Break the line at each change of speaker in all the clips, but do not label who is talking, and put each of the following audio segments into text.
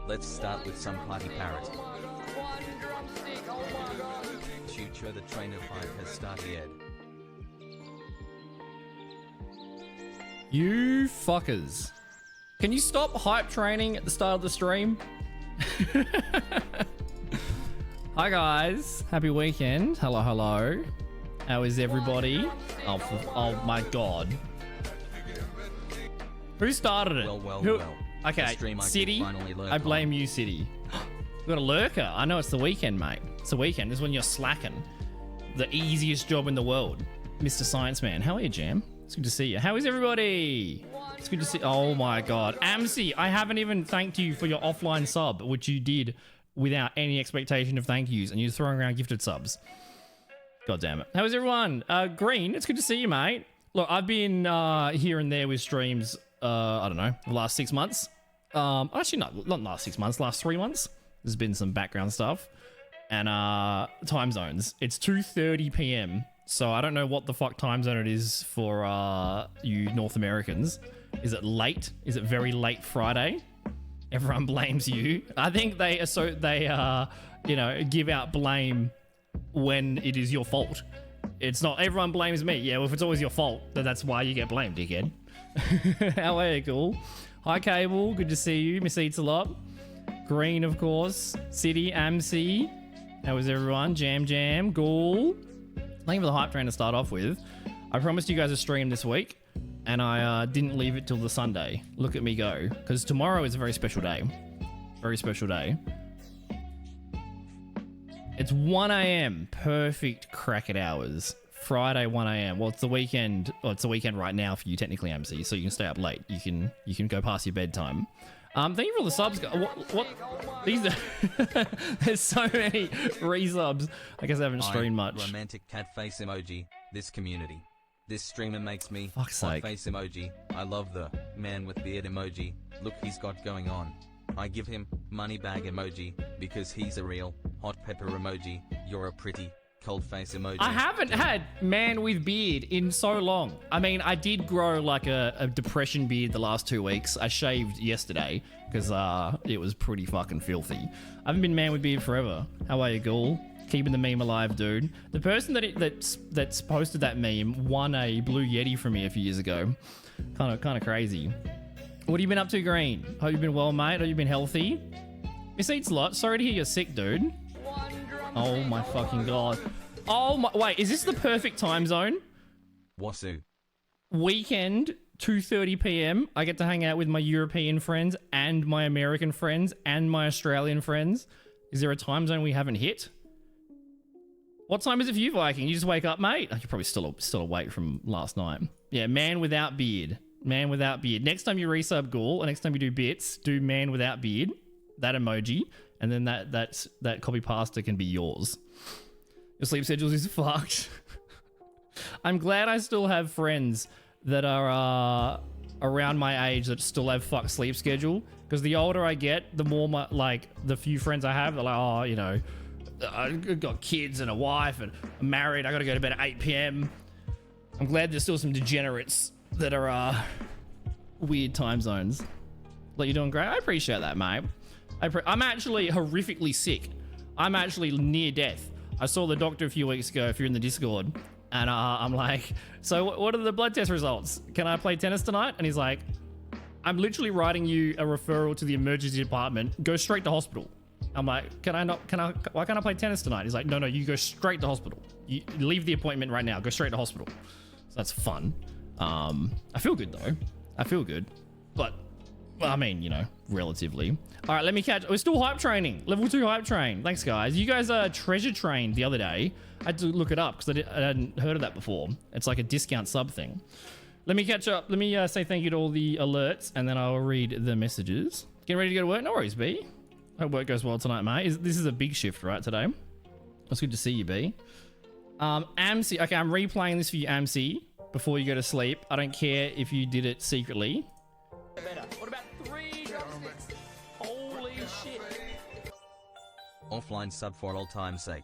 Let's start with some party parrot. Future the train of hype has started.
You fuckers. Can you stop hype training at the start of the stream? Hi guys, happy weekend. Hello, hello. How is everybody? Oh my god. Who started it?
Well.
Okay, City. I blame you, City. We got a lurker. I know it's the weekend, mate. It's the weekend. This is when you're slacking. The easiest job in the world. Mr. Science Man. How are you, Jam? It's good to see you. How is everybody? It's good to see. Oh my god. Amsi, I haven't even thanked you for your offline sub, which you did without any expectation of thank yous, and you're throwing around gifted subs. God damn it. How is everyone? Green, it's good to see you, mate. Look, I've been here and there with streams, I don't know, the last 6 months. Actually, not last 6 months, last 3 months. There's been some background stuff. And time zones. It's 2:30 p.m. So I don't know what the fuck time zone it is for you North Americans. Is it late? Is it very late Friday? Everyone blames you. I think they give out blame when it is your fault. It's not everyone blames me. Yeah, well, if it's always your fault, then that's why you get blamed, dickhead. How are you, cool? Hi, Cable. Good to see you. Miss Eats a lot. Green, of course. City, Amc. How is everyone? Jam, Ghoul. Thank you for the hype train to start off with. I promised you guys a stream this week, and I didn't leave it till the Sunday. Look at me go. Because tomorrow is a very special day. Very special day. It's 1 a.m. Perfect crack at hours. Friday, 1 a.m. Well, it's the weekend. Well, it's the weekend right now for you, technically, MC. So you can stay up late. You can go past your bedtime. Thank you for all the subs. What? These are there's so many resubs. I guess I haven't streamed much.
Romantic cat face emoji. This community. This streamer makes me.
Fuck's sake.
Face emoji. I love the man with beard emoji. Look, he's got going on. I give him money bag emoji because he's a real hot pepper emoji. You're a pretty cold face emoji. I
haven't had man with beard in so long. I mean, I did grow like a depression beard the last 2 weeks. I shaved yesterday because it was pretty fucking filthy. I haven't been man with beard forever. How are you, Ghoul? Keeping the meme alive, dude. The person that's posted that meme won a Blue Yeti from me a few years ago. Kind of crazy. What have you been up to, Green? Hope you've been well, mate. Hope you've been healthy. Miss Eats a lot. Sorry to hear you're sick, dude. Oh my fucking god. Oh my, wait, is this the perfect time zone?
Wasu.
Weekend, 2:30 p.m. I get to hang out with my European friends and my American friends and my Australian friends. Is there a time zone we haven't hit? What time is it for you, Viking? You just wake up, mate? Oh, you're probably still awake from last night. Yeah, man without beard. Man without beard. Next time you resub Ghoul, or next time you do bits, do man without beard. That emoji. And then that copy pasta can be yours. Your sleep schedules is fucked. I'm glad I still have friends that are around my age that still have fucked sleep schedule. Because the older I get, the more the few friends I have, they're like, oh, you know, I've got kids and a wife and I'm married. I got to go to bed at 8 p.m. I'm glad there's still some degenerates that are weird time zones. Like, you're doing great. I appreciate that, mate. I'm actually horrifically sick. I'm actually near death. I saw the doctor a few weeks ago, if you're in the Discord, and I'm like, so what are the blood test results? Can I play tennis tonight? And he's like, I'm literally writing you a referral to the emergency department. Go straight to hospital. I'm like, why can't I play tennis tonight? He's like, no, you go straight to hospital. You leave the appointment right now. Go straight to hospital. So that's fun. I feel good though. I feel good, but well, I mean, you know, relatively. All right, let me catch. We're still hype training. Level 2 hype train. Thanks, guys. You guys treasure trained the other day. I had to look it up because I hadn't heard of that before. It's like a discount sub thing. Let me catch up. Let me say thank you to all the alerts, and then I'll read the messages. Getting ready to go to work? No worries, B. Hope work goes well tonight, mate. This is a big shift, right, today? It's good to see you, B. AMC. Okay, I'm replaying this for you, AMC, before you go to sleep. I don't care if you did it secretly. What about 3 drumsticks? Holy shit.
Offline sub for old time's sake.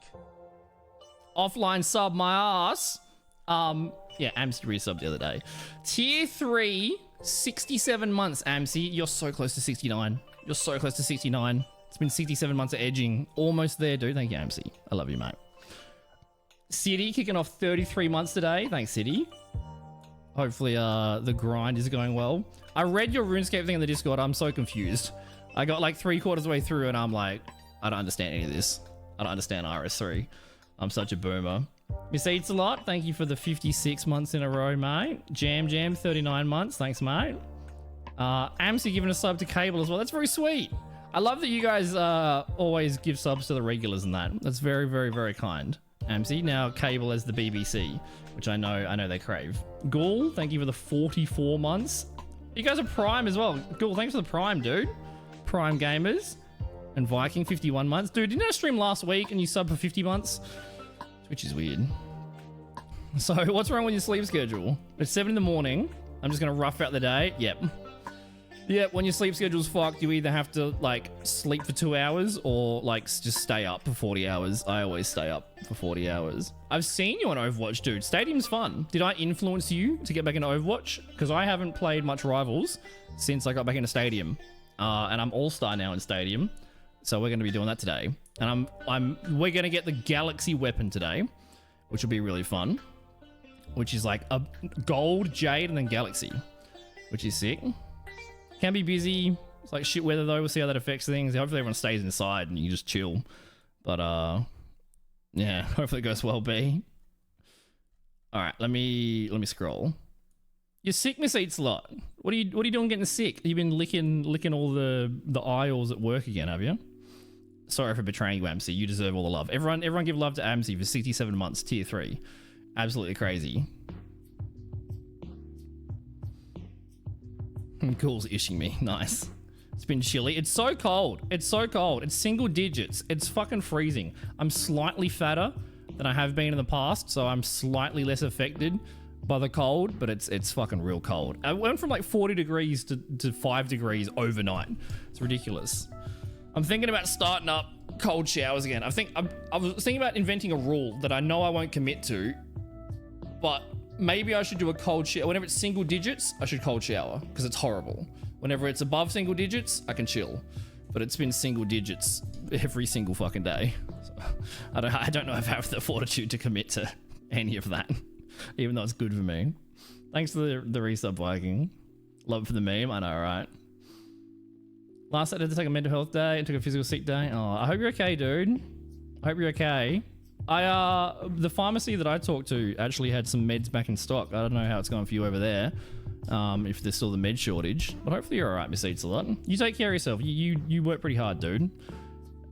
Offline sub my ass. Yeah, AMC resubbed the other day. Tier 3 67 months, AMC. You're so close to 69. You're so close to 69. It's been 67 months of edging. Almost there, dude. Thank you, AMC. I love you, mate. City kicking off 33 months today. Thanks, City. Hopefully the grind is going well. I read your RuneScape thing in the Discord. I'm so confused. I got like 3/4 of the way through and I'm like, I don't understand any of this. I don't understand RS3. I'm such a boomer. Miss Eats a lot. Thank you for the 56 months in a row, mate. Jam 39 months. Thanks, mate. AMC giving a sub to Cable as well. That's very sweet. I love that you guys always give subs to the regulars and that. That's very, very, very kind. AMC, now Cable as the BBC, which I know they crave. Ghoul, thank you for the 44 months. You guys are Prime as well. Ghoul, thanks for the Prime, dude. Prime Gamers. And Viking, 51 months. Dude, didn't I stream last week and you sub for 50 months? Which is weird. So, what's wrong with your sleep schedule? It's 7 in the morning. I'm just going to rough out the day. Yep, when your sleep schedule's fucked, you either have to, like, sleep for 2 hours or, like, just stay up for 40 hours. I always stay up for 40 hours. I've seen you on Overwatch, dude. Stadium's fun. Did I influence you to get back into Overwatch? Because I haven't played much Rivals since I got back into Stadium. And I'm All-Star now in Stadium. So we're going to be doing that today. And we're going to get the Galaxy weapon today, which will be really fun. Which is like a gold, jade, and then Galaxy, which is sick. Can be busy. It's like shit weather though. We'll see how that affects things. Hopefully everyone stays inside and you just chill. But yeah, hopefully it goes well, B. All right, let me scroll. Your sickness eats a lot. What are you doing getting sick? You've been licking all the aisles at work again, have you? Sorry for betraying you, AMC. You deserve all the love. Everyone give love to AMC for 67 months, tier 3. Absolutely crazy. Cool's ishing me. Nice. It's been chilly. It's so cold. It's so cold. It's single digits. It's fucking freezing. I'm slightly fatter than I have been in the past, so I'm slightly less affected by the cold, but it's fucking real cold. I went from like 40 degrees to 5 degrees overnight. It's ridiculous. I'm thinking about starting up cold showers again. I was thinking about inventing a rule that I know I won't commit to, but maybe I should do a cold shower. Whenever it's single digits, I should cold shower because it's horrible. Whenever it's above single digits, I can chill. But it's been single digits every single fucking day. So I don't know if I have the fortitude to commit to any of that, even though it's good for me. Thanks for the resub, Viking. Love for the meme. I know, right? Last I had to take a mental health day and took a physical sick day. Oh, I hope you're okay, dude. I hope you're okay. The pharmacy that I talked to actually had some meds back in stock. I don't know how it's going for you over there. If there's still the med shortage, but hopefully you're all right, Miss Eats a lot. You take care of yourself. You work pretty hard, dude.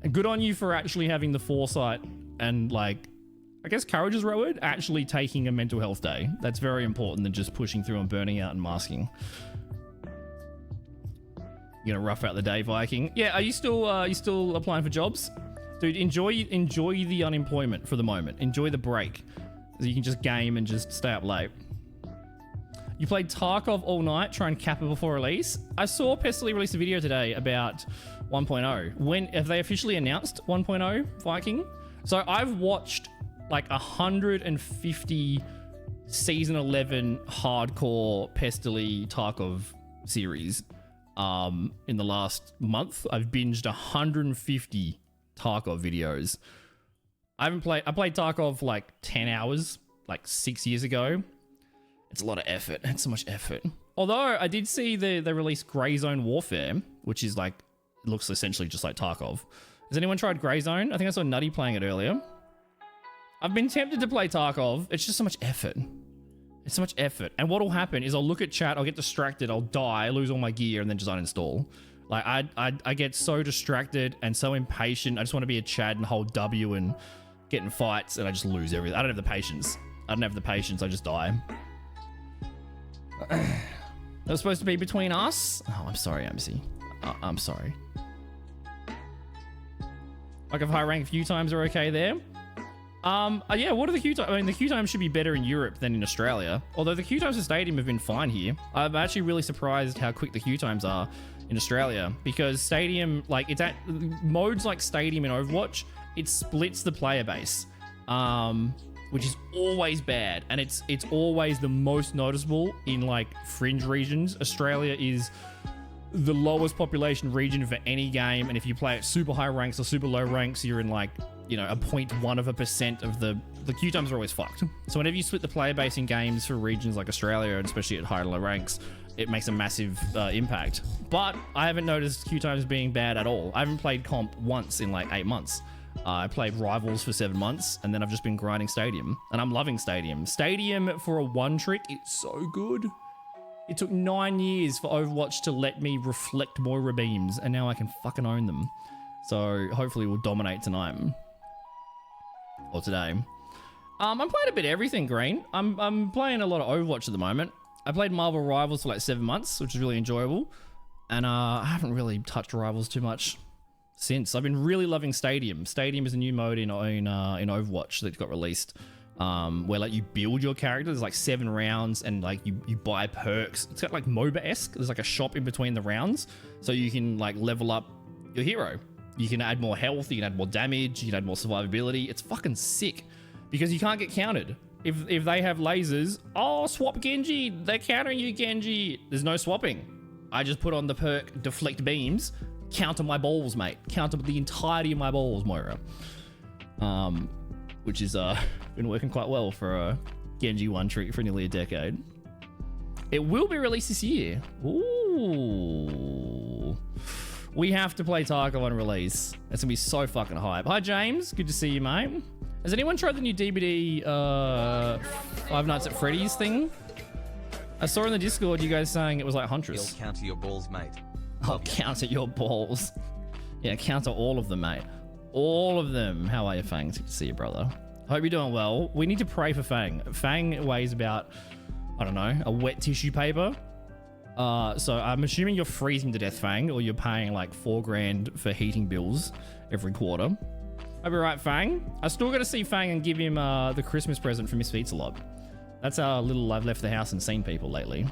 And good on you for actually having the foresight and, like, I guess courage is the right word, actually taking a mental health day. That's very important than just pushing through and burning out and masking. You're gonna rough out the day, Viking. Yeah, are you still applying for jobs? Dude, enjoy the unemployment for the moment. Enjoy the break. So you can just game and just stay up late. You played Tarkov all night, try and cap it before release. I saw Pestily release a video today about 1.0. When have they officially announced 1.0, Viking? So I've watched like 150 season 11 hardcore Pestily Tarkov series. In the last month, I've binged 150 Tarkov videos. I played Tarkov like 10 hours, like 6 years ago. It's a lot of effort. It's so much effort. Although I did see they released Grey Zone Warfare, which is like, it looks essentially just like Tarkov. Has anyone tried Grey Zone? I think I saw Nutty playing it earlier. I've been tempted to play Tarkov. It's just so much effort. It's so much effort. And what'll happen is I'll look at chat, I'll get distracted, I'll die, lose all my gear, and then just uninstall. Like, I get so distracted and so impatient. I just want to be a Chad and hold W and get in fights, and I just lose everything. I don't have the patience. I just die. That was supposed to be between us? Oh, I'm sorry, MC. I'm sorry. Like, if high rank a few times are okay there. Yeah, what are the queue times? I mean, the queue times should be better in Europe than in Australia. Although the queue times for Stadium have been fine here. I'm actually really surprised how quick the queue times are in Australia, because Stadium, like, it's at modes like Stadium in Overwatch, it splits the player base. which is always bad, and it's always the most noticeable in like fringe regions. Australia is the lowest population region for any game, and if you play at super high ranks or super low ranks, you're in like, you know, a 0.1% of the queue times are always fucked. So whenever you split the player base in games for regions like Australia, and especially at high and low ranks, it makes a massive impact. But I haven't noticed queue times being bad at all. I haven't played comp once in like 8 months. I played Rivals for 7 months, and then I've just been grinding Stadium, and I'm loving Stadium. Stadium for a one trick, it's so good. It took 9 years for Overwatch to let me reflect Moira beams, and now I can fucking own them. So hopefully we'll dominate tonight. Or today. I'm playing a bit of everything, Green. I'm playing a lot of Overwatch at the moment. I played Marvel Rivals for like 7 months, which is really enjoyable. And I haven't really touched Rivals too much since. I've been really loving Stadium. Stadium is a new mode in Overwatch that got released, where like you build your character. There's like 7 rounds, and like you buy perks. It's got like MOBA-esque. There's like a shop in between the rounds, so you can like level up your hero. You can add more health, you can add more damage, you can add more survivability. It's fucking sick because you can't get countered. If they have lasers, oh, swap Genji, they're countering you, Genji. There's no swapping. I just put on the perk deflect beams, counter my balls, mate. Counter the entirety of my balls, Moira. Which is been working quite well for a Genji one trick for nearly a decade. It will be released this year. Ooh. We have to play Tarkov on release. That's gonna be so fucking hype. Hi, James. Good to see you, mate. Has anyone tried the new DBD Five Nights at Freddy's thing? I saw in the Discord you guys saying it was like Huntress.
He'll counter your balls, mate.
I'll counter your balls. Yeah, counter all of them, mate. All of them. How are you, Fang? Good to see you, brother. Hope you're doing well. We need to pray for Fang. Fang weighs about, I don't know, a wet tissue paper. So I'm assuming you're freezing to death, Fang, or you're paying like $4 grand for heating bills every quarter. I'll be right, Fang. I still got to see Fang and give him the Christmas present from Misfeats a lot. That's how little I've left the house and seen people lately.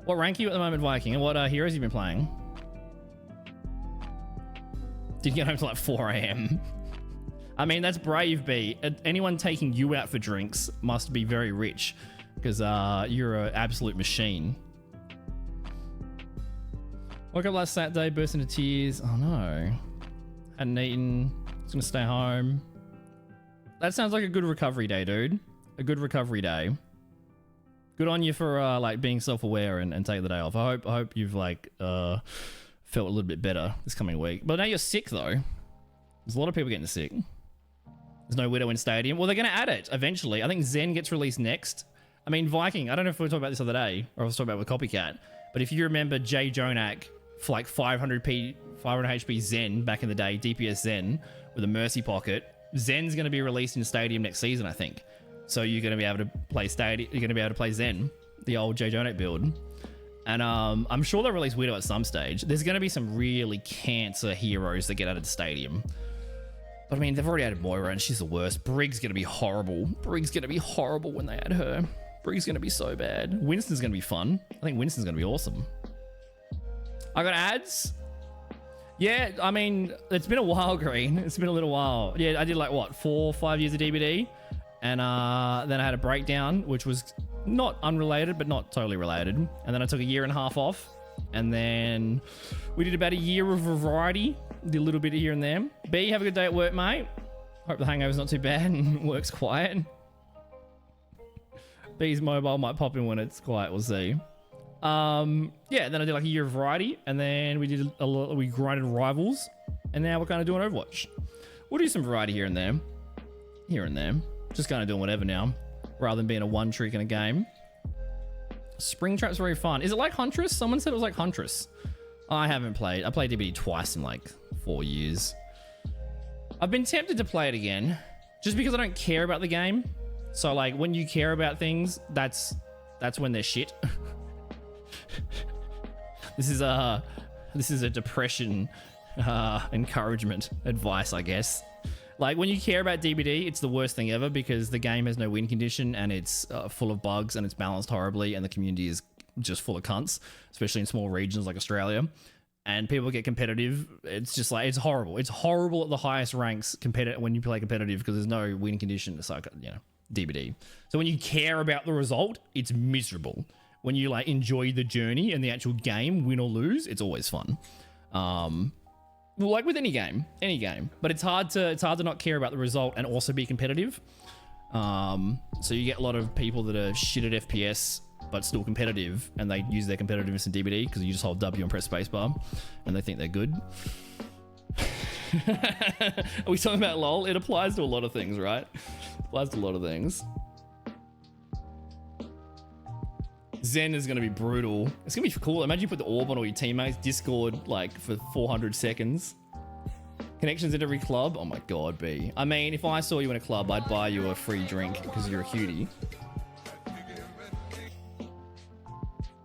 What rank are you at the moment, Viking? And what heroes have you been playing? Did you get home till like 4 a.m.? I mean, that's brave, B. Anyone taking you out for drinks must be very rich, because you're an absolute machine. Woke up last Saturday, burst into tears. Oh no. Hadn't eaten. Was gonna stay home. That sounds like a good recovery day, dude. A good recovery day. Good on you for like being self-aware and taking the day off. I hope you've like felt a little bit better this coming week. But now you're sick though. There's a lot of people getting sick. There's no Widow in Stadium. Well, they're gonna add it eventually. I think Zen gets released next. I mean, Viking, I don't know if we were talking about this the other day, or I was talking about with Copycat, but if you remember Jay Jonak for like 500 HP Zen back in the day, DPS Zen with a Mercy Pocket, Zen's going to be released in Stadium next season, I think. So you're going to be able to play Stadium, you're going to be able to play Zen, the old Jay Jonak build. And I'm sure they'll release Widow at some stage. There's going to be some really cancer heroes that get added to Stadium. But I mean, they've already added Moira and she's the worst. Brig's going to be horrible. Brig's going to be horrible when they add her. Brig's going to be so bad. Winston's going to be fun. I think Winston's going to be awesome. I got ads. Yeah, I mean, it's been a while, Green. It's been a little while. Yeah, I did like, what, 4 or 5 years of DBD? And then I had a breakdown, which was not unrelated, but not totally related. And then I took a 1.5 years off. And then we did about a year of variety. Did a little bit here and there. B, have a good day at work, mate. Hope the hangover's not too bad and work's quiet. B's mobile might pop in when it's quiet, we'll see. Yeah, then I did like a year of variety, and then we did we grinded Rivals, and now we're kind of doing Overwatch. We'll do some variety here and there. Just kind of doing whatever now, rather than being a one trick in a game. Springtrap's very fun. Is it like Huntress? Someone said it was like Huntress. I haven't played. I played DBD twice in like 4 years. I've been tempted to play it again, just because I don't care about the game. So like when you care about things, that's when they're shit. This is a depression encouragement advice, I guess. Like when you care about DBD, it's the worst thing ever because the game has no win condition and it's full of bugs and it's balanced horribly and the community is just full of cunts, especially in small regions like Australia. and people get competitive. It's just like, it's horrible. It's horrible at the highest ranks when you play competitive because there's no win condition. It's like, DBD. So when you care about the result, it's miserable. When you like enjoy the journey and the actual game, win or lose, it's always fun. Well, like with any game, but it's hard to not care about the result and also be competitive. So you get a lot of people that are shit at FPS but still competitive, and they use their competitiveness in DBD because you just hold W and press spacebar, and they think they're good. Are we talking about LOL? It applies to a lot of things, right? It applies to a lot of things. Zen is going to be brutal. It's going to be cool. Imagine you put the orb on all your teammates, Discord like for 400 seconds. Connections at every club. Oh my God, B. I mean, if I saw you in a club, I'd buy you a free drink because you're a cutie.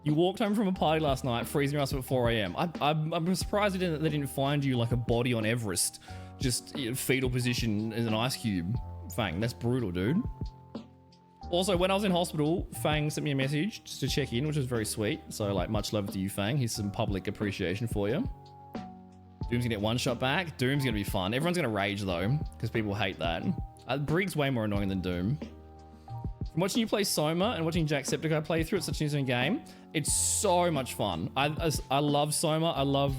You walked home from a party last night, freezing your ass up at 4 a.m. I'm surprised they didn't find you like a body on Everest, just fetal position as an ice cube. Fang, that's brutal, dude. Also, when I was in hospital, Fang sent me a message just to check in, which was very sweet. So, like, much love to you, Fang. Here's some public appreciation for you. Doom's gonna get one shot back. Doom's gonna be fun. Everyone's gonna rage, though, because people hate that. Brig's way more annoying than Doom. From watching you play Soma and watching Jacksepticeye play through, it's such an interesting game. It's so much fun. I love Soma. I love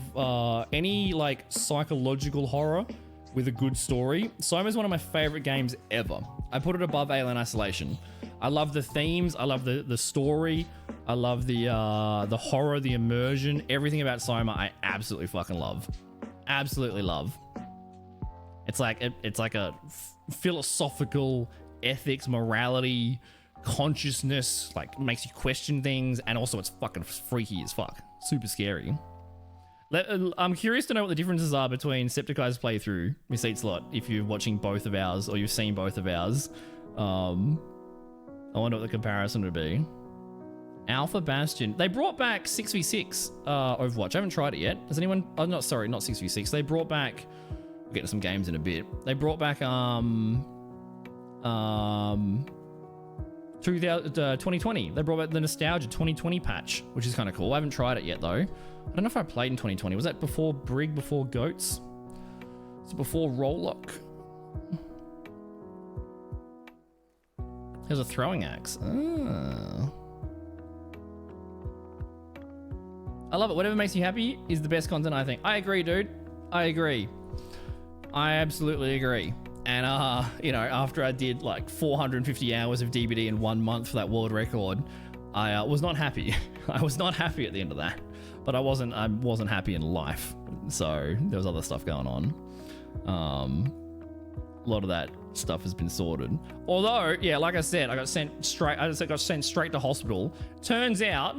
any, like, psychological horror with a good story. Soma is one of my favorite games ever. I put it above Alien Isolation. I love the themes. I love the story. I love the horror, the immersion, everything about Soma. I absolutely fucking love. Absolutely love. It's like a philosophical ethics, morality, consciousness. Like makes you question things, and also it's fucking freaky as fuck. Super scary. I'm curious to know what the differences are between Septiceye's playthrough, Miss Eat Slot, if you're watching both of ours or you've seen both of ours. I wonder what the comparison would be. Alpha Bastion. They brought back 6v6 Overwatch. I haven't tried it yet. Has anyone... Oh, not 6v6. They brought back... We'll get to some games in a bit. They brought back 2020. They brought back the Nostalgia 2020 patch, which is kind of cool. I haven't tried it yet, though. I don't know if I played in 2020. Was that before Brig, before Goats? Was it before Rollock? There's a throwing axe. Oh. I love it. Whatever makes you happy is the best content, I think. I agree, dude. I agree. I absolutely agree. And, after I did like 450 hours of DBD in 1 month for that world record, I was not happy. I was not happy at the end of that. But I wasn't happy in life. So there was other stuff going on. A lot of that stuff has been sorted. Although, yeah, like I said, I got sent straight to hospital. Turns out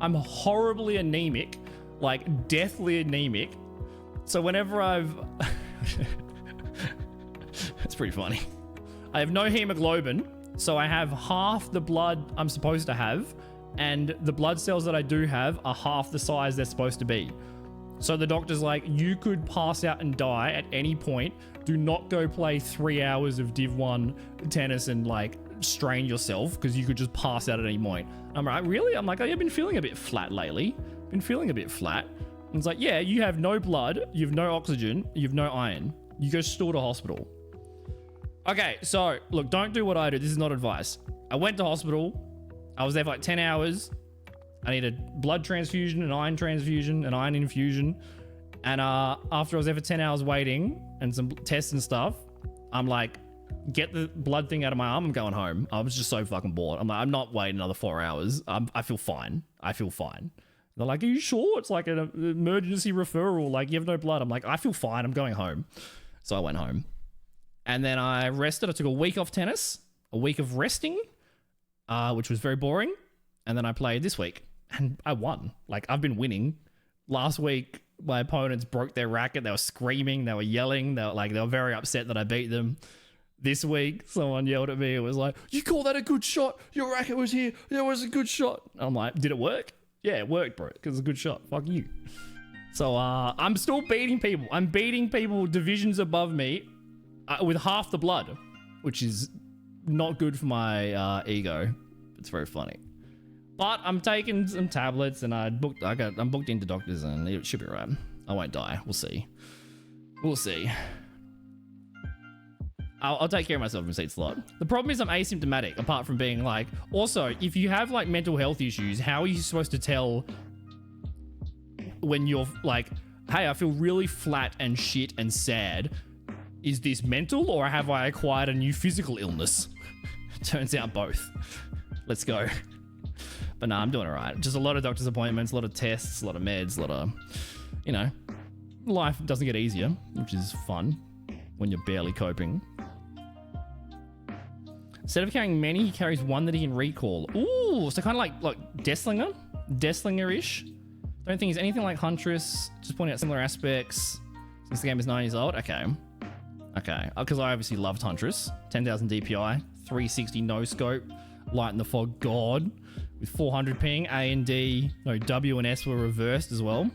I'm horribly anemic, like deathly anemic. So whenever it's pretty funny. I have no hemoglobin, so I have half the blood I'm supposed to have, and the blood cells that I do have are half the size they're supposed to be. So the doctor's like, you could pass out and die at any point. Do not go play 3 hours of Div 1 tennis and like strain yourself because you could just pass out at any point. I'm like, really? I'm like, oh, yeah, I've been feeling a bit flat lately. Been feeling a bit flat. And it's like, yeah, you have no blood, you have no oxygen, you have no iron. You go still to hospital. Okay, so look, don't do what I do. This is not advice. I went to hospital. I was there for like 10 hours. I needed blood transfusion, an iron transfusion, an iron infusion. And after I was there for 10 hours waiting and some tests and stuff, I'm like, get the blood thing out of my arm. I'm going home. I was just so fucking bored. I'm like, I'm not waiting another 4 hours. I feel fine. I feel fine. They're like, are you sure? It's like an emergency referral. Like, you have no blood. I'm like, I feel fine. I'm going home. So I went home. And then I rested. I took a week off tennis, a week of resting, which was very boring. And then I played this week. And I won. Like, I've been winning. Last week, my opponents broke their racket. They were screaming. They were yelling. They were very upset that I beat them. This week, someone yelled at me. It was like, you call that a good shot? Your racket was here. It was a good shot. I'm like, did it work? Yeah, it worked, bro, because it's a good shot. Fuck you. So I'm still beating people. I'm beating people divisions above me with half the blood, which is not good for my ego. It's very funny. But I'm taking some tablets and I'm booked into doctors and it should be right. I won't die. We'll see. We'll see. I'll take care of myself in seat slot. The problem is I'm asymptomatic, apart from being like... Also, if you have like mental health issues, how are you supposed to tell when you're like, hey, I feel really flat and shit and sad. Is this mental or have I acquired a new physical illness? Turns out both. Let's go. But nah, I'm doing all right. Just a lot of doctor's appointments, a lot of tests, a lot of meds, a lot of, you know, life doesn't get easier, which is fun when you're barely coping. Instead of carrying many, he carries one that he can recall. Ooh, so kind of like Desslinger-ish. Don't think he's anything like Huntress. Just pointing out similar aspects. Since the game is 9 years old. Okay. Okay. Because I obviously loved Huntress. 10,000 DPI. 360 no scope. Light in the fog god. With 400 ping. A and D. No, W and S were reversed as well.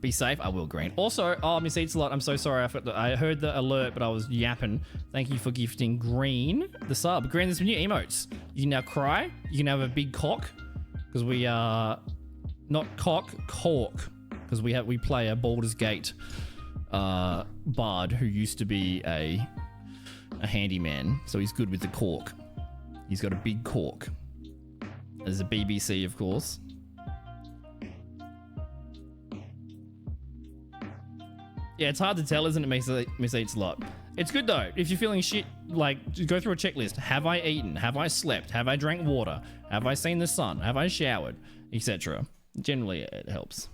Be safe. I will, Green. Also, oh, Miss Eats a lot. I'm so sorry. I heard the alert, but I was yapping. Thank you for gifting Green the sub. Green, there's some new emotes. You can now cry. You can have a big cock. Because we are... Not cock, cork. Because we play a Baldur's Gate bard who used to be a handyman. So he's good with the cork. He's got a big cork. There's a BBC, of course. Yeah, it's hard to tell, isn't it, Miss Eats a lot? It's good, though. If you're feeling shit, like, just go through a checklist. Have I eaten? Have I slept? Have I drank water? Have I seen the sun? Have I showered? Etc. Generally, it helps.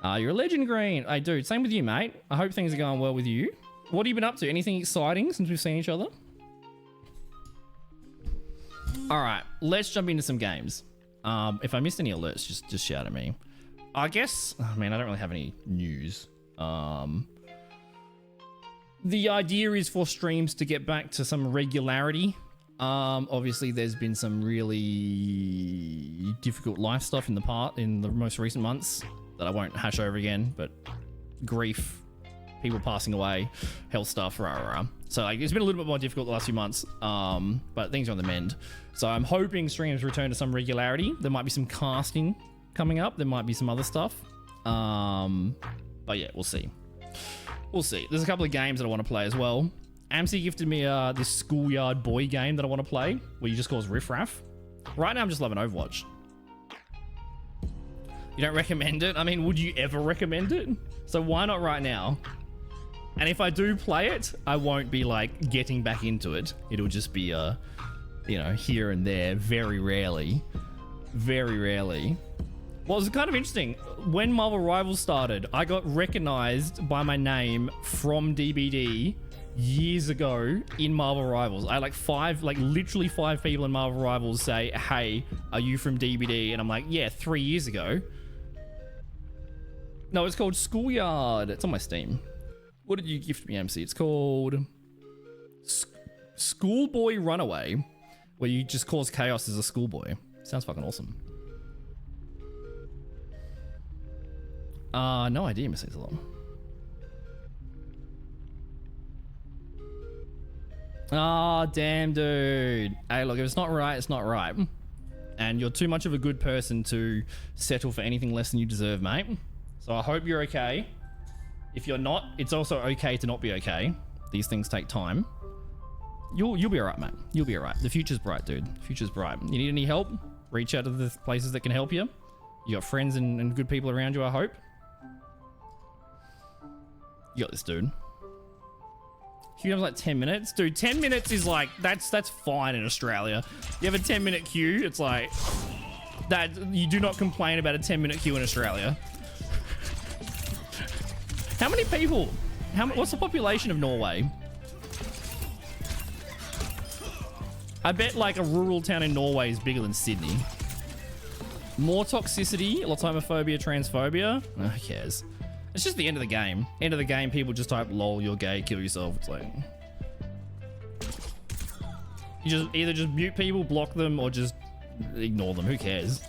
You're a legend, Green. Hey, dude, same with you, mate. I hope things are going well with you. What have you been up to? Anything exciting since we've seen each other? All right, let's jump into some games. If I missed any alerts, just shout at me. I guess, I mean, I don't really have any news. The idea is for streams to get back to some regularity. Obviously, there's been some really difficult life stuff in the most recent months that I won't hash over again, but grief, people passing away, health stuff, rah, rah, rah. So like, it's been a little bit more difficult the last few months, but things are on the mend. So I'm hoping streams return to some regularity. There might be some casting coming up. There might be some other stuff. But yeah, we'll see. We'll see. There's a couple of games that I want to play as well. AMC gifted me this Schoolyard Boy game that I want to play, where you just cause riffraff. Right now, I'm just loving Overwatch. You don't recommend it? I mean, would you ever recommend it? So why not right now? And if I do play it, I won't be like getting back into it. It'll just be, you know, here and there, very rarely. Very rarely. Well, it was kind of interesting. When Marvel Rivals started, I got recognized by my name from DBD years ago in Marvel Rivals. I had literally 5 people in Marvel Rivals say, hey, are you from DBD? And I'm like, yeah, 3 years ago. No, it's called Schoolyard. It's on my Steam. What did you gift me, MC? It's called Schoolboy Runaway, where you just cause chaos as a schoolboy. Sounds fucking awesome. No idea, Miss Hazelon. Oh, damn, dude. Hey, look, if it's not right, it's not right. And you're too much of a good person to settle for anything less than you deserve, mate. So I hope you're okay. If you're not, it's also okay to not be okay. These things take time. You'll be all right, mate. You'll be all right. The future's bright, dude. The future's bright. You need any help? Reach out to the places that can help you. You got friends and good people around you, I hope. You got this, dude. Queue time's like 10 minutes. Dude, 10 minutes is like, that's fine in Australia. You have a 10-minute queue, it's like, that you do not complain about a 10-minute queue in Australia. How many people? What's the population of Norway? I bet like a rural town in Norway is bigger than Sydney. More toxicity, a lot of homophobia, transphobia. Oh, who cares? It's just the end of the game. End of the game, people just type, lol, you're gay, kill yourself. It's like... You just either just mute people, block them, or just ignore them. Who cares?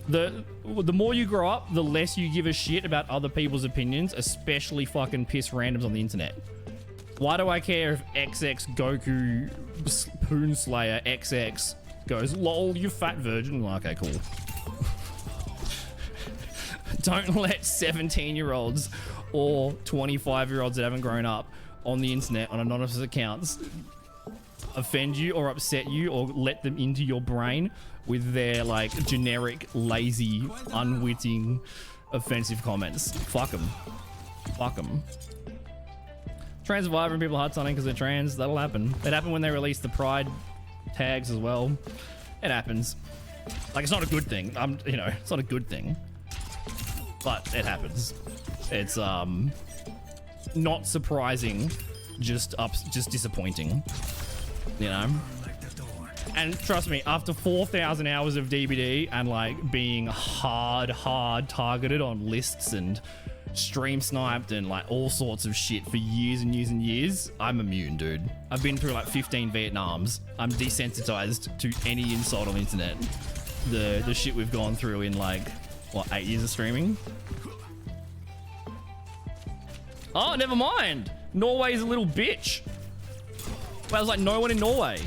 The more you grow up, the less you give a shit about other people's opinions, especially fucking piss randoms on the internet. Why do I care if XX Goku Poonslayer XX goes, lol, you fat virgin? Okay, cool. Don't let 17-year-olds or 25-year-olds that haven't grown up on the internet on anonymous accounts offend you or upset you or let them into your brain with their like generic, lazy, unwitting, offensive comments. Fuck them. Fuck them. Trans survivor and people hard signing because they're trans. That'll happen. It happened when they released the pride tags as well. It happens. Like, it's not a good thing. You know, it's not a good thing, but it happens. It's not surprising, just disappointing, you know. And trust me, after 4,000 hours of DBD and like being hard targeted on lists and stream sniped and like all sorts of shit for years and years and years, I'm immune, dude. I've been through like 15 Vietnams. I'm desensitized to any insult on the internet. The shit we've gone through in like, what, 8 years of streaming? Oh, never mind. Norway's a little bitch. Well, there's like no one in Norway.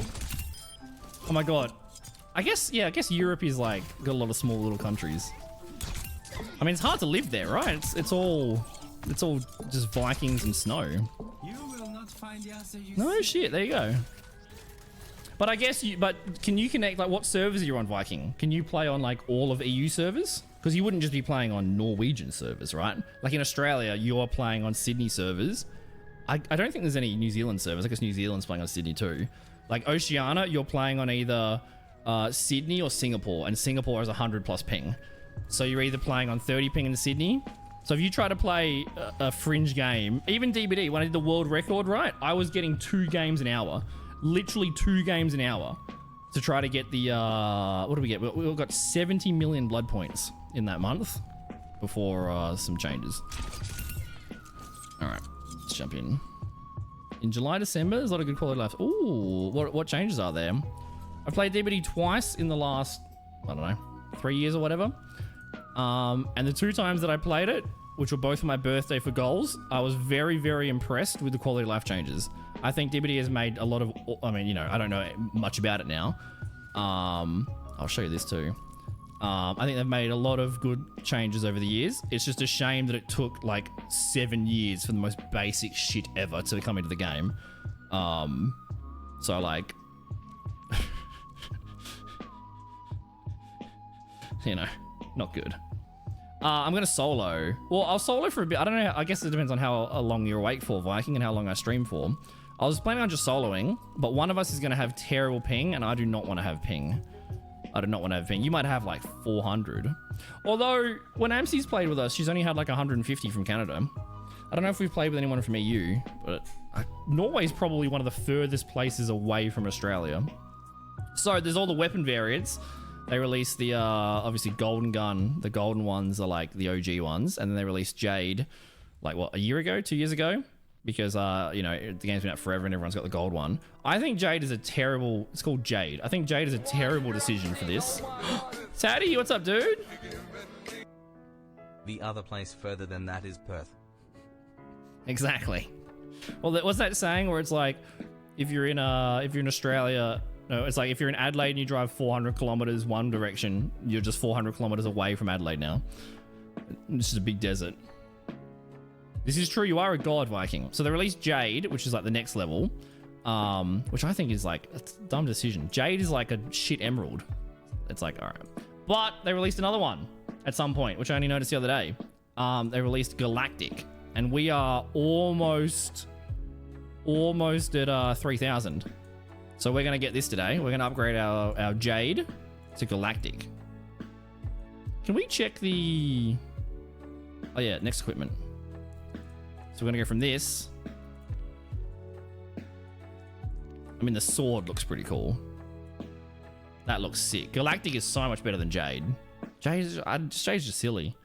Oh my god. I guess Europe is like got a lot of small little countries. I mean, it's hard to live there, right? It's all just Vikings and snow.
You will not find the answer you
No shit, there you go. But I guess but can you connect, like, what servers are you on Viking? Can you play on like all of EU servers? Because you wouldn't just be playing on Norwegian servers, right? Like in Australia, you're playing on Sydney servers. I don't think there's any New Zealand servers. I guess New Zealand's playing on Sydney too. Like Oceania, you're playing on either Sydney or Singapore, and Singapore has 100+ ping. So you're either playing on 30 ping in Sydney. So if you try to play a fringe game, even DBD, when I did the world record, right, I was getting 2 games an hour. Literally 2 games an hour to try to get the, what do we get? We got 70 million blood points in that month before some changes. All right, let's jump in. In July, December, there's a lot of good quality life. Ooh, what changes are there? I've played DBD twice in the last, I don't know, 3 years or whatever. And the 2 times that I played it, which were both for my birthday for goals, I was very, very impressed with the quality of life changes. I think DBD has made a lot of, I mean, you know, I don't know much about it now. I'll show you this too. I think they've made a lot of good changes over the years. It's just a shame that it took like 7 years for the most basic shit ever to come into the game. So like, you know, not good. I'm gonna solo. Well, I'll solo for a bit. I don't know. I guess it depends on how long you're awake for, Viking, and how long I stream for. I was planning on just soloing, but one of us is gonna have terrible ping, and I do not want to have ping. I do not want to have ping. You might have like 400. Although when AMC's played with us, she's only had like 150 from Canada. I don't know if we've played with anyone from EU, but Norway's probably one of the furthest places away from Australia. So there's all the weapon variants. They released the, obviously, Golden Gun. The golden ones are, like, the OG ones. And then they released Jade, like, what, a year ago? 2 years ago? Because, you know, the game's been out forever and everyone's got the gold one. I think Jade is a terrible... It's called Jade. I think Jade is a terrible decision for this. Taddy, what's up, dude?
The other place further than that is Perth.
Exactly. Well, what's that saying where it's like, if you're in Australia... No, it's like if you're in Adelaide and you drive 400 kilometers one direction, you're just 400 kilometers away from Adelaide now. It's just a big desert. This is true. You are a god, Viking. So they released Jade, which is like the next level, which I think is like a dumb decision. Jade is like a shit emerald. It's like, all right. But they released another one at some point, which I only noticed the other day. They released Galactic, and we are almost at 3,000. So we're going to get this today. We're going to upgrade our Jade to Galactic. Can we check the... Oh yeah, next equipment. So we're going to go from this. I mean, the sword looks pretty cool. That looks sick. Galactic is so much better than Jade. Jade's just silly.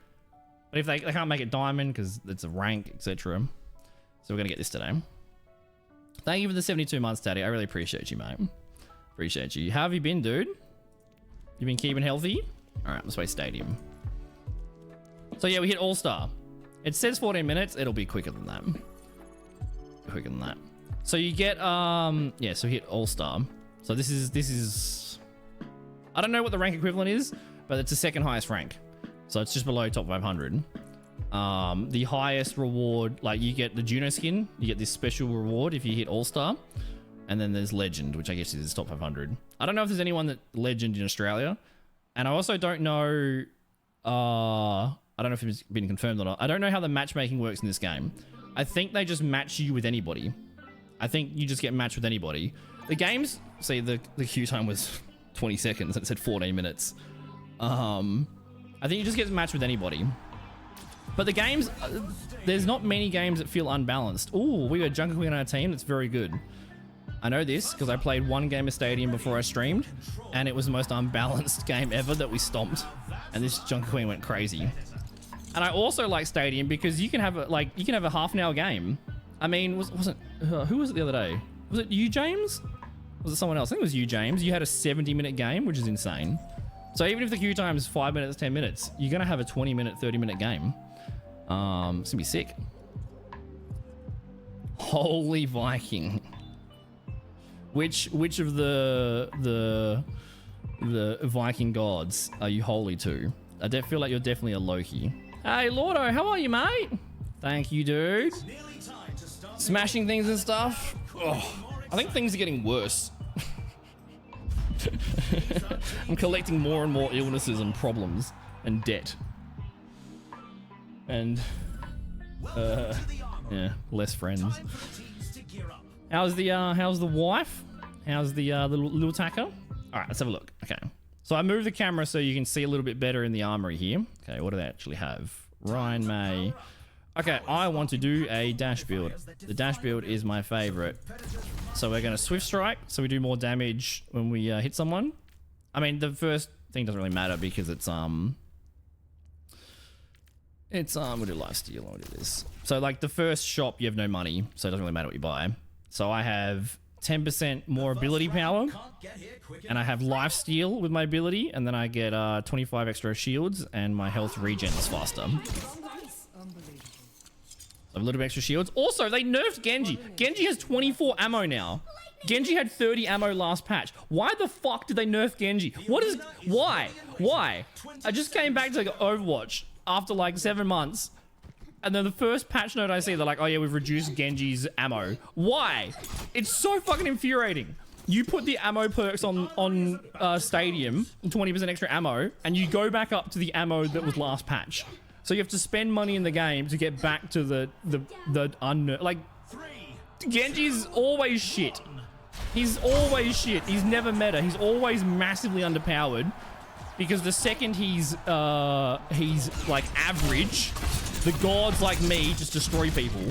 But if they can't make it diamond because it's a rank, etc. So we're going to get this today. Thank you for the 72 months, Daddy. I really appreciate you, mate. Appreciate you. How have you been, dude? You been keeping healthy? All right, let's play Stadium. So yeah, we hit All-Star. It says 14 minutes. It'll be quicker than that. Quicker than that. So you get yeah, so hit all-star. So this is I don't know what the rank equivalent is, but it's the second highest rank. So it's just below top 500. The highest reward, like you get the Juno skin, you get this special reward if you hit all-star. And then there's legend, which I guess is top 500. I don't know if there's anyone that legend in Australia. And I also don't know, I don't know if it's been confirmed or not. I don't know how the matchmaking works in this game. I think they just match you with anybody. I think you just get matched with anybody. The games, see the queue time was 20 seconds and it said 14 minutes. I think you just get matched with anybody. But the games, there's not many games that feel unbalanced. Ooh, we got Junker Queen on our team. That's very good. I know this because I played one game of Stadium before I streamed, and it was the most unbalanced game ever that we stomped. And this Junker Queen went crazy. And I also like Stadium because you can have a half an hour game. I mean, wasn't who was it the other day? Was it you, James? Was it someone else? I think it was you, James. You had a 70-minute game, which is insane. So even if the queue time is 5 minutes, 10 minutes, you're gonna have a 20-minute, 30-minute game. It's gonna be sick. Holy Viking. Which of the Viking gods are you holy to? I feel like you're definitely a Loki. Hey, Lordo, how are you, mate? Thank you, dude. Smashing things and stuff. Oh, I think things are getting worse. I'm collecting more and more illnesses and problems and debt. And, yeah, less friends. How's the wife? How's the little tacker? All right, let's have a look. Okay, so I moved the camera so you can see a little bit better in the armory here. Okay, what do they actually have? Ryan May. Okay, I want to do a dash build. The dash build is my favorite. So we're gonna swift strike, so we do more damage when we hit someone. I mean, the first thing doesn't really matter because it's we'll do lifesteal. I'll do this. So like the first shop, you have no money, so it doesn't really matter what you buy. So I have 10% more ability power, and I have lifesteal with my ability, and then I get 25 extra shields, and my health regens faster. A little bit extra shields. Also, they nerfed Genji. Genji has 24 ammo now. Genji had 30 ammo last patch. Why the fuck did they nerf Genji? Why? I just came back to Overwatch after like 7 months. And then the first patch note I see, they're like, oh yeah, we've reduced Genji's ammo. Why? It's so fucking infuriating. You put the ammo perks on Stadium, 20% extra ammo, and you go back up to the ammo that was last patch. So you have to spend money in the game to get back to the like, Genji's always shit. He's always shit. He's never meta. He's always massively underpowered. Because the second he's like average, the gods like me just destroy people.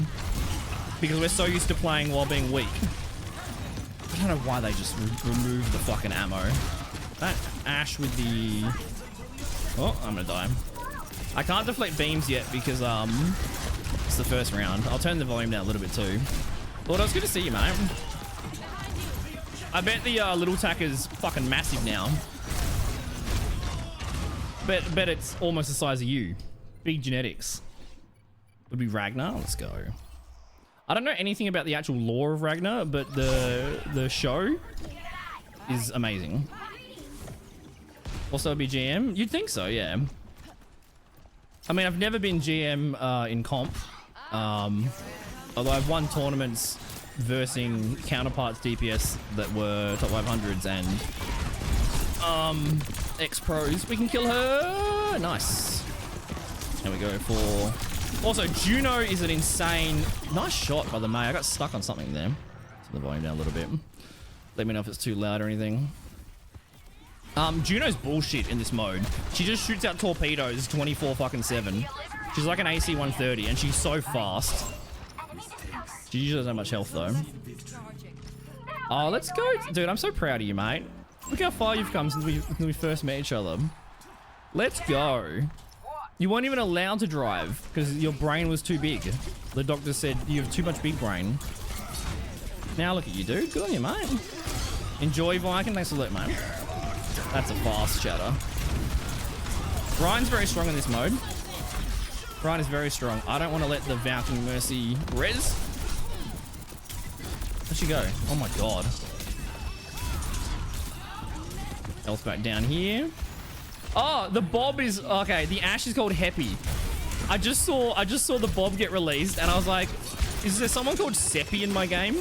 Because we're so used to playing while being weak. I don't know why they just removed the fucking ammo. That Ash with the... Oh, I'm gonna die. I can't deflect beams yet because it's the first round. I'll turn the volume down a little bit too. Lord, it was good to see you, mate. I bet the little tacker's fucking massive now. Bet it's almost the size of you. Big genetics. Would be Ragnar. Let's go. I don't know anything about the actual lore of Ragnar, but the show is amazing. Also be GM? You'd think so, yeah. I mean, I've never been GM in comp. Although I've won tournaments versing counterparts DPS that were top 500s and ex-pros. We can kill her. Nice. There we go for... Also, Juno is an insane... Nice shot by the May. I got stuck on something there. Turn the volume down a little bit. Let me know if it's too loud or anything. Juno's bullshit in this mode. She just shoots out torpedoes 24/7. She's like an AC 130 and she's so fast. She usually doesn't have much health though. Oh, let's go. Dude, I'm so proud of you, mate. Look how far you've come since we first met each other. Let's go. You weren't even allowed to drive because your brain was too big. The doctor said you have too much big brain. Now look at you, dude. Good on you, mate. Enjoy, Viking. Thanks for the loot, mate. That's a fast shatter. Ryan's very strong in this mode. Ryan is very strong. I don't want to let the Valkyrie Mercy res. Where'd she go? Oh my god. Health back down here. Oh, the Bob is okay. The Ashe is called Heppy. I just saw the Bob get released, and I was like, is there someone called Seppi in my game?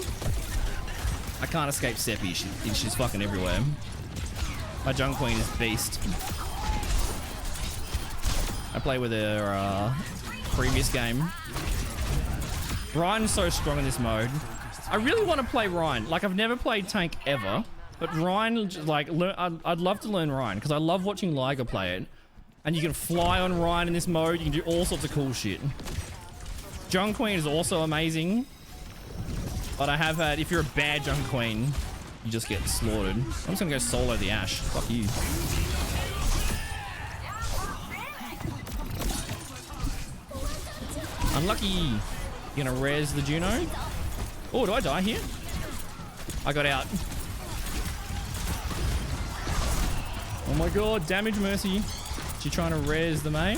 I can't escape Seppi. She's fucking everywhere. My Jung Queen is beast. I play with her previous game. Ryan's so strong in this mode. I really want to play Ryan. Like, I've never played tank ever, but Ryan, like, I'd love to learn Ryan because I love watching Liger play it. And you can fly on Ryan in this mode. You can do all sorts of cool shit. Jung Queen is also amazing. But I have had, if you're a bad Jung Queen, you just get slaughtered. I'm just gonna go solo the Ashe. Fuck you. Unlucky. You gonna res the Juno? Oh, do I die here? I got out. Oh my god, damage Mercy. She trying to res the Mei?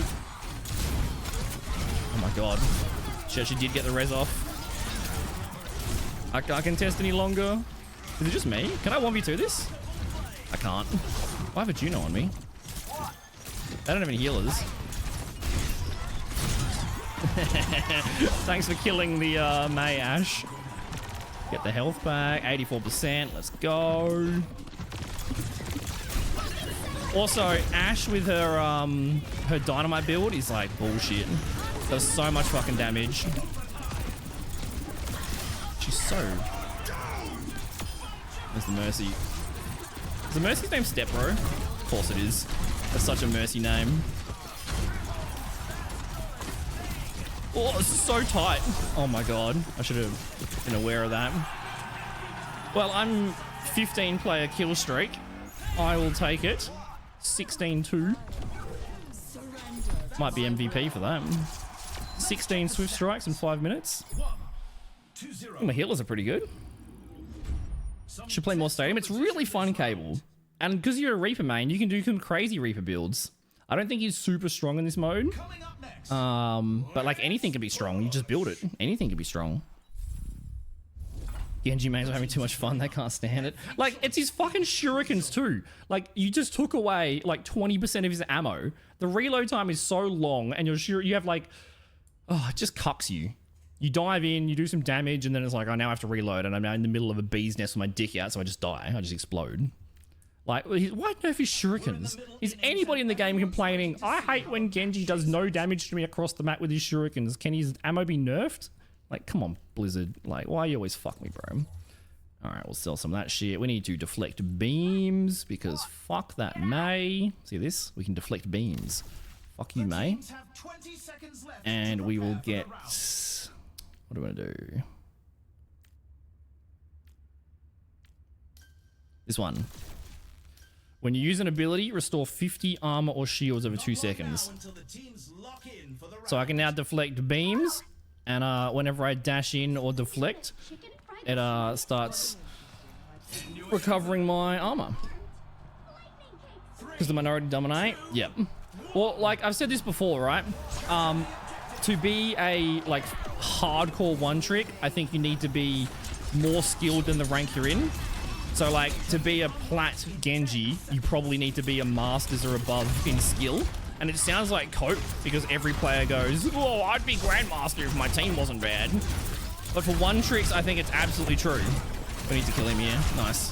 Oh my god. She actually did get the res off. I can't contest any longer. Is it just me? Can I 1v2 this? I can't. I have a Juno on me. They don't have any healers. Thanks for killing the Mei Ashe. Get the health back. 84%. Let's go. Also, Ashe with her dynamite build is like bullshit. Does so much fucking damage. She's so... There's the Mercy. Is the Mercy's name Stepbro? Of course it is. That's such a Mercy name. Oh, it's so tight. Oh my god. I should have been aware of that. Well, I'm 15 player kill streak. I will take it. 16-2. Might be MVP for that. 16 swift strikes in 5 minutes. My healers are pretty good. Should play more Stadium. It's really fun, Cable. And because you're a Reaper main, you can do some crazy Reaper builds. I don't think he's super strong in this mode. But like anything can be strong. You just build it. Anything can be strong. Genji mains are having too much fun. They can't stand it. Like, it's his fucking shurikens too. Like, you just took away like 20% of his ammo. The reload time is so long, and you have like, oh, it just cucks you. You dive in, you do some damage, and then it's like, I now have to reload, and I'm now in the middle of a bee's nest with my dick out, so I just die. I just explode. Like, why nerf his shurikens? Is anybody in the game complaining, I hate when Genji does no damage to me across the map with his shurikens. Can his ammo be nerfed? Like, come on, Blizzard. Like, why you always fuck me, bro? Alright, we'll sell some of that shit. We need to deflect beams, because fuck that Mei. See this? We can deflect beams. Fuck you, Mei. And we will get... What do I do? This one. When you use an ability, restore 50 armor or shields over 2 seconds. So I can now deflect beams. And whenever I dash in or deflect, it starts recovering my armor. Because the minority dominate? Yep. Well, like, I've said this before, right? To be a, like, hardcore one-trick, I think you need to be more skilled than the rank you're in. So, like, to be a plat Genji, you probably need to be a masters or above in skill. And it sounds like cope, because every player goes, oh, I'd be Grandmaster if my team wasn't bad. But for one tricks, I think it's absolutely true. We need to kill him here. Nice.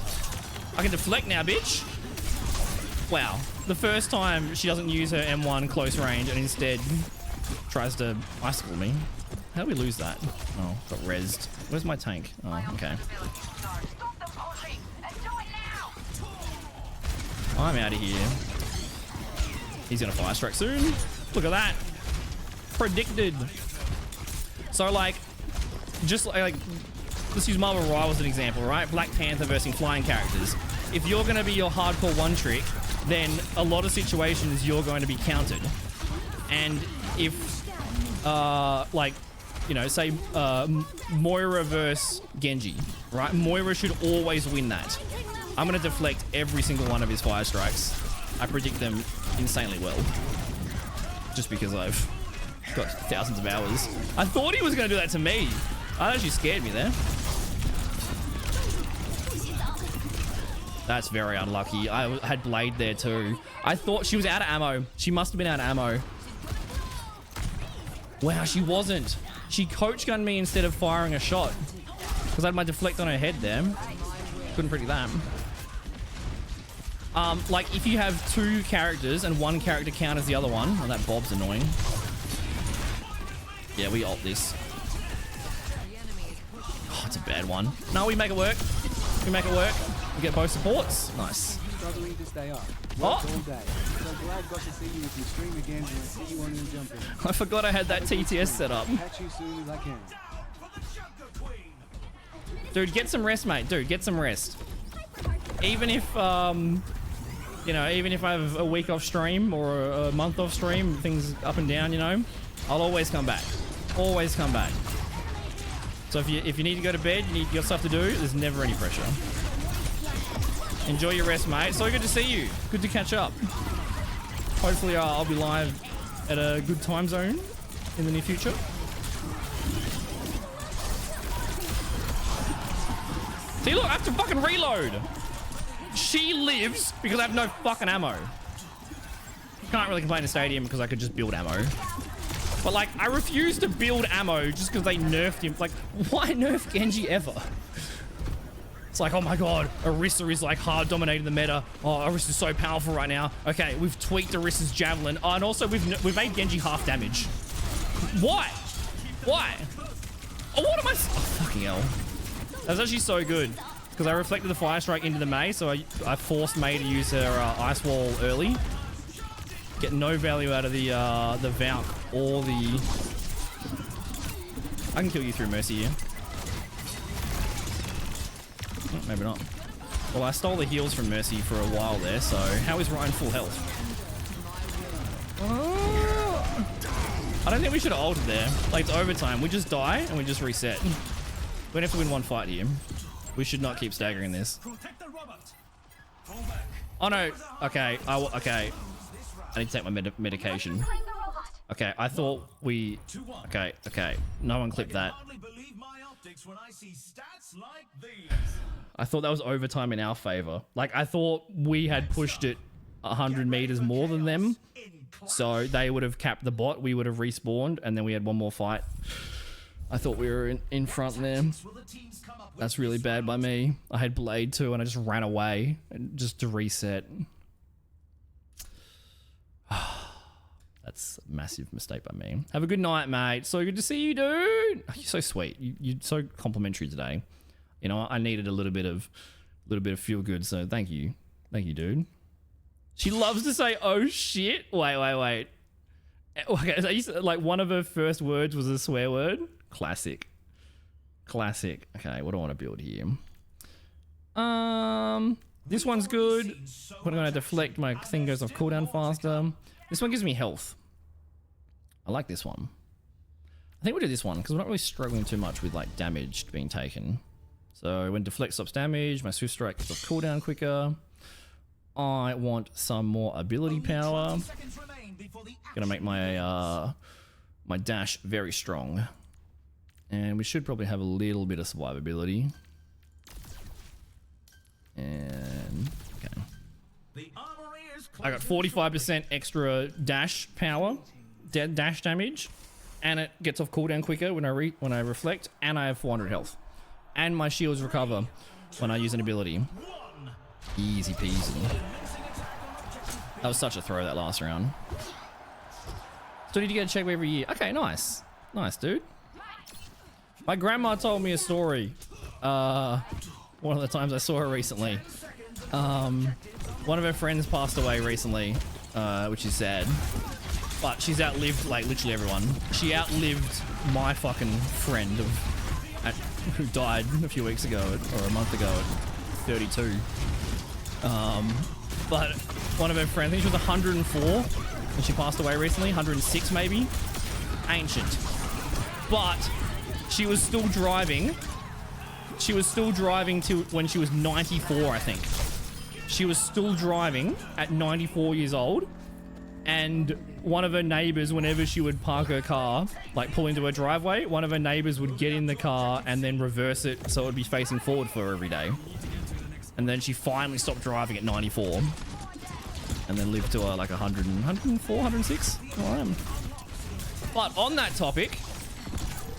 I can deflect now, bitch. Wow. The first time she doesn't use her M1 close range and instead tries to icicle me. How do we lose that? Oh, got rezzed. Where's my tank? Oh, okay. I'm out of here. He's gonna fire strike soon. Look at that. Predicted. So like, just like, let's use Marvel Rivals as an example, right? Black Panther versus flying characters. If you're gonna be your hardcore one trick, then a lot of situations you're going to be countered. And if, like, you know, say Moira versus Genji, right? Moira should always win that. I'm gonna deflect every single one of his fire strikes. I predict them insanely well. Just because I've got thousands of hours. I thought he was going to do that to me. That actually scared me there. That's very unlucky. I had Blade there too. I thought she was out of ammo. She must have been out of ammo. Wow, she wasn't. She coach gunned me instead of firing a shot. Because I had my deflect on her head there. Couldn't predict that. Like if you have two characters and one character counters the other one. Oh, that Bob's annoying. Yeah, we ult this. Oh, it's a bad one. No, we make it work. We make it work. We get both supports. Nice.
Struggling to stay up.
Oh!
All day. So glad got to see you with your stream again and see you on your jumping.
I forgot I had that TTS set up.
Catch you soon as I can.
Dude, get some rest, mate. Dude, get some rest. Even if, you know, even if I have a week off stream or a month off stream, things up and down, you know, I'll always come back. Always come back. So if you need to go to bed, you got stuff to do, there's never any pressure. Enjoy your rest, mate. So good to see you. Good to catch up. Hopefully I'll be live at a good time zone in the near future. See, look, I have to fucking reload. She lives because I have no fucking ammo. Can't really complain to Stadium because I could just build ammo. But like, I refuse to build ammo just because they nerfed him. Like, why nerf Genji ever? It's like, oh my god, Orisa is like hard dominating the meta. Oh, Orisa is so powerful right now. Okay, we've tweaked Orisa's javelin. Oh, and also we've made Genji half damage. Why? Why? Oh, what am I? Oh, fucking hell. That's actually so good because I reflected the fire strike into the Mei, so I forced Mei to use her ice wall early. Get no value out of the Valk or the. I can kill you through Mercy here. Oh, maybe not. Well, I stole the heals from Mercy for a while there, so how is Ryan full health? Oh. I don't think we should have ulted there. Like, it's overtime. We just die and we just reset. We don't have to win one fight here. We should not keep staggering this. Oh no. Okay. Okay. I need to take my medication. Okay, I thought we... Okay, okay. No one clipped that. I thought that was overtime in our favor. Like, I thought we had pushed it 100 meters more than them. So they would have capped the bot, we would have respawned, and then we had one more fight. I thought we were in front there. That's really bad by me. I had Blade too, and I just ran away just to reset. That's a massive mistake by me. Have a good night, mate. So good to see you, dude. Oh, you're so sweet. You're so complimentary today. You know, I needed a little bit of feel good, so thank you. Thank you, dude. She loves to say, oh shit. Wait. Okay, so like one of her first words was a swear word. Classic. Okay, what do I want to build here? This one's good. But I'm gonna deflect, my thing goes off cooldown faster. This one gives me health. I like this one. I think we'll do this one because we're not really struggling too much with like damage being taken. So when deflect stops damage, my swift strike gets off cooldown quicker. I want some more ability power. Gonna make my my dash very strong. And we should probably have a little bit of survivability. And okay. I got 45% extra dash power, dash damage, and it gets off cooldown quicker when I reflect, and I have 400 health. And my shields recover when I use an ability. Easy peasy. That was such a throw that last round. Still need to get a check every year. Okay, nice. Nice, dude. My grandma told me a story. One of the times I saw her recently. One of her friends passed away recently, which is sad. But she's outlived, like, literally everyone. She outlived my fucking friend who died a few weeks ago, or a month ago at 32. But one of her friends, I think she was 104 when she passed away recently, 106 maybe. Ancient. But she was still driving. She was still driving till when she was 94, I think. She was still driving at 94 years old. And one of her neighbors, whenever she would park her car, like pull into her driveway, one of her neighbors would get in the car and then reverse it so it would be facing forward for her every day. And then she finally stopped driving at 94. And then lived to like 100 and 104, 106. Oh, I am. But on that topic,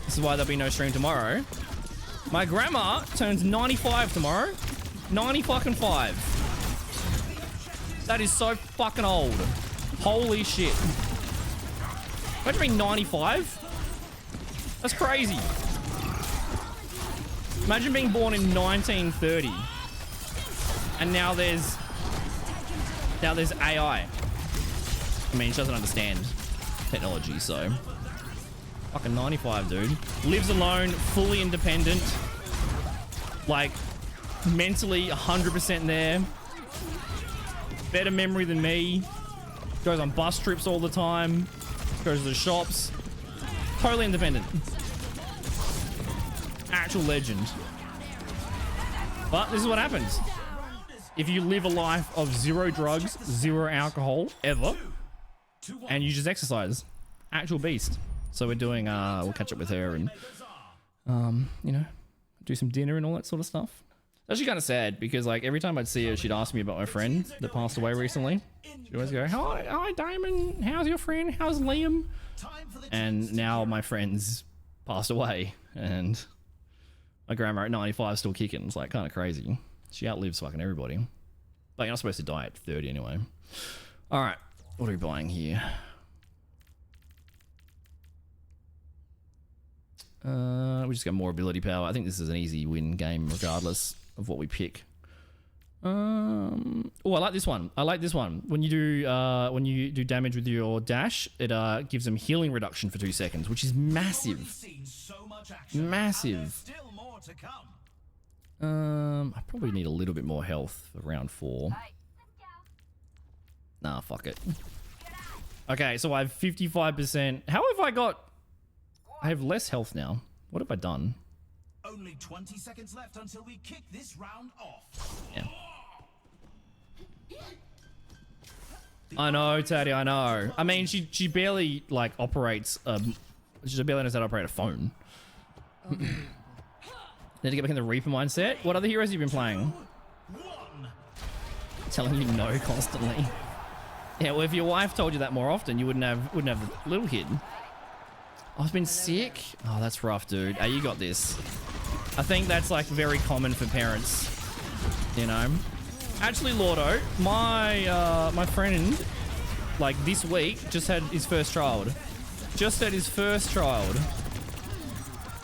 this is why there'll be no stream tomorrow. My grandma turns 95 tomorrow. 90 fucking 5. That is so fucking old. Holy shit. Imagine being 95. That's crazy. Imagine being born in 1930. And now there's AI. I mean, she doesn't understand technology, so. Fucking 95, dude. Lives alone, fully independent. Like, mentally 100% there. Better memory than me. Goes on bus trips all the time. Goes to the shops. Totally independent. Actual legend. But this is what happens. If you live a life of 0 drugs, 0 alcohol, ever, and you just exercise. Actual beast. So we're doing, we'll catch up with her and, you know, do some dinner and all that sort of stuff. It's actually kind of sad because, like, every time I'd see her, she'd ask me about my friend that passed away recently. She'd always go, hi, Damon. How's your friend? How's Liam? And now my friend's passed away and my grandma at 95 is still kicking. It's, like, kind of crazy. She outlives fucking everybody. But you're not supposed to die at 30 anyway. All right. What are we buying here? We just got more ability power. I think this is an easy win game regardless of what we pick. Oh, I like this one. I like this one. When you do damage with your dash, it gives them healing reduction for 2 seconds, which is massive. Massive. I probably need a little bit more health for round 4. Nah, fuck it. Okay, so I have 55%. How have I got? I have less health now. What have I done?
Only 20 seconds left until we kick this round off.
Yeah. I know, Taddy, I know. I mean, she barely, like, operates, she barely knows how to operate a phone. Need to get back in the Reaper mindset. What other heroes have you been playing? Telling you no constantly. Yeah, well, if your wife told you that more often, you wouldn't have a little kid. Oh, I've been sick? Oh, that's rough, dude. Hey, you got this. I think that's, like, very common for parents, you know? Actually, Lordo, my friend, like, this week, just had his first child. Just had his first child.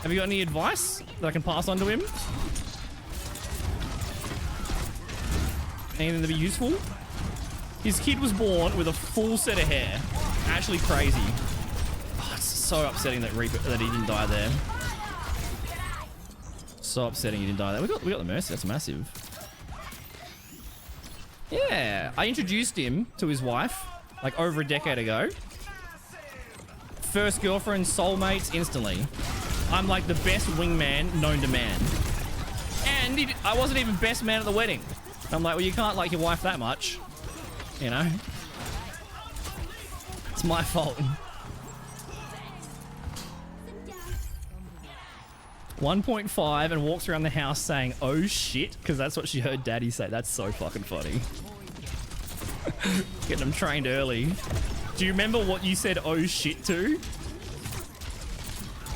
Have you got any advice that I can pass on to him? Anything to be useful? His kid was born with a full set of hair. Actually crazy. Oh, it's so upsetting that he didn't die there. So upsetting he didn't die there. We got the Mercy. That's massive. Yeah, I introduced him to his wife like over a decade ago. First girlfriend, soulmates, instantly. I'm like the best wingman known to man. And I wasn't even best man at the wedding. I'm like, well, you can't like your wife that much. You know? It's my fault. 1.5 and walks around the house saying, oh shit, because that's what she heard daddy say. That's so fucking funny. Getting them trained early. Do you remember what you said oh shit to?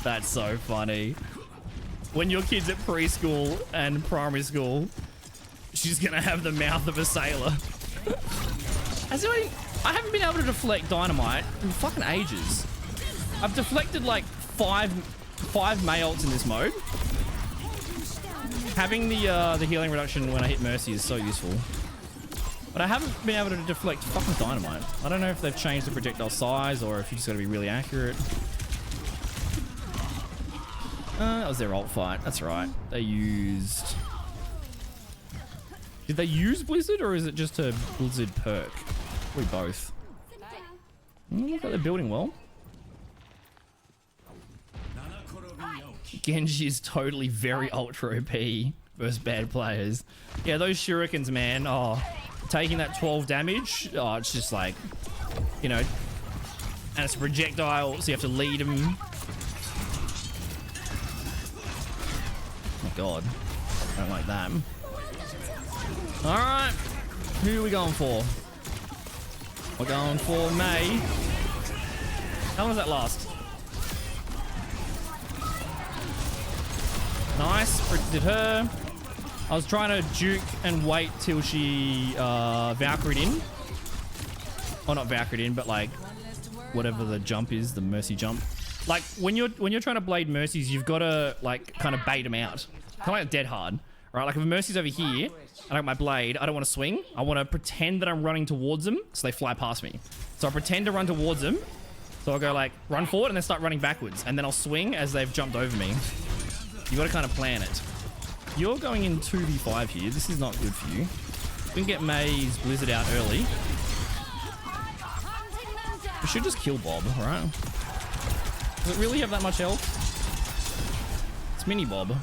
That's so funny. When your kid's at preschool and primary school, she's gonna have the mouth of a sailor. I haven't been able to deflect dynamite in fucking ages. I've deflected like five May ults in this mode. Having the healing reduction when I hit Mercy is so useful. But I haven't been able to deflect fucking dynamite. I don't know if they've changed the projectile size or if you just gotta be really accurate. That was their ult fight. That's right. They used... Did they use Blizzard or is it just a Blizzard perk? Probably both. Look like they're building well. Genji is totally very ultra OP versus bad players. Yeah, those shurikens, man. Oh, taking that 12 damage. Oh, it's just like, you know, and it's a projectile, so you have to lead them. Oh my god, I don't like that. All right. Who are we going for? We're going for May. How long does that last? Nice. Did her. I was trying to juke and wait till she Valkyried in. Oh, not Valkyried in, but like whatever the jump is, the Mercy jump. Like when you're trying to blade Mercies, you've got to like kind of bait them out. Kind of like dead hard, right? Like if a Mercy's over here, I got my blade, I don't want to swing. I want to pretend that I'm running towards them so they fly past me. So I pretend to run towards them. So I'll go like run forward and then start running backwards. And then I'll swing as they've jumped over me. You got to kind of plan it. You're going in 2v5 here. This is not good for you. We can get May's Blizzard out early. We should just kill Bob, right? Does it really have that much health? It's Mini Bob.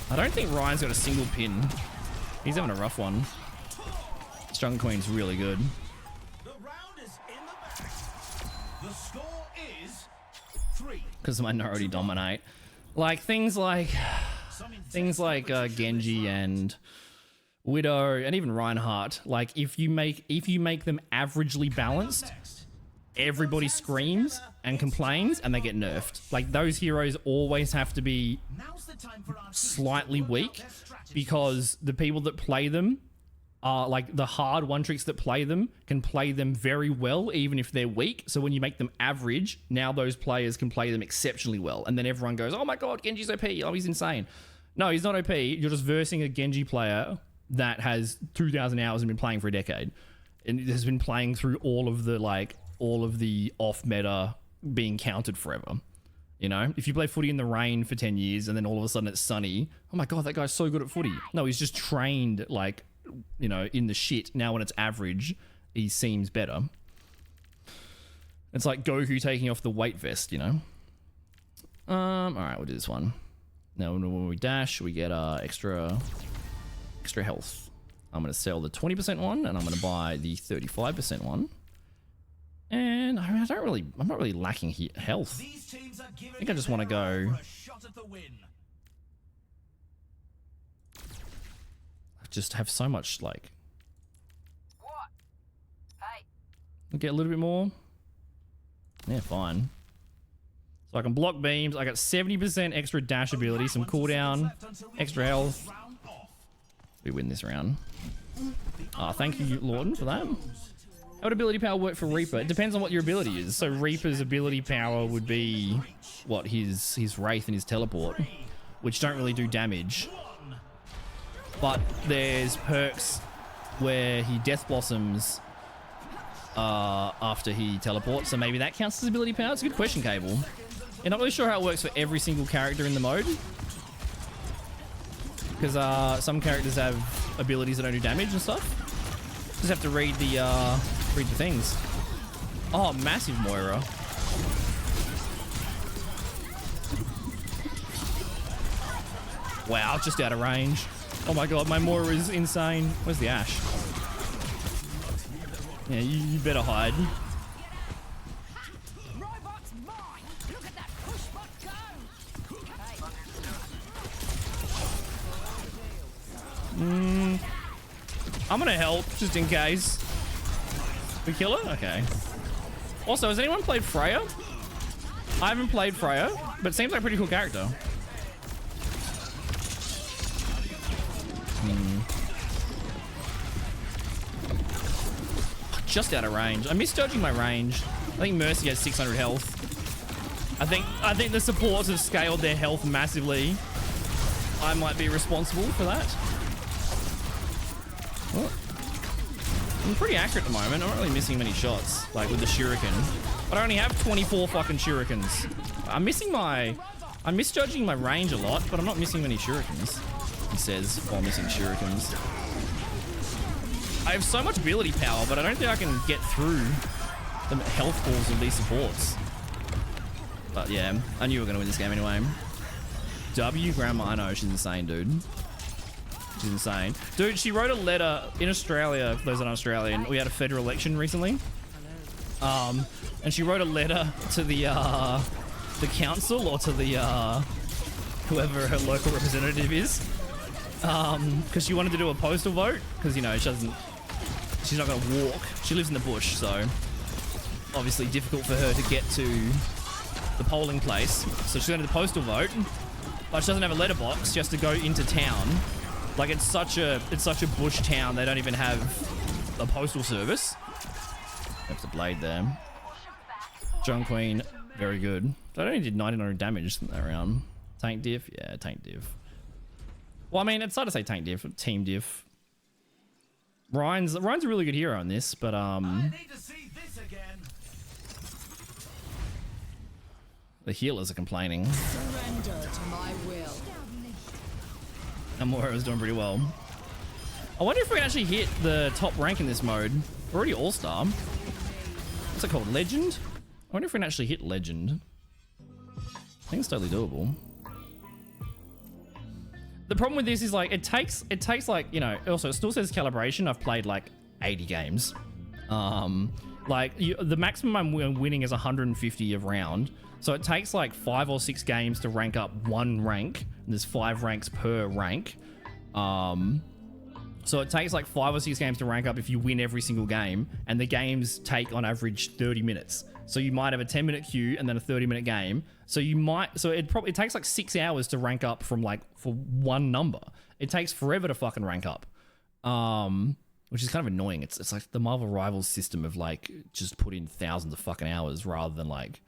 I don't think Ryan's got a single pin. He's having a rough one. Strung Queen's really good.
The round is in the bag. The score is 3.
Because Minority dominate. Like things like Genji and Widow and even Reinhardt. Like if you make them averagely balanced, everybody screams and complains and they get nerfed. Like those heroes always have to be slightly weak because the people that play them are like the hard one tricks that play them can play them very well even if they're weak. So when you make them average, now those players can play them exceptionally well. And then everyone goes, oh my god, Genji's OP. Oh, he's insane. No, he's not OP. You're just versing a Genji player that has 2,000 hours and been playing for a decade. And has been playing through all of the off meta being counted forever. You know, if you play footy in the rain for 10 years and then all of a sudden it's sunny, oh my god, that guy's so good at footy. No, he's just trained like, you know, in the shit. Now when it's average, he seems better. It's like Goku taking off the weight vest, you know. All right, we'll do this one. Now when we dash, we get extra health. I'm going to sell the 20% one and I'm going to buy the 35% one. And I mean, I'm not really lacking health. I think I just want to go. I just have so much like.
What? Hey.
I'll get a little bit more. Yeah, fine. So I can block beams. I got 70% extra dash ability, some cooldown, extra health. We win this round. Thank you, Lorden, for that. How would ability power work for Reaper? It depends on what your ability is. So Reaper's ability power would be what his Wraith and his Teleport, which don't really do damage. But there's perks where he Death Blossoms after he teleports, so maybe that counts as ability power. It's a good question, Cable. You're not really sure how it works for every single character in the mode, because some characters have abilities that don't do damage and stuff. Just have to read the things. Oh, massive Moira. Wow, just out of range. Oh my god, my Moira is insane. Where's the Ashe? Yeah, you better hide.
Robot's mine. Look at that push bot go.
I'm gonna help just in case. We kill her? Okay. Also, has anyone played Freya? I haven't played Freya, but it seems like a pretty cool character. Just out of range. I'm misjudging my range. I think Mercy has 600 health. I think the supports have scaled their health massively. I might be responsible for that. Oh. I'm pretty accurate at the moment. I'm not really missing many shots, like with the shuriken. But I only have 24 fucking shurikens. I'm misjudging my range a lot, but I'm not missing many shurikens. He says while missing shurikens. I have so much ability power, but I don't think I can get through the health balls of these supports. But yeah, I knew we were gonna win this game anyway. W Grandma, I know, she's insane, dude. She's insane. Dude, she wrote a letter in Australia, for those that aren't Australian. We had a federal election recently. And she wrote a letter to the council or to the whoever her local representative is, because she wanted to do a postal vote, because, you know, she's not going to walk. She lives in the bush, so obviously difficult for her to get to the polling place. So she's going to do the postal vote, but she doesn't have a letterbox. She has to go into town. Like, it's such a bush town. They don't even have a postal service. That's a blade there. John Queen, very good. They only did 900 damage that round. Tank diff? Yeah, tank diff. Well, I mean, it's hard to say tank diff, team diff. Ryan's a really good hero in this, but
I need to see this again.
the healers are complaining.
Surrender to my will.
And Moira's doing pretty well. I wonder if we can actually hit the top rank in this mode. We're already all-star. What's it called? Legend? I wonder if we can actually hit Legend. I think it's totally doable. The problem with this is, like, it takes like, you know, also it still says calibration. I've played like 80 games. The maximum I'm winning is 150 a round. So it takes like 5 or 6 games to rank up one rank. And there's 5 ranks per rank. So it takes like 5 or 6 games to rank up if you win every single game. And the games take on average 30 minutes. So you might have a 10-minute queue and then a 30-minute game. So it takes like 6 hours to rank up for one number. It takes forever to fucking rank up. Which is kind of annoying. It's like the Marvel Rivals system of like just put in thousands of fucking hours rather than like,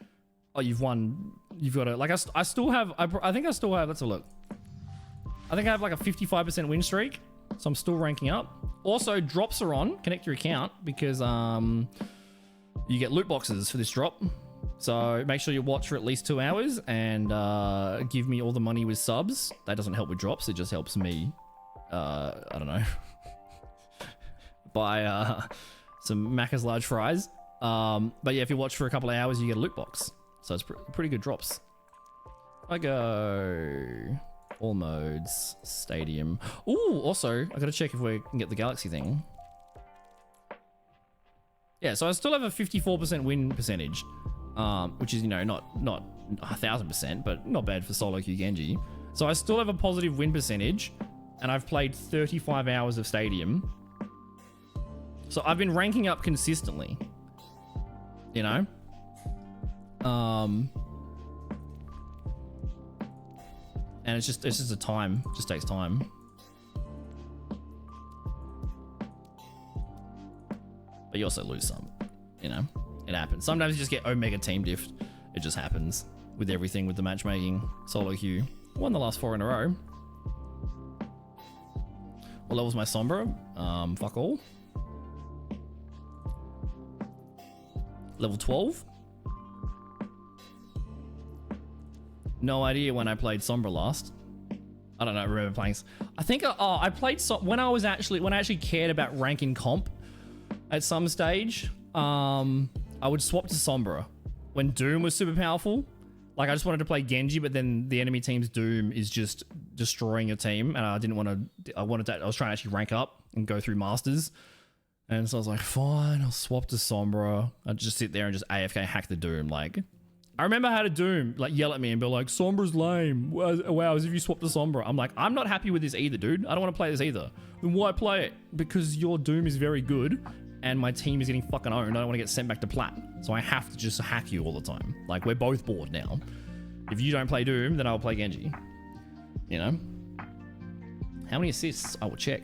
oh, you've won, you've got to, like, I still have, I think I still have, let's have a look. I think I have like a 55% win streak. So I'm still ranking up. Also, drops are on. Connect your account because you get loot boxes for this drop. So make sure you watch for at least 2 hours and give me all the money with subs. That doesn't help with drops. It just helps me, I don't know, buy some Macca's large fries. But yeah, if you watch for a couple of hours, you get a loot box. So it's pretty good drops. I go all modes, stadium. Ooh, also, I gotta check if we can get the galaxy thing. Yeah, so I still have a 54% win percentage, which is, you know, not 1000%, but not bad for solo queue Genji. So I still have a positive win percentage, and I've played 35 hours of stadium. So I've been ranking up consistently, you know? And it's just a time, it just takes time. But you also lose some, you know? It happens. Sometimes you just get Omega team diffed. It just happens with everything with the matchmaking. Solo queue. Won the last 4 in a row. What level's my Sombra? Fuck all. Level 12? No idea when I played Sombra last. I don't know, I remember playing. I think, I played when I actually cared about ranking comp at some stage. I would swap to Sombra when Doom was super powerful. Like, I just wanted to play Genji, but then the enemy team's Doom is just destroying your team, and I didn't want to. I was trying to actually rank up and go through Masters, and so I was like, fine, I'll swap to Sombra. I'd just sit there and just AFK hack the Doom. Like, I remember how to Doom like yell at me and be like, Sombra's lame. Wow, as if you swapped to Sombra. I'm like, I'm not happy with this either, dude. I don't want to play this either. Then why play it? Because your Doom is very good, and my team is getting fucking owned. I don't want to get sent back to plat. So I have to just hack you all the time. Like, we're both bored now. If you don't play Doom, then I'll play Genji. You know? How many assists? I will check.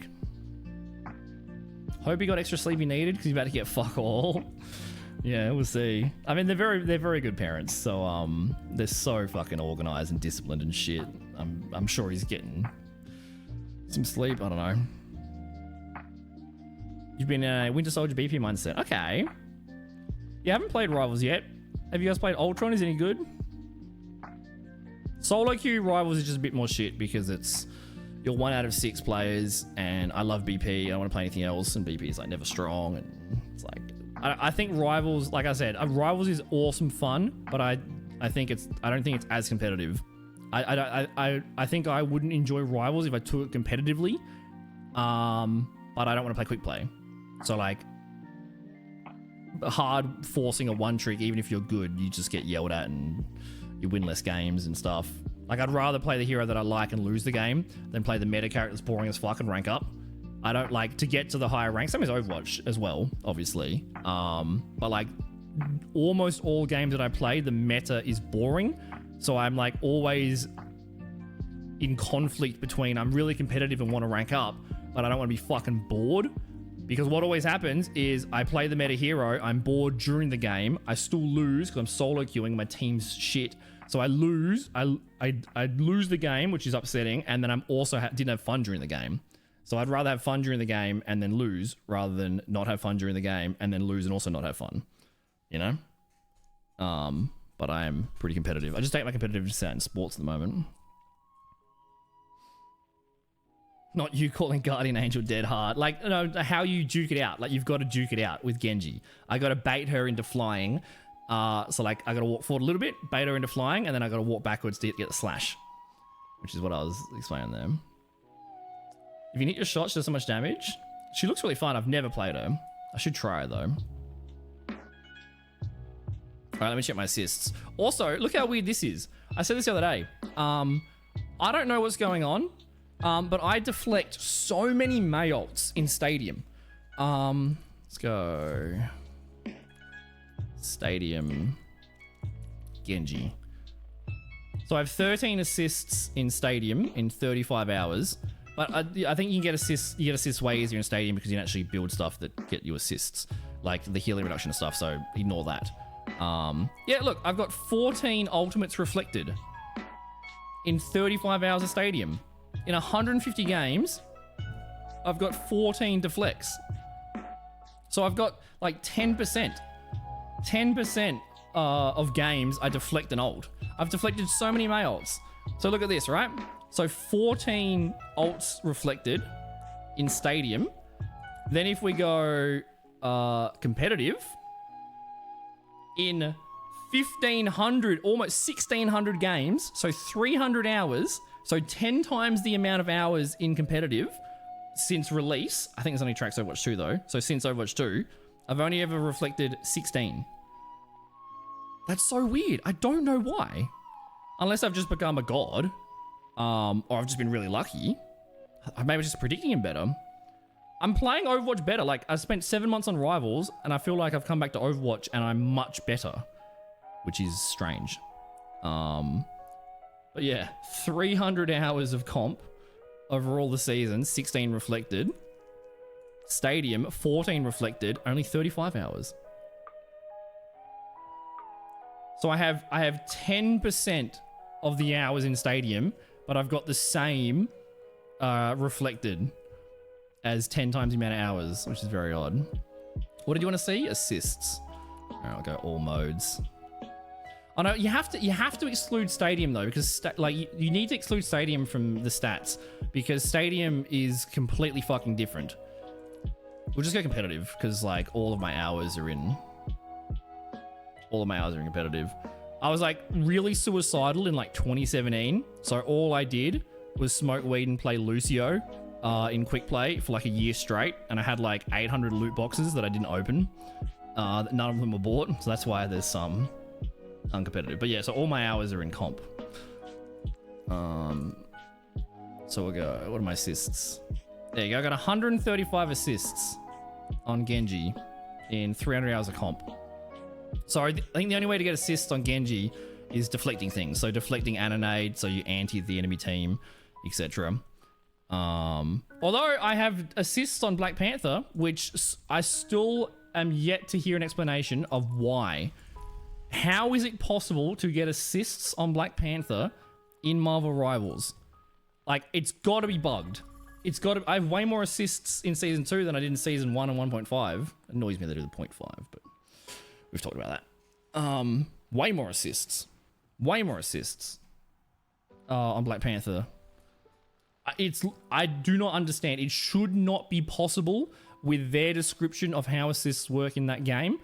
Hope he got extra sleep he needed because he's about to get fuck all. Yeah, we'll see. I mean, they're very good parents. So, they're so fucking organized and disciplined and shit. I'm sure he's getting some sleep. I don't know. You've been a Winter Soldier BP mindset. Okay. You haven't played Rivals yet. Have you guys played Ultron? Is it any good? Solo queue Rivals is just a bit more shit because you're 1 out of 6 players, and I love BP. I don't want to play anything else, and BP is like never strong, and it's like I think Rivals, like I said, Rivals is awesome fun, but I don't think it's as competitive. I think I wouldn't enjoy Rivals if I took it competitively, but I don't want to play quick play. So like, hard forcing a one trick, even if you're good, you just get yelled at and you win less games and stuff. Like, I'd rather play the hero that I like and lose the game than play the meta character that's boring as fuck and rank up. I don't like to get to the higher rank. Same as Overwatch as well, obviously. But like almost all games that I play, the meta is boring. So I'm like always in conflict between I'm really competitive and want to rank up, but I don't want to be fucking bored. Because what always happens is I play the meta hero, I'm bored during the game, I still lose because I'm solo queuing, my team's shit. So I lose, I lose the game, which is upsetting, and then I'm also didn't have fun during the game. So I'd rather have fun during the game and then lose rather than not have fun during the game and then lose and also not have fun. You know? But I am pretty competitive. I just take my competitiveness out in sports at the moment. Not you calling Guardian Angel dead hard. Like, no, how you duke it out. Like, you've got to duke it out with Genji. I got to bait her into flying. So, like, I got to walk forward a little bit, bait her into flying, and then I got to walk backwards to get the slash. Which is what I was explaining there. If you hit your shot, she does so much damage. She looks really fun. I've never played her. I should try her, though. Alright, let me check my assists. Also, look how weird this is. I said this the other day. I don't know what's going on. But I deflect so many Mei ults in Stadium. Let's go. Stadium. Genji. So I have 13 assists in Stadium in 35 hours. But I think you can get assists. You get assists way easier in Stadium because you can actually build stuff that get you assists, like the healing reduction and stuff. So ignore that. Yeah, look, I've got 14 ultimates reflected in 35 hours of Stadium. In 150 games, I've got 14 deflects. So I've got like 10%. 10% of games I deflect an ult. I've deflected so many Mei ults. So look at this, right? So 14 ults reflected in Stadium. Then if we go competitive, in 1,500, almost 1,600 games, so 300 hours, so 10 times the amount of hours in competitive since release. I think it's only tracks Overwatch 2 though. So since Overwatch 2, I've only ever reflected 16. That's so weird. I don't know why. Unless I've just become a god. Or I've just been really lucky. Maybe just predicting him better. I'm playing Overwatch better. Like, I spent 7 months on Rivals, and I feel like I've come back to Overwatch, and I'm much better. Which is strange. But yeah, 300 hours of comp over all the seasons, 16 reflected. Stadium, 14 reflected, only 35 hours. So I have 10% of the hours in Stadium, but I've got the same reflected as 10 times the amount of hours, which is very odd. What did you want to see? Assists. All right, I'll go all modes. Oh no, you have to exclude Stadium though, because you need to exclude Stadium from the stats because Stadium is completely fucking different. We'll just go competitive because like all of my hours are in competitive. I was like really suicidal in like 2017, so all I did was smoke weed and play Lucio in quick play for like a year straight, and I had like 800 loot boxes that I didn't open. None of them were bought, so that's why there's some uncompetitive. But yeah, so all my hours are in comp. So we'll go, what are my assists? There you go, I got 135 assists on Genji in 300 hours of comp. So I think the only way to get assists on Genji is deflecting things. So deflecting Anonade, so you anti the enemy team, etc. Although I have assists on Black Panther, which I still am yet to hear an explanation of why. How is it possible to get assists on Black Panther in Marvel Rivals? Like, it's got to be bugged. It's got to. I have way more assists in Season 2 than I did in Season 1 and 1.5. It annoys me they do the 0.5, but we've talked about that. Way more assists. Way more assists on Black Panther. I do not understand. It should not be possible with their description of how assists work in that game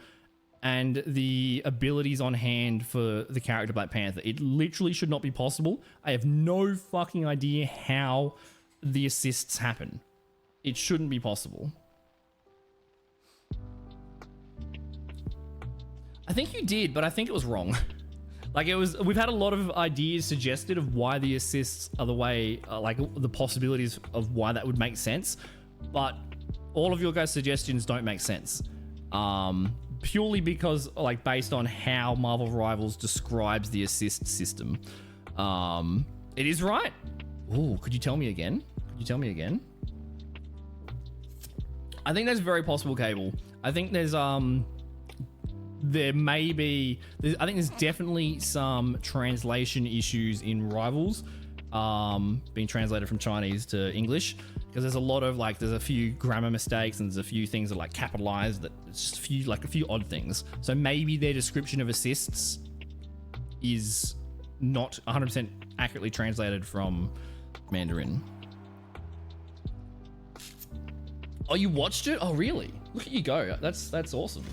and the abilities on hand for the character Black Panther. It literally should not be possible. I have no fucking idea how the assists happen. It shouldn't be possible. I think you did, but I think it was wrong. Like we've had a lot of ideas suggested of why the assists are the way, like the possibilities of why that would make sense, but all of your guys' suggestions don't make sense. Purely because, like, based on how Marvel Rivals describes the assist system. It is right. Oh, could you tell me again? I think that's very possible, Cable. I think there's there may be, I think there's definitely some translation issues in Rivals, being translated from Chinese to English, because there's a lot of, like, there's a few grammar mistakes and there's a few things that, like, capitalized, that it's just a few odd things. So maybe their description of assists is not 100% accurately translated from Mandarin. Oh, you watched it? Oh, really? Look at you go. That's awesome.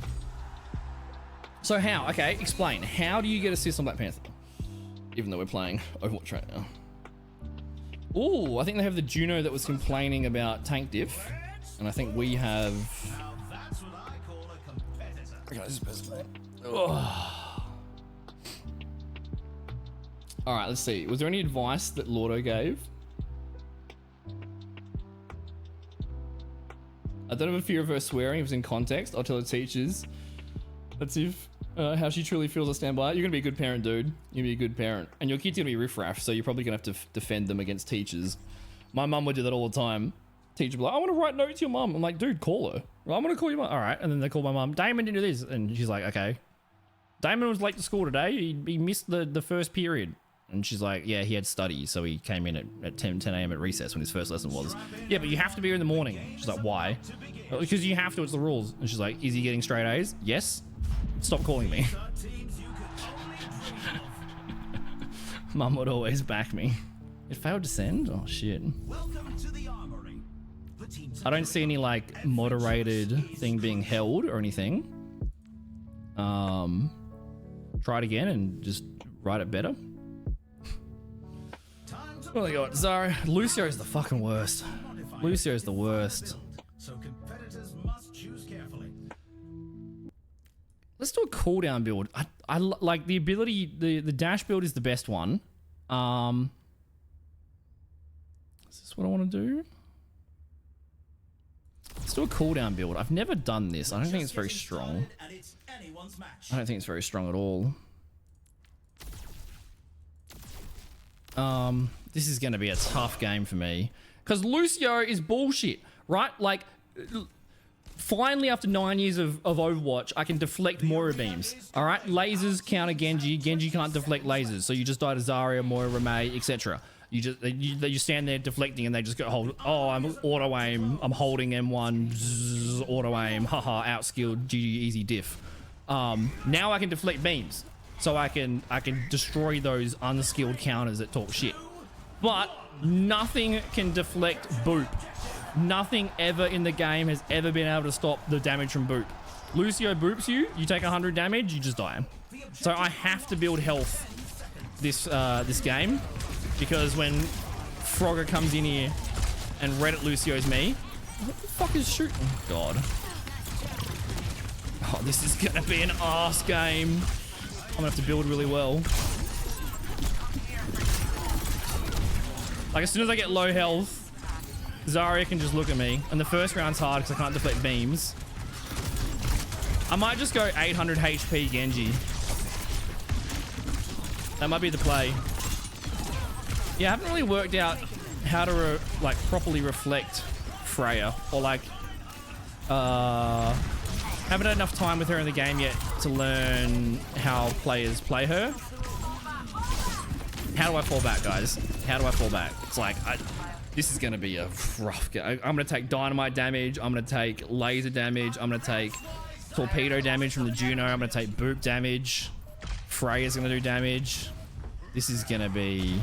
So how? Okay, explain. How do you get assists on Black Panther? Even though we're playing Overwatch right now. Ooh, I think they have the Juno that was complaining about tank diff. And I think we have...
Now that's what I call a competitor.
Okay, this is best mate. Alright, let's see. Was there any advice that Lordo gave? I don't have a fear of her swearing if it's in context. I'll tell her teachers. That's if how she truly feels. I stand by it. You're gonna be a good parent, dude. You're gonna be a good parent, and your kid's gonna be riffraff, so you're probably gonna have to defend them against teachers. My mum would do that all the time. Teacher would be like, "I want to write notes to your mum." I'm like, "Dude, call her." Well, I'm gonna call your mum. All right, and then they call my mum. Damon didn't do this, and she's like, "Okay." Damon was late to school today. He missed the first period. And she's like, yeah, he had studies, so he came in at 10 a.m. at recess when his first lesson was. Yeah, but you have to be here in the morning. She's like, why? Because you have to, it's the rules. And she's like, is he getting straight A's? Yes. Stop calling me. Mum would always back me. It failed to send? Oh, shit.
Welcome to the armory. The teams
I don't see any, like, moderated thing being held or anything. Try it again and just write it better. Oh my god, Zara, Lucio's the fucking worst. Lucio's the worst.
So competitors must choose carefully.
Let's do a cooldown build. I like the ability, the dash build is the best one. Is this what I want to do? Let's do a cooldown build. I've never done this. I don't think it's very strong.
And it's anyone's match.
I don't think it's very strong at all. This is going to be a tough game for me because Lucio is bullshit, right? Like, finally, after 9 years of Overwatch, I can deflect Moira beams. All right, lasers counter Genji. Genji can't deflect lasers, so you just die to Zarya, Moira, Mei, etc. You stand there deflecting, and they just go, "Oh, I'm auto aim. I'm holding M1, zzz, auto aim. Haha, outskilled. GG, easy diff." Now I can deflect beams. So I can destroy those unskilled counters that talk shit. But nothing can deflect Boop. Nothing ever in the game has ever been able to stop the damage from Boop. Lucio boops you, you take 100 damage, you just die. So I have to build health this game, because when Frogger comes in here and Reddit Lucio's me, what the fuck is shooting? Oh, God. Oh, this is gonna be an arse game. I'm gonna have to build really well. Like, as soon as I get low health, Zarya can just look at me. And the first round's hard because I can't deflect beams. I might just go 800 HP Genji. That might be the play. Yeah, I haven't really worked out how to like properly reflect Freya, or like haven't had enough time with her in the game yet to learn how players play her. How do I fall back, guys? How do I fall back? It's like, this is going to be a rough game. I'm going to take dynamite damage. I'm going to take laser damage. I'm going to take torpedo damage from the Juno. I'm going to take boop damage. Freya's going to do damage. This is going to be...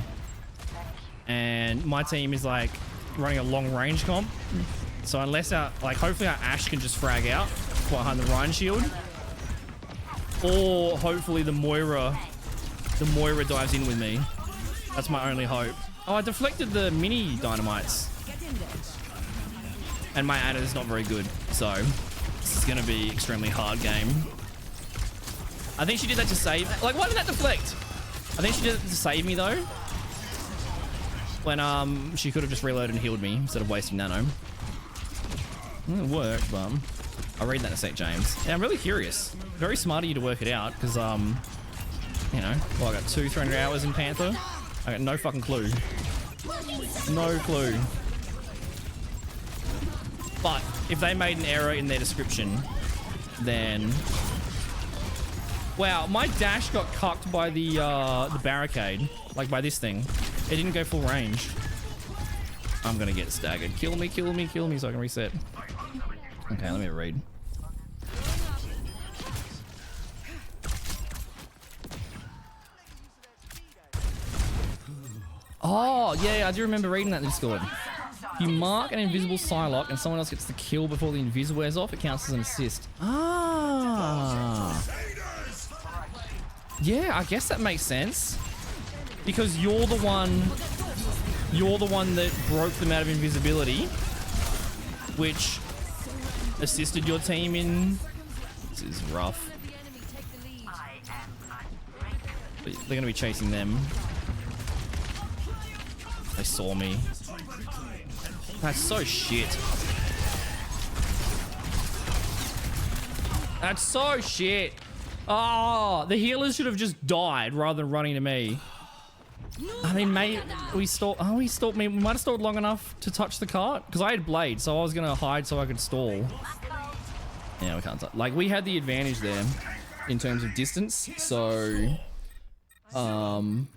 And my team is like running a long range comp. So unless hopefully our Ashe can just frag out behind the Rhine shield. Or hopefully the Moira dives in with me. That's my only hope. Oh, I deflected the mini dynamites. And my Ana is not very good. So this is going to be extremely hard game. I think she did that to save. Like, why did that deflect? I think she did it to save me though. When she could have just reloaded and healed me instead of wasting nano. It worked, but I'll read that in a sec, James. Yeah, I'm really curious. Very smart of you to work it out, because you know, well, I got 300 hours in Panther. I got no fucking clue. No clue. But if they made an error in their description, then wow, my dash got cucked by the barricade, like by this thing. It didn't go full range. I'm gonna get staggered. Kill me, kill me, kill me, so I can reset. Okay, let me read. Oh, yeah, I do remember reading that in Discord. If you mark an invisible Psylocke and someone else gets the kill before the invis wears off, it counts as an assist. Ah. Yeah, I guess that makes sense. Because you're the one that broke them out of invisibility, which assisted your team in... This is rough. They're going to be chasing them. They saw me. That's so shit. That's so shit. Oh, the healers should have just died rather than running to me. I mean, mate, we stalled. Oh, we stalled me. We might have stalled long enough to touch the cart because I had blade, so I was gonna hide so I could stall. Yeah, we can't. Like, we had the advantage there in terms of distance, so doesn't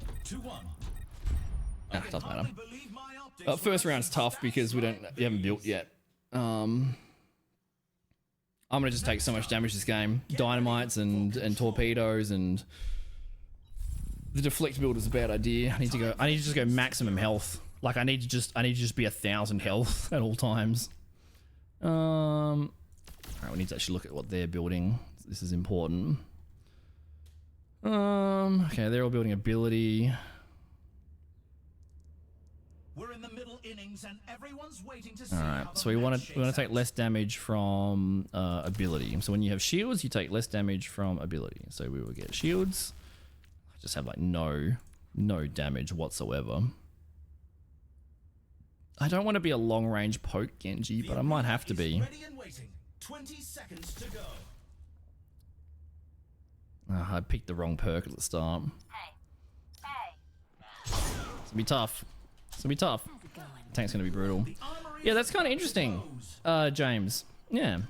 matter. First round's tough because we haven't built yet. I'm gonna just take so much damage this game. Dynamites and torpedoes, and the deflect build is a bad idea. I need to just go maximum health. Like, I need to just be 1,000 health at all times. Alright, we need to actually look at what they're building. This is important. Okay, they're all building ability.
We're in the middle innings and everyone's waiting to see.
All right, so we want to take less damage from ability. So when you have shields, you take less damage from ability. So we will get shields. Just have like no damage whatsoever. I don't want to be a long range poke Genji, but I might have to be.
Ready and waiting. 20 seconds to go.
I picked the wrong perk at the start. It's gonna be tough. It's gonna be tough. Tank's gonna be brutal. Yeah, that's kind of interesting, James. Yeah.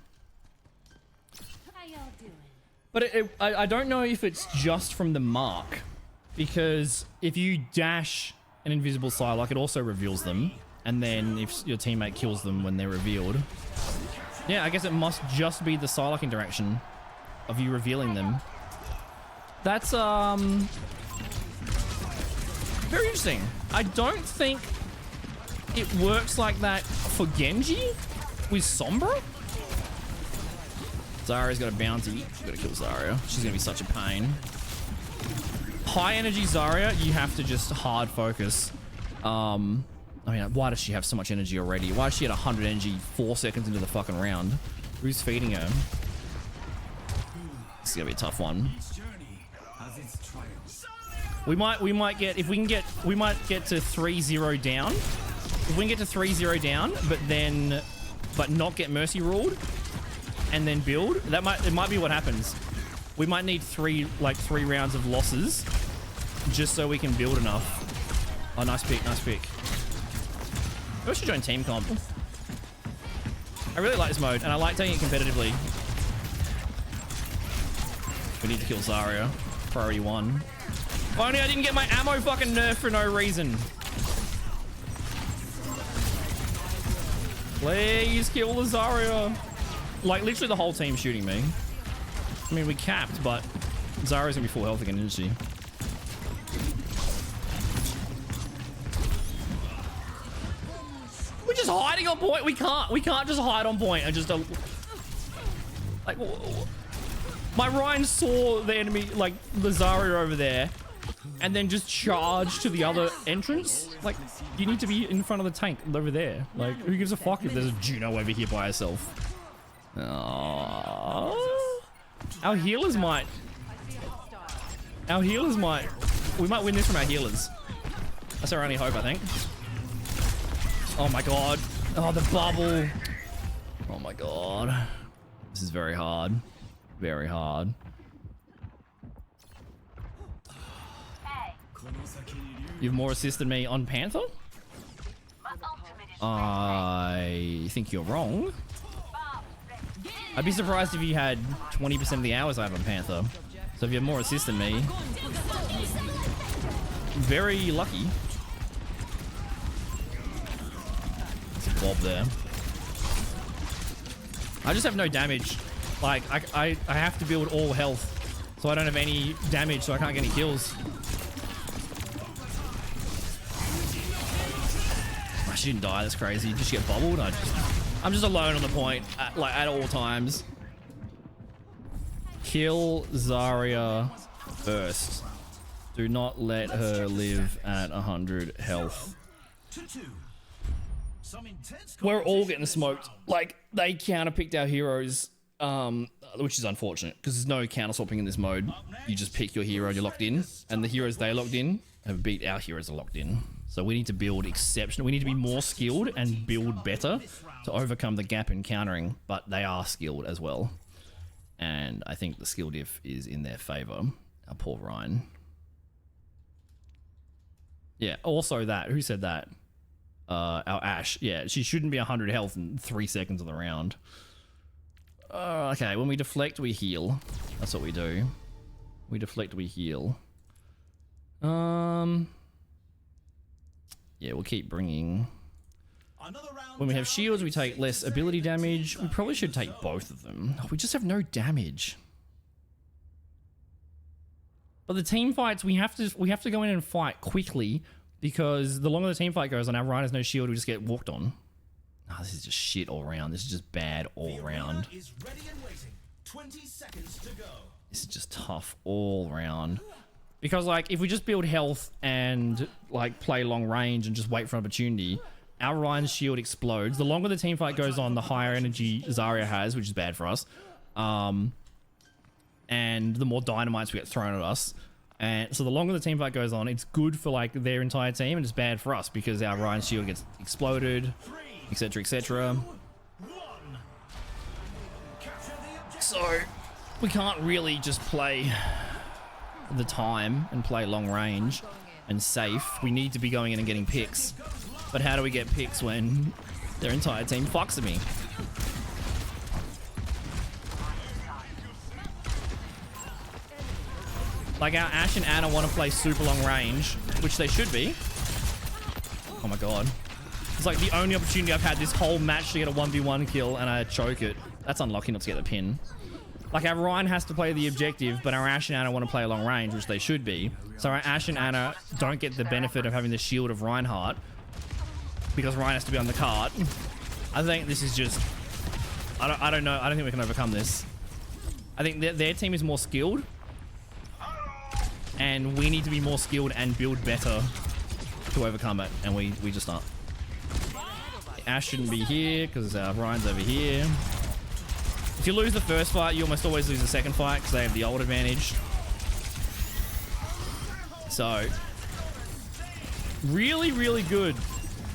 But I don't know if it's just from the mark, because if you dash an invisible Psylocke, it also reveals them, and then if your teammate kills them when they're revealed. Yeah, I guess it must just be the Psylocke interaction of you revealing them. That's very interesting. I don't think it works like that for Genji with Sombra. Zarya's got a bounty. Gotta kill Zarya. She's gonna be such a pain. High energy Zarya, you have to just hard focus. I mean, why does she have so much energy already? Why is she at 100 energy 4 seconds into the fucking round? Who's feeding her? This is gonna be a tough one. We might get, if we can get, we might get to 3-0 down. If we can get to 3-0 down, but not get mercy ruled, and then build, it might be what happens. We might need three rounds of losses just so we can build enough. Oh, nice pick, nice pick. Maybe I should join team comp. I really like this mode, and I like taking it competitively. We need to kill Zarya. Priority 1. If only I didn't get my ammo fucking nerfed for no reason. Please kill the Zarya. Like, literally the whole team shooting me. I mean, we capped, but Zarya's gonna be full health again, isn't she? We're just hiding on point. We can't just hide on point and just like, my Ryan saw the enemy, like the Zarya over there, and then just charged to the other entrance. Like, you need to be in front of the tank over there. Like, who gives a fuck if there's a Juno over here by herself? Our healers might we might win this from our healers. That's our only hope, I think. Oh my god. Oh, the bubble. Oh my god. This is very hard. Very hard. You have more assists than me on Panther? I think you're wrong. I'd be surprised if you had 20% of the hours I have on Panther. So if you have more assists than me, very lucky. There's a Bob there. I just have no damage. Like, I have to build all health. So I don't have any damage, so I can't get any kills. Oh, she didn't die, that's crazy. Did she get bubbled? I'm just alone on the point, at all times. Kill Zarya first. Do not let her live at 100 health. We're all getting smoked. Like, they counterpicked our heroes, which is unfortunate because there's no counter swapping in this mode. You just pick your hero and you're locked in, and the heroes they locked in have beat our heroes that are locked in. So we need to build exceptional. We need to be more skilled and build better to overcome the gap in countering, but they are skilled as well. And I think the skill diff is in their favor. Our poor Ryan. Yeah, also that. Who said that? Our Ashe. Yeah, she shouldn't be 100 health in 3 seconds of the round. Okay, when we deflect, we heal. That's what we do. We deflect, we heal. Yeah, we'll keep bringing... When we have shields, we take less ability damage. We probably should take both of them. We just have no damage. But the team fights, we have to go in and fight quickly, because the longer the team fight goes on, our Ryan has no shield, we just get walked on. Oh, this is just shit all around. This is just bad all around. This is just tough all around. Because, like, if we just build health and, like, play long range and just wait for an opportunity, our Ryan's shield explodes. The longer the team fight goes on, the higher energy Zarya has, which is bad for us. And the more dynamites we get thrown at us. And so the longer the team fight goes on, it's good for, like, their entire team, and it's bad for us because our Ryan's shield gets exploded, etc., etc. So we can't really just play the time and play long range and safe. We need to be going in and getting picks. But how do we get picks when their entire team fucks at me? Like, our Ashe and Ana want to play super long range, which they should be. Oh my god. It's like the only opportunity I've had this whole match to get a 1v1 kill, and I choke it. That's unlucky not to get the pin. Like, our Ryan has to play the objective, but our Ashe and Ana want to play long range, which they should be. So our Ashe and Ana don't get the benefit of having the shield of Reinhardt, because Ryan has to be on the cart. I think this is just... I don't know. I don't think we can overcome this. I think their team is more skilled, and we need to be more skilled and build better to overcome it, and we just aren't. Ashe shouldn't be here because Ryan's over here. If you lose the first fight, you almost always lose the second fight because they have the ult advantage. So, really, really good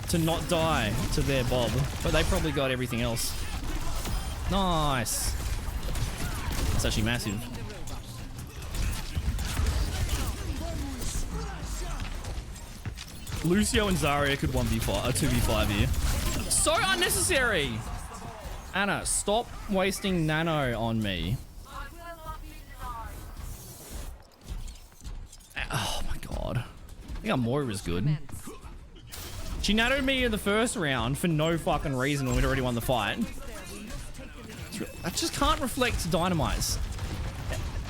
to not die to their Bob, but they probably got everything else. Nice. That's actually massive. Lucio and Zarya could 1v5, 2v5 here. So unnecessary! Ana, stop wasting nano on me. Oh my god. I think our Moira is good. She nanoed me in the first round for no fucking reason when we'd already won the fight. I just can't reflect dynamites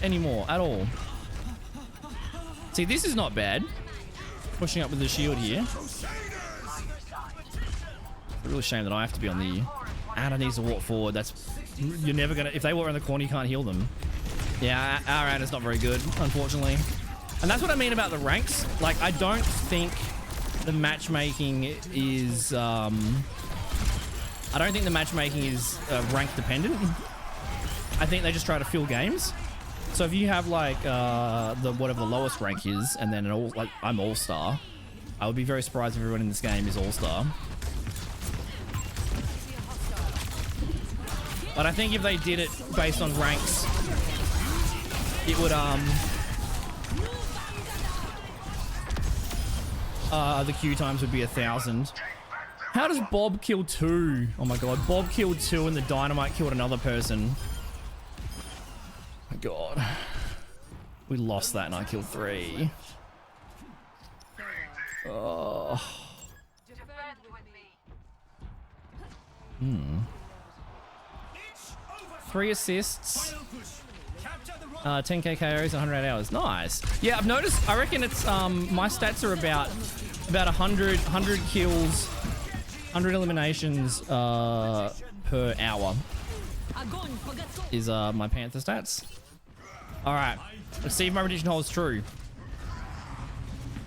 anymore at all. See, this is not bad. Pushing up with the shield here. It's a real shame that I have to be on the... Ana needs to walk forward. That's... You're never gonna... If they walk around the corner, you can't heal them. Yeah, our Ana's not very good, unfortunately. And that's what I mean about the ranks. Like, I don't think the matchmaking is... I don't think the matchmaking is rank dependent. I think they just try to fill games. So if you have like the whatever the lowest rank is, and then I'm all star, I would be very surprised if everyone in this game is all star. But I think if they did it based on ranks, it would the queue times would be 1,000. How does Bob kill 2? Oh my god, Bob killed 2 and the dynamite killed another person. My god. We lost that and I killed 3. Oh. 3 assists. 10k KOs and 108 hours. Nice. Yeah, I've noticed. I reckon it's my stats are about 100 kills, 100 eliminations per hour is my Panther stats. All right, let's see if my prediction holds true.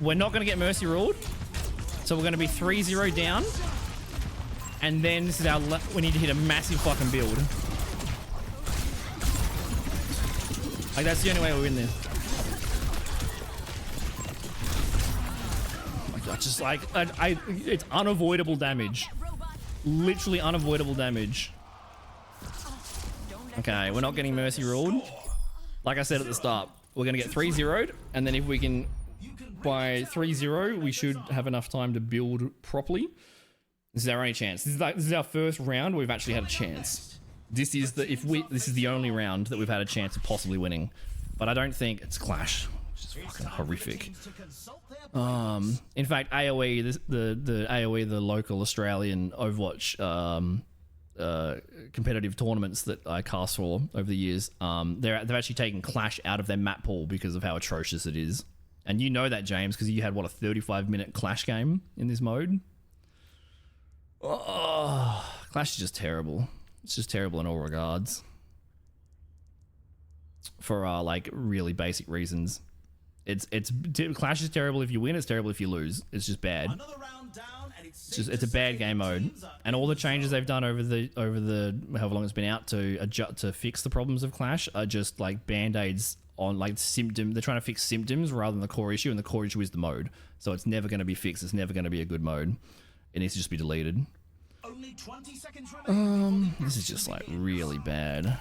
We're not going to get Mercy ruled, so we're going to be 3-0 down, and then this is our we need to hit a massive fucking build. Like, that's the only way we win this. Oh my god, just like, it's unavoidable damage. Literally unavoidable damage. Okay, we're not getting Mercy ruled. Like I said at the start, we're going to get 3-0'd, and then if we can, by 3-0, we should have enough time to build properly. This is our only chance. This is our first round where we've actually had a chance. This is the only round that we've had a chance of possibly winning, but I don't think it's Clash, which is fucking horrific. In fact, AOE, the AOE, the local Australian Overwatch competitive tournaments that I cast for over the years, they've actually taken Clash out of their map pool because of how atrocious it is. And you know that, James, because you had what, a 35-minute Clash game in this mode. Oh, Clash is just terrible. It's just terrible in all regards. For like really basic reasons. Clash is terrible if you win, it's terrible if you lose. It's just bad. It's a bad game mode. And all the changes they've done over the however long it's been out to fix the problems of Clash are just like band-aids on like symptom. They're trying to fix symptoms rather than the core issue, and the core issue is the mode. So it's never going to be fixed. It's never going to be a good mode. It needs to just be deleted.
Only 20 seconds remaining.
This is just like really bad.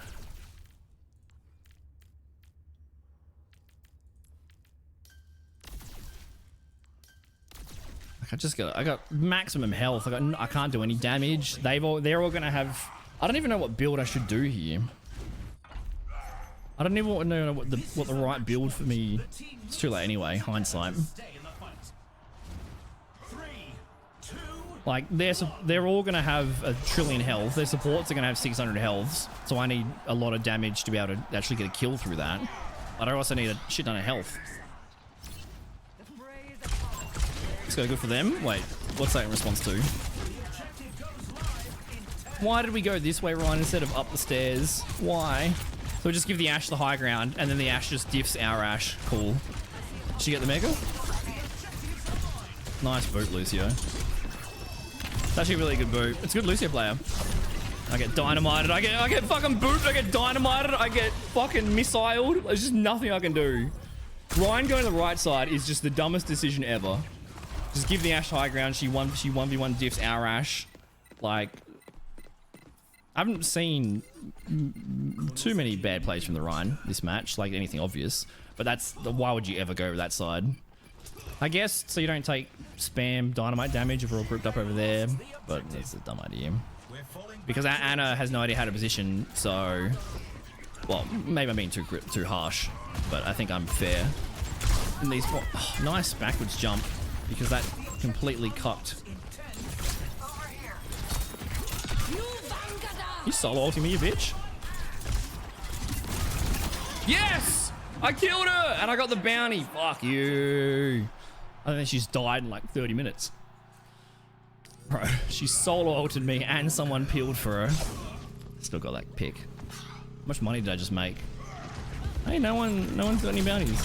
Like I got maximum health. I can't do any damage. They're all gonna have. I don't even know what build I should do here. I don't even know what the right build for me. It's too late anyway. Hindsight. Like, they're all going to have a trillion health. Their supports are going to have 600 healths. So I need a lot of damage to be able to actually get a kill through that. But I also need a shit ton of health. Let's go good for them. Wait, what's that in response to? Why did we go this way, Ryan, instead of up the stairs? Why? So we just give the Ashe the high ground, and then the Ashe just diffs our Ashe. Cool. Did she get the mega? Nice boot, Lucio. It's actually a really good boot. It's a good Lucio player. I get dynamited. I get fucking booped. I get dynamited. I get fucking missiled. There's just nothing I can do. Ryan going to the right side is just the dumbest decision ever. Just give the Ashe high ground. She 1v1 diffs our Ashe. Like, I haven't seen too many bad plays from the Ryan this match, like anything obvious. But why would you ever go to that side? I guess so you don't take spam dynamite damage if we're all grouped up over there, but that's a dumb idea. Because Anna has no idea how to position, so... Well, maybe I'm being too harsh, but I think I'm fair. And these... Oh, nice backwards jump, because that completely cocked. You solo ulting me, you bitch. Yes! I killed her! And I got the bounty. Fuck you. I think she's died in like 30 minutes. Bro, she solo ulted me and someone peeled for her. Still got that pick. How much money did I just make? Hey, no one's got any bounties.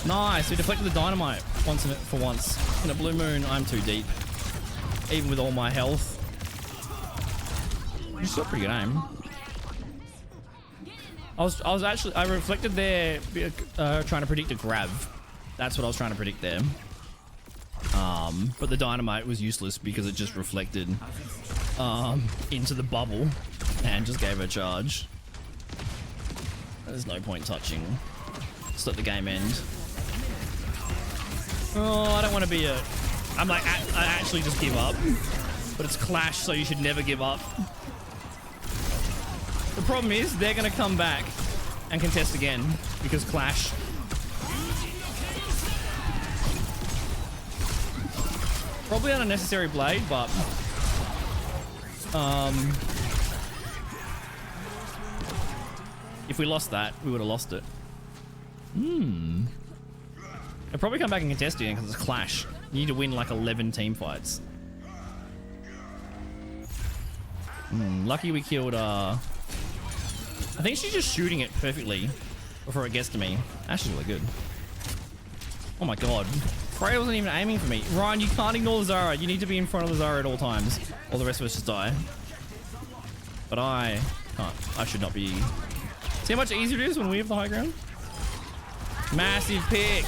Nice, we deflected the dynamite for once. In a blue moon, I'm too deep. Even with all my health. You still pretty good aim. I reflected there trying to predict a grab. That's what I was trying to predict there. But the dynamite was useless because it just reflected into the bubble and just gave her a charge. There's no point touching. Just let the game end. Oh, I don't want to be a... I'm like, I actually just give up. But it's Clash, so you should never give up. The problem is, they're going to come back and contest again because Clash. Probably an unnecessary blade, but... if we lost that, we would have lost it. They'll probably come back and contest again because it's Clash. You need to win like 11 team fights. Lucky we killed, I think she's just shooting it perfectly before it gets to me. Ashe is really good. Oh my god. Freya wasn't even aiming for me. Ryan, you can't ignore the Zara. You need to be in front of the Zara at all times. Or the rest of us just die. But I can't. I should not be. See how much easier it is when we have the high ground? Massive pick.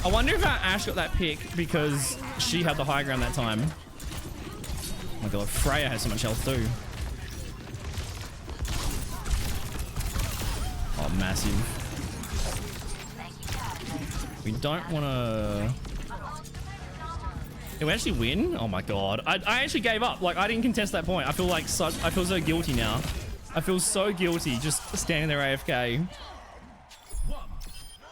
I wonder if Ashe got that pick because she had the high ground that time. Oh my god, Freya has so much health too. Oh, massive. We don't want to... Did we actually win? Oh my god. I actually gave up. Like, I didn't contest that point. I feel like I feel so guilty now. I feel so guilty just standing there AFK.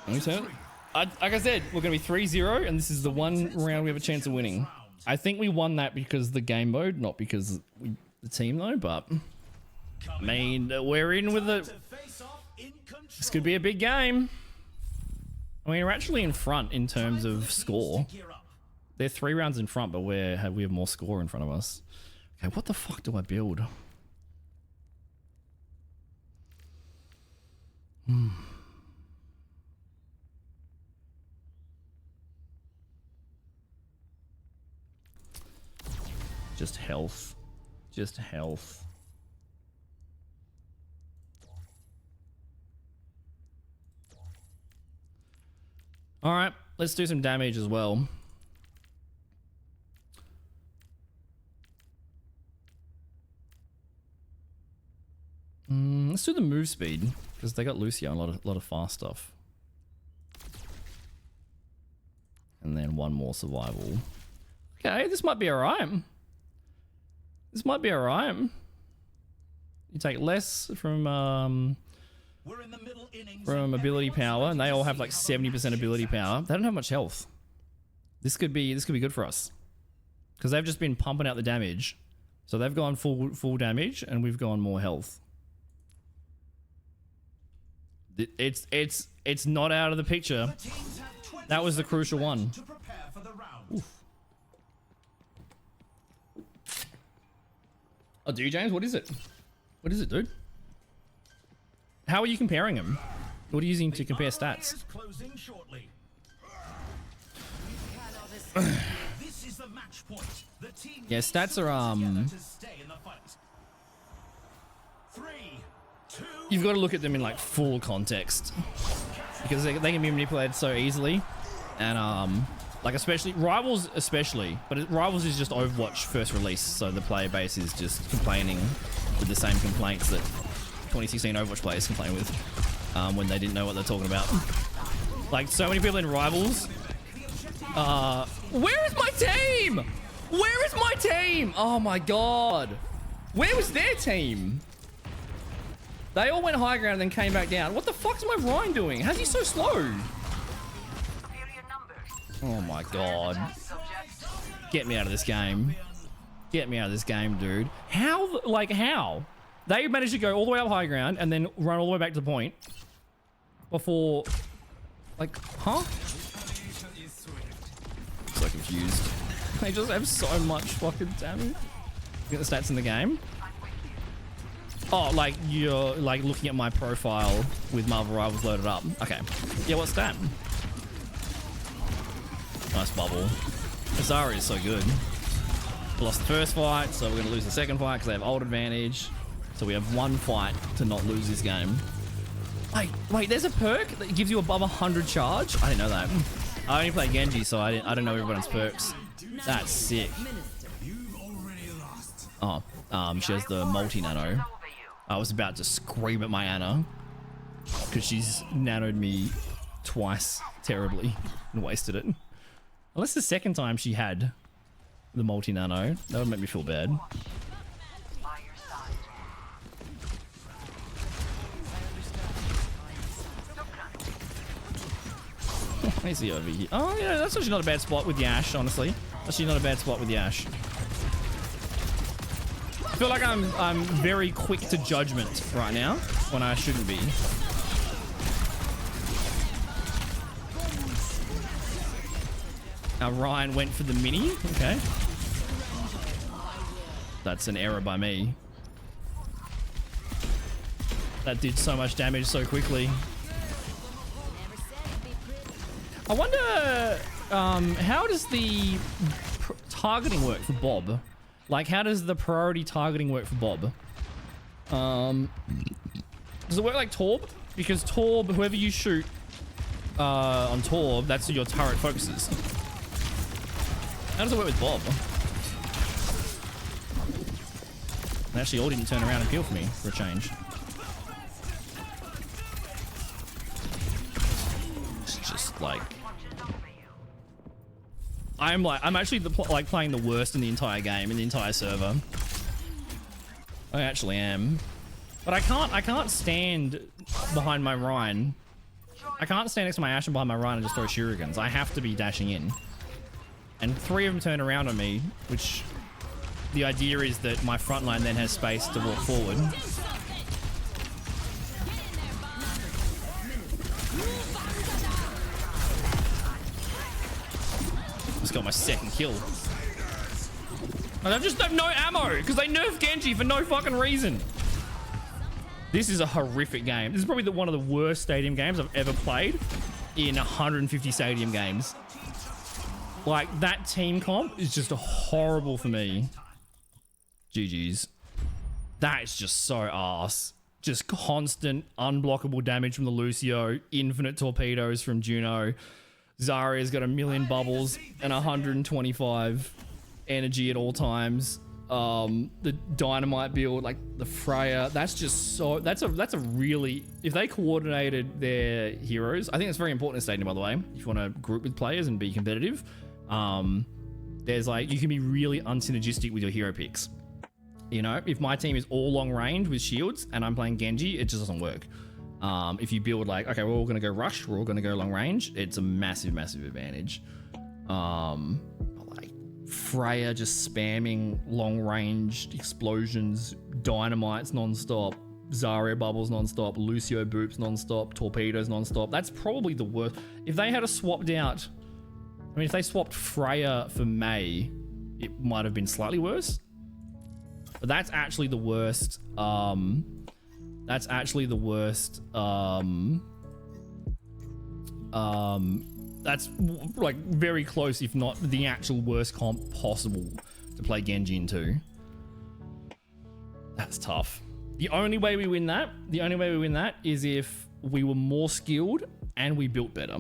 Like I said, we're going to be 3-0, and this is the one round we have a chance of winning. I think we won that because of the game mode, not because the team though, but... I mean, we're in with it. This could be a big game. I mean, we're actually in front in terms of score. They're 3 rounds in front, but we have more score in front of us. Okay, what the fuck do I build? Just health. Just health. All right, let's do some damage as well. Let's do the move speed because they got Lucio and a lot of fast stuff. And then one more survival. Okay, this might be alright. This might be alright. You take less from ability power, and they all have like 70% ability power. They don't have much health. This could be good for us because they've just been pumping out the damage. So they've gone full damage, and we've gone more health. It's not out of the picture. That was the crucial one. Oof. Oh, dude, James, what is it? What is it, dude? How are you comparing them? What are you using to compare stats? Yeah, stats are you've got to look at them in like full context because they can be manipulated so easily, and like especially Rivals, but Rivals is just Overwatch first release, so the player base is just complaining with the same complaints that 2016 Overwatch players complain with when they didn't know what they're talking about. Like so many people in Rivals. Where is my team? Where is my team? Oh my god. Where was their team? They all went high ground and then came back down. What the fuck is my Ryan doing? How's he so slow? Oh my god. Get me out of this game. Get me out of this game, dude. How? Like, how? They managed to go all the way up high ground and then run all the way back to the point before... Like, huh? So confused. They just have so much fucking damage. Get the stats in the game. Oh, like you're like looking at my profile with Marvel Rivals loaded up. Okay. Yeah, what's that? Nice bubble. Zara is so good. We lost the first fight, so we're going to lose the second fight because they have ult advantage. So we have one fight to not lose this game. Wait, there's a perk that gives you above 100 charge? I didn't know that. I only play Genji, so I don't know everyone's perks. That's sick. Oh, she has the multi-nano. I was about to scream at my Ana because she's nanoed me twice terribly and wasted it. Unless the second time she had the multi-nano, that would make me feel bad. I see over here. Oh yeah, that's actually not a bad spot with the Ashe, honestly. Actually not a bad spot with the Ashe. I feel like I'm very quick to judgment right now when I shouldn't be. Now Ryan went for the mini. Okay. That's an error by me. That did so much damage so quickly. I wonder, how does the targeting work for Bob? Like, how does the priority targeting work for Bob? Does it work like Torb? Because Torb, whoever you shoot on Torb, that's who your turret focuses. How does it work with Bob? They actually all didn't turn around and peel for me for a change. It's just like... I'm actually like playing the worst in the entire game, in the entire server. I actually am. But I can't stand behind my Rhine. I can't stand next to my Ashe and behind my Rhine and just throw shurikens. I have to be dashing in. And 3 of them turn around on me, which the idea is that my front line then has space to walk forward. Just got my second kill. And I just have no ammo because they nerfed Genji for no fucking reason. This is a horrific game. This is probably one of the worst stadium games I've ever played in 150 stadium games. Like, that team comp is just horrible for me. GG's. That is just so arse. Just constant unblockable damage from the Lucio, infinite torpedoes from Juno. Zarya's got 1,000,000 bubbles and 125 energy at all times. The dynamite build, like the Freya, that's just so, that's a really, if they coordinated their heroes, I think it's very important in Stadium, by the way, if you want to group with players and be competitive. There's like, you can be really unsynergistic with your hero picks. You know, if my team is all long range with shields and I'm playing Genji, it just doesn't work. If you build like, okay, we're all going to go rush, we're all going to go long range, it's a massive, massive advantage. Like Freya just spamming long range explosions, dynamites non-stop, Zarya bubbles non-stop, Lucio boops non-stop, torpedoes non-stop. That's probably the worst. If they had a swapped out, I mean, if they swapped Freya for Mei, it might have been slightly worse. But that's actually the worst. That's actually the worst. That's like very close, if not the actual worst comp possible to play Genji into. That's tough. The only way we win that, is if we were more skilled and we built better,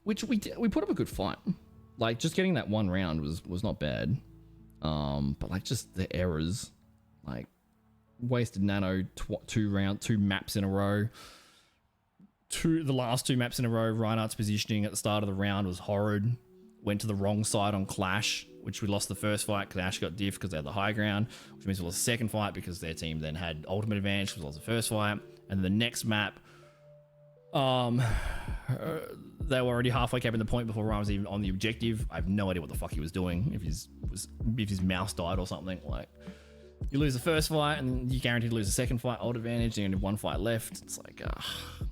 which we did. We put up a good fight. Like, just getting that one round was not bad. But like, just the errors, like wasted nano, 2 maps in a row. The last 2 maps in a row, Reinhardt's positioning at the start of the round was horrid. Went to the wrong side on Clash, which we lost the first fight because Ashe got diff because they had the high ground, which means we lost the second fight because their team then had ultimate advantage because we lost the first fight. And the next map, they were already halfway capping the point before Ryan was even on the objective. I have no idea what the fuck he was doing. If his mouse died or something. Like, you lose the first fight and you guaranteed to lose the second fight, ult advantage, and you only have 1 fight left. It's like,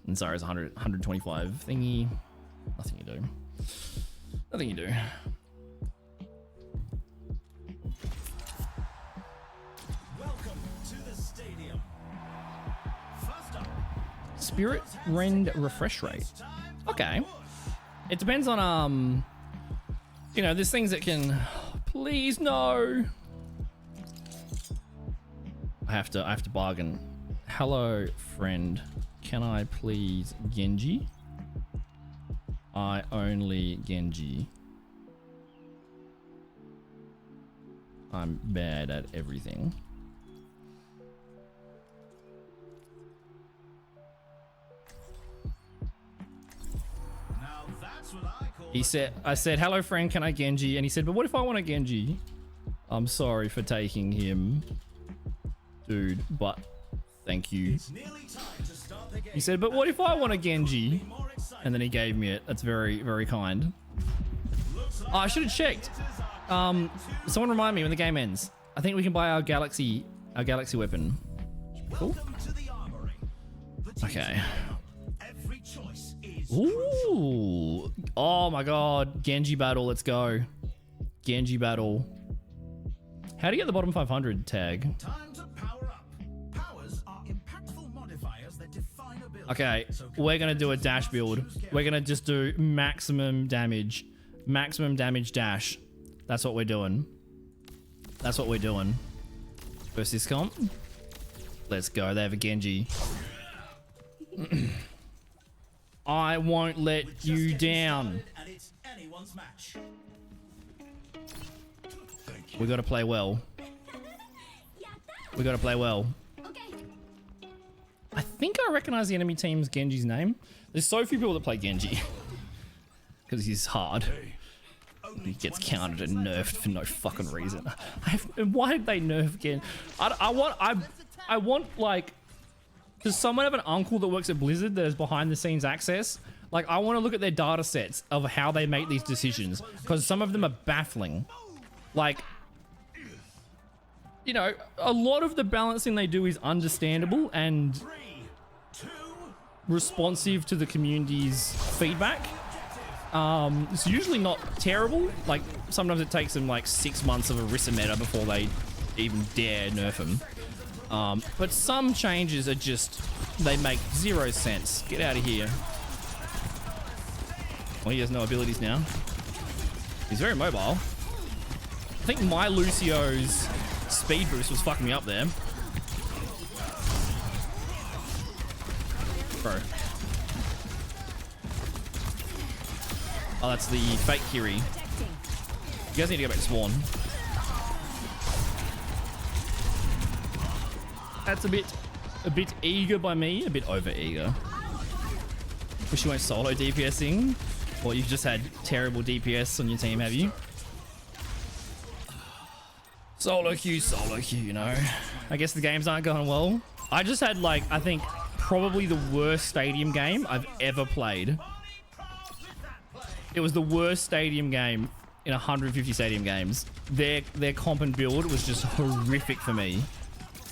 and Zarya's 125 thingy. Nothing you do. Nothing you do.
Welcome to the stadium. First up,
Spirit Rend refresh rate. Okay. It depends on, you know, there's things that can, please no. I have to bargain. Hello, friend. Can I please Genji? I only Genji. I'm bad at everything.
Now that's what I call
He said, I said, hello friend, can I Genji? And he said, but what if I want a Genji? I'm sorry for taking him, dude, but thank you.
it's nearly time to start the game.
He said, but what if I want a Genji? And then he gave me it. That's very, very kind. Oh, I should have checked. Someone remind me when the game ends. I think we can buy our galaxy weapon. Cool.
Welcome to the armory. The team
Okay.
every choice is
Ooh. Oh my god. Genji battle. Let's go. Genji battle. How do you get the bottom 500 tag?
time to power up. Powers are impactful modifiers that define ability.
Okay. We're going to do a dash build. We're going to just do maximum damage. Maximum damage dash. That's what we're doing. That's what we're doing. First this comp. Let's go. They have a Genji. I won't let you down.
And it's anyone's match.
We got to play well. We got to play well. I think I recognize the enemy team's Genji's name. There's so few people that play Genji. Because he's hard. He gets countered and nerfed for no fucking reason. Why did they nerf Genji? I want like... Does someone have an uncle that works at Blizzard that has behind the scenes access? Like, I want to look at their data sets of how they make these decisions. Because some of them are baffling. Like... You know, a lot of the balancing they do is understandable and
3, 2,
responsive to the community's feedback. It's usually not terrible. Like, sometimes it takes them like 6 months of Orisa meta before they even dare nerf him. But some changes are just, they make zero sense. Get out of here. Well, he has no abilities now. He's very mobile. I think my Lucio's speed boost was fucking me up there. Bro. Oh, that's the fake Kiri. You guys need to go back to spawn. That's a bit eager by me, a bit over eager. Wish you weren't solo DPSing, or you've just had terrible DPS on your team, have you? Solo queue, you know. I guess the games aren't going well. I just had like, I think probably the worst stadium game I've ever played. It was the worst stadium game in 150 stadium games. Their comp and build was just horrific for me.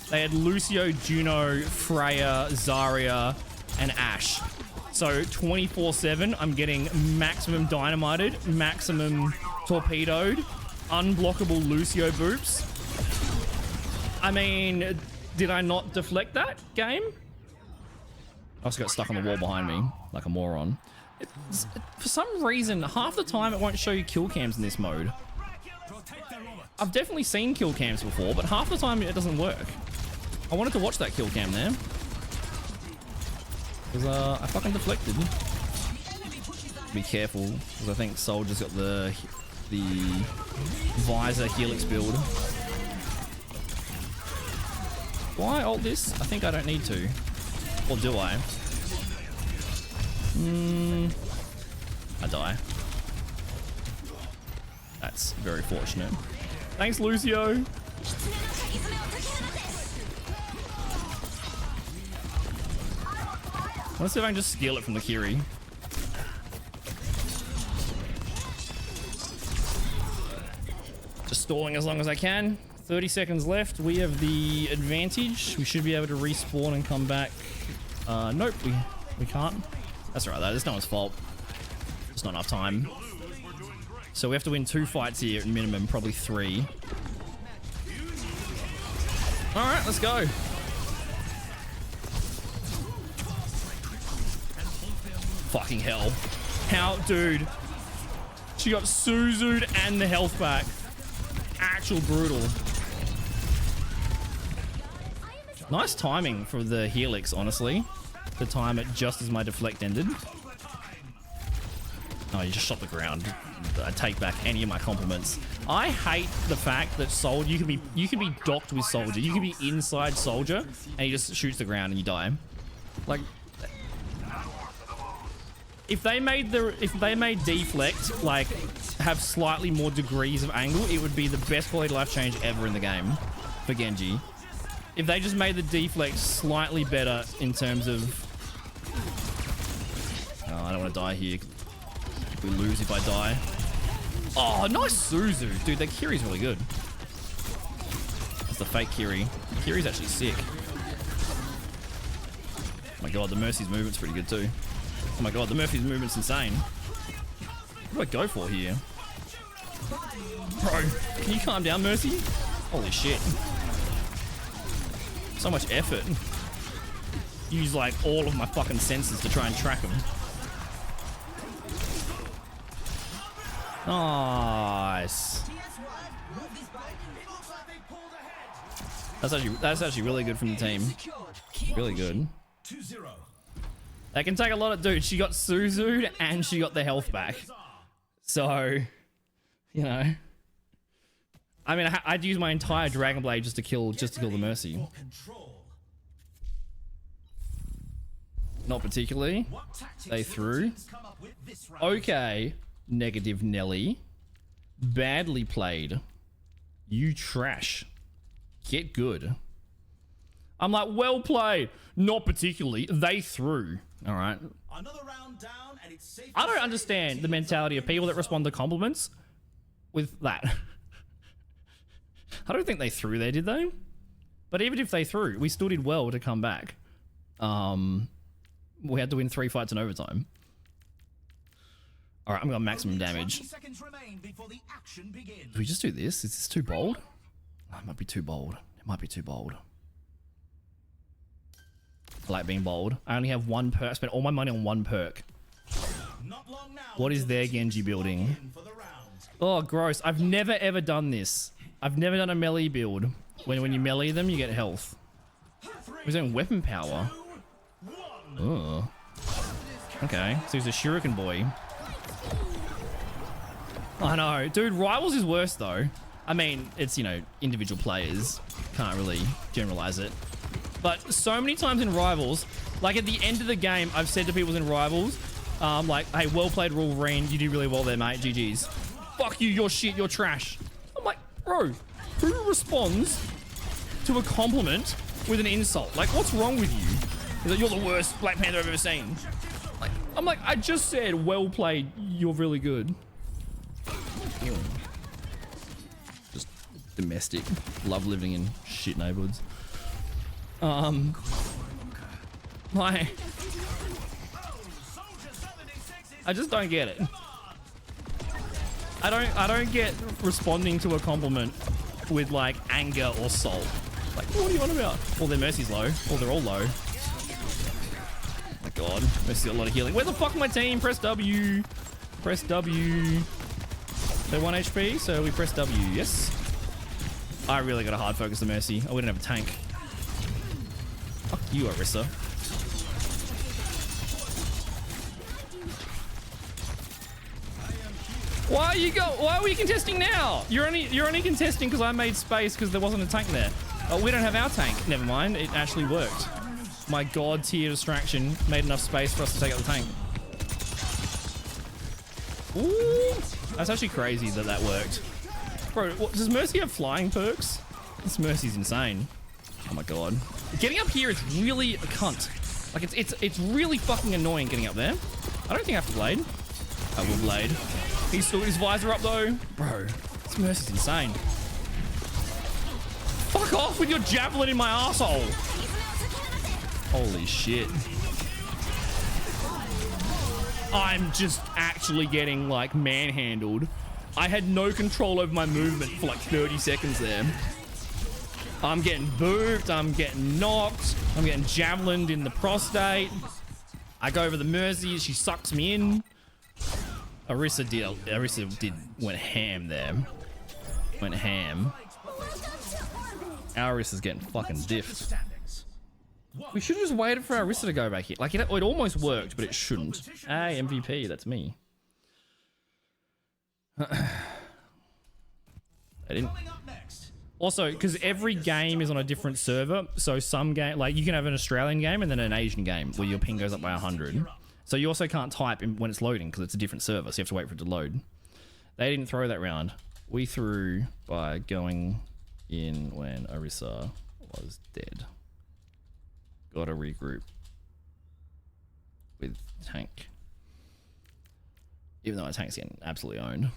They had Lucio, Juno, Freya, Zarya, and Ashe. So 24/7, I'm getting maximum dynamited, maximum torpedoed, unblockable Lucio boops. I mean, did I not deflect that game? I also got stuck on the wall behind me, like a moron. For some reason, half the time it won't show you kill cams in this mode. I've definitely seen kill cams before, but half the time it doesn't work. I wanted to watch that kill cam there. Because I fucking deflected. Be careful, because I think Soldier's got the visor helix build. Do I ult this? I think I don't need to. Or do I? I die. That's very fortunate. Thanks, Lucio. I want to see if I can just steal it from the Kiri. Just stalling as long as I can. 30 seconds left. We have the advantage. We should be able to respawn and come back. Nope, we can't. That's alright though, it's no one's fault. It's not enough time. So we have to win 2 fights here at minimum, probably 3. Alright, let's go. Fucking hell. How, dude. She got Suzu'd and the health back. Actual brutal. Nice timing for the helix, honestly. to time it just as my deflect ended. Oh, you just shot the ground. I take back any of my compliments. I hate the fact that Soldier, you can be docked with Soldier. You can be inside Soldier and he just shoots the ground and you die. Like, if they made deflect like have slightly more degrees of angle, it would be the best quality of life change ever in the game for Genji. If they just made the deflect slightly better in terms of, oh, I don't want to die here. If we lose if I die. Oh, nice Suzu. Dude, that Kiri's really good. It's the fake Kiri. Kiri's actually sick. Oh my god, the Mercy's movement's pretty good too. Oh my god, the Mercy's movement's insane. What do I go for here? Bro, can you calm down, Mercy? Holy shit. So much effort. Use like all of my fucking senses to try and track him. Nice. That's actually really good from the team. Really good. They can take a lot of, dude. She got Suzu'd and she got the health back. So, you know, I mean, I'd use my entire Dragon Blade just to kill the Mercy. Not particularly. They threw. Okay. Negative Nelly. Badly played. You trash. Get good. I'm like, well played. Not particularly. They threw. All right. I don't understand the mentality of people that respond to compliments with that. I don't think they threw there, did they? But even if they threw, we still did well to come back. We had to win 3 fights in overtime. All right, I'm going maximum damage. Do we just do this? Is this too bold? Oh, it might be too bold. It might be too bold. I like being bold. I only have one perk. I spent all my money on one perk. What is their Genji building? Oh, gross. I've never ever done this. I've never done a melee build. When you melee them, you get health. He's own weapon power. Oh. Okay, so he's a shuriken boy. I know. Dude, Rivals is worse though. I mean, it's, you know, individual players. Can't really generalize it. But so many times in Rivals, like at the end of the game, I've said to people in Rivals, like, hey, well played, Wolverine. You did really well there, mate. GG's. Fuck you, you're shit, you're trash. I'm like, bro, who responds to a compliment with an insult? Like, what's wrong with you? Is that you're the worst Black Panther I've ever seen? Like, I'm like, I just said, well played, you're really good. Just domestic. Love living in shit neighborhoods. Like, I just don't get it. I don't get responding to a compliment with like anger or salt. Like, what are you on about? Well, their Mercy's low. Well, they're all low. Oh my god, Mercy's got a lot of healing. Where the fuck my team? Press W. Press W. They're 1 HP, so we press W. Yes. I really got to hard focus the Mercy. I wouldn't have a tank. Fuck you, Orisa. Why are we contesting now? You're only contesting because I made space because there wasn't a tank there. Oh, we don't have our tank. Never mind. It actually worked. My god tier distraction made enough space for us to take out the tank. Ooh, that's actually crazy that that worked. Bro, what, does Mercy have flying perks? This Mercy's insane. Oh my god. Getting up here is really a cunt. Like, it's really fucking annoying getting up there. I don't think I have to blade. I will blade. He's still got his visor up though. Bro, this Mercy's insane. Fuck off with your javelin in my asshole. Holy shit. I'm just actually getting like manhandled. I had no control over my movement for like 30 seconds there. I'm getting booped, I'm getting knocked, I'm getting javelined in the prostate. I go over the Mercy, she sucks me in. Orisa went ham there. Went ham. Our Orisa's getting fucking diffed. We should have just waited for Arissa to go back here. Like, it almost worked, but it shouldn't. Hey, MVP, that's me. I didn't...
Coming up next.
Also, because every game is on a different server, so some game, like, you can have an Australian game and then an Asian game where your ping goes up by 100. So you also can't type when it's loading because it's a different server, so you have to wait for it to load. They didn't throw that round. We threw by going in when Arissa was dead. Gotta regroup with tank. Even though our tank's getting absolutely owned.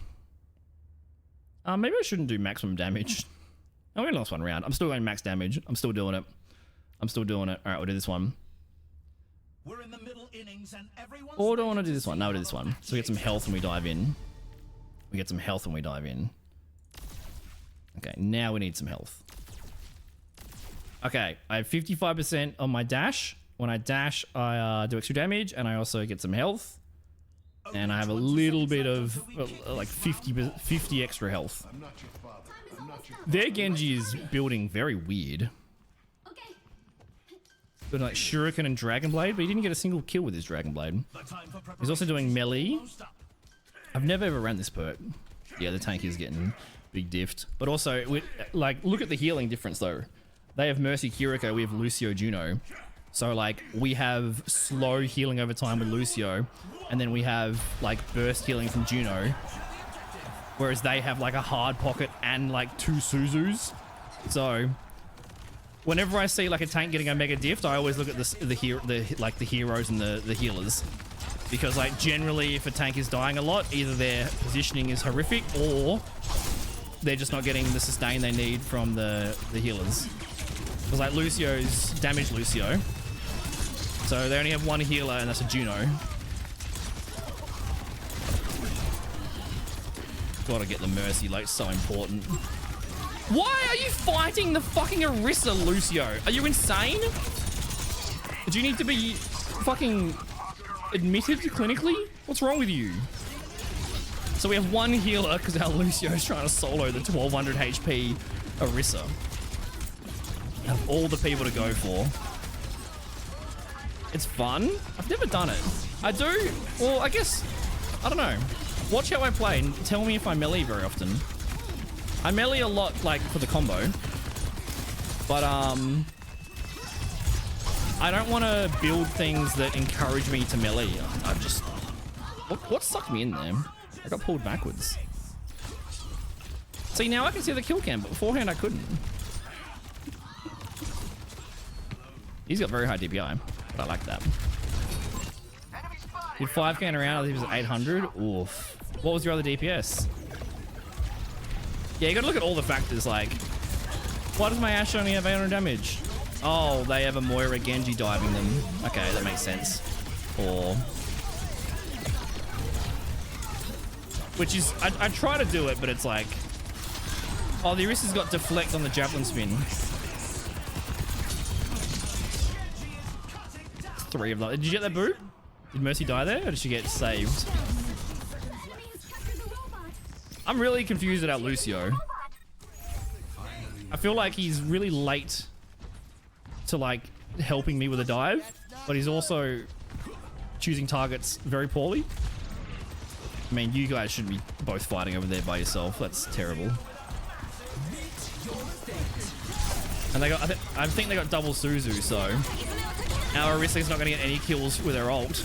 Maybe I shouldn't do maximum damage. I only lost one round. I'm still going max damage. I'm still doing it. I'm still doing it. All right, we'll do this one.
We're in the middle innings and everyone's
Or do I want to do this one? No, we'll do this one. So we get some health and we dive in. We get some health and we dive in. Okay, now we need some health. Okay, I have 55% on my dash. When I dash, I do extra damage and I also get some health. And I have a little bit of like 50 extra health. Their Genji is building very weird. But like Shuriken and Dragon Blade, but he didn't get a single kill with his Dragon Blade. He's also doing melee. I've never ever ran this perk. Yeah, the tank is getting big diffed. But also, like, look at the healing difference though. They have Mercy Kiriko, we have Lucio Juno. So like, we have slow healing over time with Lucio, and then we have like burst healing from Juno. Whereas they have like a hard pocket and like 2 Suzus. So whenever I see like a tank getting a mega diff, I always look at the heroes and the healers. Because like generally if a tank is dying a lot, either their positioning is horrific or they're just not getting the sustain they need from the healers. Because like Lucio's damage Lucio. So they only have one healer and that's a Juno. Gotta get the Mercy, like, so important. Why are you fighting the fucking Arissa, Lucio? Are you insane? Do you need to be fucking admitted clinically? What's wrong with you? So we have one healer because our Lucio is trying to solo the 1200 HP Arissa. Out of all the people to go for. It's fun. I've never done it. I do. Well, I guess, I don't know. Watch how I play and tell me if I melee very often. I melee a lot, like, for the combo. But, I don't want to build things that encourage me to melee. I just... What sucked me in there? I got pulled backwards. See, now I can see the kill cam, but beforehand I couldn't. He's got very high DPI, but I like that. Did 5k in a round, I think it was 800. Oof. What was your other DPS? Yeah, you gotta look at all the factors, like... Why does my Ashe only have 800 damage? Oh, they have a Moira Genji diving them. Okay, that makes sense. Or... Which is... I try to do it, but it's like... Oh, the Arissa's got deflect on the javelin spin. 3 of them. Did you get that boot? Did Mercy die there, or did she get saved? I'm really confused about Lucio. I feel like he's really late to like helping me with a dive, but he's also choosing targets very poorly. I mean, you guys shouldn't be both fighting over there by yourself. That's terrible. And they got, I think they got double Suzu, so our Arissa's not going to get any kills with her ult.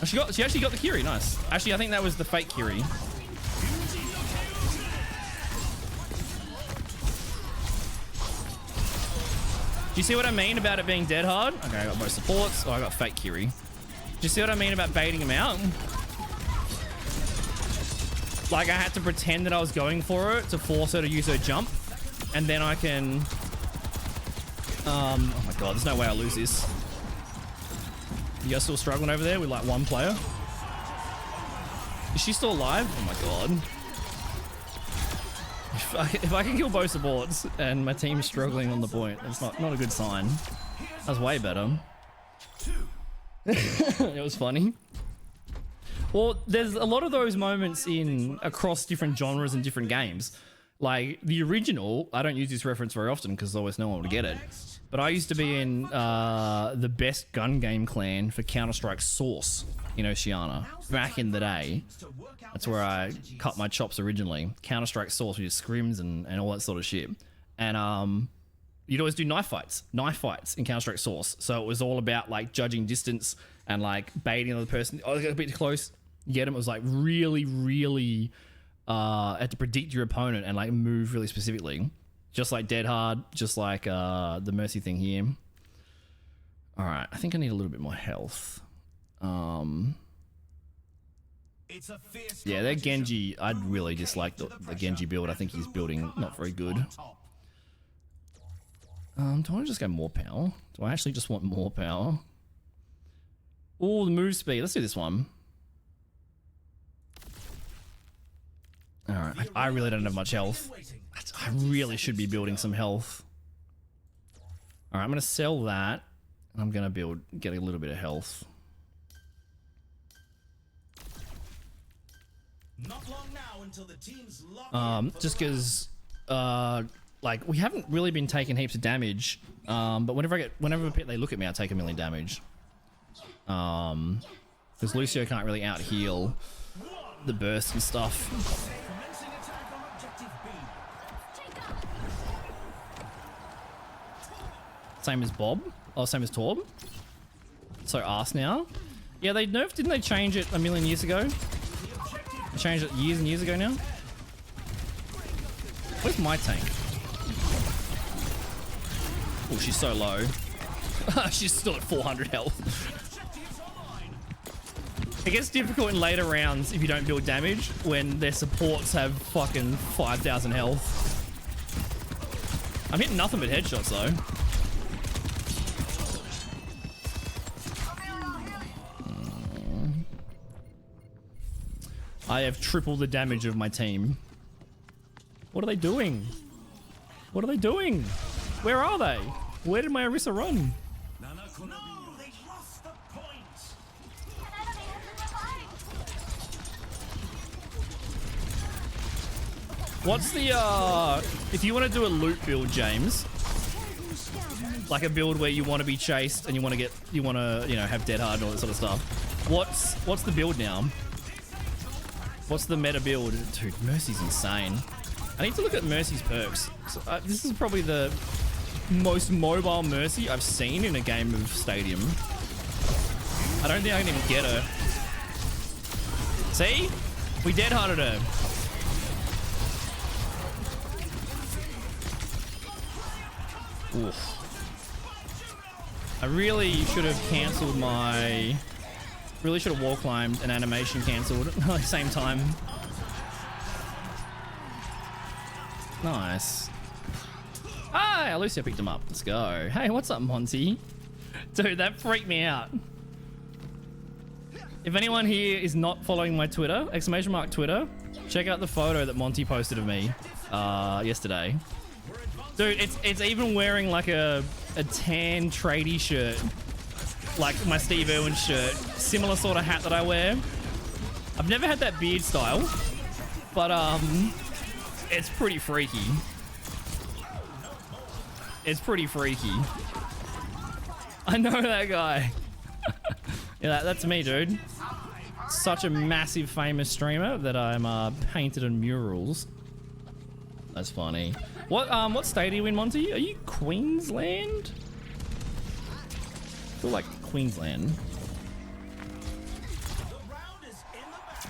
She actually got the Kiri, nice. Actually, I think that was the fake Kiri. Do you see what I mean about it being dead hard? Okay, I got both supports. Oh, I got fake Kiri. Do you see what I mean about baiting him out? Like, I had to pretend that I was going for it to force her to use her jump. And then I can... oh my god, there's no way I'll lose this. You guys still struggling over there with, like, one player? Is she still alive? Oh my god. If I can kill both supports and my team's struggling on the point, it's not a good sign. That was way better. It was funny. Well, there's a lot of those moments in across different genres and different games. Like the original, I don't use this reference very often because always no one would get it. But I used to be in the best gun game clan for Counter-Strike Source in Oceania back in the day. That's where I cut my chops originally. Counter-Strike Source, we did scrims and all that sort of shit. And you'd always do knife fights in Counter-Strike Source. So it was all about like judging distance and like baiting the other person. Oh, they got a bit too close. You get them. It was like really, really had to predict your opponent and like move really specifically. Just like Dead Hard, just like the Mercy thing here. All right, I think I need a little bit more health. Yeah, that Genji, I'd really dislike the Genji build. I think he's building not very good. Do I want to just go more power? Do I actually just want more power? Oh, the move speed. Let's do this one. All right, I really don't have much health. I really should be building some health. All right, I'm going to sell that. I'm going to get a little bit of health.
Not long now until the teams lock
Just because, like, we haven't really been taking heaps of damage. But whenever they look at me, I take 1 million damage. Because Lucio can't really out heal the burst and stuff.
commencing attack on objective B.
Same as Bob. Oh, same as Torb. So arse now. Yeah, they nerfed, didn't they change it a million years ago? They changed it years and years ago now. Where's my tank? Oh, she's so low. She's still at 400 health. It gets difficult in later rounds if you don't build damage when their supports have fucking 5,000 health. I'm hitting nothing but headshots though. I have triple the damage of my team. What are they doing? What are they doing? Where are they? Where did my Orisa run?
No, they lost the point.
What's the if you want to do a loot build, James, like a build where you want to be chased and you want to have Dead Hard and all that sort of stuff, what's the build now? What's the meta build? Dude, Mercy's insane. I need to look at Mercy's perks. So, this is probably the most mobile Mercy I've seen in a game of Stadium. I don't think I can even get her. See? We Dead Harded her. Oof. I really should have cancelled my... Really should have wall climbed and animation cancelled at the same time. Nice. Ah, Lucio picked him up. Let's go. Hey, what's up, Monty? Dude, that freaked me out. If anyone here is not following my Twitter, !Twitter, check out the photo that Monty posted of me yesterday. Dude, it's even wearing like a tan tradie shirt. Like my Steve Irwin shirt. Similar sort of hat that I wear. I've never had that beard style. But, it's pretty freaky. It's pretty freaky. I know that guy. Yeah, that's me, dude. Such a massive famous streamer that I'm painted on murals. That's funny. What state are you in, Monty? Are you Queensland? I feel like Queensland.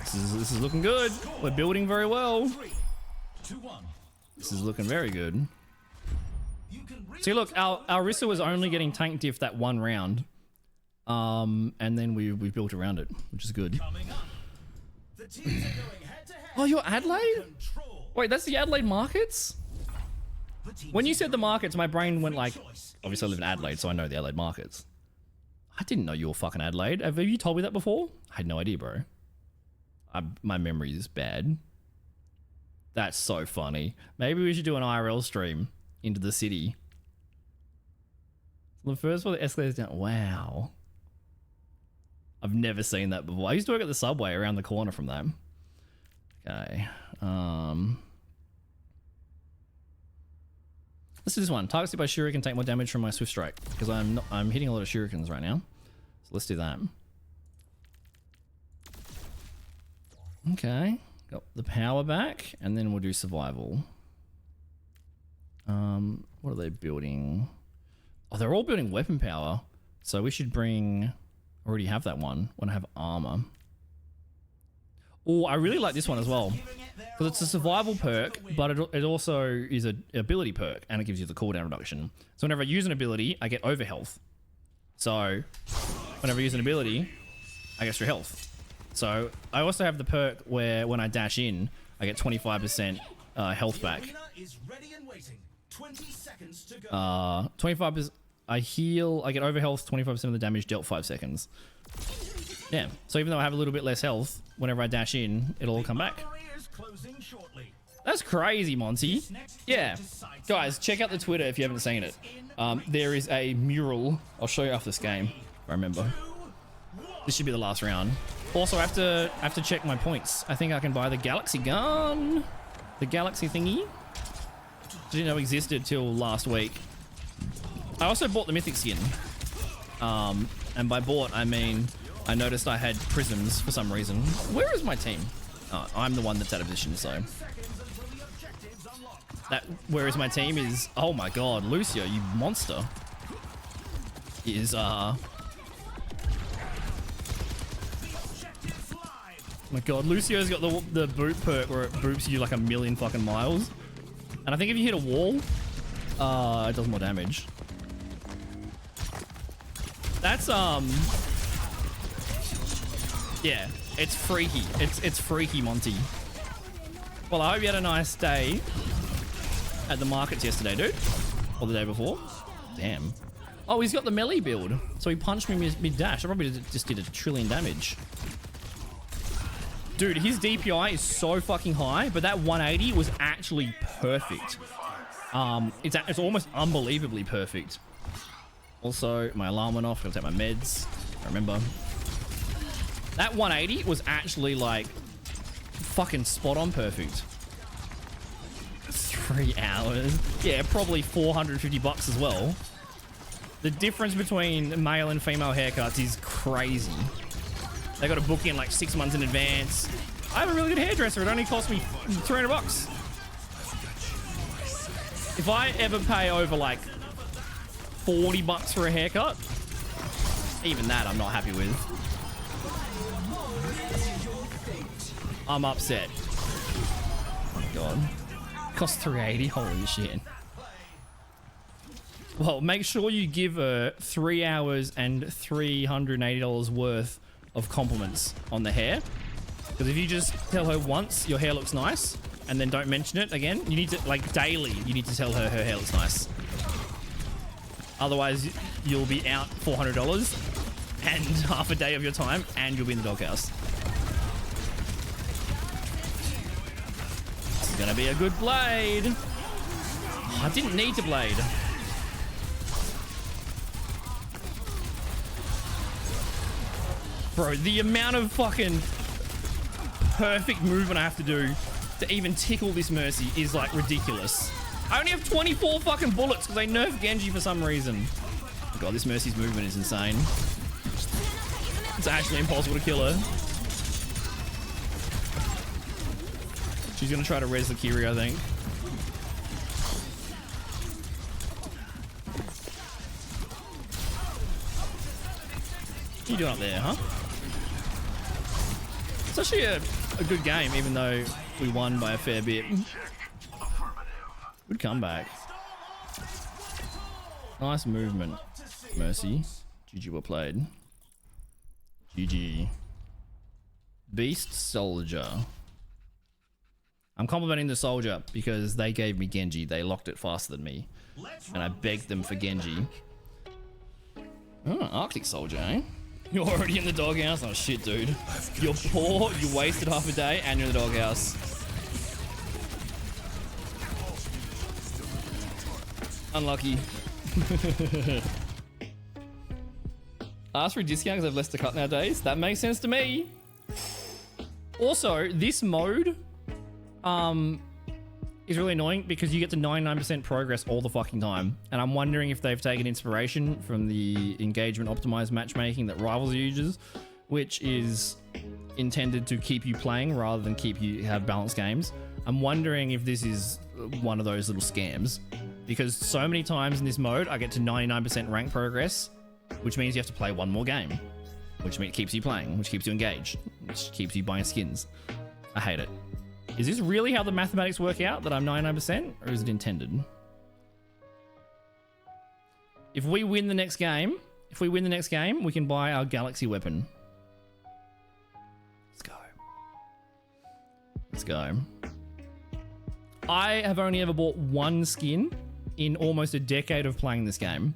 This is looking good. We're building very well. This is looking very good. See, look, our Orisa was only getting tank diff that one round. And then we've built around it, which is good. Oh, you're Adelaide? Wait, that's the Adelaide markets? When you said the markets, my brain went like... Obviously I live in Adelaide, so I know the Adelaide markets. I didn't know you were fucking Adelaide. Have you told me that before? I had no idea, bro. My memory is bad. That's so funny. Maybe we should do an IRL stream into the city. The first one, the escalator's down. Wow. I've never seen that before. I used to work at the subway around the corner from that. Okay. Let's do this one. Targets hit by shuriken take more damage from my swift strike because I'm hitting a lot of shurikens right now. So let's do that. Okay, got the power back, and then we'll do survival. What are they building? Oh, they're all building weapon power. So we should bring. Already have that one when I have armor. Oh, I really like this one as well because it's a survival perk, but it also is an ability perk, and it gives you the cooldown reduction. So whenever I use an ability, I get overhealth. So whenever I use an ability, I get extra health. So I also have the perk where when I dash in, I get 25% health back. 25%. I heal. I get overhealth. 25% of the damage dealt 5 seconds. Yeah. So even though I have a little bit less health, whenever I dash in, it'll all come back. That's crazy, Monty. Yeah. Guys, check out the Twitter if you haven't seen it. There is a mural. I'll show you after this game, if I remember. This should be the last round. Also, I have to check my points. I think I can buy the Galaxy gun. The Galaxy thingy. Didn't know existed till last week. I also bought the Mythic skin. And by bought, I mean I noticed I had prisms for some reason. Where is my team? Oh, I'm the one that's out of position, so. Where is my team is... Oh my god, Lucio, you monster. Is, Oh my god, Lucio's got the boot perk where it boops you like a million fucking miles. And I think if you hit a wall, it does more damage. That's, yeah, it's freaky. It's freaky, Monty. Well, I hope you had a nice day at the markets yesterday, dude. Or the day before. Damn. Oh, he's got the melee build. So he punched me mid-dash. I probably just did 1 trillion damage. Dude, his DPI is so fucking high, but that 180 was actually perfect. It's almost unbelievably perfect. Also, my alarm went off. Gotta take my meds. I remember. That 180 was actually like fucking spot on perfect. 3 hours. Yeah, probably 450 bucks as well. The difference between male and female haircuts is crazy. They got to book in like 6 months in advance. I have a really good hairdresser. It only cost me 300 bucks. If I ever pay over like 40 bucks for a haircut, even that I'm not happy with. I'm upset. Oh my god. Cost 380. Holy shit. Well, make sure you give her 3 hours and $380 worth of compliments on the hair. Because if you just tell her once your hair looks nice and then don't mention it again, you need to, like, daily, you need to tell her her hair looks nice. Otherwise, you'll be out $400 and half a day of your time, and you'll be in the doghouse. This is gonna be a good blade. Oh, I didn't need to blade. Bro, the amount of fucking perfect movement I have to do to even tickle this Mercy is like ridiculous. I only have 24 fucking bullets because they nerfed Genji for some reason. Oh god, this Mercy's movement is insane. It's actually impossible to kill her. She's gonna try to res the Kiri, I think. What are you doing up there, huh? It's actually a good game, even though we won by a fair bit. Good comeback. Nice movement, Mercy. GG, well played. GG. Beast Soldier. I'm complimenting the soldier because they gave me Genji. They locked it faster than me. And I begged them for Genji. Oh, Arctic Soldier, eh? You're already in the doghouse? Oh shit, dude. You're poor, you wasted half a day, and you're in the doghouse. Unlucky. Ask for a discount because I've less to cut nowadays. That makes sense to me. Also, this mode, is really annoying because you get to 99% progress all the fucking time. And I'm wondering if they've taken inspiration from the engagement optimized matchmaking that Rivals uses, which is intended to keep you playing rather than keep you have balanced games. I'm wondering if this is one of those little scams, because so many times in this mode I get to 99% rank progress, which means you have to play one more game, which means it keeps you playing, which keeps you engaged, which keeps you buying skins. I hate it. Is this really how the mathematics work out, that I'm 99%, or is it intended? If we win the next game, we can buy our galaxy weapon. Let's go. Let's go. I have only ever bought one skin in almost a decade of playing this game.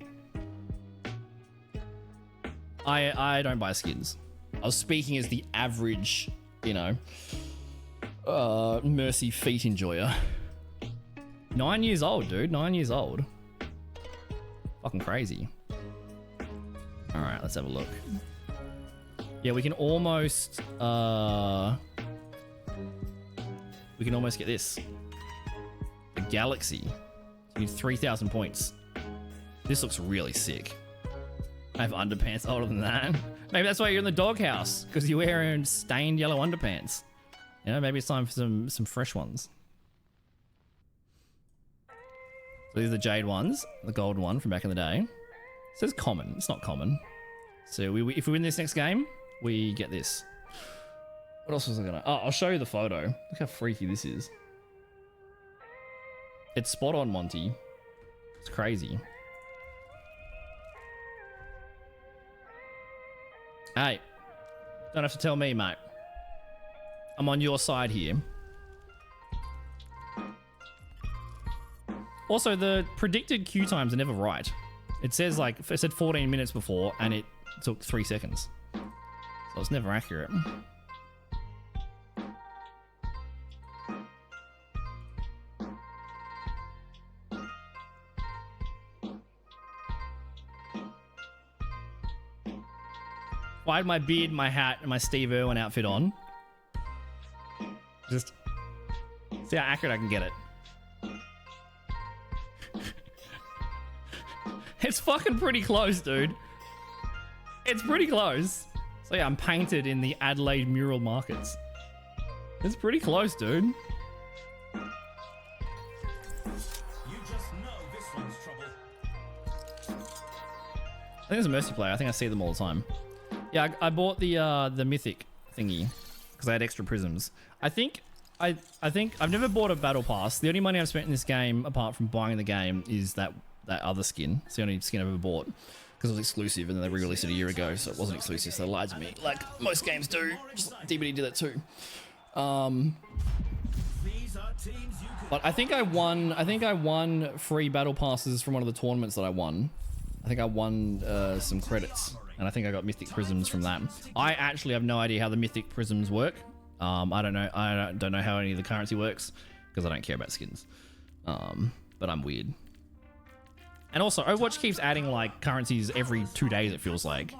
I don't buy skins. I was speaking as the average, you know, Mercy feet enjoyer. 9 years old, dude. 9 years old. Fucking crazy. All right, let's have a look. Yeah, we can almost get this. The Galaxy. You need 3,000 points. This looks really sick. I have underpants older than that. Maybe that's why you're in the doghouse, because you're wearing stained yellow underpants. You know, maybe it's time for some fresh ones. So these are the jade ones, the gold one from back in the day. It says common. It's not common. So if we win this next game, we get this. What else was I gonna... Oh, I'll show you the photo. Look how freaky this is. It's spot on, Monty. It's crazy. Hey, don't have to tell me, mate. I'm on your side here. Also, the predicted queue times are never right. It says it said 14 minutes before, and it took 3 seconds. So it's never accurate. I had my beard, my hat, and my Steve Irwin outfit on. Just see how accurate I can get it. It's fucking pretty close, dude. It's pretty close. So yeah, I'm painted in the Adelaide mural markets. It's pretty close, dude.
You just know this one's trouble.
I think there's a Mercy player. I think I see them all the time. Yeah, I bought the mythic thingy because I had extra prisms. I think I've never bought a battle pass. The only money I've spent in this game, apart from buying the game, is that other skin. It's the only skin I've ever bought because it was exclusive, and then they re-released it a year ago, so it wasn't exclusive. So they lied to me, like most games do. Just DBD did that too. But I think I won free battle passes from one of the tournaments that I won. I think I won some credits, and I think I got mythic prisms from that. I actually have no idea how the mythic prisms work. I don't know how any of the currency works because I don't care about skins. But I'm weird. And also, Overwatch keeps adding like currencies every 2 days. It feels like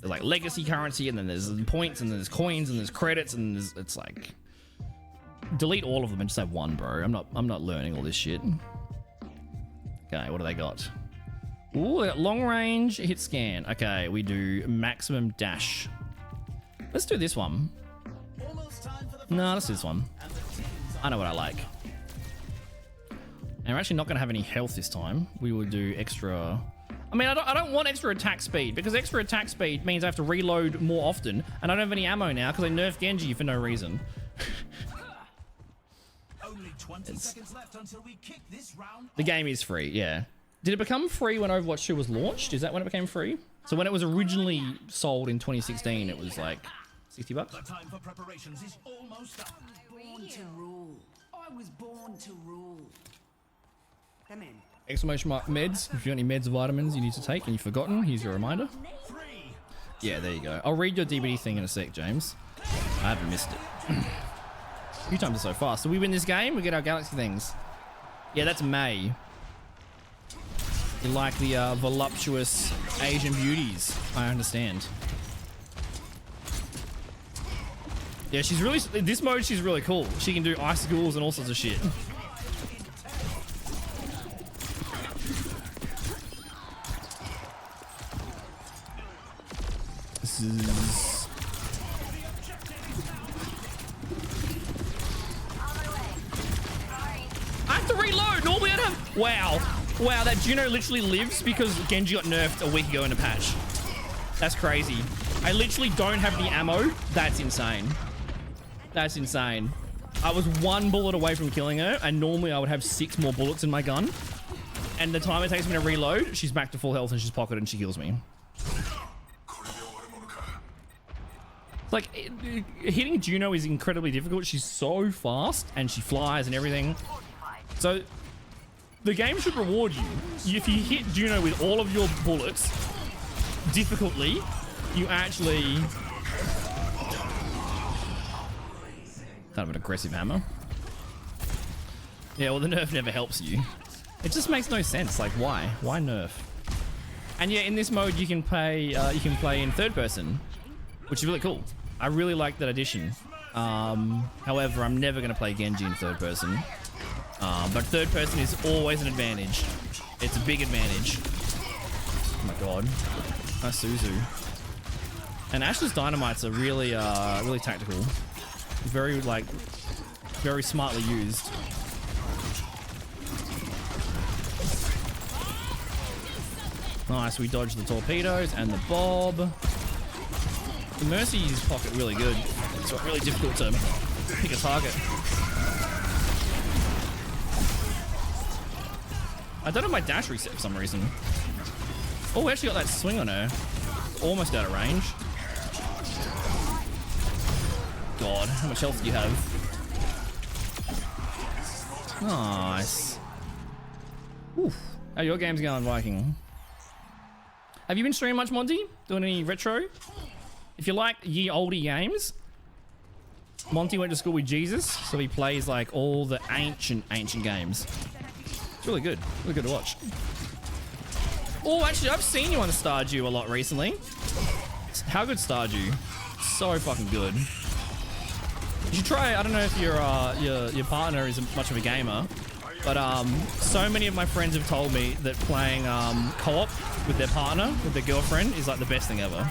there's like legacy currency, and then there's points, and then there's coins, and there's credits, and it's like delete all of them and just have one, bro. I'm not learning all this shit. Okay, what do they got? Ooh, they got long range hit scan. Okay, we do maximum dash. Let's do this one. No, let's do this one. I know what I like. And we're actually not going to have any health this time. We will do extra... I mean, I don't want extra attack speed, because extra attack speed means I have to reload more often, and I don't have any ammo now because I nerfed Genji for no reason.
Only 20 seconds left until we kick this round.
The game is free, yeah. Did it become free when Overwatch 2 was launched? Is that when it became free? So when it was originally sold in 2016, it was like $60?
The time for preparations is almost up.
Born to rule. I was born to rule. Come in.
Exclamation mark meds. If you got any meds or vitamins you need to take and you've forgotten, here's your reminder.
3.
Yeah, there you go. I'll read your DBD thing in a sec, James. I haven't missed it. A few times so far. So we win this game, we get our galaxy things. Yeah, that's May. You like the voluptuous Asian beauties, I understand. Yeah, she's really, in this mode she's really cool. She can do icicles and all sorts of shit. Wow. Wow, that Juno literally lives because Genji got nerfed a week ago in a patch. That's crazy. I literally don't have the ammo. That's insane. That's insane. I was 1 bullet away from killing her, and normally I would have 6 more bullets in my gun. And the time it takes me to reload, she's back to full health and she's pocketed and she kills me. Like, hitting Juno is incredibly difficult. She's so fast and she flies and everything. So, the game should reward you. If you hit Juno with all of your bullets, difficultly, you actually... Kind of an aggressive hammer. Yeah, well, the nerf never helps you. It just makes no sense. Like, why? Why nerf? And yeah, in this mode, you can play in third person, which is really cool. I really like that addition. However, I'm never going to play Genji in third person. But third person is always an advantage. It's a big advantage. Oh my god. Nice Suzu. And Ashley's dynamites are really, really tactical. Very, like, very smartly used. Nice, we dodged the torpedoes and the bob. The Mercy's pocket really good. It's really difficult to pick a target. I don't have my dash reset for some reason. Oh, we actually got that swing on her. Almost out of range. God, how much health do you have? Nice. Oof. How your game's going, Viking? Have you been streaming much, Monty? Doing any retro? If you like ye olde games, Monty went to school with Jesus, so he plays like all the ancient games. It's really good to watch. Oh, actually, I've seen you on Stardew a lot recently. How good Stardew? So fucking good. You should try. I don't know if your partner is much of a gamer, but so many of my friends have told me that playing co-op with their partner, with their girlfriend, is like the best thing ever.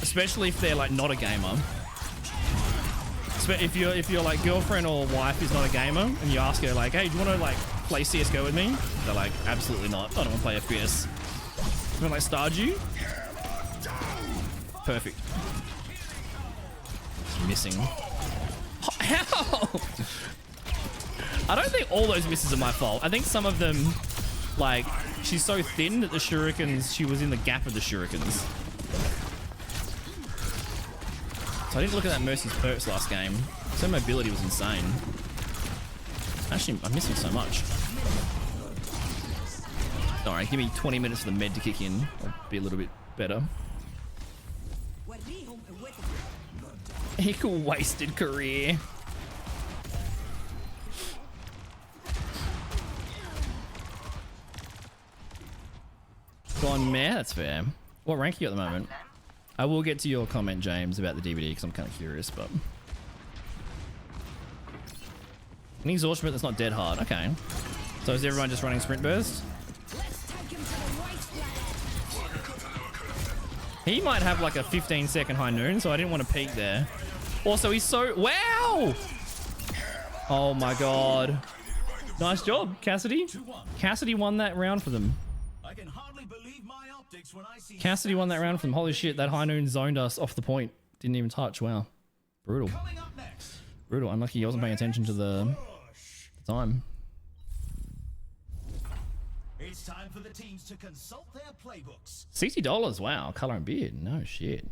Especially if they're like not a gamer. If your like girlfriend or wife is not a gamer, and you ask her like, "Hey, do you want to like play CS:GO with me?" They're like, "Absolutely not. I don't want to play FPS." You want like Stardew? Perfect. Missing. How? I don't think all those misses are my fault. I think some of them, like, she's so thin that the shurikens, she was in the gap of the shurikens. So I didn't look at that Mercy's perks last game. So mobility was insane. Actually, I'm missing so much. Alright, give me 20 minutes for the med to kick in. I'll be a little bit better. Equal wasted career. Gone meh, that's fair. What rank are you at the moment? I will get to your comment, James, about the DVD because I'm kind of curious, but... An exhaustion that's not dead hard. Okay. So is everyone just running sprint burst? He might have like a 15-second high noon, so I didn't want to peek there. Also, he's so... Wow! Oh my god. Nice job, Cassidy. Cassidy won that round for them.
I can hardly believe my optics when I see
Cassidy won that round for them. Holy shit, that high noon zoned us off the point. Didn't even touch. Wow. Brutal.
coming up next.
Brutal. Unlucky he wasn't paying attention to the time.
It's time for the teams to consult their playbooks.
$60. Wow. Color and beard. No shit.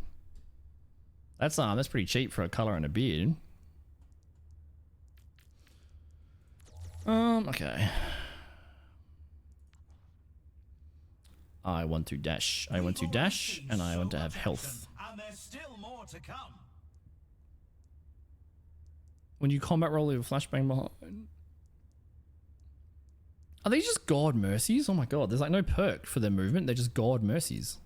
That's pretty cheap for a color and a beard. Okay. I want to dash. I want to dash, and I want to have health.
And there's still more to come.
When you combat roll, leave a flashbang behind. Are these just God mercies? Oh my god, there's like no perk for their movement. They're just God mercies.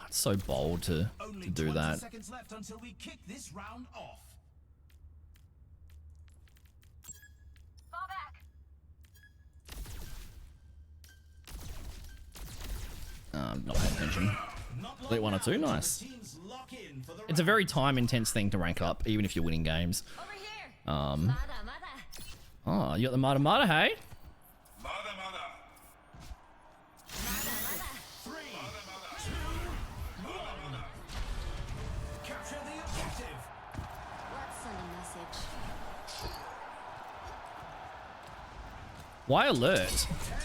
That's so bold to do that.
Seconds left until we kick this round off.
Fall back.
Not paying attention. Elite 1 or 2, nice. It's a very time-intense thing to rank up, even if you're winning games.
Over here. Mada, mada.
Oh, you got the Mata, hey?
Capture the objective.
Let's send a message.
Why alert?
10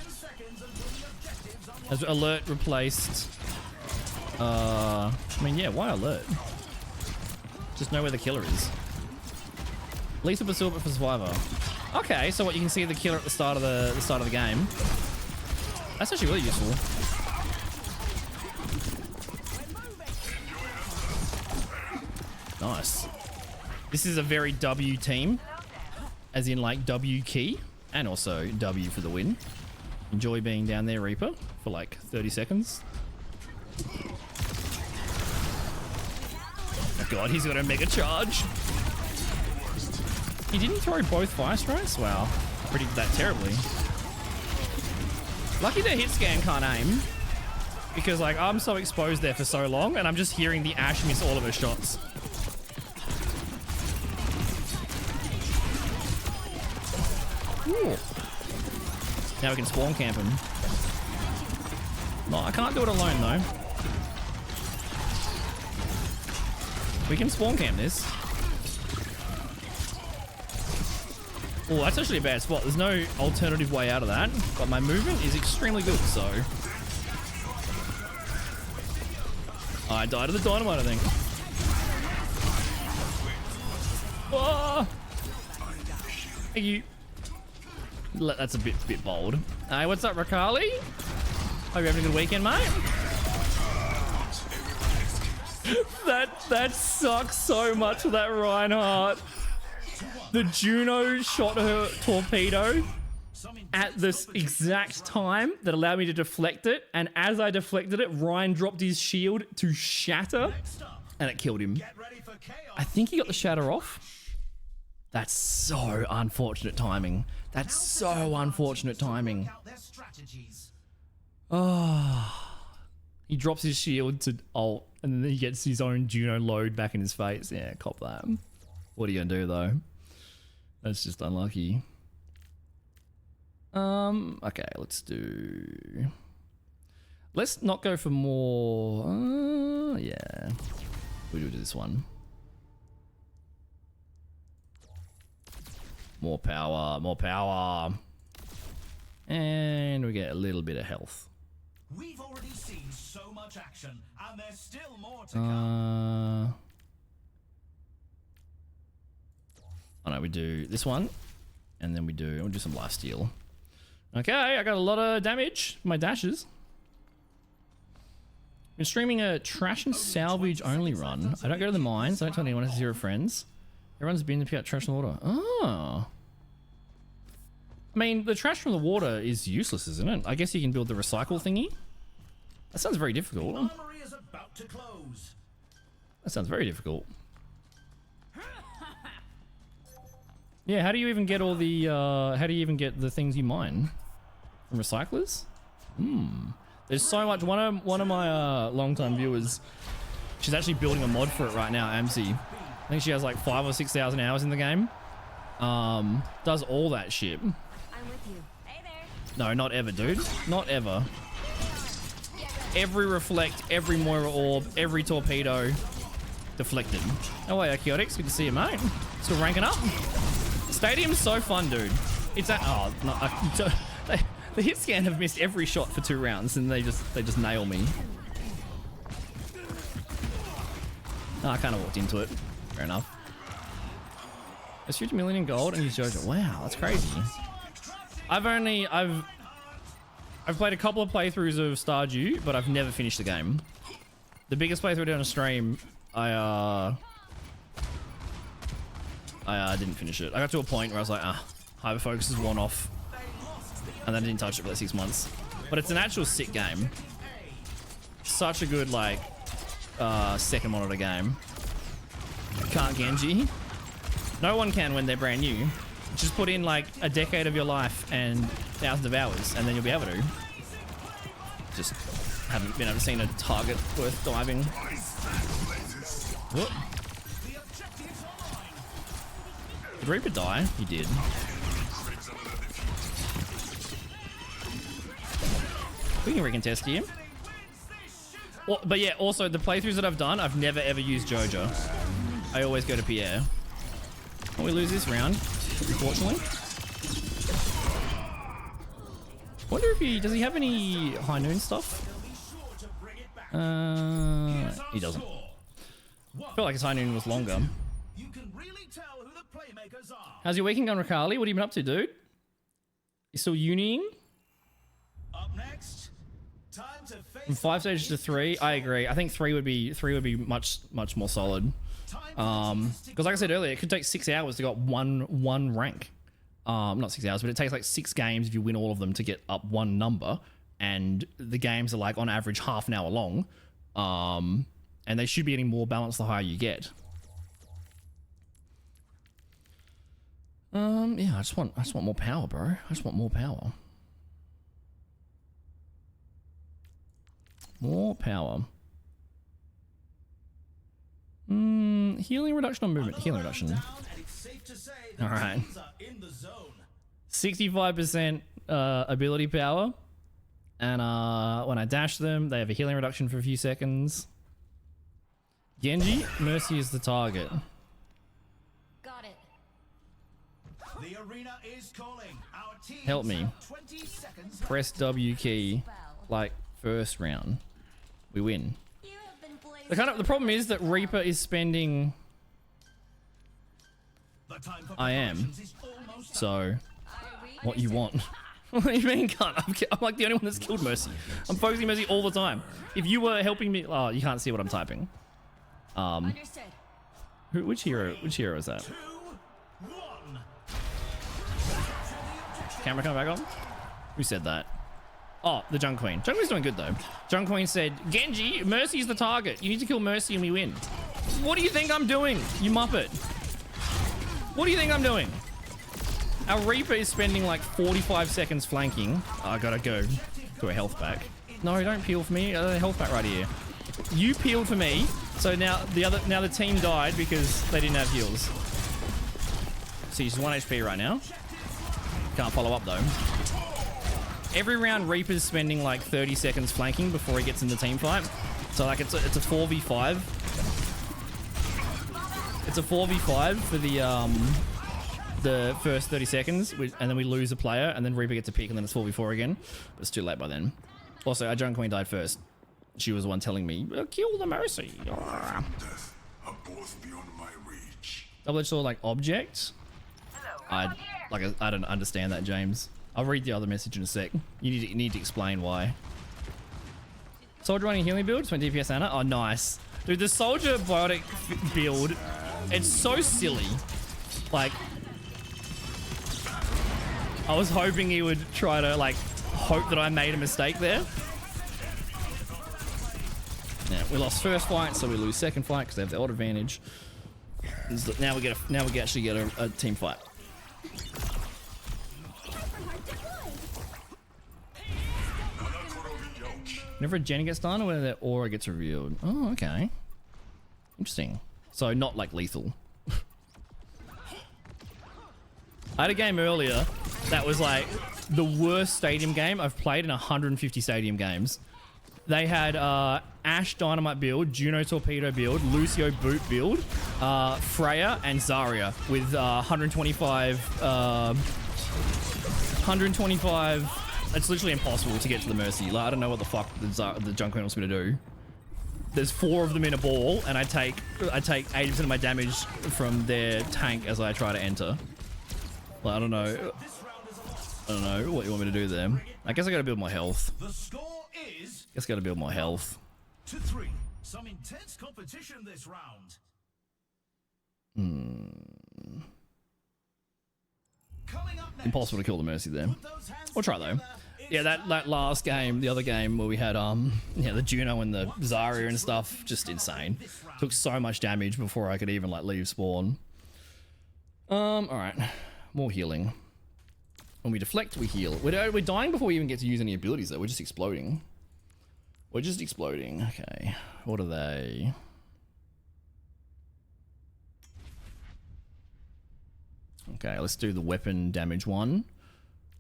seconds until the objectives unlocked.
Has alert replaced? I mean, yeah, why alert? Just know where the killer is. Lisa Basilva for Survivor. Okay, so what, you can see the killer at the start of the game. That's actually really useful. Nice. This is a very W team, as in like W key, and also W for the win. Enjoy being down there, Reaper, for like 30 seconds. Oh god, he's got a mega charge. He didn't throw both fire strikes? Wow, I predicted that terribly. Lucky their hit scan can't aim, because like I'm so exposed there for so long, and I'm just hearing the Ash miss all of her shots. Ooh. Now we can spawn camp him. No, I can't do it alone though. We can spawn camp this. Oh, that's actually a bad spot. There's no alternative way out of that. But my movement is extremely good, so... I died of the dynamite, I think. Oh! Thank you. That's a bit bold. Hey, what's up, Rakali? Hope you're having a good weekend, mate. That sucks so much for that Reinhardt. The Juno shot her torpedo at this exact time that allowed me to deflect it, and as I deflected it, Ryan dropped his shield to shatter, and it killed him.
Get ready for chaos.
I think he got the shatter off. That's so unfortunate timing. That's so unfortunate timing.
Out their strategies.
Oh, he drops his shield to ult, and then he gets his own Juno load back in his face. Yeah, cop that. What are you gonna do though? That's just unlucky. Okay, let's not go for more. Yeah, we do this one. More power. And we get a little bit of health.
We've already seen so much action, and there's still more to come.
Oh no, we do this one, and then we'll do some lifesteal. Okay, I got a lot of damage. My dashes. Been streaming a trash and salvage only run. I don't go to the mines. I don't tell anyone. I have 0 friends. Everyone's been to pick up trash and water. Oh. I mean, the trash from the water is useless, isn't it? I guess you can build the recycle thingy. That sounds very difficult.
Armory is about to close.
That sounds very difficult. Yeah, how do you even get all the, how do you even get the things you mine? From recyclers? There's so much. One of my long-time viewers, she's actually building a mod for it right now, AMC. I think she has like 5,000 or 6,000 hours in the game. Does all that shit.
I'm with you. Hey there.
No, not ever, dude. Not ever. Every reflect, every Moira orb, every torpedo, deflected. Oh wait, Chaotix, good to see you, mate. Still ranking up. Stadium's so fun, dude. It's at the hit scan have missed every shot for 2 rounds, and they just nail me. Oh, I kind of walked into it. Fair enough. Let's shoot $1 million in gold and use Jojo. Wow, that's crazy. I've played a couple of playthroughs of Stardew, but I've never finished the game. The biggest playthrough I did on a stream, I didn't finish it. I got to a point where I was like, hyperfocus is worn off, and then I didn't touch it for like 6 months. But it's an actual sick game. Such a good like second monitor game. Can't Genji. No one can when they're brand new. Just put in like a decade of your life and thousands of hours, and then you'll be able to. Just haven't been able to see a target worth diving. Whoop. Did Reaper die? He did. We can recontest here. But yeah, also the playthroughs that I've done, I've never ever used Jojo. I always go to Pierre. Oh, we lose this round, unfortunately. Wonder if does he have any high noon stuff? He doesn't. I feel like his high noon was longer.
You can really tell who the playmakers are.
How's your weekend going, Rakali? What have you been up to, dude? You still uniing?
Up next, time to face
From 5 stages to 3, I agree. I think 3 would be much more solid. Because like I said earlier, it could take 6 hours to get one rank. Not 6 hours, but it takes like 6 games if you win all of them to get up one number. And the games are like on average half an hour long. And they should be getting more balanced the higher you get. Yeah, I just want more power, bro. I just want more power. More power. Healing reduction or movement? Healing reduction. Alright. 65% ability power. And when I dash them, they have a healing reduction for a few seconds. Genji, Mercy is the target.
Got it.
The arena is calling. Our teams
Help me.
have 20 seconds.
Press W key, like first round. We win.
You have been blazed.
The problem is that Reaper is spending.
The time for
I am.
preparations is almost
So, what you want? What do you mean, cunt? I'm like the only one that's killed Mercy. I'm focusing Mercy all the time. If you were helping me, oh, you can't see what I'm typing.
Understood.
Which hero is that?
2, 1.
Camera coming back on? Who said that? Oh, the Junk Queen. Junk Queen's doing good though. Junk Queen said, Genji, Mercy's the target. You need to kill Mercy and we win. What do you think I'm doing, you muppet? What do you think I'm doing? Our Reaper is spending like 45 seconds flanking. Oh, I gotta go to a health pack. No, don't peel for me. A health pack right here. You peeled for me, so now the team died because they didn't have heals. See, she's 1 HP right now. Can't follow up though. Every round, Reaper's spending like 30 seconds flanking before he gets in the team fight. So like it's a 4v5. It's a 4v5 for the first 30 seconds, and then we lose a player, and then Reaper gets a pick, and then it's 4v4 again. But it's too late by then. Also, our Junk Queen died first. She was the one telling me, kill the Mercy.
Death are both beyond my reach.
Double-edged sword, like object. I don't understand that, James. I'll read the other message in a sec. You need to explain why. Soldier running healing build, 20 DPS Anna. Oh, nice, dude. The soldier biotic build, it's so silly. Like, I was hoping he would try to like hope that I made a mistake there. Yeah, we lost first fight, so we lose second fight because they have the odd advantage. Now we actually get a team fight. Whenever a gen gets done, or whether their aura gets revealed. Oh, okay. Interesting. So not like lethal. I had a game earlier that was like the worst stadium game I've played in 150 stadium games. They had Ash Dynamite build, Juno Torpedo build, Lucio Boot build, Freya, and Zarya with 125. It's literally impossible to get to the Mercy. Like, I don't know what the fuck the Junk Queen wants me to do. There's 4 of them in a ball, and I take 80% of my damage from their tank as I try to enter. Well, I don't know what you want me to do there. I guess I gotta build my health.
The score is
Guess I gotta build my health.
2-3. Some intense competition this round. Coming up next,
Impossible to kill the Mercy there.
put those hands
We'll try though.
together. It's
Yeah, that last game, the other game where we had the Juno and the Zarya and stuff, just insane. Took so much damage before I could even like leave spawn. Alright. More healing. When we deflect, we heal. We're dying before we even get to use any abilities though. We're just exploding. Okay. What are they? Okay, let's do the weapon damage one.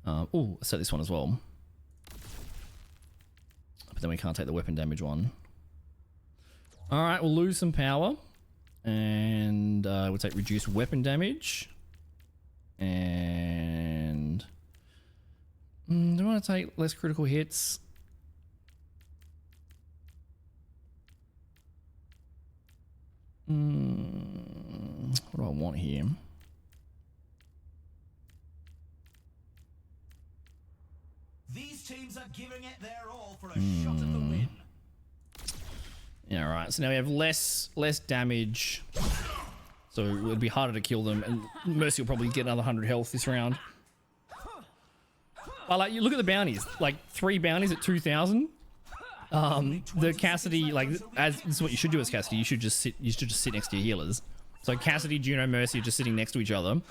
Oh, let's set this one as well. But then we can't take the weapon damage one. Alright, we'll lose some power. And we'll take reduced weapon damage. And... do I want to take less critical hits? What do I want here?
These teams are giving it their all for a shot at the win.
Yeah, right. So now we have less damage. So it would be harder to kill them. And Mercy will probably get another 100 health this round. But like, you look at the bounties. Like 3 bounties at 2,000. The Cassidy, like, as this is what you should do as Cassidy. You should just sit next to your healers. So Cassidy, Juno, Mercy are just sitting next to each other.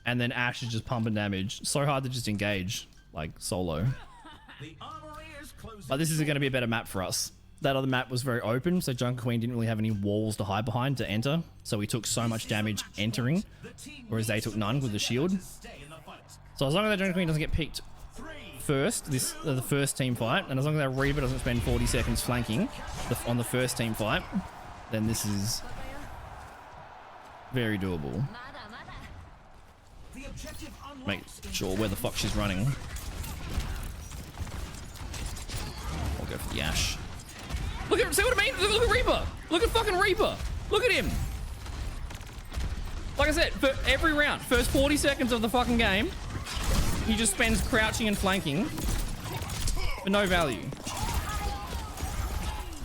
And then Ashe is just pumping damage. So hard to just engage, like, solo. But this is going to be a better map for us. That other map was very open, so Junker Queen didn't really have any walls to hide behind to enter. So we took so much damage entering, whereas they took none with the shield. So as long as that Junker Queen doesn't get picked first, the first team fight, and as long as that Reaper doesn't spend 40 seconds flanking on the first team fight, then this is very doable. Make sure where the fuck she's running. I'll go for the Ashe. Look at, see what I mean? Look at Reaper. Look at fucking Reaper. Look at him. Like I said, for every round, first 40 seconds of the fucking game, he just spends crouching and flanking for no value.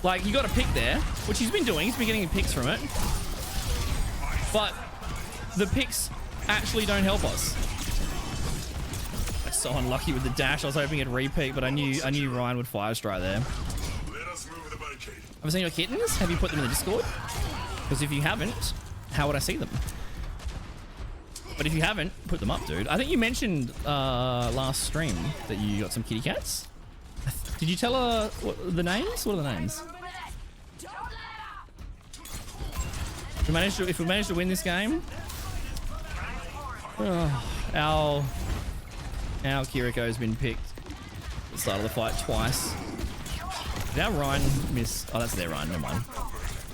Like, you got a pick there, which he's been doing. He's been getting picks from it. But the picks actually don't help us. I'm so unlucky with the dash. I was hoping it'd repeat, but I knew Ryan would fire strike there. Have I seen your kittens? Have you put them in the Discord? Because if you haven't, how would I see them? But if you haven't, put them up, dude. I think you mentioned last stream that you got some kitty cats. Did you tell her what, the names? What are the names? If we manage to win this game, our Kiriko's been picked at the start of the fight twice. Did our Ryan miss? Oh, that's their Ryan. Never mind.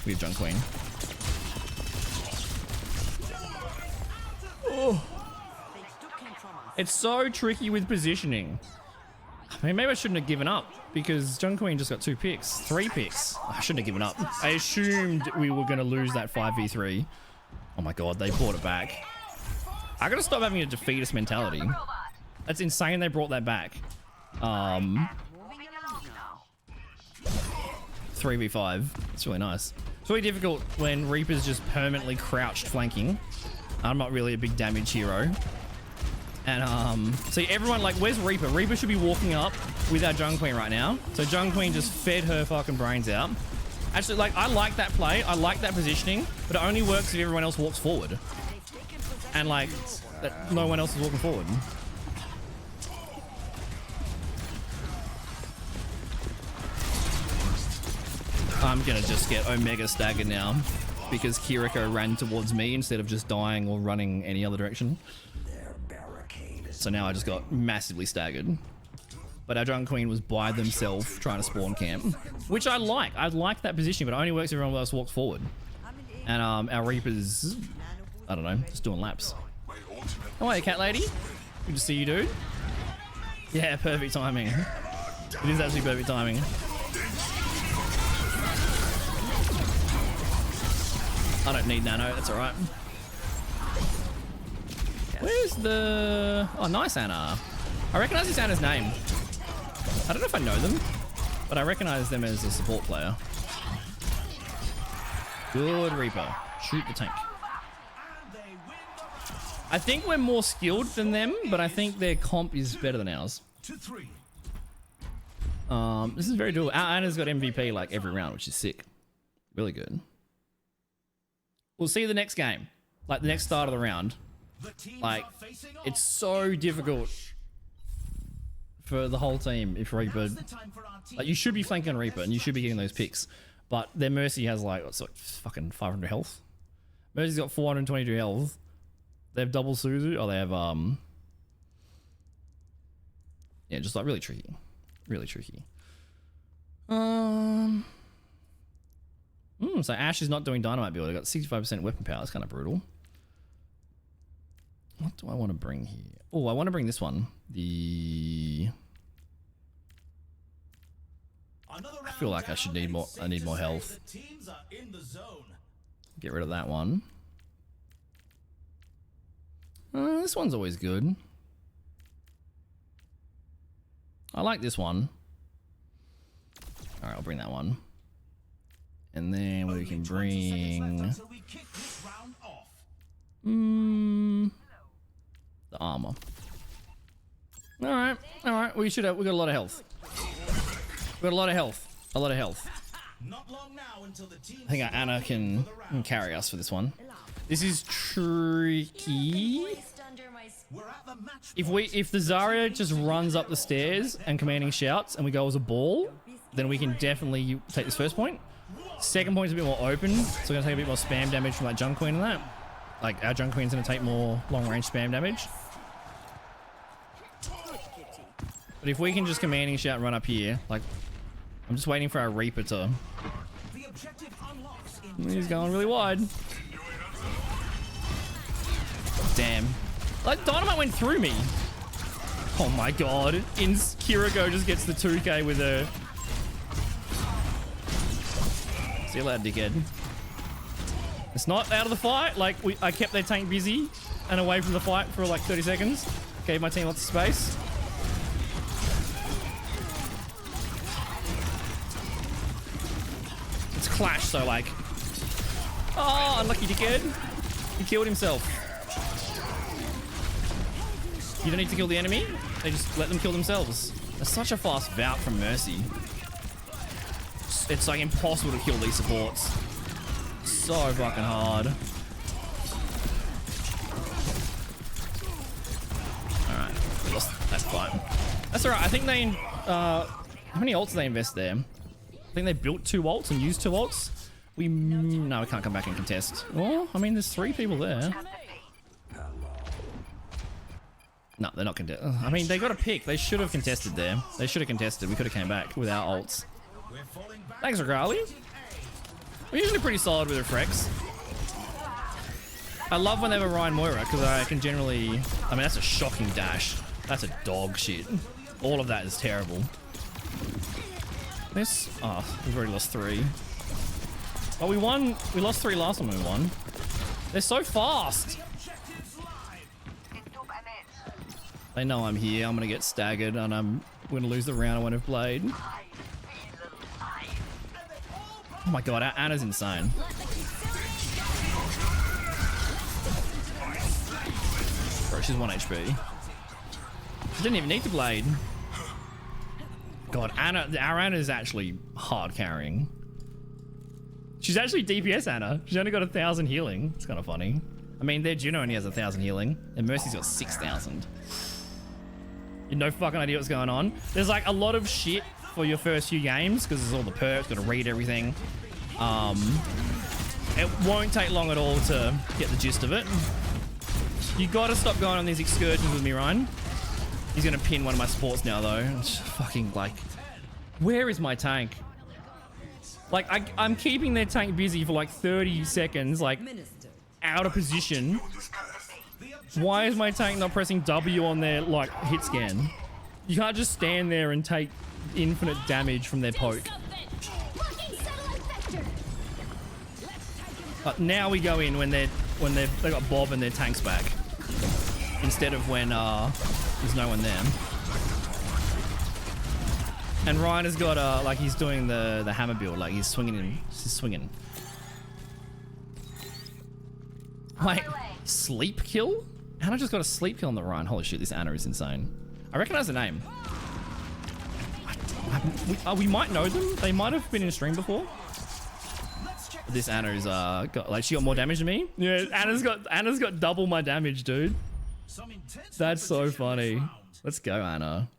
We have Junk Queen. Oh. It's so tricky with positioning. I mean, maybe I shouldn't have given up because Junk Queen just got 2 picks. 3 picks. I shouldn't have given up. I assumed we were going to lose that 5v3. Oh my god, they brought it back. I gotta stop having a defeatist mentality. That's insane they brought that back. 3v5. It's really nice. It's really difficult when Reaper's just permanently crouched flanking. I'm not really a big damage hero. And see everyone, like, where's Reaper? Reaper should be walking up with our Jung Queen right now. So Jung Queen just fed her fucking brains out. Actually, like, I like that play. I like that positioning, but it only works if everyone else walks forward. And like, no one else is walking forward. I'm gonna just get Omega staggered now because Kiriko ran towards me instead of just dying or running any other direction. So now I just got massively staggered. But our Jung Queen was by themselves trying to spawn camp, which I like. I like that position, but it only works if everyone else walks forward. And our Reaper's, I don't know, just doing laps. Oh, hey, cat lady. Good to see you, dude. Yeah, perfect timing. It is actually perfect timing. I don't need nano, that's alright. Where's the... Oh, nice Anna. I recognize this Anna's name. I don't know if I know them, but I recognize them as a support player. Good Reaper. Shoot the tank. I think we're more skilled than them, but I think their comp is better than ours. This is very doable. Anna's got MVP like every round, which is sick. Really good. We'll see the next game. Like the next start of the round. Like, it's so difficult for the whole team if Reaper... Like, you should be flanking on Reaper and you should be getting those picks. But their Mercy has like, what's like fucking 500 health. Mercy's got 422 health. They have double Suzu. Oh, they have, yeah, just like really tricky. Really tricky. So Ash is not doing dynamite build. I got 65% weapon power. That's kind of brutal. What do I want to bring here? Oh, I want to bring this one. I feel like I should need more. I need more health. Get rid of that one. This one's always good. I like this one. All right, I'll bring that one. And then we can bring the armor. All right. We got a lot of health. We got a lot of health. I think our Anna can carry us for this one. This is tricky. If the Zarya just runs up the stairs and commanding shouts and we go as a ball, then we can definitely take this first point. Second point is a bit more open, so we're gonna take a bit more spam damage from that Junk Queen and that. Like our Junk Queen's gonna take more long range spam damage. But if we can just commanding shout and run up here, like I'm just waiting for our Reaper to. He's going really wide. Damn. Like dynamite went through me. Oh my god. Kiriko just gets the 2k with a. See you later, dickhead. It's not out of the fight. Like I kept their tank busy and away from the fight for like 30 seconds. Gave my team lots of space. It's clash, so like. Oh, unlucky dickhead. He killed himself. You don't need to kill the enemy. They just let them kill themselves. That's such a fast bout from Mercy. It's like impossible to kill these supports. So fucking hard. Alright, we lost that fight. That's alright. I think they... how many ults did they invest there? I think they built 2 ults and used 2 ults. No, we can't come back and contest. Well, I mean, there's 3 people there. No, they're not contesting. I mean, they got a pick. They should have contested there. They should have contested. We could have came back with our ults. Thanks, Regali. We're usually pretty solid with refrex. I love when they have a Ryan Moira because I can generally... I mean, that's a shocking dash. That's a dog shit. All of that is terrible. This... Oh, we've already lost 3. But we won. We lost 3 last time we won. They're so fast. They know I'm here. I'm going to get staggered and I'm going to lose the round I won't have played. Oh my god, Anna's insane. Bro, she's 1 HP. She didn't even need to blade. God, our Anna is actually hard carrying. She's actually DPS Anna. She's only got 1,000 healing. It's kind of funny. I mean, their Juno only has 1,000 healing, and Mercy's got 6,000. You have no fucking idea what's going on. There's like a lot of shit for your first few games because there's all the perks, gotta read everything. It won't take long at all to get the gist of it. You gotta stop going on these excursions with me, Ryan. He's gonna pin one of my supports now though. It's fucking like, where is my tank? Like I'm keeping their tank busy for like 30 seconds, like out of position. Why is my tank not pressing W on their like hit scan? You can't just stand there and take infinite damage from their poke. But now we go in when they got Bob and their tanks back, instead of when there's no one there. And Ryan has got like he's doing the hammer build, like he's swinging. Like sleep kill? Anna just got a sleep kill on the Ryan. Holy shit, this Anna is insane. I recognize the name. We might know them. They might have been in a stream before. This Anna's got like she got more damage than me. Yeah, Anna's got double my damage, dude. That's so funny. Let's go, Anna.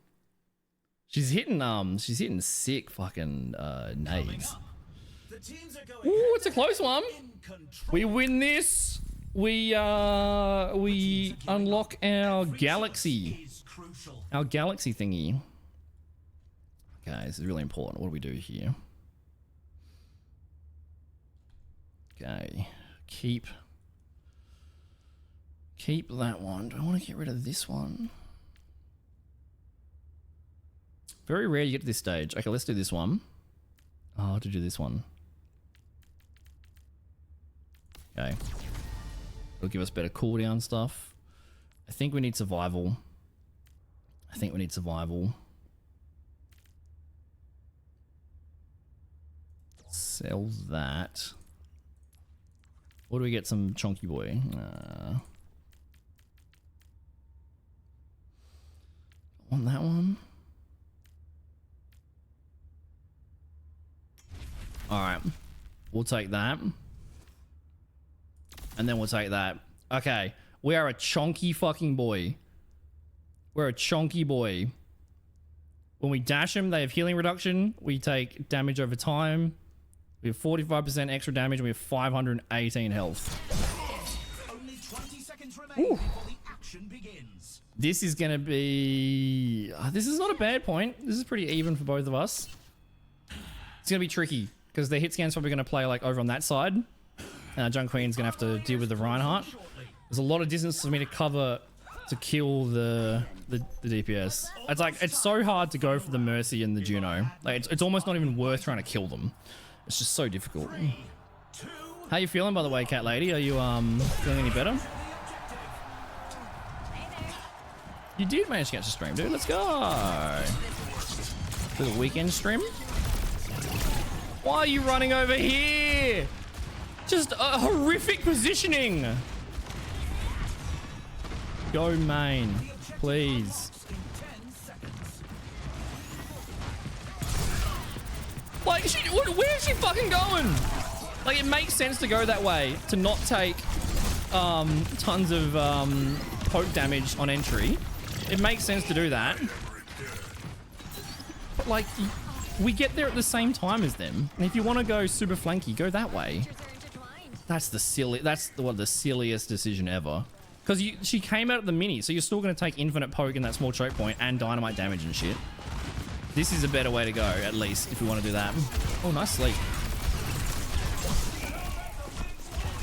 She's hitting sick fucking nades. Ooh, it's a close one. We win this. We unlock our galaxy thingy. Okay, this is really important. What do we do here? Okay, keep that one. Do I want to get rid of this one? Very rare you get to this stage. Okay, let's do this one. Oh, how to do this one? Okay. It'll give us better cooldown stuff. I think we need survival. Sell that. Or do we get some chunky boy? Want that one? Alright. We'll take that. And then we'll take that. Okay. We are a chunky fucking boy. We're a chunky boy. When we dash them, they have healing reduction. We take damage over time. We have 45% extra damage and we have 518 health.
Only 20 seconds remain before the action begins.
This is going to be... this is not a bad point. This is pretty even for both of us. It's going to be tricky because the hit scan's probably going to play like over on that side. Junk Queen's going to have to deal with the Reinhardt. There's a lot of distance for me to cover to kill the DPS. It's like, it's so hard to go for the Mercy and the Juno. Like, it's almost not even worth trying to kill them. It's just so difficult. How you feeling, by the way, cat lady? Are you feeling any better? You did manage to catch a stream, dude. Let's go. Little weekend stream. Why are you running over here? Just a horrific positioning. Go main, please. Like, where is she fucking going? Like, it makes sense to go that way, to not take tons of poke damage on entry. It makes sense to do that. But, like, we get there at the same time as them. And if you want to go super flanky, go that way. That's the silliest decision ever. Because she came out of the mini, so you're still going to take infinite poke in that small choke point and dynamite damage and shit. This is a better way to go, at least, if we want to do that. Oh, nice sleep.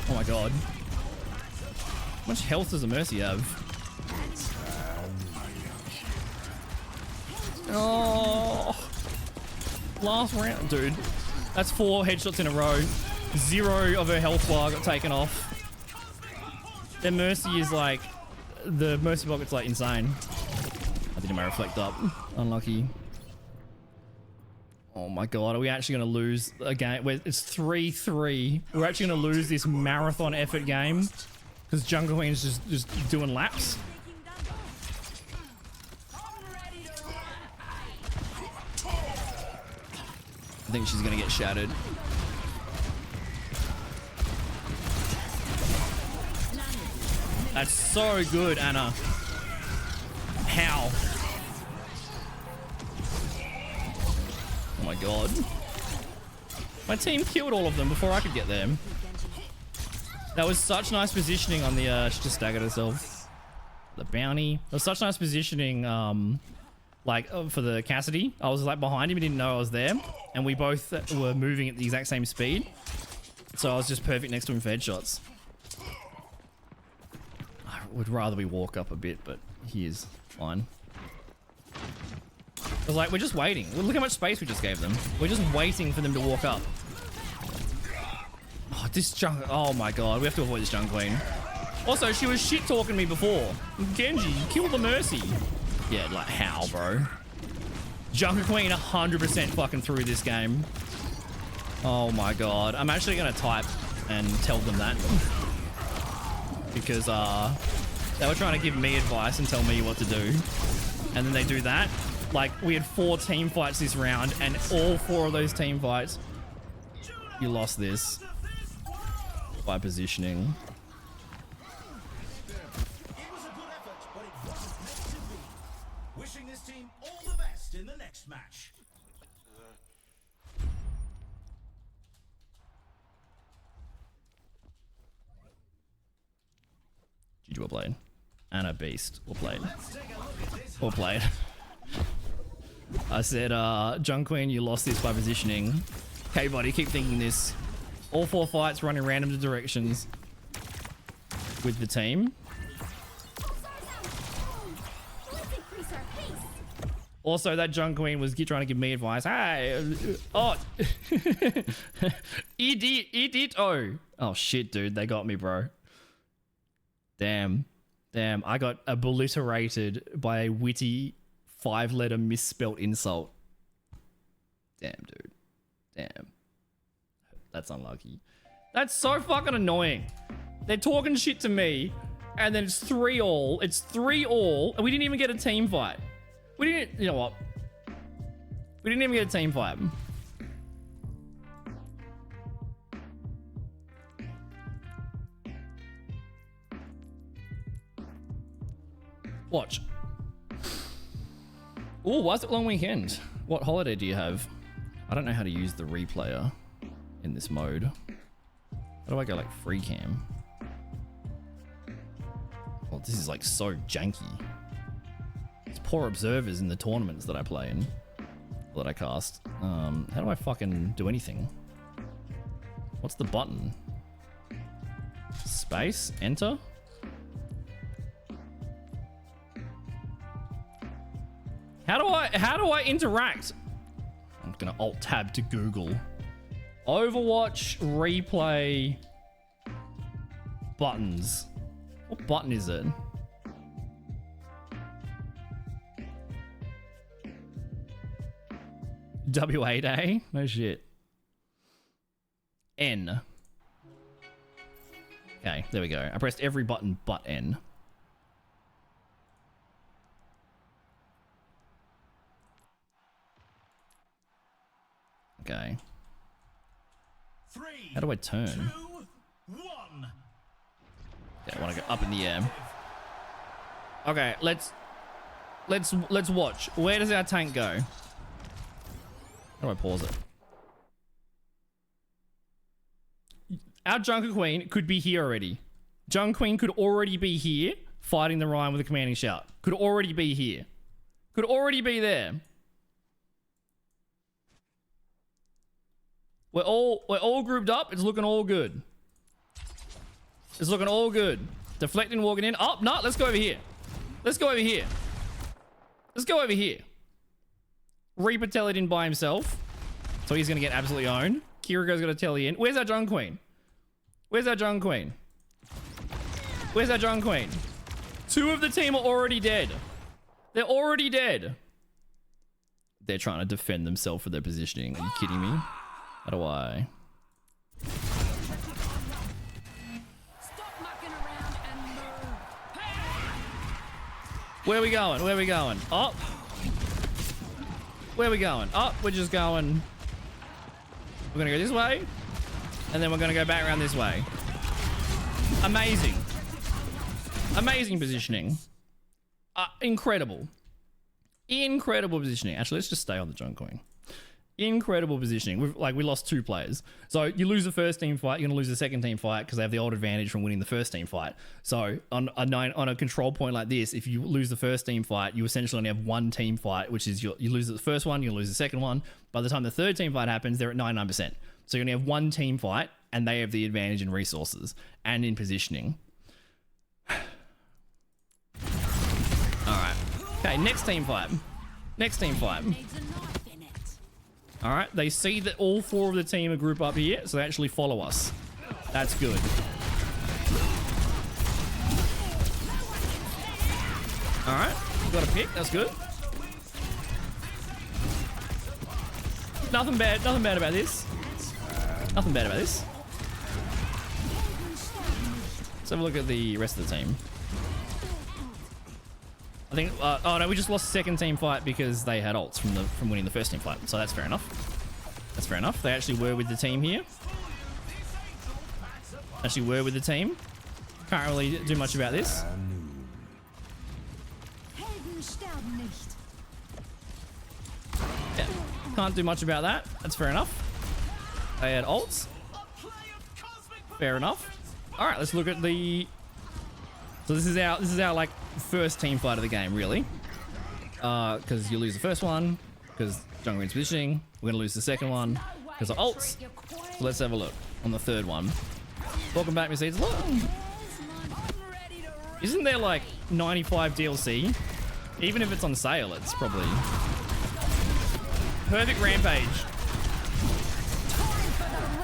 Oh my god. How much health does a Mercy have? Oh. Last round. Dude, that's 4 headshots in a row. 0 of her health bar got taken off. Their Mercy is like... The Mercy pocket's like insane. I didn't reflect up. Unlucky. Oh my god, are we actually going to lose a game? It's 3-3. We're actually going to lose this marathon effort game because Jungle Queen's just doing laps. I think she's going to get shattered. That's so good, Anna. How? Oh my god. My team killed all of them before I could get them. That was such nice positioning on the... she just staggered herself. The bounty. That was such nice positioning, for the Cassidy. I was like behind him, he didn't know I was there. And we both were moving at the exact same speed. So I was just perfect next to him for headshots. I would rather we walk up a bit, but he is fine. I was like, we're just waiting. Look how much space we just gave them. We're just waiting for them to walk up. Oh, this junk... Oh my god, we have to avoid this Junk Queen. Also, she was shit-talking me before. Genji, kill the Mercy. Yeah, like, how, bro? Junk Queen 100% fucking through this game. Oh my god. I'm actually gonna type and tell them that. Because, they were trying to give me advice and tell me what to do. And then they do that. Like, we had 4 team fights this round, and all 4 of those team fights, you lost this by positioning.
It was a good effort, but it wasn't meant to be. Wishing this team all the best in the next match.
GG, well played. Anna Beast, well played. Well played. I said, Junk Queen, you lost this by positioning. Okay, buddy, keep thinking this. All 4 fights running random directions with the team. Also, that Junk Queen was trying to give me advice. Hey, oh, idiot. Oh shit, dude, they got me, bro. Damn, I got obliterated by a witty 5-letter misspelt insult. Damn, dude. Damn. That's unlucky. That's so fucking annoying. They're talking shit to me, and then it's 3-all. It's 3-all, and we didn't even get a team fight. We didn't, you know what? We didn't even get a team fight. Watch. Oh, why is it long weekend? What holiday do you have? I don't know how to use the replayer in this mode. How do I go like free cam? Oh, this is like so janky. It's poor observers in the tournaments that I play in, that I cast. How do I fucking do anything? What's the button? Space? Enter? How do I interact? I'm gonna alt tab to Google. Overwatch replay buttons. What button is it? W8A? No shit. N. Okay, there we go. I pressed every button but N. Okay. How do I turn?
2, 1.
Okay, I want to go up in the air. Okay, let's watch. Where does our tank go? How do I pause it? Our Junker Queen could be here already. Junk Queen could already be here fighting the Ryan with a commanding shout. Could already be here. Could already be there. We're all grouped up. It's looking all good. It's looking all good. Deflecting, walking in. Oh, no, let's go over here. Let's go over here. Let's go over here. Reaper Tellied in by himself. So he's going to get absolutely owned. Kiriko's got to Telly in. Where's our Junk Queen? Where's our Junk Queen? Where's our Junk Queen? 2 of the team are already dead. They're already dead. They're trying to defend themselves for their positioning. Are you kidding me? How do I?
Stop mucking around and move.
Where are we going? Where are we going? Up. Where are we going? Up. We're just going. We're going to go this way. And then we're going to go back around this way. Amazing. Amazing positioning. Incredible. Incredible positioning. Actually, let's just stay on the Junk Queen. Incredible positioning. We lost 2 players. So you lose the first team fight, you're gonna lose the second team fight because they have the old advantage from winning the first team fight. So on a control point like this, if you lose the first team fight, you essentially only have 1 team fight, which is you lose the first one, you lose the second one. By the time the third team fight happens, they're at 99%. So you only have 1 team fight, and they have the advantage in resources and in positioning. All right. Okay, next team fight. Next team fight.
Needs a knife in it.
All right, they see that all 4 of the team are grouped up here, so they actually follow us. That's good. All right, got a pick. That's good. Nothing bad about this. Nothing bad about this. Let's have a look at the rest of the team. I think, oh no, we just lost second team fight because they had ults from winning the first team fight. So that's fair enough. That's fair enough. They actually were with the team here. Actually were with the team. Can't really do much about this.
Helden sterben nicht.
Yeah, can't do much about that. That's fair enough. They had ults. Fair enough. All right, let's look at the. So this is our like first team fight of the game, really. Because you lose the first one, because Jungle Queen's positioning. We're gonna lose the second one because of ults. So let's have a look on the third one. Welcome back, Miss Eats. Look, isn't there like 95 DLC? Even if it's on sale, it's probably perfect rampage.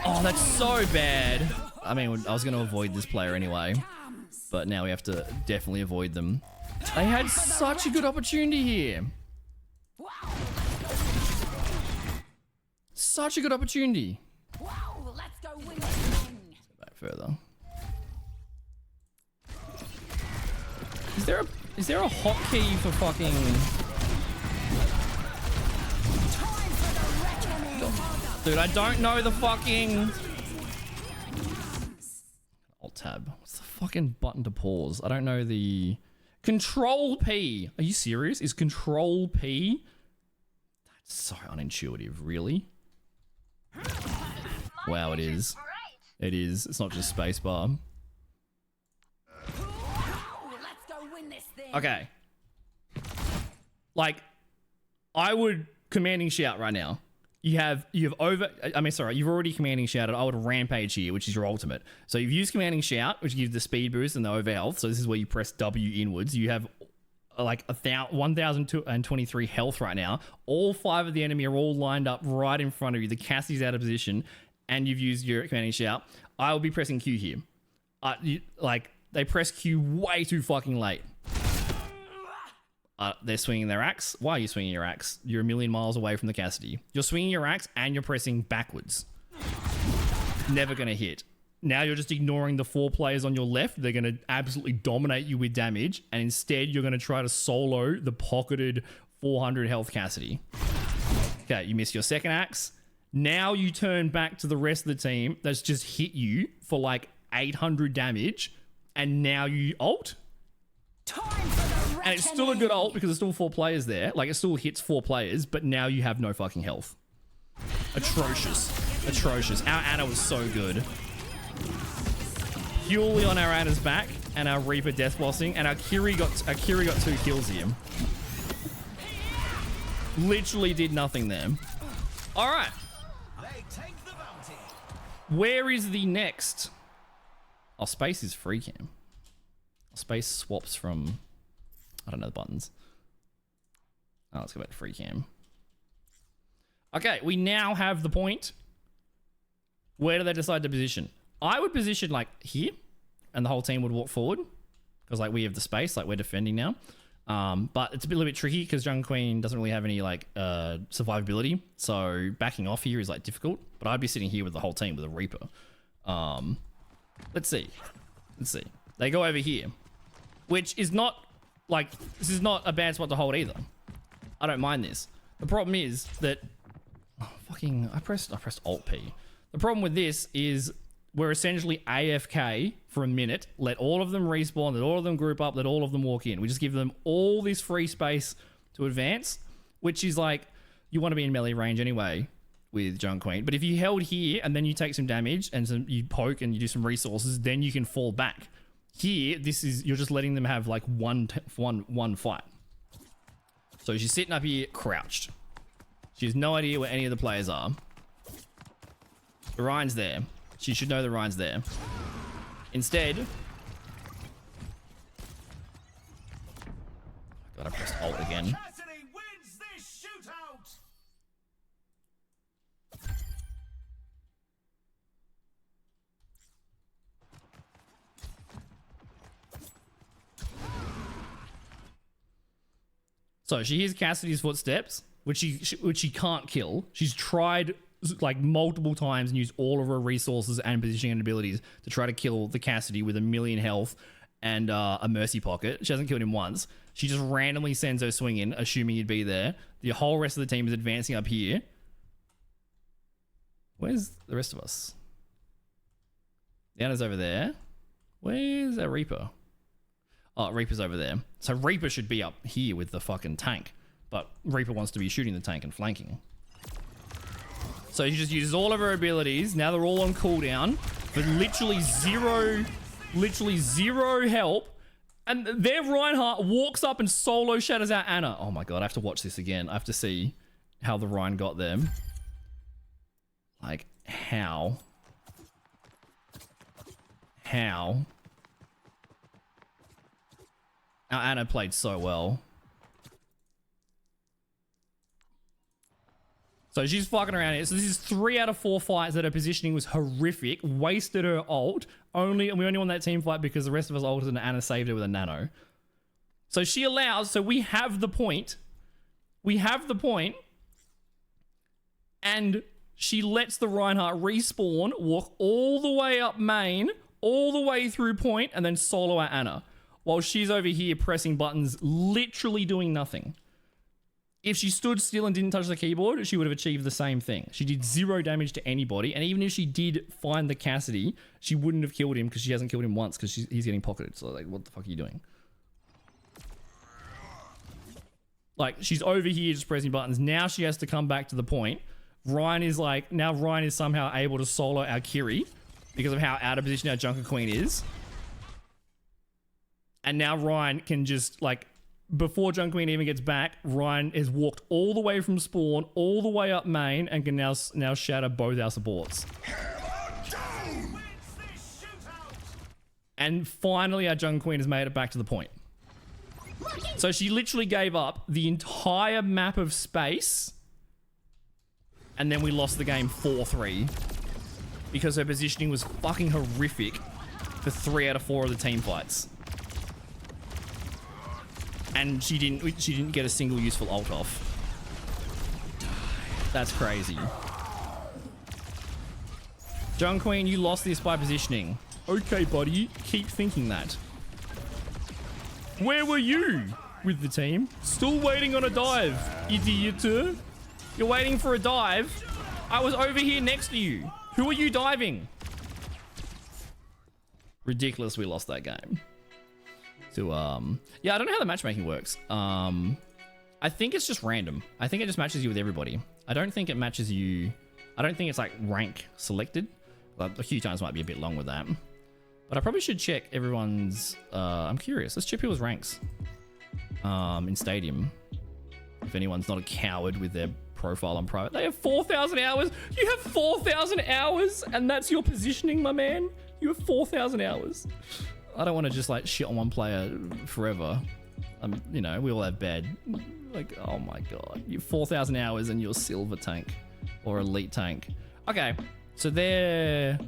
Oh, that's so bad. I mean, I was going to avoid this player anyway, but now we have to definitely avoid them. They had such a good opportunity here. Such a good opportunity.
Let's go win this thing.
Back further. Is there a hotkey for fucking? Dude, I don't know the fucking. Alt tab. What's the fucking button to pause? I don't know the. Control P. Are you serious? Is Control P? That's so unintuitive, really. Wow, it is. It is. It's not just spacebar.
Let's go win this thing.
Okay. Like, I would commanding shout right now. You've already commanding shouted. I would rampage here, which is your ultimate. So you've used commanding shout, which gives the speed boost and the over health. So this is where you press W inwards. You have like 1,023 health right now. All 5 of the enemy are all lined up right in front of you. The Cassie's out of position, and you've used your commanding shout. I will be pressing Q here. They press Q way too fucking late. They're swinging their axe. Why are you swinging your axe? You're a million miles away from the Cassidy. You're swinging your axe and you're pressing backwards. Never going to hit. Now you're just ignoring the 4 players on your left. They're going to absolutely dominate you with damage. And instead, you're going to try to solo the pocketed 400 health Cassidy. Okay, you miss your second axe. Now you turn back to the rest of the team that's just hit you for like 800 damage. And now you ult. And it's still a good ult because there's still 4 players there. Like, it still hits 4 players, but now you have no fucking health. Atrocious. Atrocious. Our Ana was so good. Purely on our Ana's back and our Reaper death bossing, and our Kiri got 2 kills here. Literally did nothing there. Alright. Where is the next? Oh, space is free cam. Space swaps from... I don't know the buttons. Oh, let's go back to free cam. Okay, we now have the point. Where do they decide to position? I would position like here, and the whole team would walk forward because like we have the space, like we're defending now. But it's a little bit tricky because Jungle Queen doesn't really have any like survivability, so backing off here is like difficult. But I'd be sitting here with the whole team with a Reaper. Let's see. They go over here, which is not like, this is not a bad spot to hold either. I don't mind this. The problem is that I pressed Alt P. The problem with this is we're essentially AFK for a minute, let all of them respawn, let all of them group up, let all of them walk in. We just give them all this free space to advance, which is like, you want to be in melee range anyway with Jungle Queen. But if you held here and then you take some damage and you poke and you do some resources, then you can fall back. Here, you're just letting them have like one fight. So she's sitting up here crouched. She has no idea where any of the players are. Ryan's there. She should know that Ryan's there. Instead... God, I pressed Alt again.
Cassidy wins this shootout.
So she hears Cassidy's footsteps, which she can't kill. She's tried like multiple times and used all of her resources and positioning and abilities to try to kill the Cassidy with 1 million health and a mercy pocket. She hasn't killed him once. She just randomly sends her swing in, assuming he'd be there. The whole rest of the team is advancing up here. Where's the rest of us? Diana's over there. Where's our Reaper? Oh, Reaper's over there. So Reaper should be up here with the fucking tank. But Reaper wants to be shooting the tank and flanking. So she just uses all of her abilities. Now they're all on cooldown. But literally zero help. And their Reinhardt walks up and solo shatters out Ana. Oh my god, I have to watch this again. I have to see how the Rhine got them. Like, how? How? Now, Anna played so well. So she's fucking around here. So this is 3 out of 4 fights that her positioning was horrific. Wasted her ult. And we only won that team fight because the rest of us ulted and Anna saved her with a nano. So she allows, so we have the point. We have the point. And she lets the Reinhardt respawn, walk all the way up main, all the way through point, and then solo at Anna. While she's over here pressing buttons, literally doing nothing. If she stood still and didn't touch the keyboard, she would have achieved the same thing. She did 0 damage to anybody, and even if she did find the Cassidy, she wouldn't have killed him because she hasn't killed him once because he's getting pocketed. So, like, what the fuck are you doing? Like, she's over here just pressing buttons. Now she has to come back to the point. Ryan is like, now Ryan is somehow able to solo our Kiri because of how out of position our Junker Queen is. And now Ryan can just, like, before Junker Queen even gets back, Ryan has walked all the way from spawn, all the way up main, and can now shatter both our supports. And finally, our Junker Queen has made it back to the point. So she literally gave up the entire map of space, and then we lost the game 4-3 because her positioning was fucking horrific for 3 out of 4 of the team fights. And she didn't get a single useful ult off. That's crazy. Junker Queen, you lost this by positioning. Okay, buddy, keep thinking that. Where were you with the team? Still waiting on a dive, idiot. You're waiting for a dive? I was over here next to you. Who are you diving? Ridiculous we lost that game. So, yeah, I don't know how the matchmaking works. I think it's just random. I think it just matches you with everybody. I don't think it matches you... I don't think it's like rank selected. Like, a few times might be a bit long with that. But I probably should check everyone's... I'm curious. Let's check people's ranks. In Stadium. If anyone's not a coward with their profile on private. They have 4,000 hours. You have 4,000 hours, and that's your positioning, my man. You have 4,000 hours. I don't want to just like shit on one player forever. You know, we all have bad. Like, oh my god, you have 4,000 hours and you're silver tank or elite tank. Okay, so their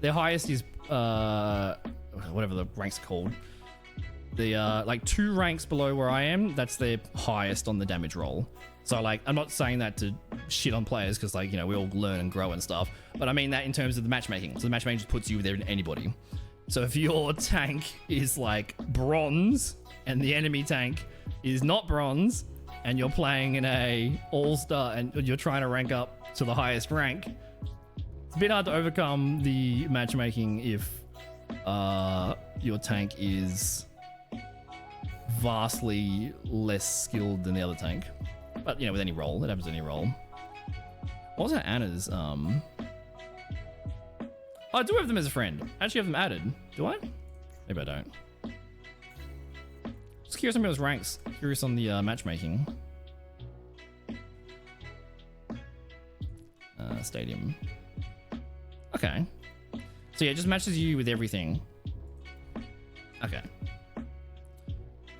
highest is whatever the rank's called. The like 2 ranks below where I am, that's their highest on the damage roll. So like, I'm not saying that to shit on players because like, you know, we all learn and grow and stuff. But I mean that in terms of the matchmaking. So the matchmaking just puts you with anybody. So if your tank is like bronze and the enemy tank is not bronze and you're playing in a all-star and you're trying to rank up to the highest rank, it's a bit hard to overcome the matchmaking if your tank is vastly less skilled than the other tank. But, you know, with any role, it happens with any role. What was that Anna's? Oh, I do have them as a friend. I actually have them added. Do I? Maybe I don't. Just curious on people's ranks. Curious on the matchmaking. Stadium. Okay. So yeah, it just matches you with everything. Okay.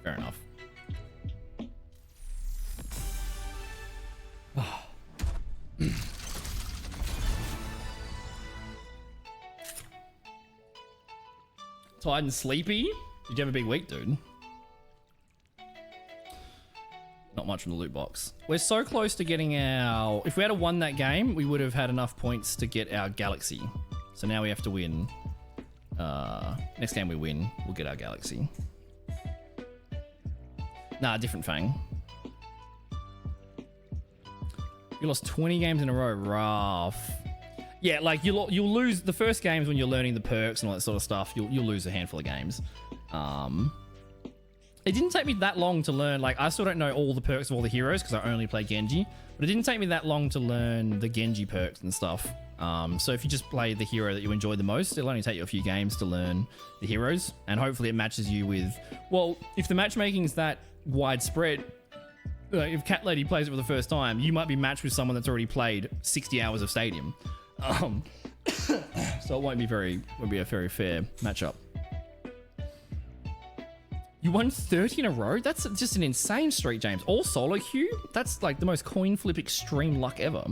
Fair enough. Tired and sleepy? Did you have a big week, dude? Not much from the loot box. We're so close to getting our... If we had won that game, we would have had enough points to get our Galaxy. So now we have to win. Next game we win, we'll get our Galaxy. Nah, different Fang. You lost 20 games in a row. Rough. Yeah, like you'll lose the first games when you're learning the perks and all that sort of stuff. You'll lose a handful of games. It didn't take me that long to learn. Like, I still don't know all the perks of all the heroes because I only play Genji. But it didn't take me that long to learn the Genji perks and stuff. So if you just play the hero that you enjoy the most, it'll only take you a few games to learn the heroes. And hopefully it matches you with... Well, if the matchmaking is that widespread, Like, if Cat Lady plays it for the first time, you might be matched with someone that's already played 60 hours of Stadium. So it won't be a very fair matchup. You won 30 in a row? That's just an insane streak, James. All solo queue? That's like the most coin flip extreme luck ever.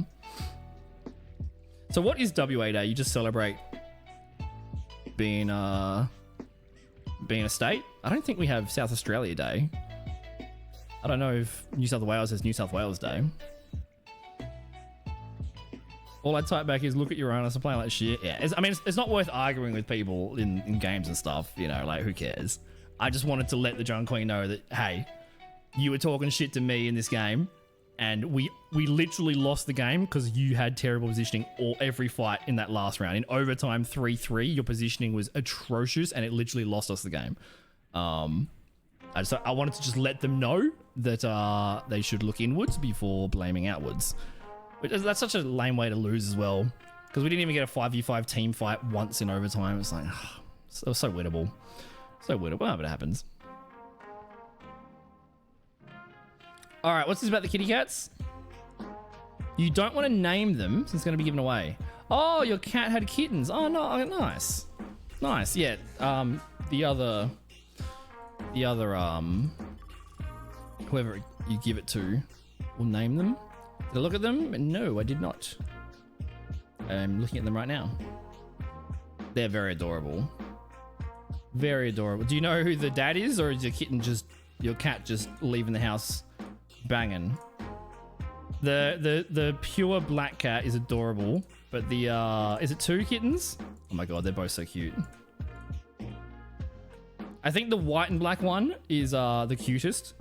So what is WA Day? You just celebrate being a state? I don't think we have South Australia Day. I don't know if New South Wales has New South Wales Day. All I type back is, look at your own, I'm playing like shit. Yeah, it's not worth arguing with people in games and stuff, you know, like who cares? I just wanted to let the John Queen know that, hey, you were talking shit to me in this game, and we literally lost the game because you had terrible positioning every fight in that last round. In overtime 3-3, your positioning was atrocious, and it literally lost us the game. So I wanted to just let them know that they should look inwards before blaming outwards. That's such a lame way to lose as well, because we didn't even get a 5v5 team fight once in overtime. It's like, it was so winnable. So winnable, but it happens. All right, what's this about the kitty cats? You don't want to name them since it's going to be given away. Oh, your cat had kittens. Oh, no, oh, nice. Nice, yeah. The other, whoever you give it to will name them. Did I look at them? No, I did not. I'm looking at them right now. They're very adorable. Very adorable. Do you know who the dad is, or is your cat just leaving the house banging? The pure black cat is adorable, but the is it 2 kittens? Oh my god, they're both so cute. I think the white and black one is the cutest.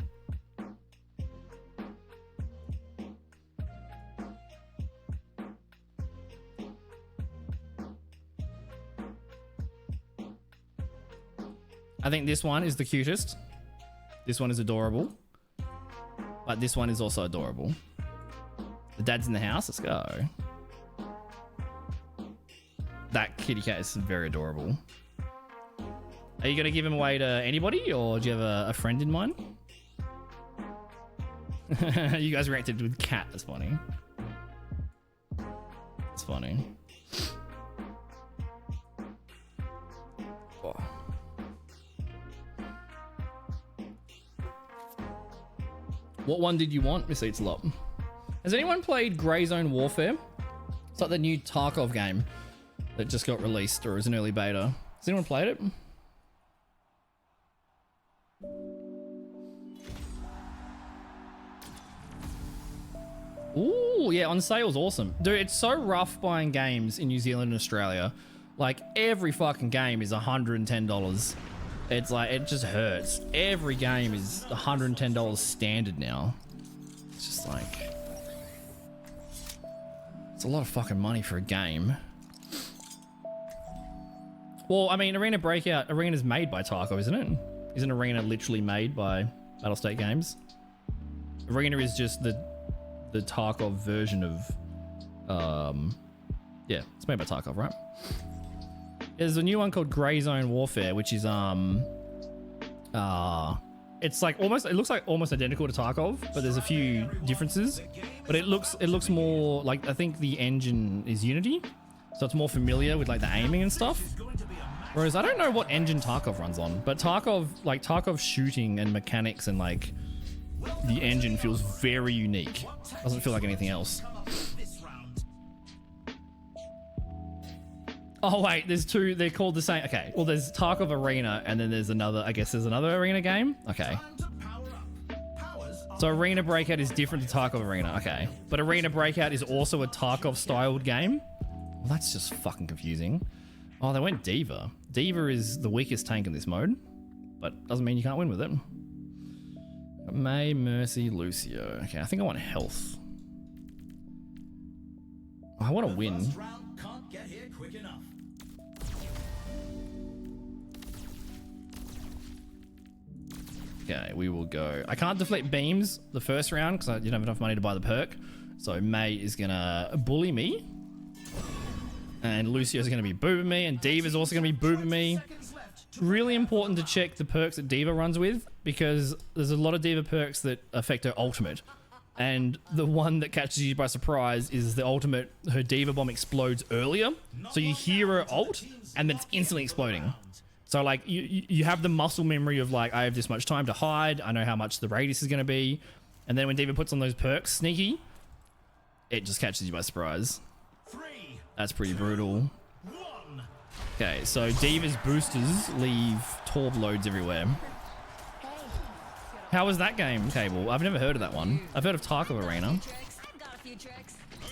I think this one is the cutest. This one is adorable. But this one is also adorable. The dad's in the house. Let's go. That kitty cat is very adorable. Are you going to give him away to anybody, or do you have a friend in mind? You guys reacted with cat. That's funny. That's funny. Oh. What one did you want, Miss Eats a Lot? Has anyone played Grey Zone Warfare? It's like the new Tarkov game that just got released, or is an early beta. Has anyone played it? Ooh, yeah, on sale's awesome. Dude, it's so rough buying games in New Zealand and Australia. Like, every fucking game is $110. It's like, it just hurts. Every game is $110 standard now. It's just like, it's a lot of fucking money for a game. Well, I mean, Arena's made by Tarkov, isn't it? Isn't Arena literally made by Battlestate Games? Arena is just the Tarkov version of, yeah, it's made by Tarkov, right? There's a new one called Grey Zone Warfare, which is it's like it looks like almost identical to Tarkov, but there's a few differences. But it looks more like, I think the engine is Unity, so it's more familiar with like the aiming and stuff. Whereas I don't know what engine Tarkov runs on, but Tarkov shooting and mechanics and like the engine feels very unique. Doesn't feel like anything else. Oh wait, there's two, they're called the same. Okay, well there's Tarkov Arena and then there's another, I guess there's another Arena game. Okay. So Arena Breakout is different to Tarkov Arena. Okay. But Arena Breakout is also a Tarkov styled game. Well, that's just fucking confusing. Oh, they went Diva. Diva is the weakest tank in this mode, but doesn't mean you can't win with it. May, Mercy, Lucio. Okay, I think I want health. Oh, I want to win. Okay, we will go. I can't deflect beams the first round because I didn't have enough money to buy the perk. So May is gonna bully me. And Lucio's gonna be boobing me, and Diva's also gonna be boobing me. really important to check the perks that D.Va runs with, because there's a lot of D.Va perks that affect her ultimate. And the one that catches you by surprise is the ultimate. Her D.Va bomb explodes earlier. So you hear her ult and then it's instantly exploding. So like you have the muscle memory of like, I have this much time to hide. I know how much the radius is going to be. And then when D.Va puts on those perks, sneaky, it just catches you by surprise. That's pretty brutal. Okay, so D.Va's boosters leave Torb loads everywhere. How was that game, Cable? I've never heard of that one. I've heard of Tarkov Arena.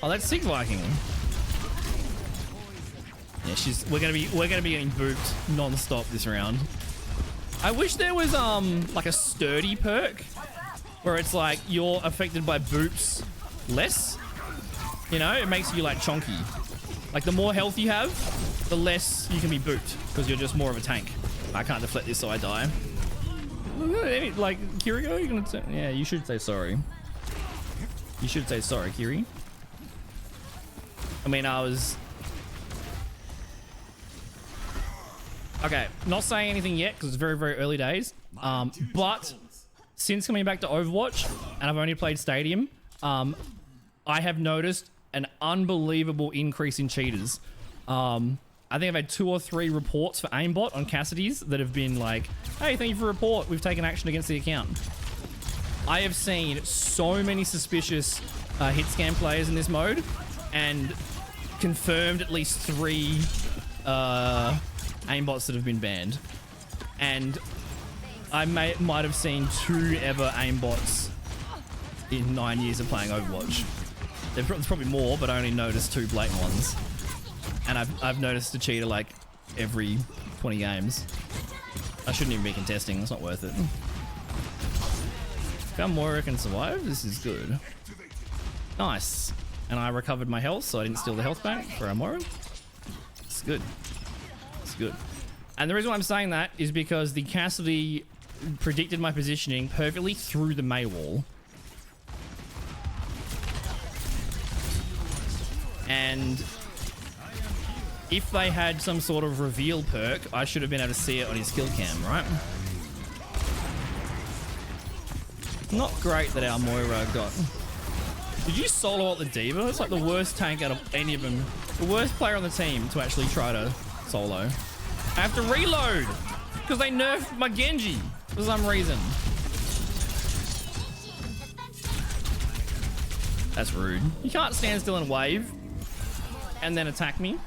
Oh, that's Sick Viking. Yeah, we're gonna be getting booped non-stop this round. I wish there was like a sturdy perk where it's like you're affected by boops less. You know, it makes you like chonky. Like the more health you have, the less you can be booped because you're just more of a tank. I can't deflect this, so I die. Like Kiriko, you're gonna say, yeah, you should say sorry. You should say sorry, Kiri. I mean, I was okay. Not saying anything yet because it's very, very early days. But since coming back to Overwatch, and I've only played Stadium, I have noticed an unbelievable increase in cheaters. I think I've had 2 or 3 reports for aimbot on Cassidy's that have been like, hey, thank you for the report. We've taken action against the account. I have seen so many suspicious hit scam players in this mode and confirmed at least 3 aimbots that have been banned. And I might have seen 2 ever aimbots in 9 years of playing Overwatch. There's probably more, but I only noticed 2 blatant ones. And I've noticed a cheater like every 20 games. I shouldn't even be contesting. It's not worth it. Found Moira can survive. This is good. Nice. And I recovered my health, so I didn't steal the health back for our Moira. It's good. It's good. And the reason why I'm saying that is because the Cassidy predicted my positioning perfectly through the Mei wall. And if they had some sort of reveal perk, I should have been able to see it on his kill cam, right? Not great that our Moira got. Did you solo out the D.Va? It's like the worst tank out of any of them. The worst player on the team to actually try to solo. I have to reload because they nerfed my Genji for some reason. That's rude. You can't stand still and wave and then attack me.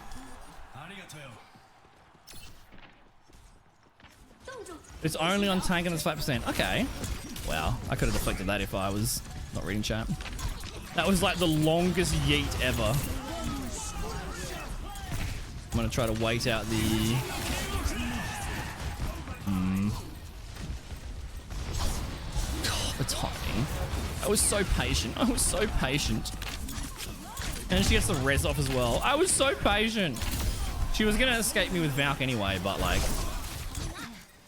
It's only on tank and it's 5%. Okay. Wow. I could have deflected that if I was not reading chat. That was like the longest yeet ever. I'm going to try to wait out the... Oh, the timing. I was so patient. I was so patient. And she gets the res off as well. I was so patient. She was going to escape me with Valk anyway, but like...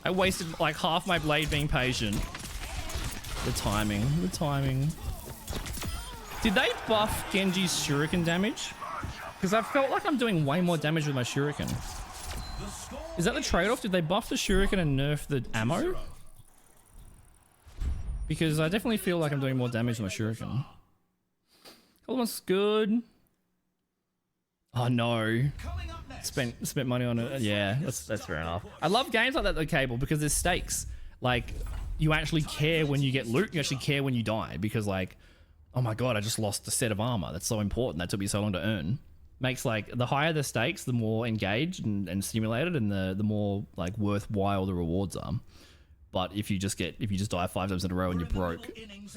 I wasted like half my blade being patient. The timing. The timing. Did they buff Genji's shuriken damage? Because I felt like I'm doing way more damage with my shuriken. Is that the trade-off? Did they buff the shuriken and nerf the ammo? Because I definitely feel like I'm doing more damage with my shuriken. Almost good. Oh no. Spent money on it. Yeah, that's fair enough. I love games like that though, Cable, because there's stakes. Like, you actually care when you get loot. You actually care when you die. Because like, oh my god, I just lost a set of armor. That's so important. That took me so long to earn. Makes like, the higher the stakes, the more engaged and stimulated, and the more like worthwhile the rewards are. But if you just die 5 times in a row and you're broke, it's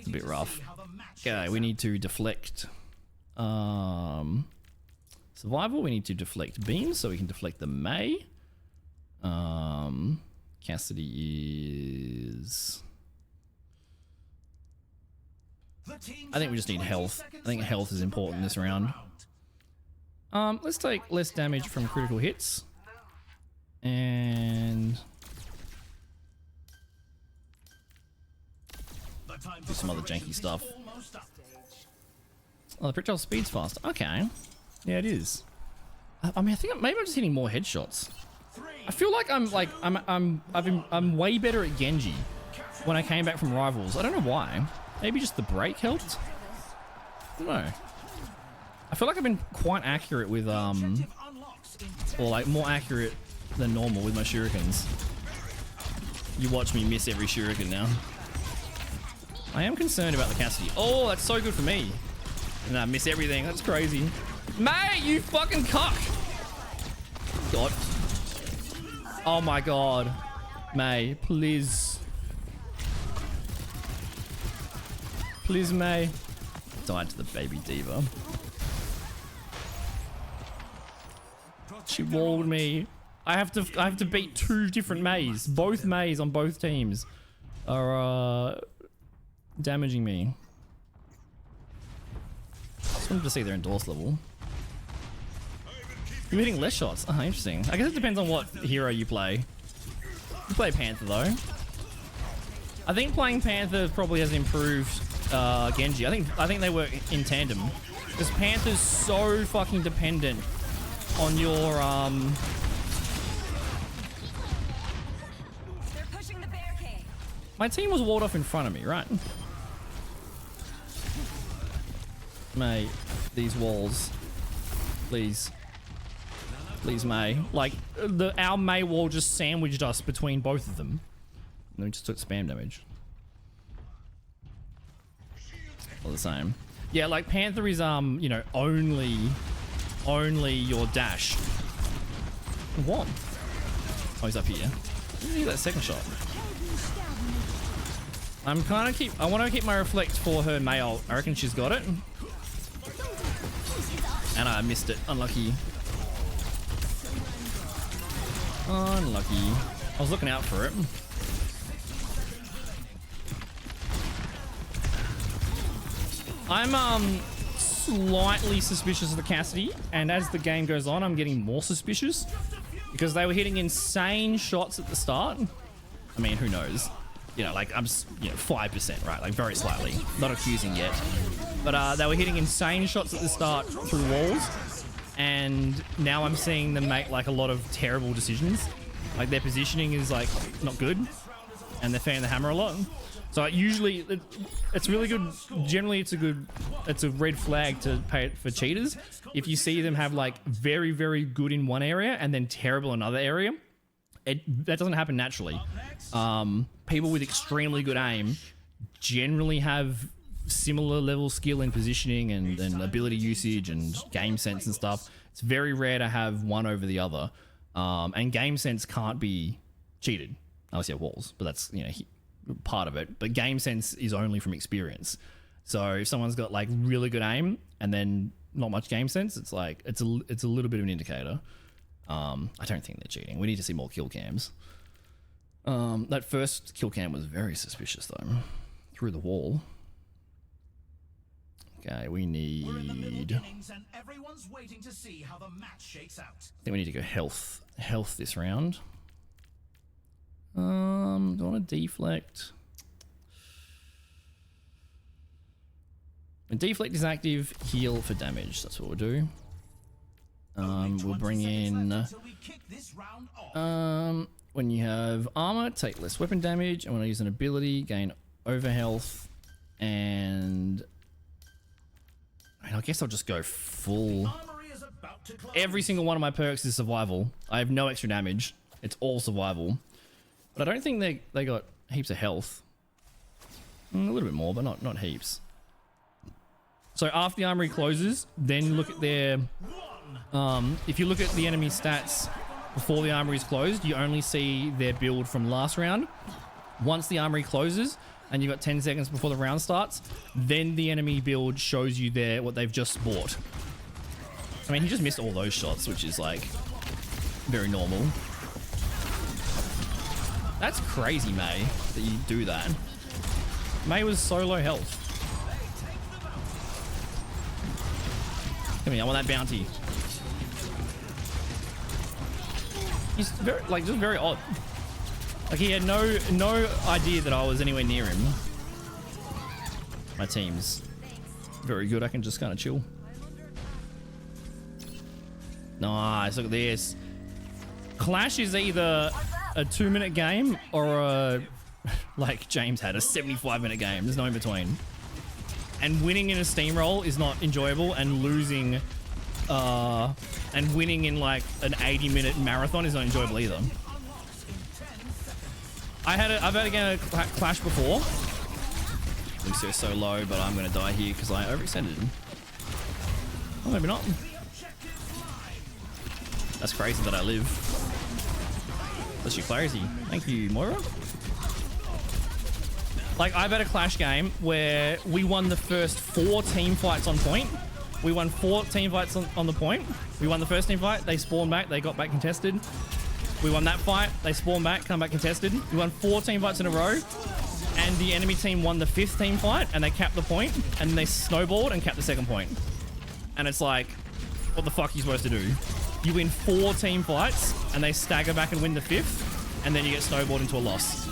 a bit rough. Okay, we need to deflect. Survival, we need to deflect beams so we can deflect the Mei. Cassidy is... I think we just need health. I think health is important this round. Let's take less damage from critical hits. And... do some other janky stuff. Oh, the projectile speed's fast. Okay. Yeah, it is. I mean, I think maybe I'm just hitting more headshots. I feel like I'm way better at Genji when I came back from Rivals. I don't know why. Maybe just the break helped. I don't know. I feel like I've been quite accurate with or like more accurate than normal with my shurikens. You watch me miss every shuriken now. I am concerned about the Cassidy. Oh, that's so good for me. And I miss everything. That's crazy. Mate, you fucking cuck. God. Oh my god. May, please. Please, May. Died to the baby diva. She walled me. I have to beat 2 different Mays. Both Mays on both teams are damaging me. Just wanted to see their endorse level. You're hitting less shots. Oh, interesting. I guess it depends on what hero you play. You play Panther though. I think playing Panther probably has improved Genji. I think they work in tandem because Panther's so fucking dependent on your
They're pushing the barricade.
My team was walled off in front of me, right? Mate, these walls. Please. Please, May. Like, our May wall just sandwiched us between both of them. And we just took spam damage. All the same. Yeah, like, Panther is, you know, only your dash. What? Oh, he's up here. Look at that second shot. I want to keep my reflect for her May ult. I reckon she's got it. And I missed it. Unlucky. Unlucky. I was looking out for it. I'm slightly suspicious of the Cassidy, and as the game goes on, I'm getting more suspicious because they were hitting insane shots at the start. I mean, who knows? You know, like I'm, you know, 5%, right? Like very slightly. Not accusing yet, but they were hitting insane shots at the start through walls. And now I'm seeing them make like a lot of terrible decisions. Like their positioning is like not good, and they're fanning the hammer a lot. So usually it's really good. Generally, it's a red flag to pay it for cheaters. If you see them have like very, very good in one area and then terrible in another area, that doesn't happen naturally. People with extremely good aim generally have similar level skill in positioning and ability usage and game sense and stuff. It's very rare to have one over the other. And game sense can't be cheated. Unless you have walls, but that's, you know, part of it. But game sense is only from experience. So if someone's got like really good aim and then not much game sense, it's like it's a little bit of an indicator. I don't think they're cheating. We need to see more kill cams. That first kill cam was very suspicious though. Through the wall. Okay, we need...
and everyone's waiting to see how the match shakes out.
I think we need to go health this round. Do I want to deflect? When deflect is active, heal for damage. That's what we'll do. We'll bring in... when you have armor, take less weapon damage. I want to use an ability, gain over health, and... I guess I'll just go full. Every single one of my perks is survival. I have no extra damage. It's all survival. But I don't think they got heaps of health. A little bit more, but not heaps. So after the armory closes, then look at their... if you look at the enemy stats before the armory is closed, you only see their build from last round. Once the armory closes, and you've got 10 seconds before the round starts, then the enemy build shows you what they've just bought. I mean, he just missed all those shots, which is like very normal. That's crazy, May, that you do that. May was so low health. Come here, I want that bounty. He's very, like, just very odd. Like, he had no idea that I was anywhere near him. My team's very good. I can just kind of chill. Nice. Look at this. Clash is either a 2-minute game or a, like James had, a 75-minute game. There's no in between. And winning in a steamroll is not enjoyable, and losing and winning in like an 80-minute marathon is not enjoyable either. I've had a game of Clash before. I'm so low, but I'm gonna die here because I overextended. Oh, maybe not. That's crazy that I live. That's your clarity. Thank you, Moira. Like, I've had a Clash game where we won the first 4 team fights on point. We won 4 team fights on the point. We won the first team fight. They spawned back. They got back contested. We won that fight. They spawned back, come back contested. We won 4 team fights in a row. And the enemy team won the 5th team fight, and they capped the point, and then they snowballed and capped the 2nd point. And it's like, what the fuck are you supposed to do? You win 4 team fights, and they stagger back and win the 5th, and then you get snowballed into a loss.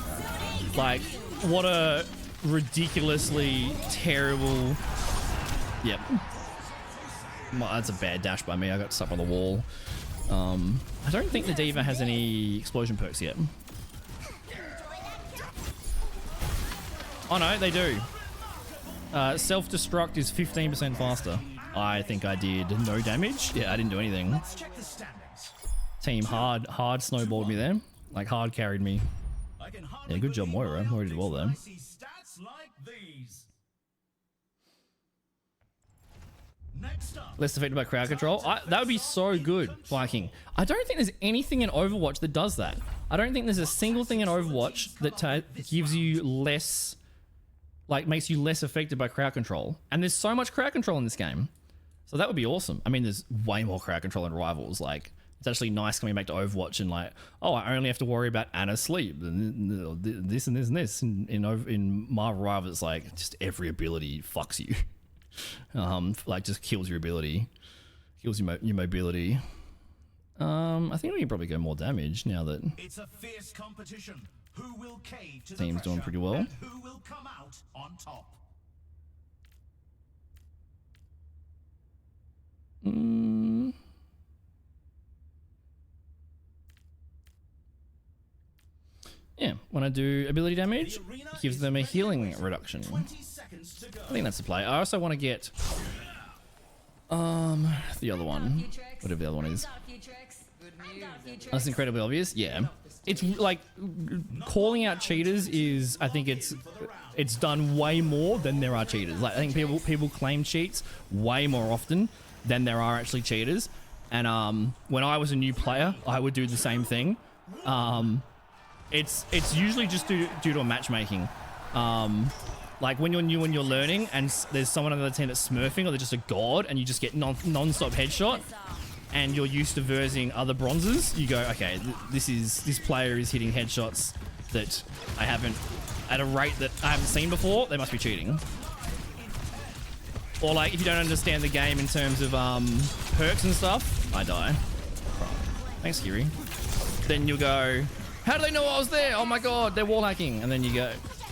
Like, what a ridiculously terrible... Yep. Well, that's a bad dash by me. I got stuck on the wall. I don't think the D.Va has any explosion perks yet. Oh no, they do. Self-destruct is 15% faster. I think I did no damage. Yeah, I didn't do anything.
Let's check the standings.
Team hard snowballed me there. Like, hard carried me.
I can hardly
Yeah, good job,
believe
Moira.
my
Moira did well there.
optics when I see stats like these. Next up,
Less affected by crowd control. That would be so good, Viking. I don't think there's anything in Overwatch that does that. I don't think there's a single thing in Overwatch that gives you less, like, makes you less affected by crowd control. And there's so much crowd control in this game. So that would be awesome. I mean, there's way more crowd control in Rivals. Like, it's actually nice coming back to Overwatch and like, oh, I only have to worry about Anna's sleep and this and this and this. In Marvel Rivals, it's like just every ability fucks you. Like just kills your ability, kills your mobility. I think we can probably go more damage now that
it's a fierce competition. Who will cave to
team's
the
doing
pressure
pretty well.
and who will come out on top?
Yeah, when I do ability damage, it gives them a healing reduction.
20 seconds to go.
I think that's the play. I also want to get the other one, whatever the other one is. That's incredibly obvious. Yeah, it's like calling out cheaters is, I think it's done way more than there are cheaters. Like, I think people claim cheats way more often than there are actually cheaters. And when I was a new player, I would do the same thing. It's usually just due to a matchmaking. Like when you're new and you're learning and there's someone on the other team that's smurfing or they're just a god and you just get non-stop headshot and you're used to versing other bronzes, you go, okay, this player is hitting headshots that I haven't, at a rate that I haven't seen before, they must be cheating. Or like if you don't understand the game in terms of perks and stuff, I die. Thanks, Kiri. Then you'll go, how do they know I was there? Oh my god, they're wall hacking. And then you go,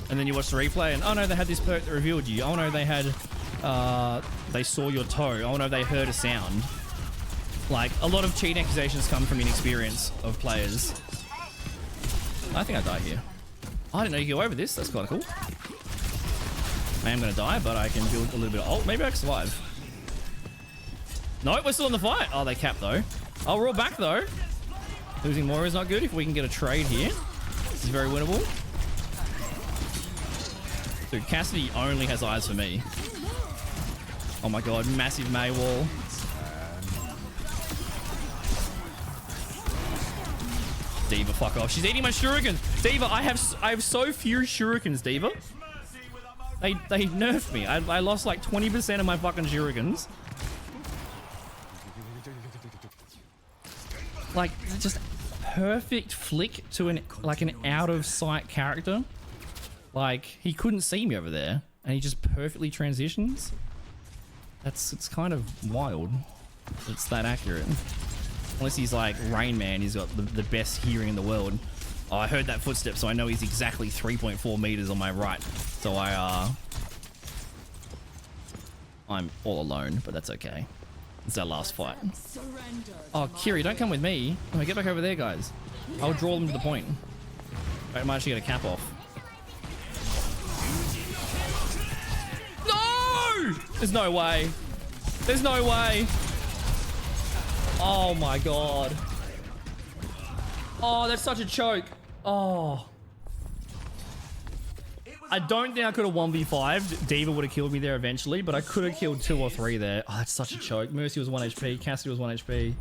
and then you watch the replay and, oh no, they had this perk that revealed you. Oh no, they had, they saw your toe. Oh no, they heard a sound. Like, a lot of cheat accusations come from inexperience of players. I think I die here. I didn't know you could go over this. That's kind of cool. I am going to die, but I can build a little bit of ult. Maybe I can survive. No, we're still in the fight. Oh, they capped though. I'll roll back though. Losing Moira is not good. If we can get a trade here, this is very winnable. Dude, Cassidy only has eyes for me. Oh my god, massive May wall. D.Va, fuck off. She's eating my shurikens. D.Va, I have so few shurikens, D.Va. They nerfed me. I lost like 20% of my fucking shurikens. Like, just perfect flick to an out of sight character. Like, he couldn't see me over there and he just perfectly transitions. It's kind of wild. It's that accurate. Unless he's like Rain Man, he's got the best hearing in the world. Oh, I heard that footstep, so I know he's exactly 3.4 meters on my right. So I'm all alone, but that's okay. It's our last fight. Oh, Kiri, don't come with me. Oh, get back over there, guys. I'll draw them to the point. I might actually get a cap off. No! There's no way. There's no way. Oh my god. Oh, that's such a choke. Oh. I don't think I could have 1v5'd. Diva would have killed me there eventually, but I could have killed 2 or 3 there. Oh, that's such a choke. Mercy was 1 HP. Cassidy was 1 HP.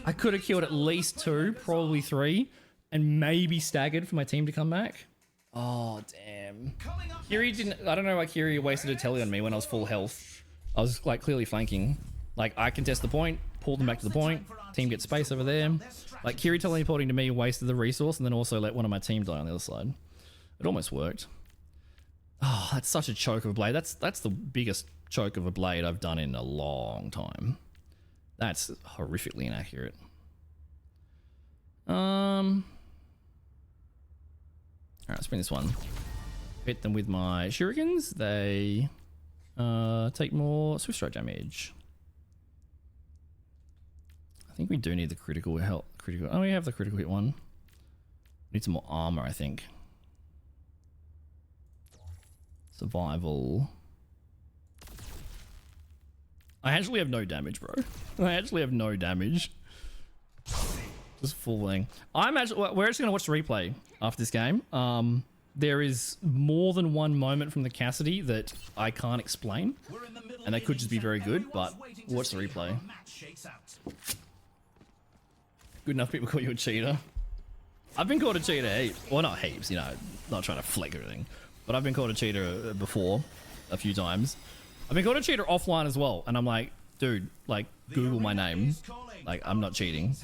I could have killed at least 2, probably 3, and maybe staggered for my team to come back. Oh, damn. Kiri didn't... I don't know why Kiri wasted a telly on me when I was full health. I was, like, clearly flanking. Like, I contest the point, pull them back to the point, team gets space over there. Like, Kiri teleporting to me wasted the resource and then also let one of my team die on the other side. It almost worked. Oh, that's such a choke of a blade. That's the biggest choke of a blade I've done in a long time. That's horrifically inaccurate. Alright, let's bring this one. Hit them with my shurikens. They take more swift strike damage. I think we do need the critical help. Oh, we have the critical hit one. Need some more armor, I think. Survival. I actually have no damage, bro. I actually have no damage. Just full thing. We're actually gonna watch the replay after this game. There is more than one moment from the Cassidy that I can't explain, and they could just be very good. But we'll watch the replay. Good enough people call you a cheater. I've been called a cheater heaps. Well, not heaps, you know, not trying to flex or anything. But I've been called a cheater before, a few times. I've been called a cheater offline as well. And I'm like, dude, like, Google my name. Like, I'm not cheating.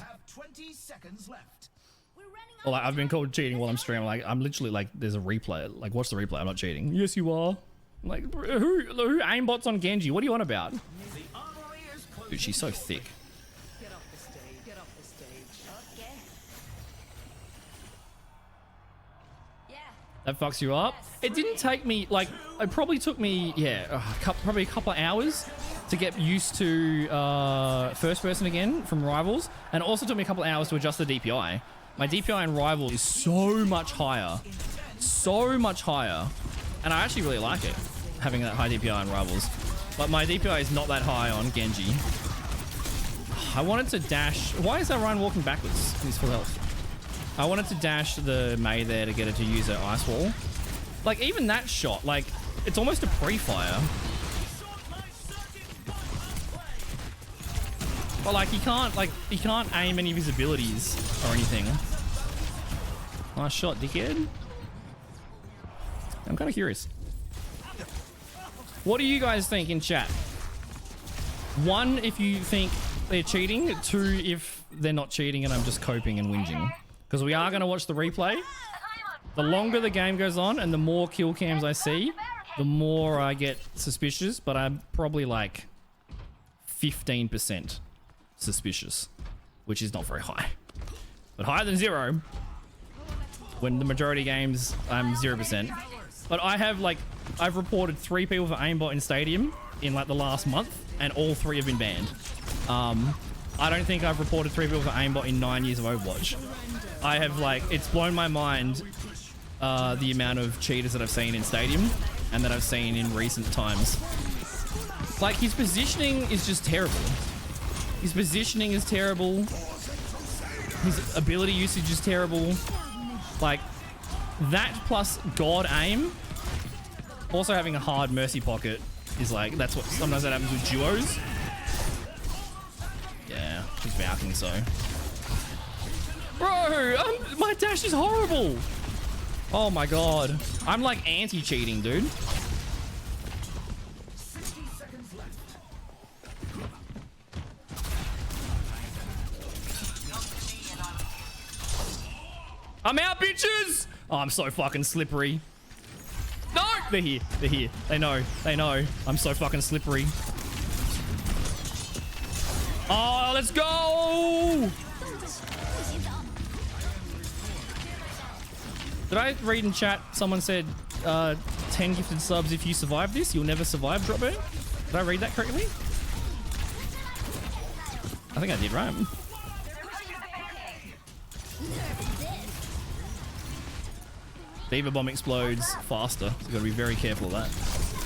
Or like, I've been called cheating while I'm streaming. Like, I'm literally like, there's a replay. Like, watch the replay. I'm not cheating. Yes, you are. I'm like, who aimbots on Genji? What are you on about? Dude, she's so thick. That fucks you up. It didn't take me, like, it probably took me, yeah, probably a couple of hours to get used to first person again from Rivals. And it also took me a couple of hours to adjust the DPI. My DPI in Rivals is so much higher. So much higher. And I actually really like it, having that high DPI in Rivals. But my DPI is not that high on Genji. I wanted to dash. Why is that Ryan walking backwards? He's full health. I wanted to dash the Mei there to get her to use her ice wall. Like, even that shot, like, it's almost a pre-fire. But like, he can't aim any of his abilities or anything. Nice shot, dickhead. I'm kind of curious. What do you guys think in chat? 1, if you think they're cheating. 2, if they're not cheating and I'm just coping and whinging. Because we are going to watch the replay. The longer the game goes on and the more kill cams I see, the more I get suspicious. But I'm probably like 15% suspicious, which is not very high. But higher than 0. When the majority of games, I'm 0%. But I have like, I've reported 3 people for aimbot in Stadium in like the last month, and all 3 have been banned. I don't think I've reported 3 people for aimbot in 9 years of Overwatch. I have like, it's blown my mind the amount of cheaters that I've seen in Stadium and that I've seen in recent times. Like, his positioning is just terrible. His positioning is terrible. His ability usage is terrible. Like, that plus God aim. Also having a hard mercy pocket is like, that's what, sometimes that happens with duos. Yeah, he's vouching so. Bro, my dash is horrible. Oh my god. I'm like anti-cheating, dude. I'm out, bitches! Oh, I'm so fucking slippery. No! They're here. They're here. They know. They know. I'm so fucking slippery. Oh, let's go! Did I read in chat, someone said 10 gifted subs if you survive this, you'll never survive, Dropbear? Did I read that correctly? I think I did right. Beaver bomb explodes faster, so gotta be very careful of that.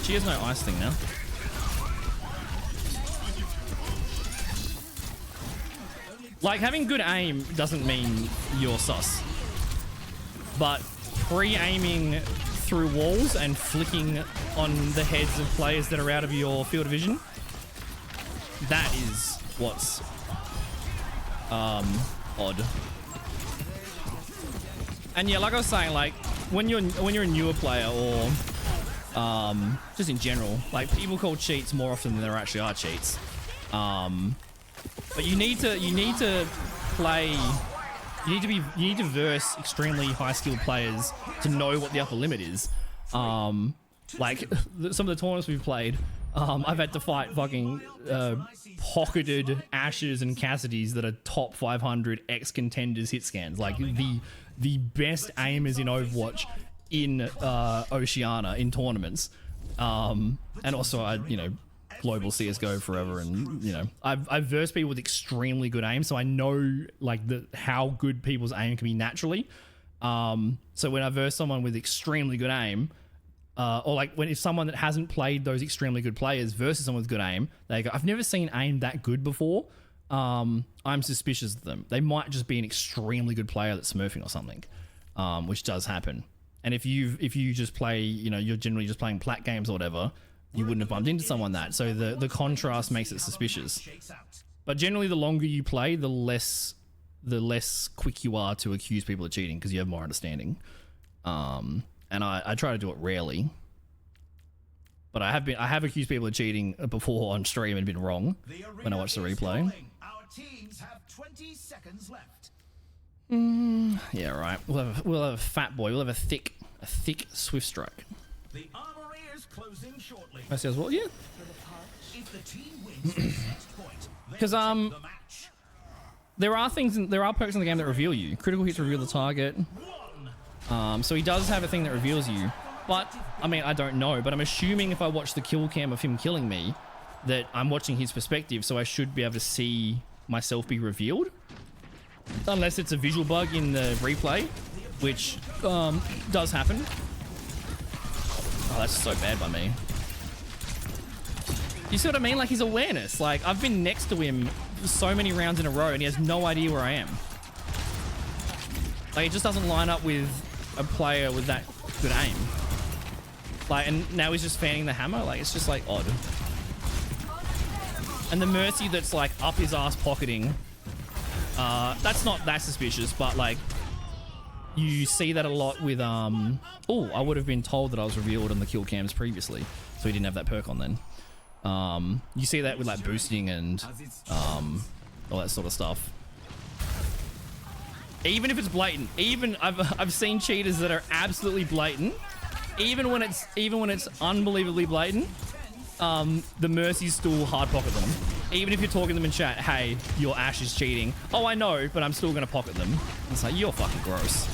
She has no ice thing now. Like, having good aim doesn't mean you're sus. But pre-aiming through walls and flicking on the heads of players that are out of your field of vision, that is what's odd. And yeah, like I was saying, like when you're a newer player or just in general, like people call cheats more often than there actually are cheats. But you need to play. You need to verse extremely high skilled players to know what the upper limit is. Like some of the tournaments we've played, I've had to fight fucking pocketed Ashes and Cassidys that are top 500 ex-contenders hit scans. Like the best aimers in Overwatch in Oceania in tournaments. And also global CSGO forever, and I've versed people with extremely good aim, so I know like how good people's aim can be naturally. So when I verse someone with extremely good aim, or like if someone that hasn't played those extremely good players versus someone with good aim, they go, I've never seen aim that good before. I'm suspicious of them. They might just be an extremely good player that's smurfing or something, which does happen. And if you just play, you're generally just playing plat games or whatever, you wouldn't have bumped into someone that. So the contrast makes it suspicious. But generally, the longer you play, the less quick you are to accuse people of cheating because you have more understanding. And I try to do it rarely. But I have accused people of cheating before on stream and been wrong when I watch the replay.
Our teams have 20 seconds left.
Yeah, right. We'll have a fat boy. We'll have a thick swift strike.
The armory is closing shortly.
I say as well, yeah.
If the team wins this next point,
Because
the match.
there are perks in the game that reveal you. Critical hits reveal the target. So he does have a thing that reveals you. But I mean, I don't know. But I'm assuming if I watch the kill cam of him killing me, that I'm watching his perspective, so I should be able to see myself be revealed. Unless it's a visual bug in the replay, which does happen. Oh, that's so bad by me. You see what I mean? Like, his awareness. Like, I've been next to him so many rounds in a row and he has no idea where I am. Like, it just doesn't line up with a player with that good aim. Like, and now he's just fanning the hammer. Like, it's just, like, odd. And the Mercy that's, like, up his ass pocketing, that's not that suspicious, but, like, you see that a lot with, oh, I would have been told that I was revealed on the kill cams previously, so he didn't have that perk on then. You see that with, like, boosting and, all that sort of stuff. Even if it's blatant, even I've seen cheaters that are absolutely blatant. Even when it's unbelievably blatant, the Mercies still hard pocket them. Even if you're talking to them in chat, hey, your Ash is cheating. Oh, I know, but I'm still gonna pocket them. It's like, you're fucking gross.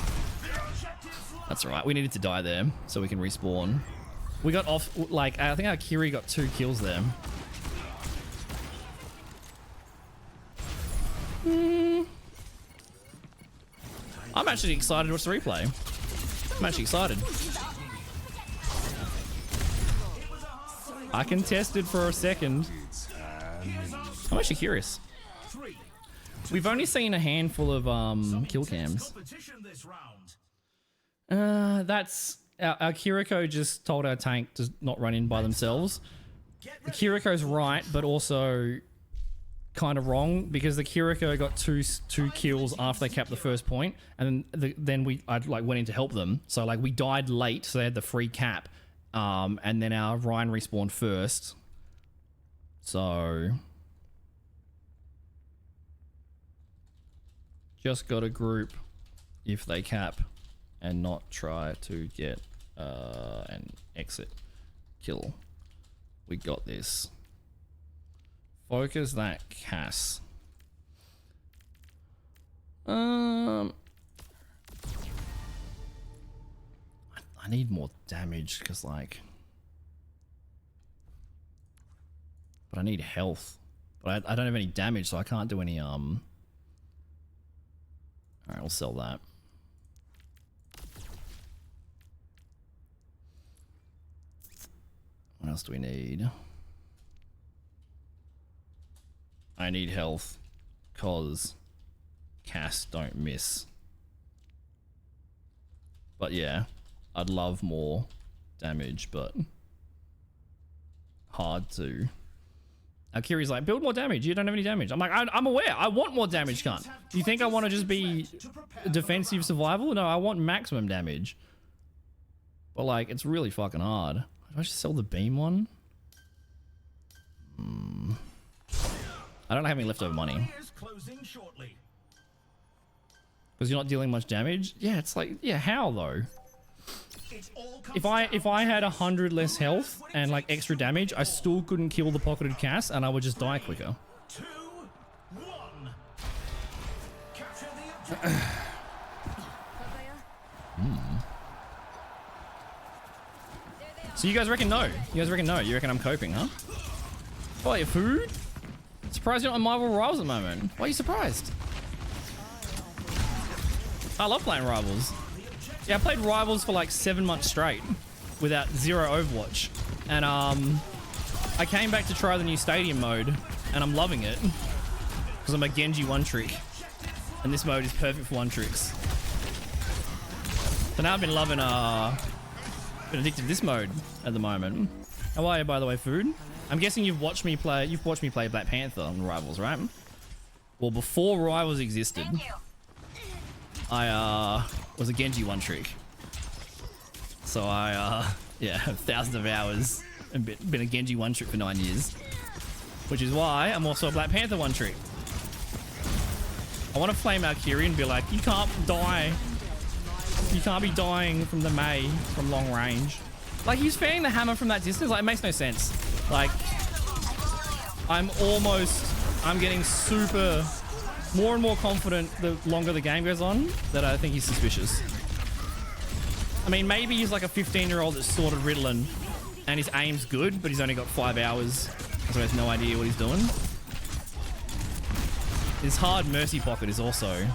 That's alright. We needed to die there so we can respawn. We got off, like, I think our Kiri got 2 kills there. I'm actually excited to watch the replay. I'm actually excited. I contested for a second. I'm actually curious. We've only seen a handful of kill cams. That's our Kiriko just told our tank to not run in by themselves. The Kiriko's right, but also kind of wrong, because the Kiriko got two kills after they capped the first point, and then I went in to help them. So like we died late, so they had the free cap, and then our Ryan respawned first. So just got a group if they cap and not try to get an exit kill. We got this. Focus that Cass. I need more damage because, like, but I need health. But I don't have any damage, so I can't do any, Alright, we'll sell that. What else do we need? I need health, cause casts don't miss. But yeah, I'd love more damage, but hard to. Akiri's like, build more damage. You don't have any damage. I'm like, I'm aware. I want more damage, cunt. Do you think I want to just be defensive survival? No, I want maximum damage. But like, it's really fucking hard. Do I just sell the beam one? I don't have any leftover money. Because you're not dealing much damage? Yeah, it's like, yeah, how though? If I had 100 less health and like extra damage, I still couldn't kill the pocketed cast and I would just die quicker.
2, 1. Capture the objective.
So you guys reckon no? You guys reckon no? You reckon I'm coping, huh? Oh, your food? Surprised you're not on Marvel Rivals at the moment. Why are you surprised? I love playing Rivals. Yeah, I played Rivals for like 7 months straight without 0 Overwatch. And I came back to try the new stadium mode and I'm loving it. Because I'm a Genji one-trick. And this mode is perfect for one-tricks. So now I've been loving, been addicted to this mode at the moment. How are you, by the way, Food? I'm guessing you've watched me play Black Panther on Rivals, right? Well, before Rivals existed, I was a Genji one-trick. So yeah, thousands of hours and been a Genji one-trick for 9 years. Which is why I'm also a Black Panther one-trick. I want to flame Valkyrie and be like, you can't die. You can't be dying from the Mei from long range. Like, he's fanning the hammer from that distance. Like, it makes no sense. Like, I'm getting more and more confident the longer the game goes on that I think he's suspicious. I mean, maybe he's like a 15-year-old that's sorted Ritalin and his aim's good, but he's only got 5 hours, so he has no idea what he's doing. His hard mercy pocket is also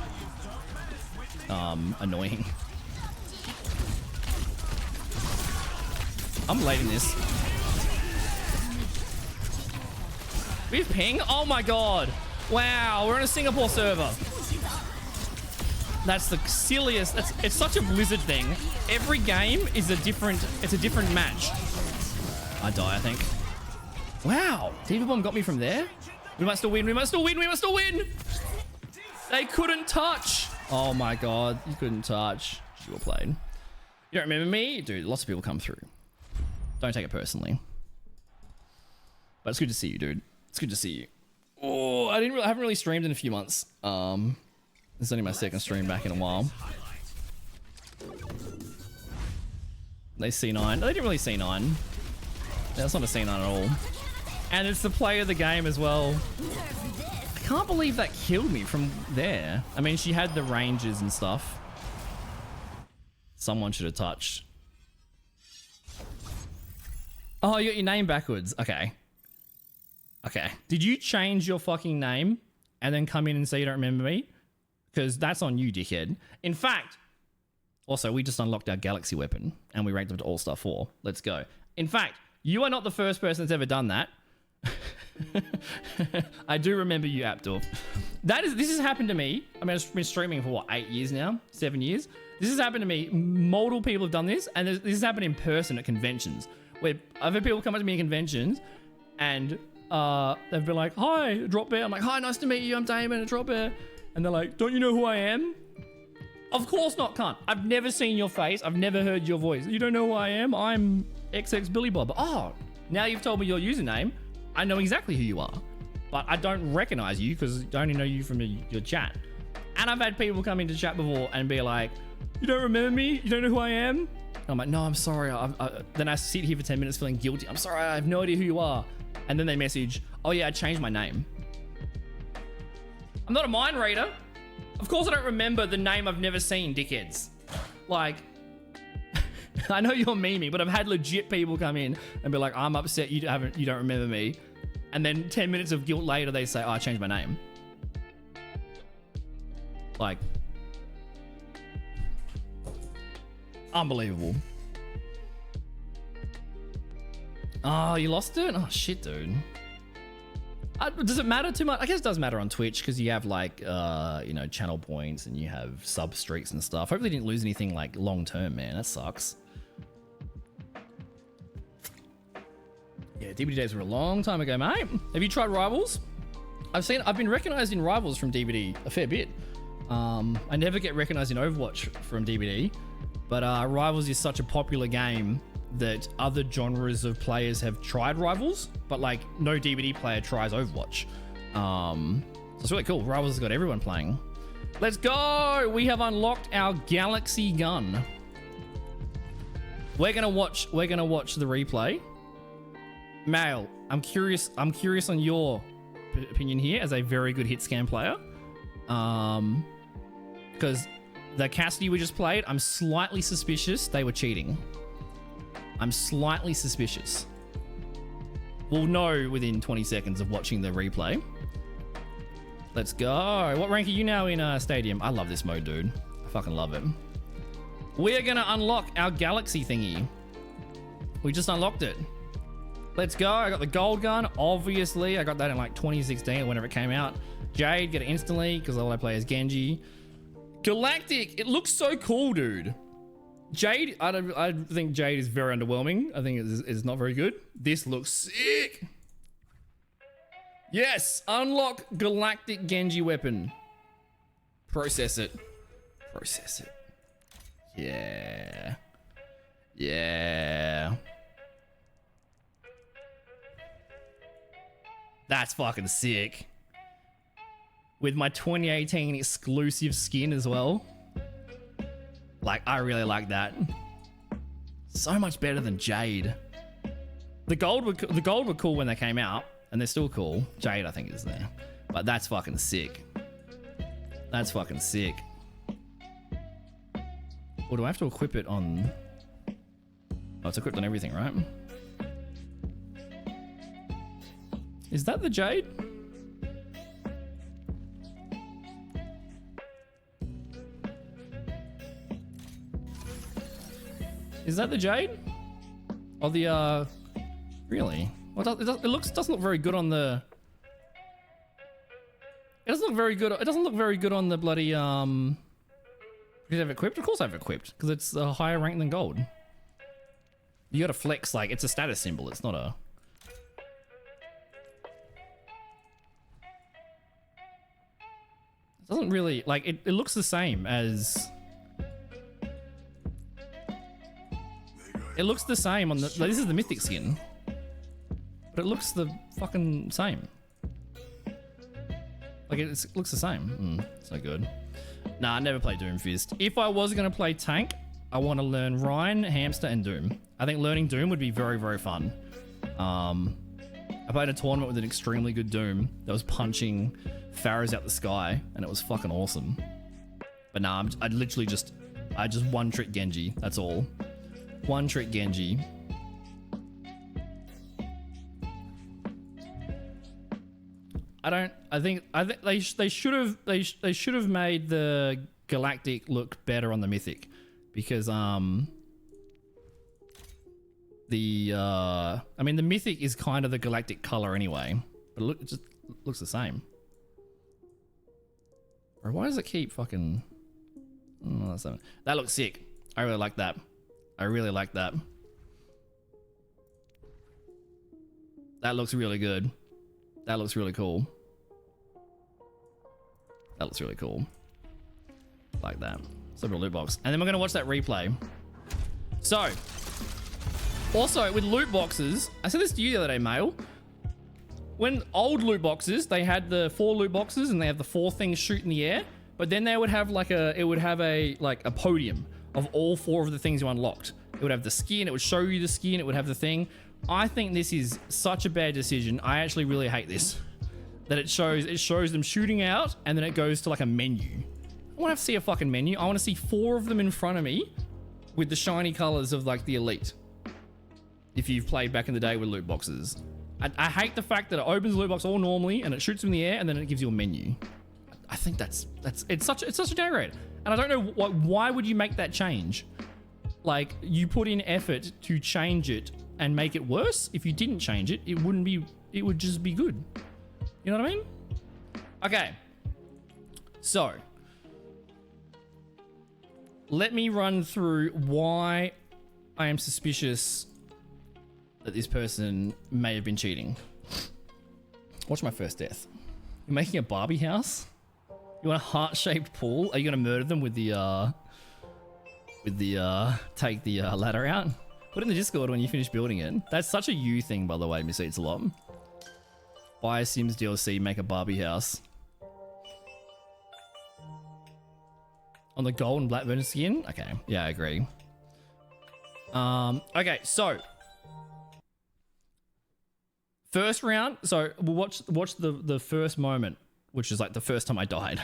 annoying. I'm late in this. We have ping? Oh my god. Wow, we're on a Singapore server. That's the silliest. It's such a Blizzard thing. Every game is a different match. I die, I think. Wow, Diva Bomb got me from there. We might still win. We might still win. We might still win. They couldn't touch. Oh my god, you couldn't touch. You were played. You don't remember me? Dude, lots of people come through. Don't take it personally. But it's good to see you, dude. It's good to see you. Oh, I haven't really streamed in a few months. This is only my second stream back in a while. They C9. They didn't really C9. That's not a C9 at all. And it's the play of the game as well. I can't believe that killed me from there. I mean, she had the ranges and stuff. Someone should have touched. Oh, you got your name backwards. Okay. Okay. Did you change your fucking name and then come in and say you don't remember me? Because that's on you, dickhead. In fact, also, we just unlocked our Galaxy weapon and we ranked them to All-Star 4. Let's go. In fact, you are not the first person that's ever done that. I do remember you, Abdul. This has happened to me. I mean, I've been streaming for what, 8 years now? 7 years? This has happened to me. Multiple people have done this, and this has happened in person at conventions. Where I've had people come up to me at conventions and they've been like, hi, Drop Bear. I'm like, hi, nice to meet you. I'm Damon at Drop Bear. And they're like, don't you know who I am? Of course not, cunt. I've never seen your face. I've never heard your voice. You don't know who I am? I'm XX Billy Bob. Oh, now you've told me your username. I know exactly who you are. But I don't recognize you because I only know you from your chat. And I've had people come into chat before and be like, you don't remember me? You don't know who I am? And I'm like, no, I'm sorry. Then I sit here for 10 minutes feeling guilty. I'm sorry, I have no idea who you are. And then they message, oh yeah, I changed my name. I'm not a mind reader. Of course I don't remember the name I've never seen, dickheads. Like, I know you're memeing, but I've had legit people come in and be like, I'm upset you don't remember me. And then 10 minutes of guilt later, they say, oh, I changed my name. Like, unbelievable. Oh, you lost it? Oh, shit, dude. Does it matter too much? I guess it does matter on Twitch because you have like, you know, channel points and you have sub streaks and stuff. Hopefully you didn't lose anything like long term, man. That sucks. Yeah, DVD days were a long time ago, mate. Have you tried Rivals? I've been recognized in Rivals from DVD a fair bit. I never get recognized in Overwatch from DVD, but Rivals is such a popular game that other genres of players have tried Rivals, but like no DVD player tries Overwatch. So it's really cool. Rivals has got everyone playing. Let's go! We have unlocked our Galaxy gun. We're gonna watch the replay. Mail, I'm curious on your opinion here as a very good hit scan player. Because the Cassidy we just played, I'm slightly suspicious they were cheating. I'm slightly suspicious. We'll know within 20 seconds of watching the replay. Let's go. What rank are you now in Stadium? I love this mode, dude. I fucking love it. We're gonna unlock our Galaxy thingy. We just unlocked it. Let's go. I got the gold gun, obviously. I got that in like 2016 or whenever it came out. Jade, get it instantly because all I play is Genji. Galactic, it looks so cool, dude. Jade, I think Jade is very underwhelming. I think it's not very good. This looks sick. Yes, unlock Galactic Genji weapon. Process it. Process it. Yeah. Yeah. That's fucking sick. With my 2018 exclusive skin as well. Like, I really like that. So much better than Jade. The gold were cool when they came out, and they're still cool. Jade, I think, is there. But that's fucking sick. That's fucking sick. Or do I have to equip it on... Oh, it's equipped on everything, right? Is that the Jade? Is that the Jade? Or the, really? Well, it doesn't look very good on the... It doesn't look very good. It doesn't look very good on the bloody, Did I have it equipped? Of course I have it equipped, because it's a higher rank than gold. You gotta flex, like, it's a status symbol. It's not a... It doesn't really, like, it looks the same as... It looks the same on the... Like, this is the mythic skin. But it looks the fucking same. Like, it looks the same. So good. Nah, I never played Doomfist. If I was going to play tank, I want to learn Rhine, Hamster, and Doom. I think learning Doom would be very, very fun. I played a tournament with an extremely good Doom that was punching Pharaohs out the sky, and it was fucking awesome. But nah, I just one-trick Genji. That's all. One-trick Genji. I think they should have made the Galactic look better on the Mythic, because I mean the Mythic is kind of the Galactic color anyway, but it just looks the same. Or why does it keep fucking? Oh, that looks sick. I really like that. I really like that. That looks really good. That looks really cool. That looks really cool. Like that. Several loot box. And then we're going to watch that replay. So, also with loot boxes, I said this to you the other day, Mail. When old loot boxes, they had the 4 loot boxes and they have the 4 things shoot in the air, but then they would have like a podium of all 4 of the things you unlocked. It would have the skin, it would show you the skin, it would have the thing. I think this is such a bad decision. I actually really hate this. That it shows them shooting out and then it goes to like a menu. I want to see a fucking menu. I want to see 4 of them in front of me with the shiny colors of like the elite. If you've played back in the day with loot boxes. I hate the fact that it opens the loot box all normally and it shoots in the air and then it gives you a menu. I think it's such a downgrade. And I don't know why would you make that change? Like, you put in effort to change it and make it worse. If you didn't change it, it would just be good. You know what I mean? Okay. So, let me run through why I am suspicious that this person may have been cheating. Watch my first death. You're making a Barbie house? You want a heart-shaped pool? Are you gonna murder them with the take the ladder out? Put it in the Discord when you finish building it. That's such a you thing, by the way, Miss Eats a lot. Buy a Sims DLC, make a Barbie house. On the gold and black burner skin? Okay, yeah, I agree. Okay, so first round. So we'll watch the first moment, which is like the first time I died.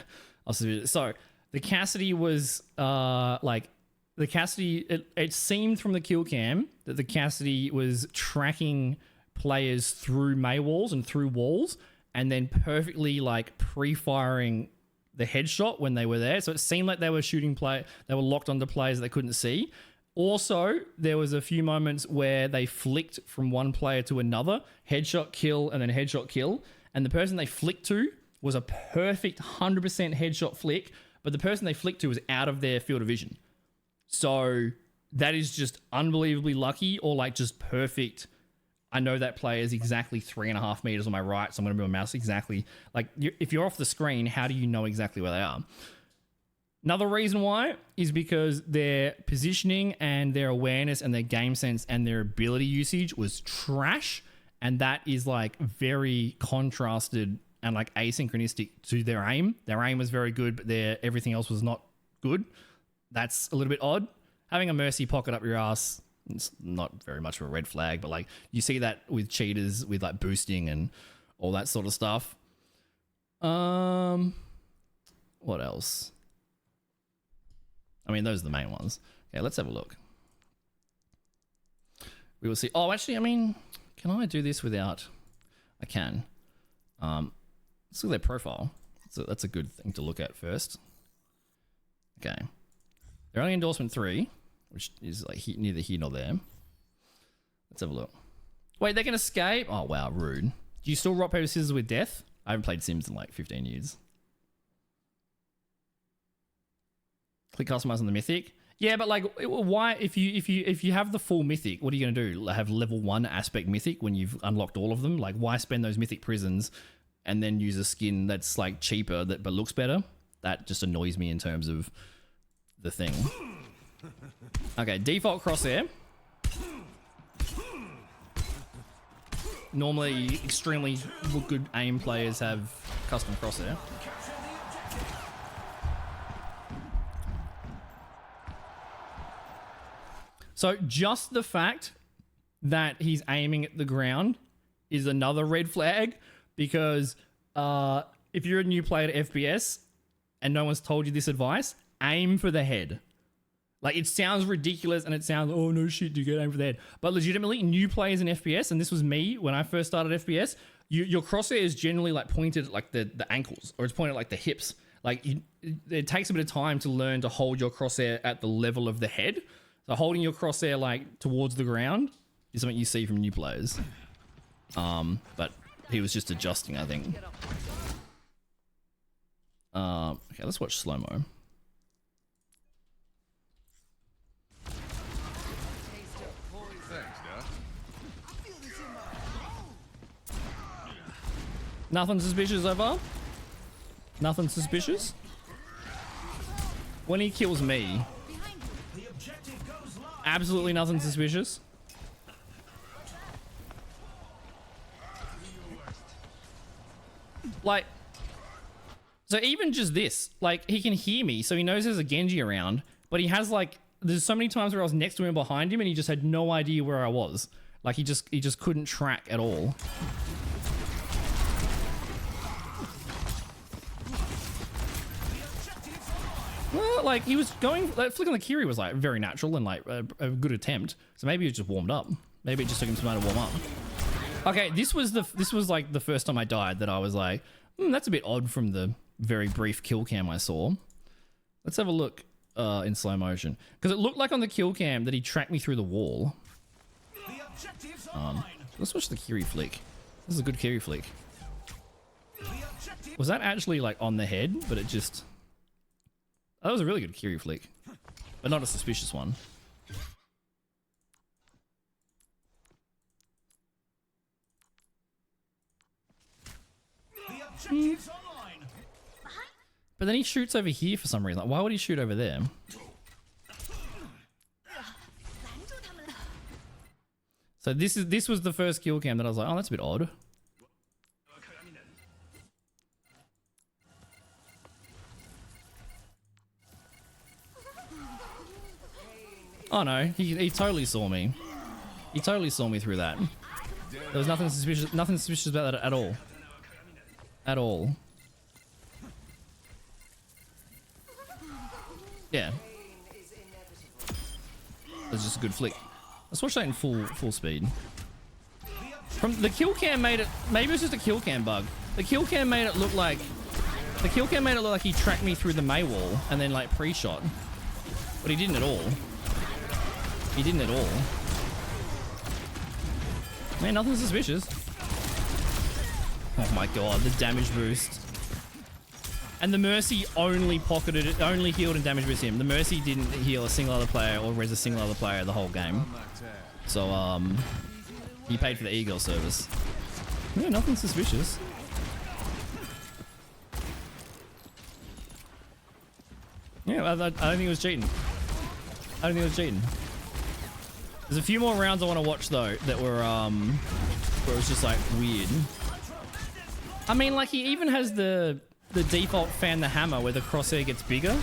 So the Cassidy was it seemed from the kill cam that the Cassidy was tracking players through May walls and through walls, and then perfectly like pre-firing the headshot when they were there. So it seemed like they were shooting they were locked onto players that they couldn't see. Also, there was a few moments where they flicked from one player to another, headshot kill and then headshot kill, and the person they flicked to was a perfect 100% headshot flick, but the person they flicked to was out of their field of vision. So that is just unbelievably lucky, or like just perfect. I know that player is exactly 3.5 meters on my right, so I'm going to move my mouse exactly. Like, if you're off the screen, how do you know exactly where they are? Another reason why is because their positioning and their awareness and their game sense and their ability usage was trash, and that is like very contrasted and like asynchronistic to their aim. Their aim was very good, but everything else was not good. That's a little bit odd. Having a mercy pocket up your ass, it's not very much of a red flag, but like you see that with cheaters with like boosting and all that sort of stuff. What else? I mean, those are the main ones. Okay, let's have a look. We will see. Oh, actually, I mean, can I do this without? I can. Let's look at their profile. So that's a good thing to look at first. Okay. They're only endorsement 3, which is like neither here nor there. Let's have a look. Wait, they can escape? Oh, wow, rude. Do you still rock, paper, scissors with death? I haven't played Sims in like 15 years. Click customize on the mythic. Yeah, but like, why? If you have the full mythic, what are you gonna do? Have level 1 aspect mythic when you've unlocked all of them? Like, why spend those mythic prisons and then use a skin that's like cheaper but looks better? That just annoys me in terms of the thing. Okay, default crosshair. Normally, extremely good aim players have custom crosshair. So just the fact that he's aiming at the ground is another red flag, because if you're a new player to FPS and no one's told you this advice, aim for the head. Like, it sounds ridiculous and it sounds, oh no shit, you get aim for the head. But legitimately, new players in FPS, and this was me when I first started FPS, your crosshair is generally like pointed at like the ankles, or it's pointed at like the hips. Like, it takes a bit of time to learn to hold your crosshair at the level of the head. So holding your crosshair like towards the ground is something you see from new players. But he was just adjusting, I think. Okay, let's watch slow-mo. Nothing suspicious so far? Nothing suspicious? When he kills me, absolutely nothing suspicious. Like, so even just this, like, he can hear me, so he knows there's a Genji around, but he has like, there's so many times where I was next to him, behind him, and he just had no idea where I was. Like, he just couldn't track at all. Well, like, he was going, like, flicking the Kiri was like very natural and like a good attempt. So maybe he was just warmed up. Maybe it just took him some time to warm up. Okay, this was like the first time I died that I was like, that's a bit odd from the very brief kill cam I saw. Let's have a look in slow motion. Because it looked like on the kill cam that he tracked me through the wall.
The objectives online.
Let's watch the Kiri flick. This is a good Kiri flick.
The objective.
Was that actually like on the head? But it just... That was a really good Kiri flick. But not a suspicious one.
The objectives online.
But then he shoots over here for some reason. Like, why would he shoot over there? So this was the first kill cam that I was like, oh, that's a bit odd. Oh no, he totally saw me. He totally saw me through that. There was nothing suspicious about that at all. At all. Yeah. It's just a good flick. Let's watch that in full speed. From the kill cam made it, maybe it was just a kill cam bug. The kill cam made it look like he tracked me through the May wall and then like pre-shot. But he didn't at all. He didn't at all. Man, nothing suspicious. Oh my god, the damage boost. And the Mercy only pocketed it, only healed and damage boosted him. The Mercy didn't heal a single other player or res a single other player the whole game. So, he paid for the e-girl service. Yeah, nothing suspicious. Yeah, I don't think it was cheating. I don't think it was cheating. There's a few more rounds I want to watch though that were, where it was just like weird. I mean, like he even has the default fan the hammer where the crosshair gets bigger.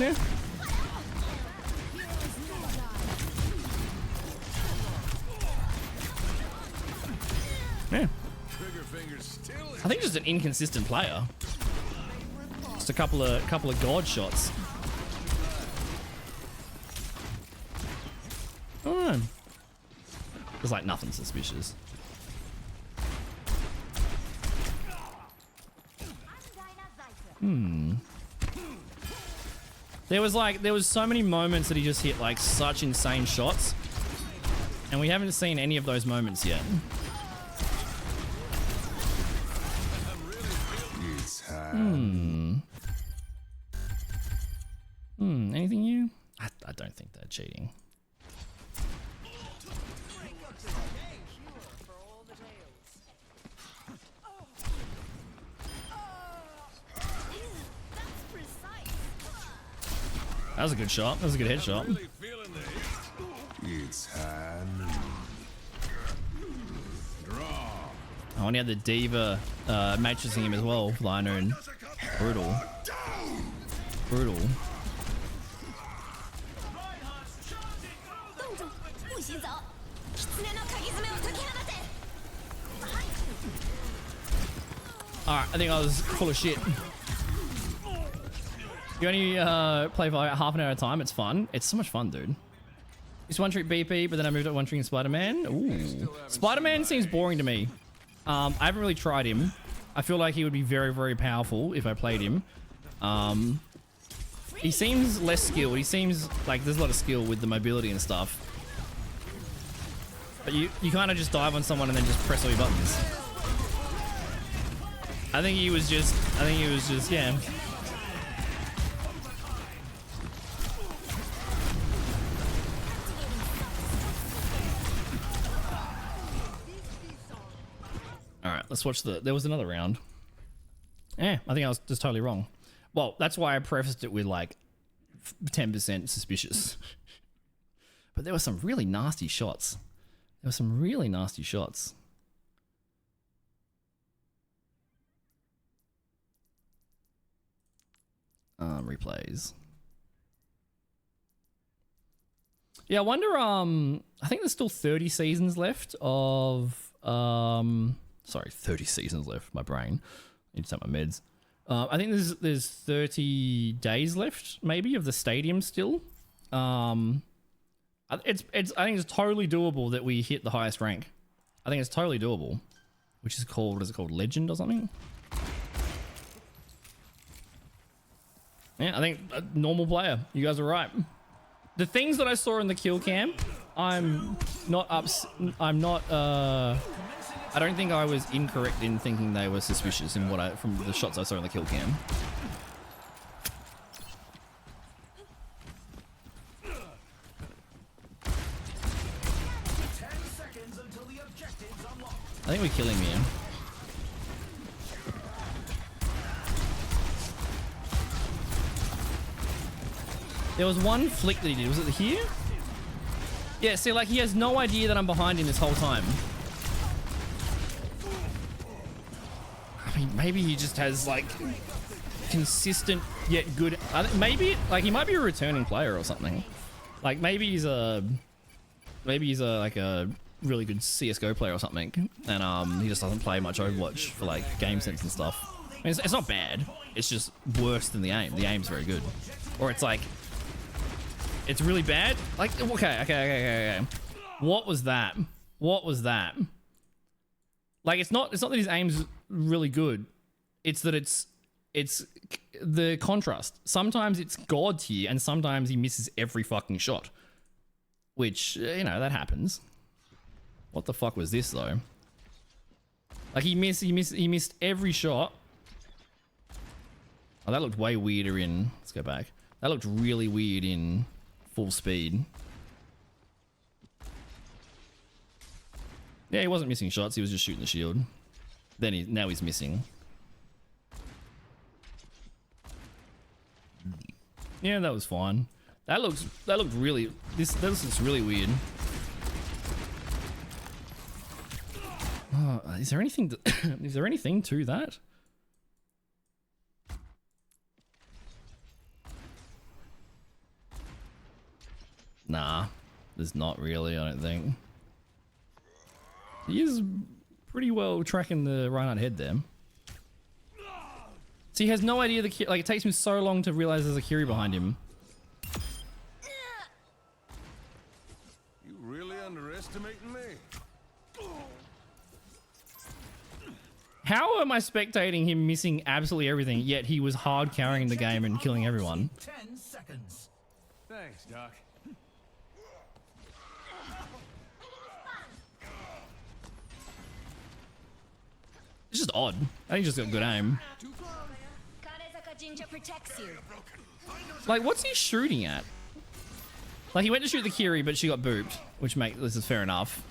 Yeah. Yeah. I think just an inconsistent player. Just a couple of god shots. Oh. There's like nothing suspicious. There was so many moments that he just hit like such insane shots. And we haven't seen any of those moments yet. Anything new? I don't think they're cheating. That was a good shot. That was a good headshot.
It's hand.
Oh, and he had the diva matrixing him as well, Liner, and brutal. Brutal. Alright, I think I was full of shit. You only play for half an hour at a time. It's fun. It's so much fun, dude. It's one trick BP, but then I moved up one trick in Spider-Man. Ooh. Spider-Man seems boring to me. I haven't really tried him. I feel like he would be very, very powerful if I played him. He seems less skilled. He seems like there's a lot of skill with the mobility and stuff. But you kind of just dive on someone and then just press all your buttons. I think he was just, yeah. Alright, let's watch there was another round. I think I was just totally wrong. Well, that's why I prefaced it with like 10% suspicious. But there were some really nasty shots. Replays. Yeah, I wonder, I think there's still 30 seasons left of, sorry, 30 seasons left, my brain. I need to take my meds. I think there's 30 days left, maybe, of the stadium still. I think it's totally doable that we hit the highest rank. I think it's totally doable, which is called, what is it called, Legend or something? Yeah, I think a normal player. You guys are right. The things that I saw in the kill cam, I don't think I was incorrect in thinking they were suspicious in from the shots I saw in the kill cam. I think we're killing me. There was one flick that he did. Was it here? Yeah, see, like, he has no idea that I'm behind him this whole time. I mean, maybe he just has, like, consistent yet good... maybe, like, he might be a returning player or something. Like, maybe he's a like, a really good CSGO player or something. And, he just doesn't play much Overwatch for, like, game sense and stuff. I mean, it's not bad. It's just worse than the aim. The aim's very good. Or it's, like... It's really bad. Like, okay. What was that? What was that? Like, it's not that his aim's really good. It's that it's the contrast. Sometimes it's god tier, and sometimes he misses every fucking shot. Which, you know, that happens. What the fuck was this though? Like, he missed every shot. Oh, that looked way weirder in. Let's go back. That looked really weird in full speed. Yeah, he wasn't missing shots. He was just shooting the shield. Now he's missing. Yeah, that was fine. That looked really. This looks really weird. Oh, is there anything? Is there anything to that? Nah, there's not really, I don't think. He is pretty well tracking the Reinhardt head there. So he has no idea like, it takes him so long to realize there's a Kiri behind him.
You really underestimating me?
How am I spectating him missing absolutely everything, yet he was hard carrying the game and killing everyone?
10 seconds.
Thanks, Doc.
It's just odd. I think he's just got good aim.
Genji protects you.
Like, what's he shooting at? Like, he went to shoot the Kiri, but she got booped, which this is fair enough.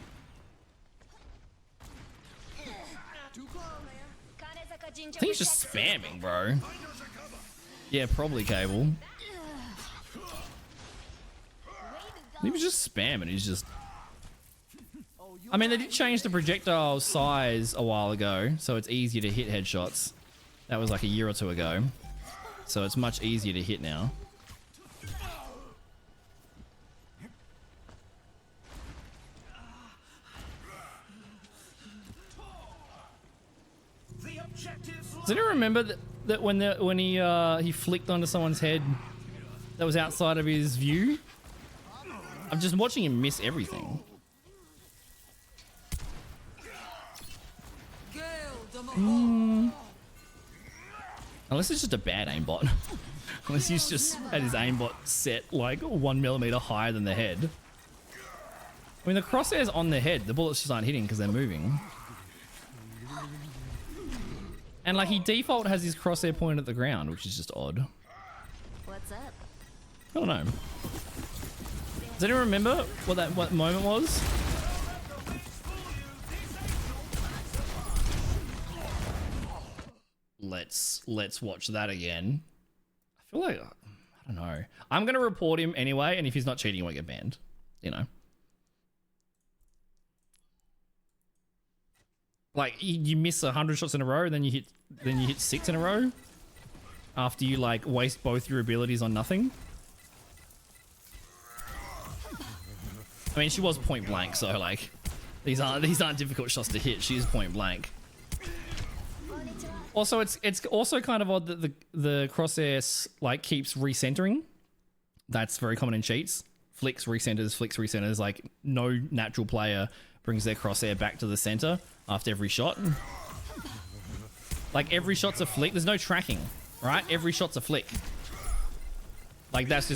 I think he's just spamming, bro. Yeah, probably Cable. He was just spamming. He's just... I mean, they did change the projectile size a while ago, so it's easier to hit headshots. That was like a year or two ago. So it's much easier to hit now. Does anyone remember that when he flicked onto someone's head that was outside of his view? I'm just watching him miss everything. Unless it's just a bad aimbot. Unless he's just had his aimbot set like 1 millimeter higher than the head. I mean, the crosshair's on the head. The bullets just aren't hitting because they're moving. And like, he default has his crosshair pointed at the ground, which is just odd.
What's up?
I don't know. Does anyone remember what moment was? Let's watch that again. I feel like, I don't know. I'm gonna report him anyway, and if he's not cheating, he won't get banned. You know. Like, you miss 100 shots in a row, then you hit 6 in a row after you like waste both your abilities on nothing. I mean, she was point blank, so like these aren't difficult shots to hit. She is point blank. Also, it's also kind of odd that the crosshair like keeps recentering. That's very common in cheats. Flicks, recenters. Like, no natural player brings their crosshair back to the center after every shot. Like, every shot's a flick. There's no tracking, right? Every shot's a flick. Like, that's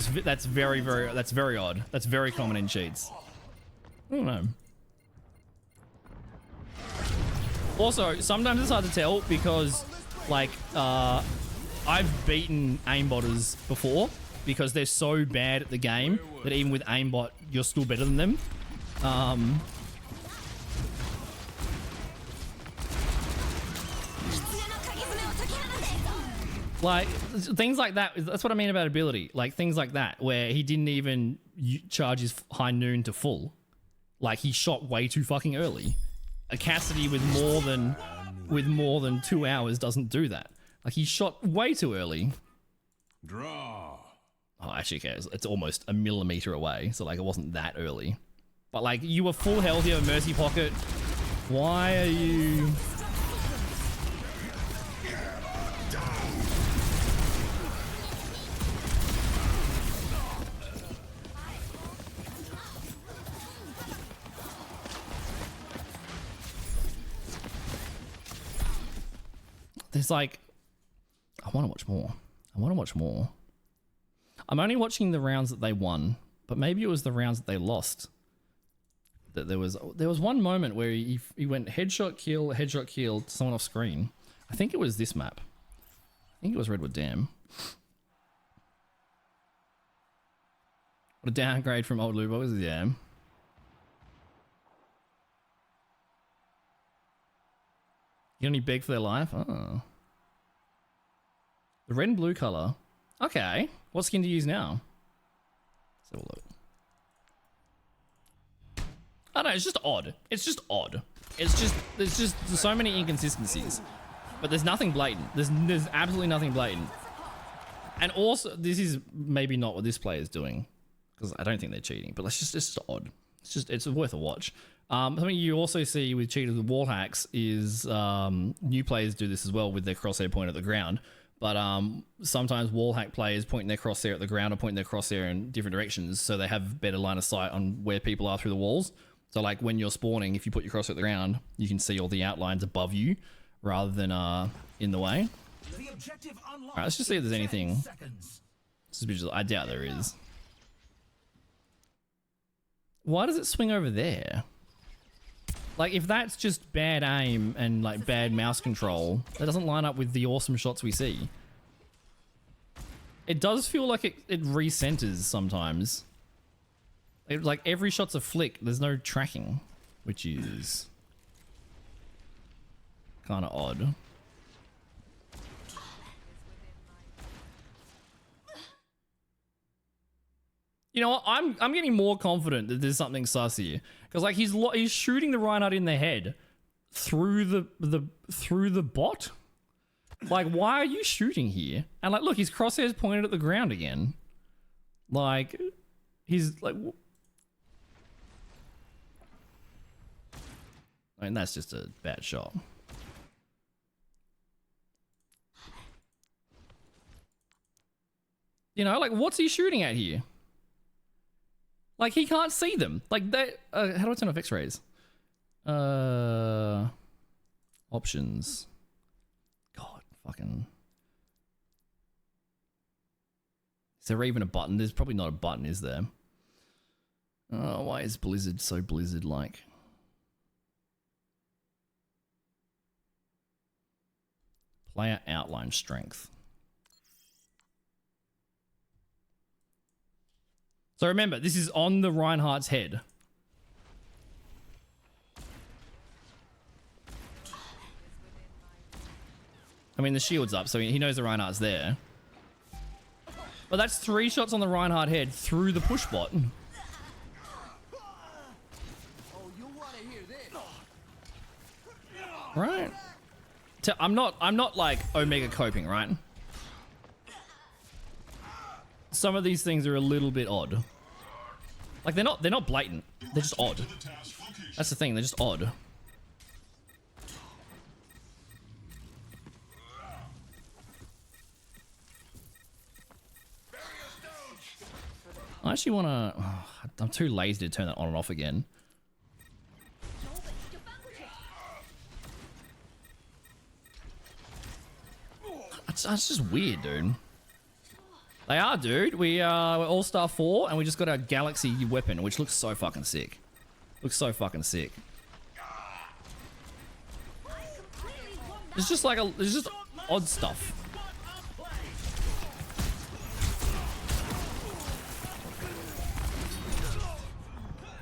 very odd. That's very common in cheats. I don't know. Also, sometimes it's hard to tell because, like, I've beaten aimbotters before because they're so bad at the game that even with aimbot, you're still better than them. Like, things like that, that's what I mean about ability. Like, things like that, where he didn't even charge his high noon to full. Like, he shot way too fucking early. A Cassidy with more than 2 hours doesn't do that. Like, he shot way too early.
Draw.
Oh, actually, okay, it's almost a millimeter away, so, like, it wasn't that early. But, like, you were full health, you have a mercy pocket. Why are you... There's like, I want to watch more. I'm only watching the rounds that they won, but maybe it was the rounds that they lost. That there was one moment where he went headshot kill to someone off screen. I think it was this map. I think it was Redwood Dam. What a downgrade from old Lubos, yeah. You only beg for their life? Oh. The red and blue color. Okay. What skin do you use now? Let's have a look. I don't know, it's just odd. It's just odd. There's just so many inconsistencies. But there's nothing blatant. There's absolutely nothing blatant. And also, this is maybe not what this player is doing. Because I don't think they're cheating. But it's just odd. It's worth a watch. Something you also see with cheaters with wall hacks is new players do this as well with their crosshair point at the ground. But sometimes wall hack players pointing their crosshair at the ground or pointing their crosshair in different directions so they have better line of sight on where people are through the walls. So like when you're spawning, if you put your crosshair at the ground, you can see all the outlines above you rather than in the way. Alright, let's just see if there's anything suspicious. I doubt there is. Why does it swing over there? Like, if that's just bad aim and, like, bad mouse control, that doesn't line up with the awesome shots we see. It does feel like it recenters sometimes. Like, every shot's a flick. There's no tracking, which is kind of odd. You know what? I'm getting more confident that there's something sus here because like he's shooting the Reinhardt in the head through the bot. Like, why are you shooting here? And like, look, his crosshairs pointed at the ground again. Like, he's like, I mean, that's just a bad shot. You know, like, what's he shooting at here? Like, he can't see them. Like, that. How do I turn off X-rays? Options. God, fucking. Is there even a button? There's probably not a button, is there? Oh, why is Blizzard so Blizzard-like? Player outline strength. So remember, this is on the Reinhardt's head. I mean, the shield's up, so he knows the Reinhardt's there. But that's 3 shots on the Reinhardt head through the push bot. Right? I'm not like Omega coping, right? Some of these things are a little bit odd. Like, they're not blatant. They're just odd. That's the thing, they're just odd. I actually want to... I'm too lazy to turn that on and off again. It's just weird, dude. They are, dude. We're All-Star 4, and we just got our Galaxy weapon, which looks so fucking sick. Looks so fucking sick. It's just like it's just odd stuff.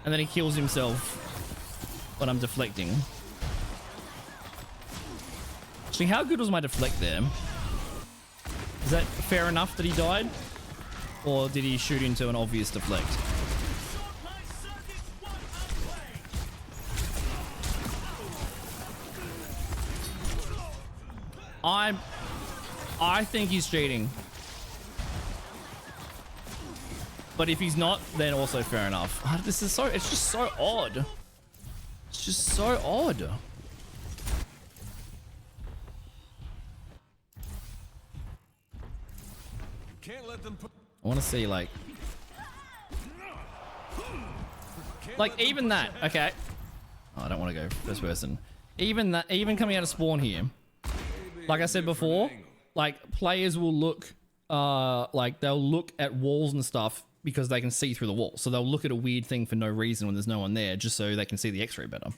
And then he kills himself when I'm deflecting. Actually, how good was my deflect there? Is that fair enough that he died? Or did he shoot into an obvious deflect? I think he's cheating. But if he's not, then also fair enough. This is it's just so odd. It's just so odd.
Can't let them put
I want to see like even that. Okay. Oh, I don't want to go first person. Even that, even coming out of spawn here. Like I said before, like players will look, like they'll look at walls and stuff because they can see through the wall. So they'll look at a weird thing for no reason when there's no one there, just so they can see the X-ray better.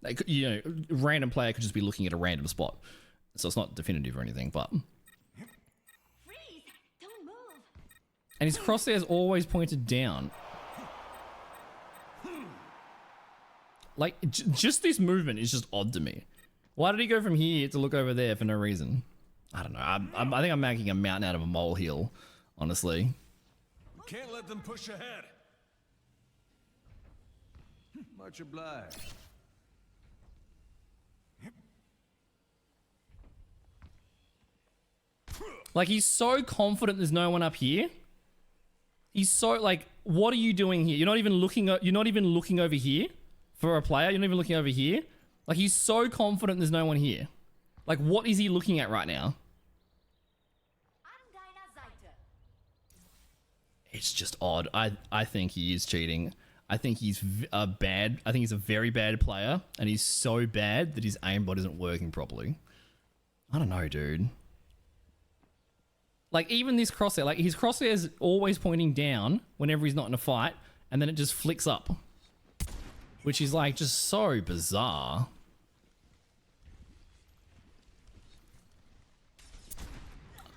They could, you know, a random player could just be looking at a random spot, so it's not definitive or anything. But
Don't move.
and his crosshair's always pointed down. Like just this movement is just odd to me. Why did he go from here to look over there for no reason? I don't know. I think I'm making a mountain out of a molehill, honestly.
Can't let them push ahead. Much obliged.
Like he's so confident there's no one up here. He's so like, what are you doing here? You're not even looking. You're not even looking over here for a player. You're not even looking over here. Like he's so confident there's no one here. Like what is he looking at right now? It's just odd. I think he is cheating. I think he's bad. I think he's a very bad player, and he's so bad that his aimbot isn't working properly. I don't know, dude. Like even this crosshair, like his crosshair is always pointing down whenever he's not in a fight, and then it just flicks up, which is like just so bizarre.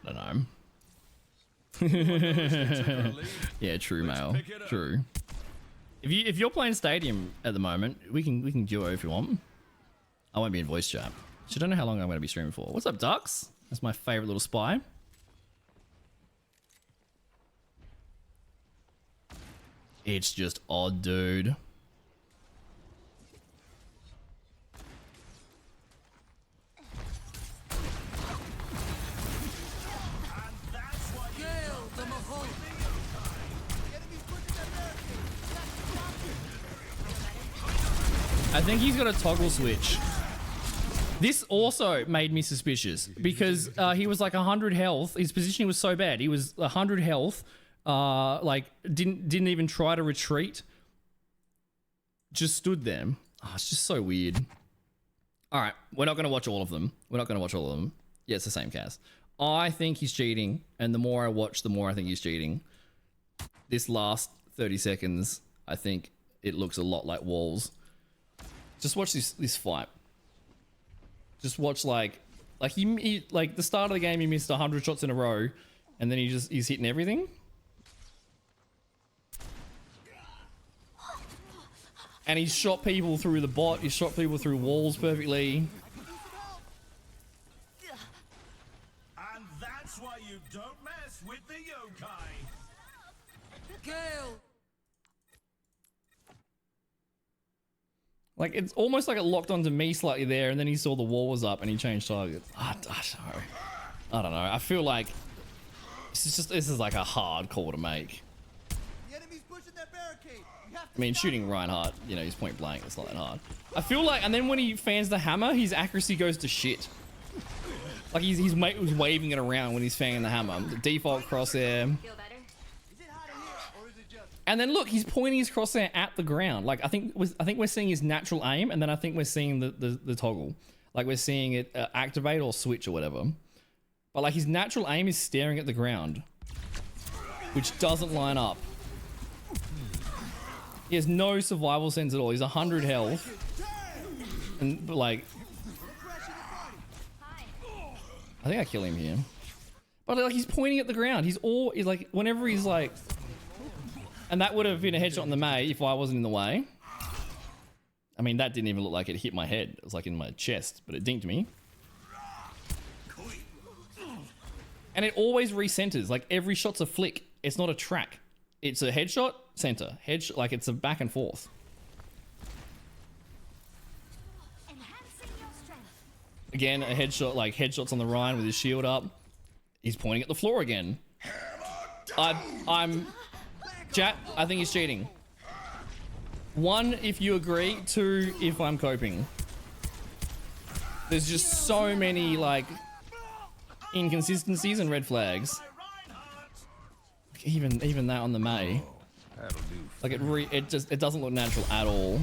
I don't know. Yeah, true, Mail. True. If you're playing Stadium at the moment, we can duo if you want. I won't be in voice chat. So I don't know how long I'm going to be streaming for. What's up, Ducks? That's my favorite little spy. It's just odd, dude. I think he's got a toggle switch. This also made me suspicious because he was like 100 health. His positioning was so bad. He was 100 health. Like didn't even try to retreat. Just stood there. Oh, it's just so weird. All right, we're not going to watch all of them. We're not going to watch all of them. Yeah, it's the same cast. I think he's cheating, and the more I watch, the more I think he's cheating. This last 30 seconds, I think it looks a lot like walls. Just watch this fight. Just watch like he like the start of the game he missed 100 shots in a row, and then he's hitting everything. And he's shot people through the bot. He's shot people through walls perfectly.
And that's why you don't mess with the yokai.
Gale!
Like, it's almost like it locked onto me slightly there, and then he saw the wall was up and he changed targets. I don't know. I feel like this is like a hard call to make.
The enemy's pushing that barricade. You have to
I mean, shooting Reinhardt, you know, he's point blank. It's not that hard. I feel like, and then when he fans the hammer, his accuracy goes to shit. Like he's waving it around when he's fanging the hammer. The default crosshair.
Feel better?
And then look, he's pointing his crosshair at the ground. Like I think we're seeing his natural aim, and then I think we're seeing the toggle. Like we're seeing it activate or switch or whatever. But like his natural aim is staring at the ground, which doesn't line up. He has no survival sense at all. He's 100 health, and like, I think I kill him here. But like he's pointing at the ground. He's like whenever he's like. And that would have been a headshot in the May if I wasn't in the way. I mean, that didn't even look like it hit my head. It was like in my chest, but it dinked me. And it always recenters. Like every shot's a flick. It's not a track. It's a headshot, center. Headshot, like it's a back and forth. Again, a headshot, like headshots on the Ryan with his shield up. He's pointing at the floor again. I'm... Chat, I think he's cheating. 1, if you agree. 2, if I'm coping. There's just so many, like, inconsistencies and red flags. Even that on the May. Like, it doesn't look natural at all.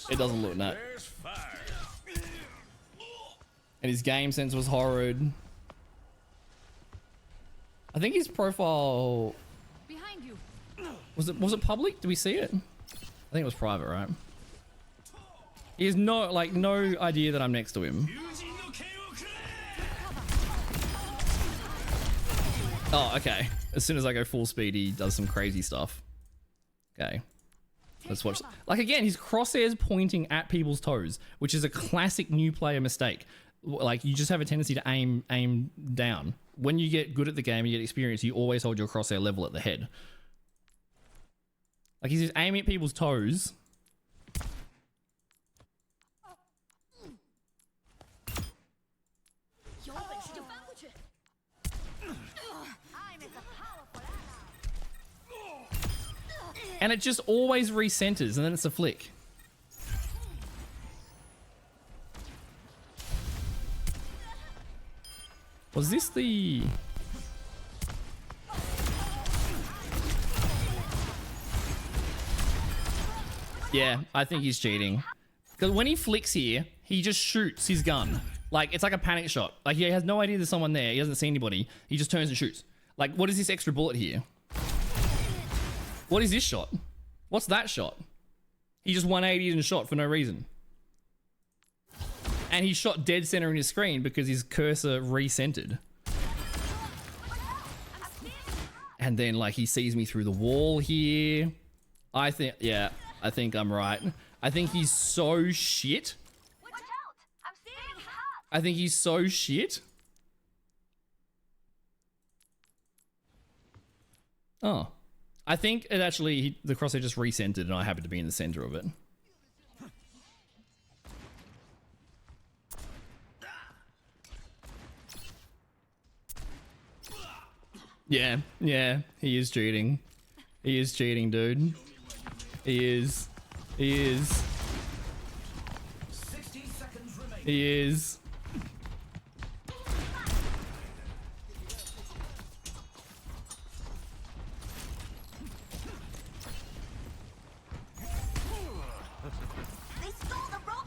It doesn't look natural. And his game sense was horrid. I think his profile behind you. Was it public? Did we see it? I think it was private, right? He has no idea that I'm next to him. Oh, okay. As soon as I go full speed, he does some crazy stuff. Okay. Let's watch. Like again, his crosshairs pointing at people's toes, which is a classic new player mistake. Like you just have a tendency to aim down. When you get good at the game, you get experience, you always hold your crosshair level at the head. Like he's just aiming at people's toes. And it just always recenters, and then it's a flick. Was this the... Yeah, I think he's cheating. Because when he flicks here, he just shoots his gun. Like, it's like a panic shot. Like, he has no idea there's someone there. He doesn't see anybody. He just turns and shoots. Like, what is this extra bullet here? What is this shot? What's that shot? He just 180'd and shot for no reason. And he shot dead center in his screen because his cursor recentered. And then, like, he sees me through the wall here. I think, yeah, I think I'm right. I think he's so shit. I think he's so shit. Oh. I think it actually, the crosshair just recentered and I happened to be in the center of it. Yeah, he is cheating. He is cheating, dude. He is.
60 seconds remaining.
He is.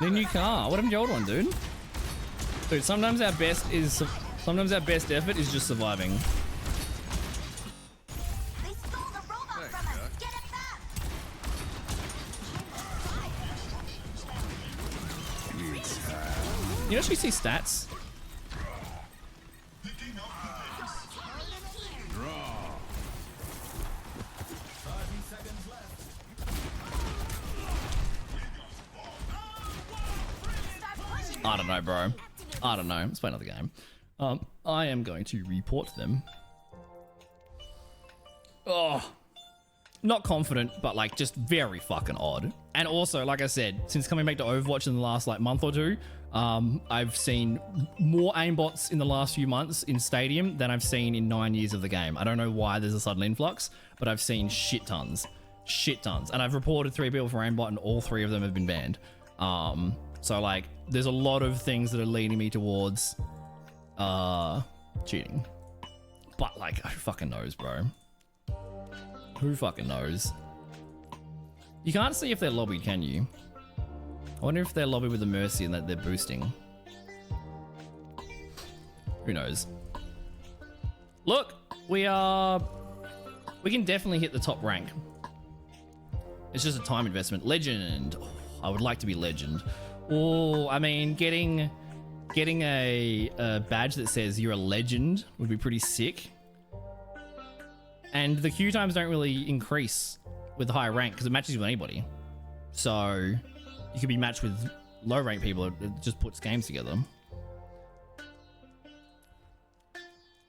The new car. What happened to the old one, dude? Dude, sometimes our best effort is just surviving. You actually see stats. I don't know, bro. I don't know. Let's play another game. I am going to report them. Oh, not confident, but like just very fucking odd. And also, like I said, since coming back to Overwatch in the last like month or two, I've seen more aimbots in the last few months in Stadium than I've seen in 9 years of the game. I don't know why there's a sudden influx, but I've seen shit tons. And I've reported 3 people for aimbot and all 3 of them have been banned. So like, there's a lot of things that are leading me towards cheating. But like, who fucking knows, bro? Who fucking knows? You can't see if they're lobbied, can you? I wonder if they're lobbied with the Mercy and that they're boosting. Who knows? Look, we can definitely hit the top rank. It's just a time investment. Legend. Oh, I would like to be legend. Oh, I mean, getting a badge that says you're a legend would be pretty sick. And the queue times don't really increase with the higher rank because it matches you with anybody. So you could be matched with low rank people. It just puts games together.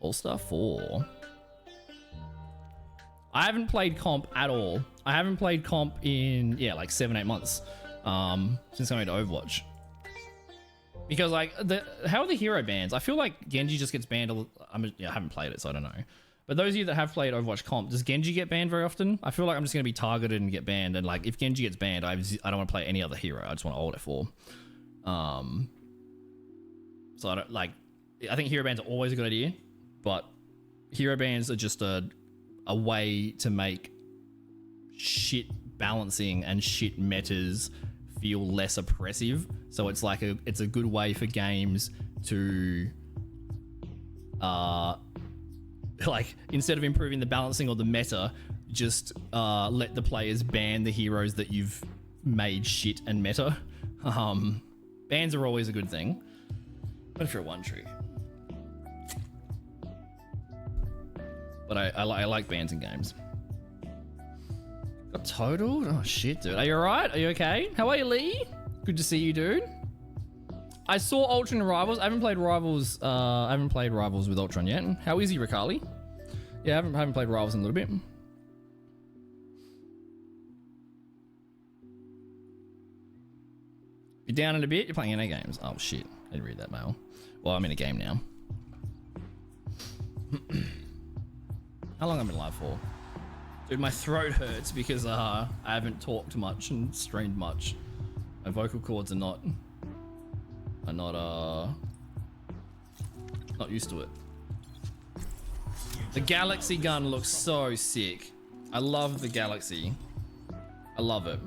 All-Star 4. I haven't played comp at all. I haven't played comp in, yeah, like 7-8 months since I went to Overwatch. Because, like, how are the hero bans? I feel like Genji just gets banned. I haven't played it, so I don't know. But those of you that have played Overwatch comp, does Genji get banned very often? I feel like I'm just going to be targeted and get banned. And, like, if Genji gets banned, I don't want to play any other hero. I just want to ult F4. So, I don't, like, I think hero bans are always a good idea. But hero bans are just a way to make shit balancing and shit metas feel less oppressive. So it's like it's a good way for games to like, instead of improving the balancing or the meta, just let the players ban the heroes that you've made shit and meta. Bans are always a good thing. But for a one trick. But I like bans in games. Got totaled? Oh shit, dude. Are you alright? Are you okay? How are you, Lee? Good to see you, dude. I saw Ultron and Rivals. I haven't played Rivals. With Ultron yet. How is he, Ricali? Yeah, I haven't played Rivals in a little bit. You're down in a bit. You're playing NA games. Oh shit. I didn't read that mail. Well, I'm in a game now. How long have I been live for? Dude, my throat hurts because I haven't talked much and streamed much. My vocal cords are not used to it. The Galaxy gun looks so sick. I love the Galaxy. I love it.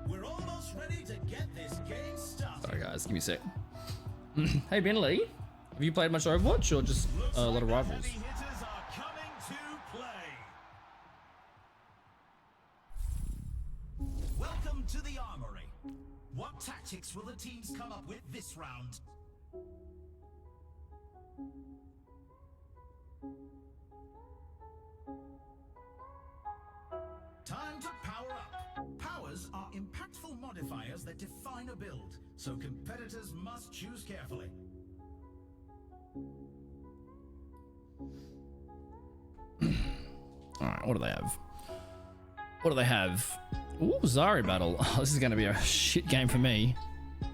We're almost ready to get this game started.
Sorry guys, give me a sec. Hey Ben Lee, have you played much Overwatch or just a lot of Rivals?
Heavy hitters are coming to play. Welcome to the Armory. What tactics will the teams come up with this round? Time to power up. Powers are impactful modifiers that define a build, so competitors must choose carefully.
Alright, what do they have? What do they have? Ooh, Zarya battle. Oh, this is going to be a shit game for me.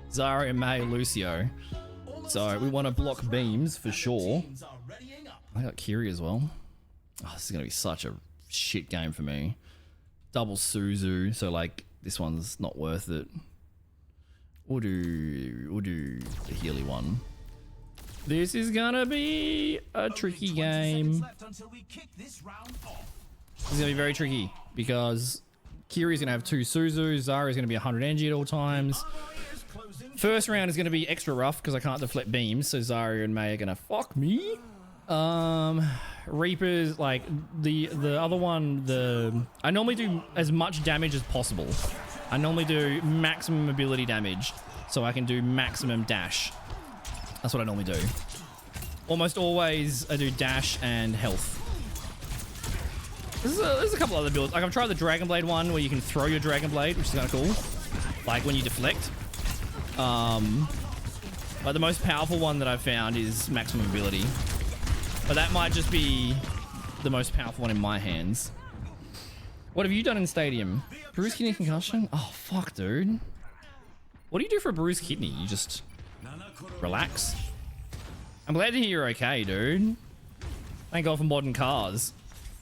Zarya, Mei, Lucio. So we want to block beams for sure.
Teams are readying up.
I got Kiri as well. Oh, this is going to be such a shit game for me. Double Suzu, so like this one's not worth it. We'll do the Healy one. This is gonna be a tricky game.
Left until we kick this round off.
This is gonna be very tricky because Kiri's gonna have 2 Suzu, Zarya's gonna be 100 NG at all times.
Armory is closing.
First round is gonna be extra rough because I can't deflect beams, so Zarya and Mei are gonna fuck me. Reapers, like the other one, I normally do as much damage as possible. I normally do maximum mobility damage so I can do maximum dash. That's what I normally do. Almost always I do dash and health. There's a couple other builds. Like I've tried the Dragon Blade one where you can throw your Dragon Blade, which is kind of cool. Like when you deflect. But the most powerful one that I've found is maximum mobility. But that might just be the most powerful one in my hands. What have you done in Stadium? Bruised kidney concussion? Oh, fuck, dude. What do you do for a bruised kidney? You just relax? I'm glad to hear you're okay, dude. Thank God for modern cars.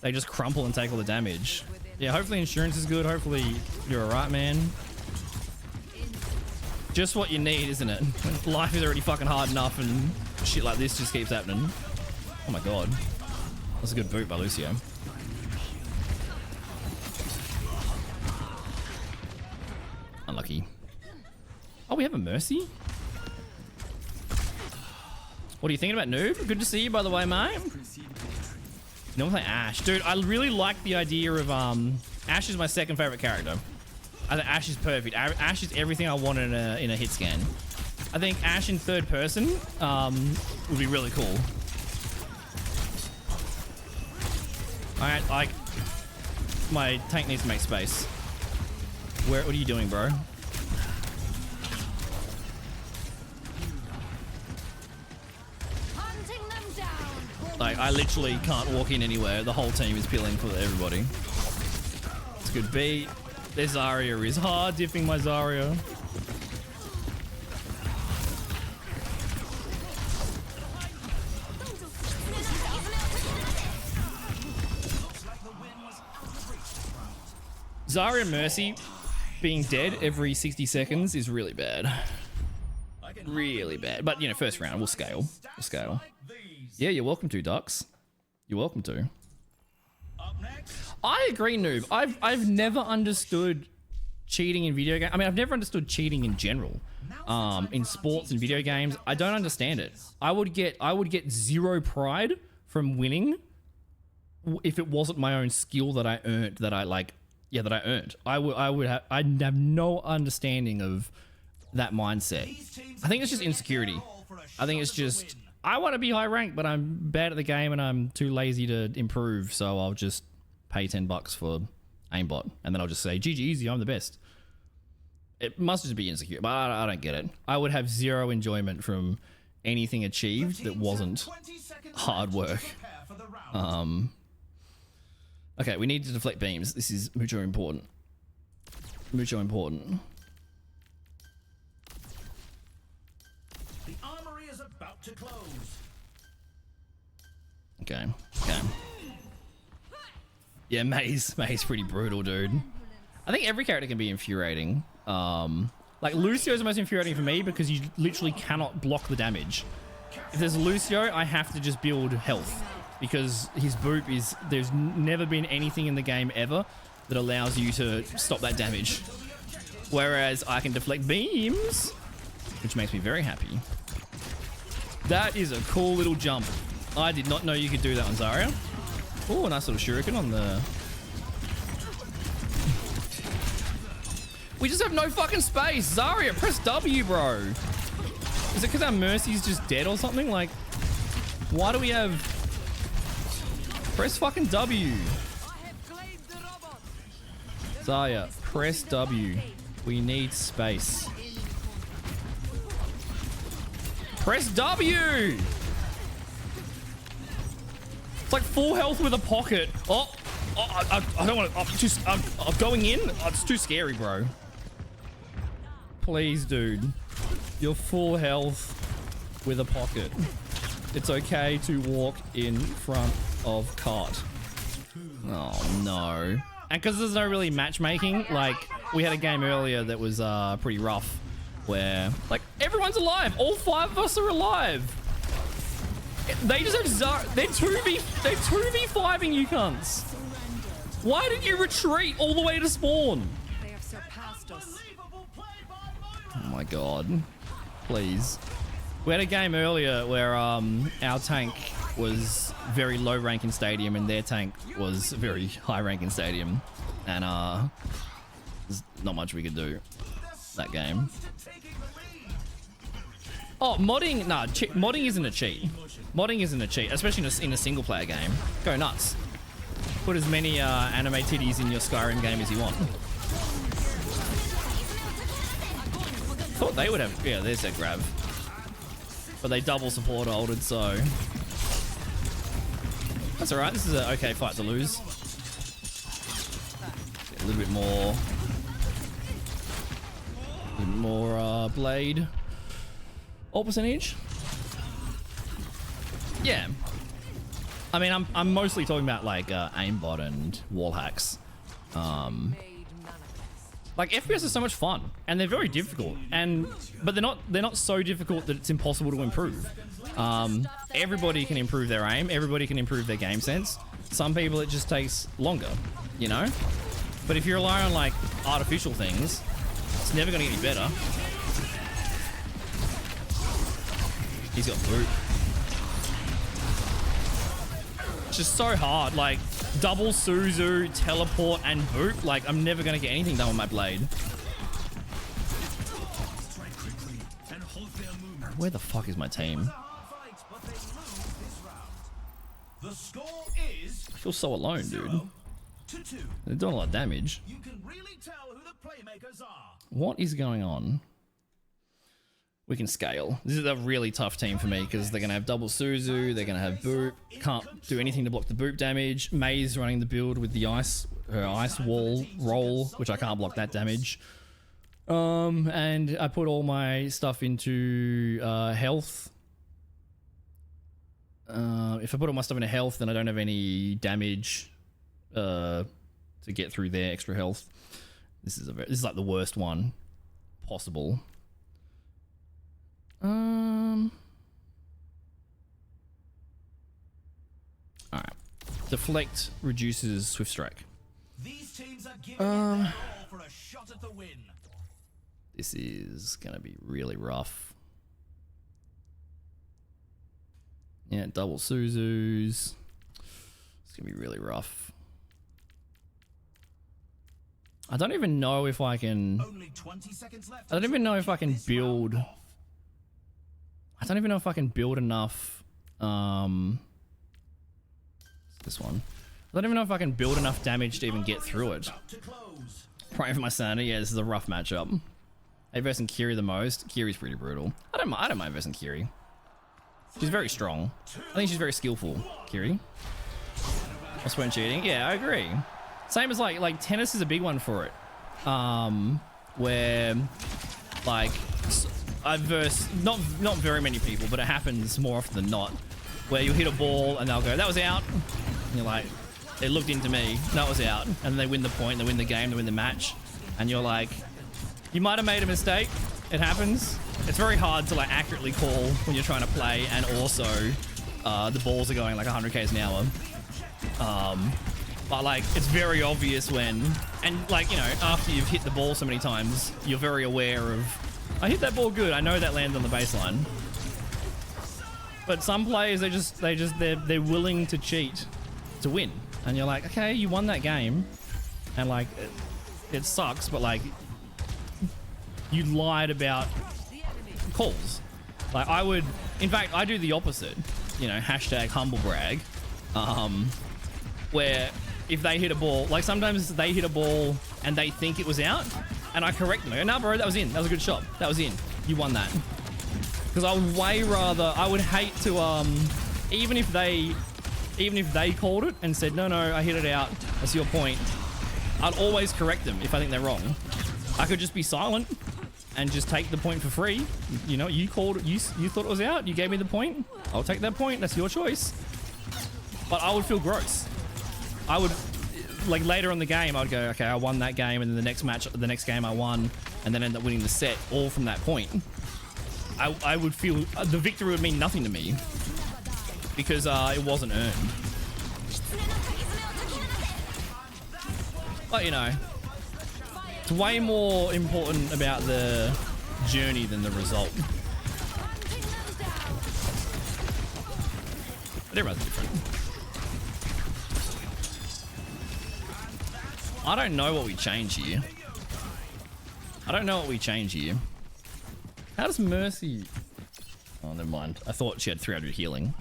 They just crumple and take all the damage. Yeah, hopefully insurance is good. Hopefully you're alright, man. Just what you need, isn't it? When life is already fucking hard enough and shit like this just keeps happening. Oh my god. That's a good boot by Lucio. Unlucky. Oh, we have a Mercy? What are you thinking about, Noob? Good to see you, by the way, mate. No one play Ashe. Dude, I really like the idea of, Ashe is my second favorite character. I think Ashe is perfect. Ashe is everything I want in a hit scan. I think Ashe in third person, would be really cool. Alright, like, my tank needs to make space. What are you doing, bro? Like, I literally can't walk in anywhere. The whole team is peeling for everybody. It's a good beat. Their Zarya is hard dipping my Zarya. Zarya Mercy being dead every 60 seconds is really bad. Really bad. But, you know, first round, we'll scale. We'll scale. Yeah, you're welcome to, Ducks. You're welcome to. I agree, Noob. I've never understood cheating in video games. I mean, I've never understood cheating in general. In sports and video games, I don't understand it. I would get zero pride from winning if it wasn't my own skill that I earned. That I earned. I'd have no understanding of that mindset. I think it's just insecurity. I think it's just I want to be high ranked, but I'm bad at the game and I'm too lazy to improve, so I'll just pay $10 for aimbot, and then I'll just say, GG easy, I'm the best. It must just be insecure, but I don't get it. I would have zero enjoyment from anything achieved that wasn't hard work. Okay, we need to deflect beams. This is mucho important. Mucho important.
The armory is about to close.
Okay. Okay. Yeah, May's pretty brutal, dude. I think every character can be infuriating. Like Lucio's the most infuriating for me because you literally cannot block the damage. If there's Lucio, I have to just build health because his boop is... There's never been anything in the game ever that allows you to stop that damage. Whereas I can deflect beams, which makes me very happy. That is a cool little jump. I did not know you could do that on Zarya. Oh, a nice little shuriken on the... We just have no fucking space. Zarya, press W, bro. Is it because our Mercy's just dead or something? Like, why do we have... Press fucking W. Zarya, press W. We need space. Press W! It's like full health with a pocket. Oh, I don't want to. I'm going in. Oh, it's too scary, bro. Please, dude. You're full health with a pocket. It's okay to walk in front of cart. Oh, no. And because there's no really matchmaking, like, we had a game earlier that was pretty rough where, like, everyone's alive. All 5 of us are alive. They just have Zarya. They're 2v5ing you cunts. Why did you retreat all the way to spawn?
They have surpassed us.
Oh my god. Please. We had a game earlier where our tank was very low rank in stadium and their tank was very high rank in stadium. And there's not much we could do that game. Oh, modding? Nah, modding isn't a cheat. Modding isn't a cheat, especially in a single player game. Go nuts. Put as many anime titties in your Skyrim game as you want. Thought they would have... Yeah, there's their grab. But they double support ulted, so... That's alright, this is an okay fight to lose. A little bit more blade. All percentage? Yeah. I mean, I'm mostly talking about like aimbot and wall hacks. Like FPS is so much fun, and they're very difficult, but they're not so difficult that it's impossible to improve. Everybody can improve their aim. Everybody can improve their game sense. Some people it just takes longer, you know. But if you rely on like artificial things, it's never gonna get any better. He's got boot. It's just so hard. Like double Suzu, teleport, and boot. Like I'm never gonna get anything done with my blade. Where the fuck is my team? I feel so alone, dude. They're doing a lot of damage.
You can really tell who the playmakers are.
What is going on? We can scale. This is a really tough team for me because they're going to have double Suzu, they're going to have boop. Can't do anything to block the boop damage. May's running the build with the her ice wall roll, which I can't block that damage. And I put all my stuff into health. If I put all my stuff into health, then I don't have any damage to get through their extra health. This is like the worst one possible. Alright. Deflect reduces swift strike.
These teams are giving it all for a shot at the win.
This is gonna be really rough. Yeah, double Suzus. It's gonna be really rough. I don't even know if I can.
Only 20 seconds left.
I don't even know if I can build. I don't even know if I can build enough. This one. I don't even know if I can build enough damage to even get through it. Praying for my sanity. Yeah, this is a rough matchup. I versing Kiri the most. Kiri's pretty brutal. I don't mind versing Kiri. She's very strong. I think she's very skillful. Kiri. What's when cheating? Yeah, I agree. Same as like tennis is a big one for it. Where like I've versed not very many people, but it happens more often than not. Where you hit a ball and they'll go, that was out. And you're like, they looked into me, that was out. And they win the point, they win the game, they win the match. And you're like, you might have made a mistake. It happens. It's very hard to like accurately call when you're trying to play, and also the balls are going like 100 k's an hour. But like it's very obvious when, and like, you know, after you've hit the ball so many times, you're very aware of, I hit that ball good, I know that landed on the baseline. But some players, they're willing to cheat to win, and you're like, okay, you won that game, and like it sucks, but like you lied about calls. Like in fact, I do the opposite, you know, hashtag humble brag, where if they hit a ball, like sometimes they hit a ball and they think it was out, and I correct them. I go, no, bro, that was in. That was a good shot. That was in. You won that. Because I would way rather, I would hate to, even if they called it and said, no, I hit it out, that's your point, I'd always correct them if I think they're wrong. I could just be silent and just take the point for free. You know, you called it, you thought it was out, you gave me the point, I'll take that point, that's your choice. But I would feel gross. I would, like later on the game, I'd go, okay, I won that game, and then the next game I won, and then end up winning the set all from that point. I would feel the victory would mean nothing to me because it wasn't earned. But you know, it's way more important about the journey than the result. But everyone's different. I don't know what we change here. How does Mercy... Oh, never mind. I thought she had 300 healing.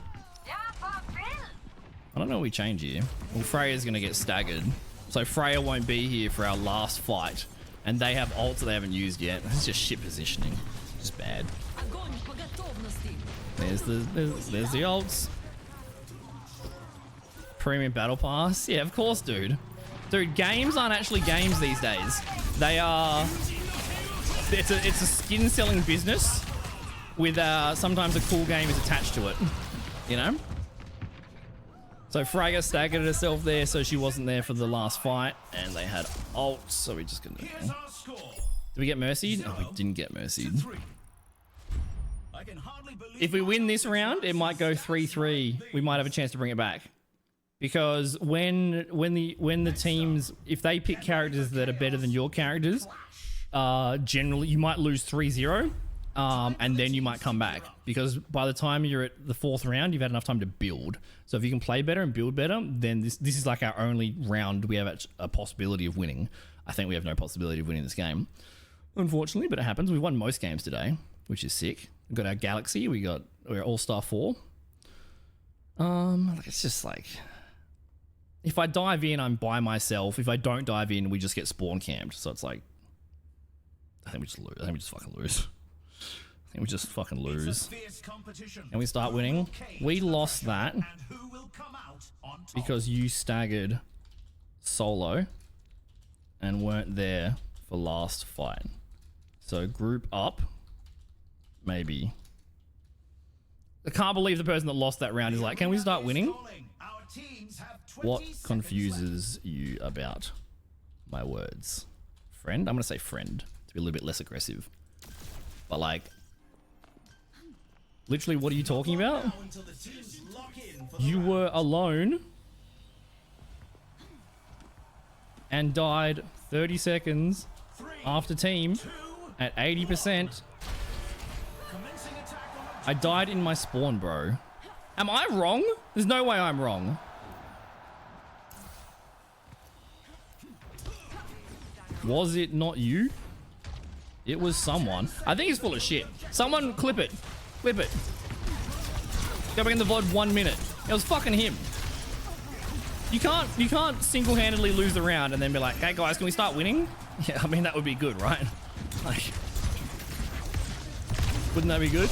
I don't know what we change here. Well, Freya's going to get staggered. So Freya won't be here for our last fight. And they have ults that they haven't used yet. It's just shit positioning. Just bad. There's the ults. Premium Battle Pass. Yeah, of course, dude. Dude, games aren't actually games these days. They are... It's a skin selling business with sometimes a cool game is attached to it. You know? So Fragga staggered herself there, so she wasn't there for the last fight. And they had ults, so we just gonna...
Here's our score.
Did we get mercied? Oh, we didn't get mercied.
3. I can hardly believe
If we win this round, it might go 3-3. We might have a chance to bring it back. Because when the teams, if they pick characters that are better than your characters, generally you might lose 3-0, and then you might come back. Because by the time you're at the 4th round, you've had enough time to build. So if you can play better and build better, then this is like our only round we have a possibility of winning. I think we have no possibility of winning this game, unfortunately, but it happens. We won most games today, which is sick. We got our Galaxy. We're All-Star 4. It's just like... If I dive in, I'm by myself. If I don't dive in, we just get spawn camped. So it's like... I think we just lose. I think we just fucking lose. I think we just fucking lose. And we start winning. We lost that because you staggered solo and weren't there for last fight. So group up, maybe. I can't believe the person that lost that round is like, can we start winning? What confuses you about my words? Friend? I'm gonna say friend to be a little bit less aggressive. But like, literally, what are you talking about? You were alone and died 30 seconds after team at 80%. I died in my spawn, bro. Am I wrong? There's no way I'm wrong. Was it not you? It was someone. I think he's full of shit. Someone clip it. Clip it. Go back in the VOD 1 minute. It was fucking him. You can't single-handedly lose the round and then be like, hey guys, can we start winning? Yeah, I mean, that would be good, right? Like, wouldn't that be good?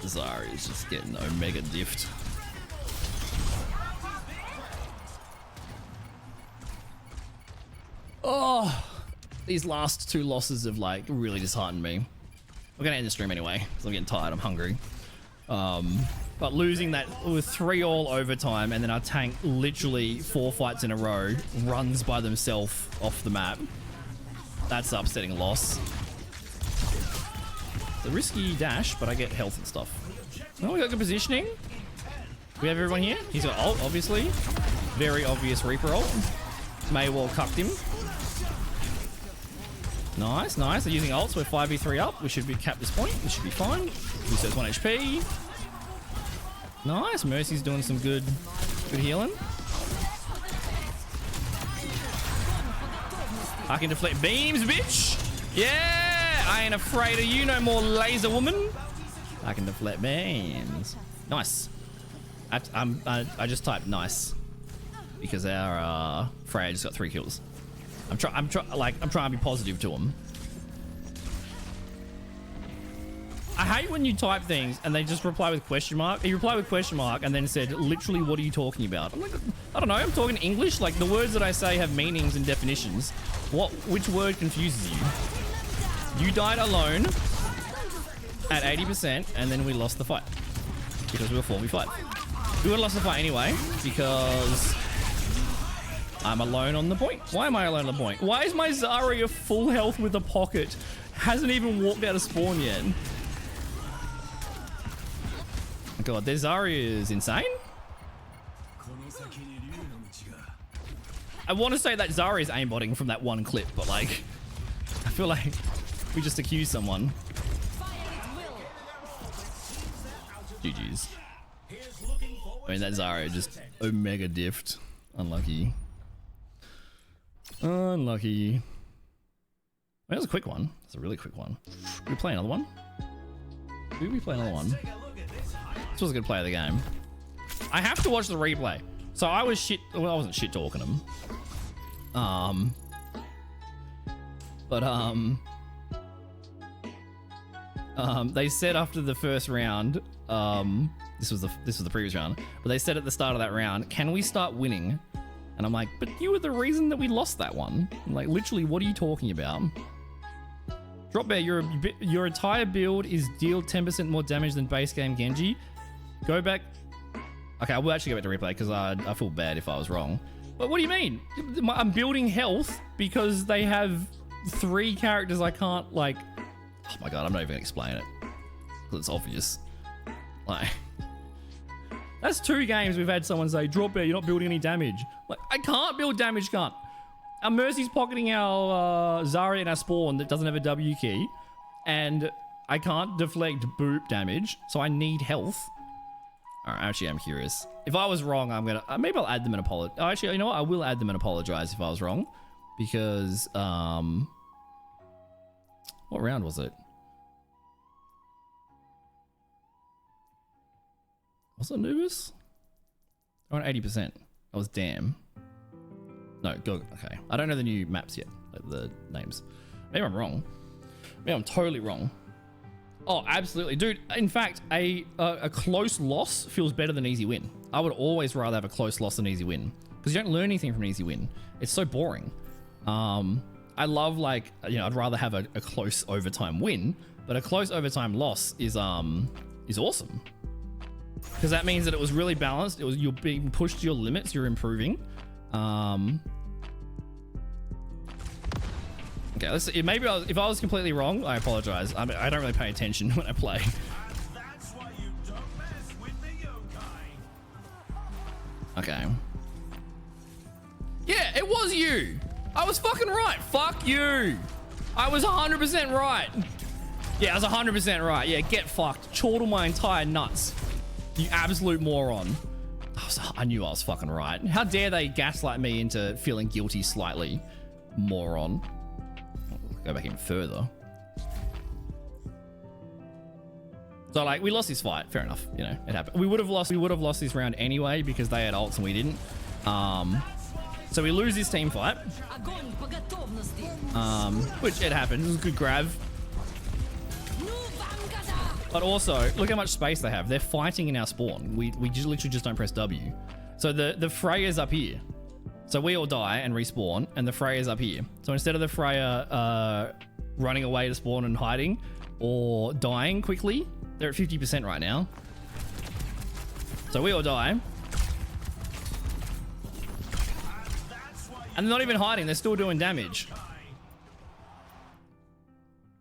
Zari is just getting Omega diffed. Oh, these last 2 losses have like really disheartened me. We're gonna end the stream anyway because I'm getting tired. I'm hungry. But losing that with 3-all overtime and then our tank literally 4 fights in a row runs by themselves off the map. That's an upsetting loss. It's a risky dash, but I get health and stuff. Oh, we got good positioning. We have everyone here. He's got ult, obviously. Very obvious Reaper ult. Maywall cucked him. Nice, nice. They're using ults. We're 5v3 up. We should be capped this point. We should be fine. He says 1 HP. Nice. Mercy's doing some good healing. I can deflect beams, bitch. Yeah, I ain't afraid of you no more, laser woman. I can deflect beams. Nice. I just typed nice because our Freya just got 3 kills. I'm trying to be positive to him. I hate when you type things and they just reply with question mark. He replied with question mark and then said, literally, what are you talking about? I'm like, I don't know. I'm talking English. Like, the words that I say have meanings and definitions. Which word confuses you? You died alone at 80% and then we lost the fight because we were 4v5. We would have lost the fight anyway because I'm alone on the point. Why am I alone on the point? Why is my Zarya full health with a pocket? Hasn't even walked out of spawn yet. God, their Zarya is insane. I want to say that Zarya is aimbotting from that one clip, but like, I feel like we just accused someone. GG's. I mean, that Zarya just Omega diffed. Unlucky. Unlucky. That was a quick one. It's a really quick one. Did we play another one? Did we play another one? This was a good play of the game. I have to watch the replay. So I was shit. Well, I wasn't shit talking him. They said after the first round, this was the previous round, but they said at the start of that round, can we start winning? And I'm like, but you were the reason that we lost that one. I'm like, literally, what are you talking about? Drop Bear, your entire build is deal 10% more damage than base game Genji. Go back. Okay, I will actually go back to replay because I feel bad if I was wrong. But what do you mean? I'm building health because they have 3 characters I can't, like... Oh my god, I'm not even gonna explain it. Because it's obvious. Like... That's 2 games we've had someone say, Drop Bear, you're not building any damage. Like, I can't build damage, cunt. Our Mercy's pocketing our Zarya and our Spawn that doesn't have a W key. And I can't deflect boop damage, so I need health. Alright, actually, I'm curious. If I was wrong, I'm gonna... maybe I'll add them and apologize. Oh, actually, you know what? I will add them and apologize if I was wrong. Because, what round was it? Was it Anubis? Around 80%. That was damn. No, go. Okay. I don't know the new maps yet. Like the names. Maybe I'm wrong. Maybe I'm totally wrong. Oh, absolutely. Dude, in fact, a close loss feels better than an easy win. I would always rather have a close loss than an easy win. Because you don't learn anything from an easy win. It's so boring. I love, like, you know, I'd rather have a close overtime win, but a close overtime loss is awesome. Because that means that it was really balanced. You're being pushed to your limits. You're improving. Okay, let's see. Maybe if I was completely wrong, I apologize. I don't really pay attention when I play.
That's why you don't mess with the yokai.
Okay. Yeah, it was you. I was fucking right. Fuck you. I was 100% right. Yeah, I was 100% right. Yeah, get fucked. Chortle my entire nuts. You absolute moron. I knew I was fucking right. How dare they gaslight me into feeling guilty slightly, moron. Go back even further. So, like, we lost this fight. Fair enough. You know, it happened. We would have lost this round anyway because they had ults and we didn't. So we lose this team fight. Which it happened. It was a good grab. But also, look how much space they have. They're fighting in our spawn. We literally just don't press W. So the Freya's up here. So we all die and respawn, and the Freya's up here. So instead of the Freya running away to spawn and hiding, or dying quickly, they're at 50% right now. So we all die. And they're not even hiding, they're still doing damage.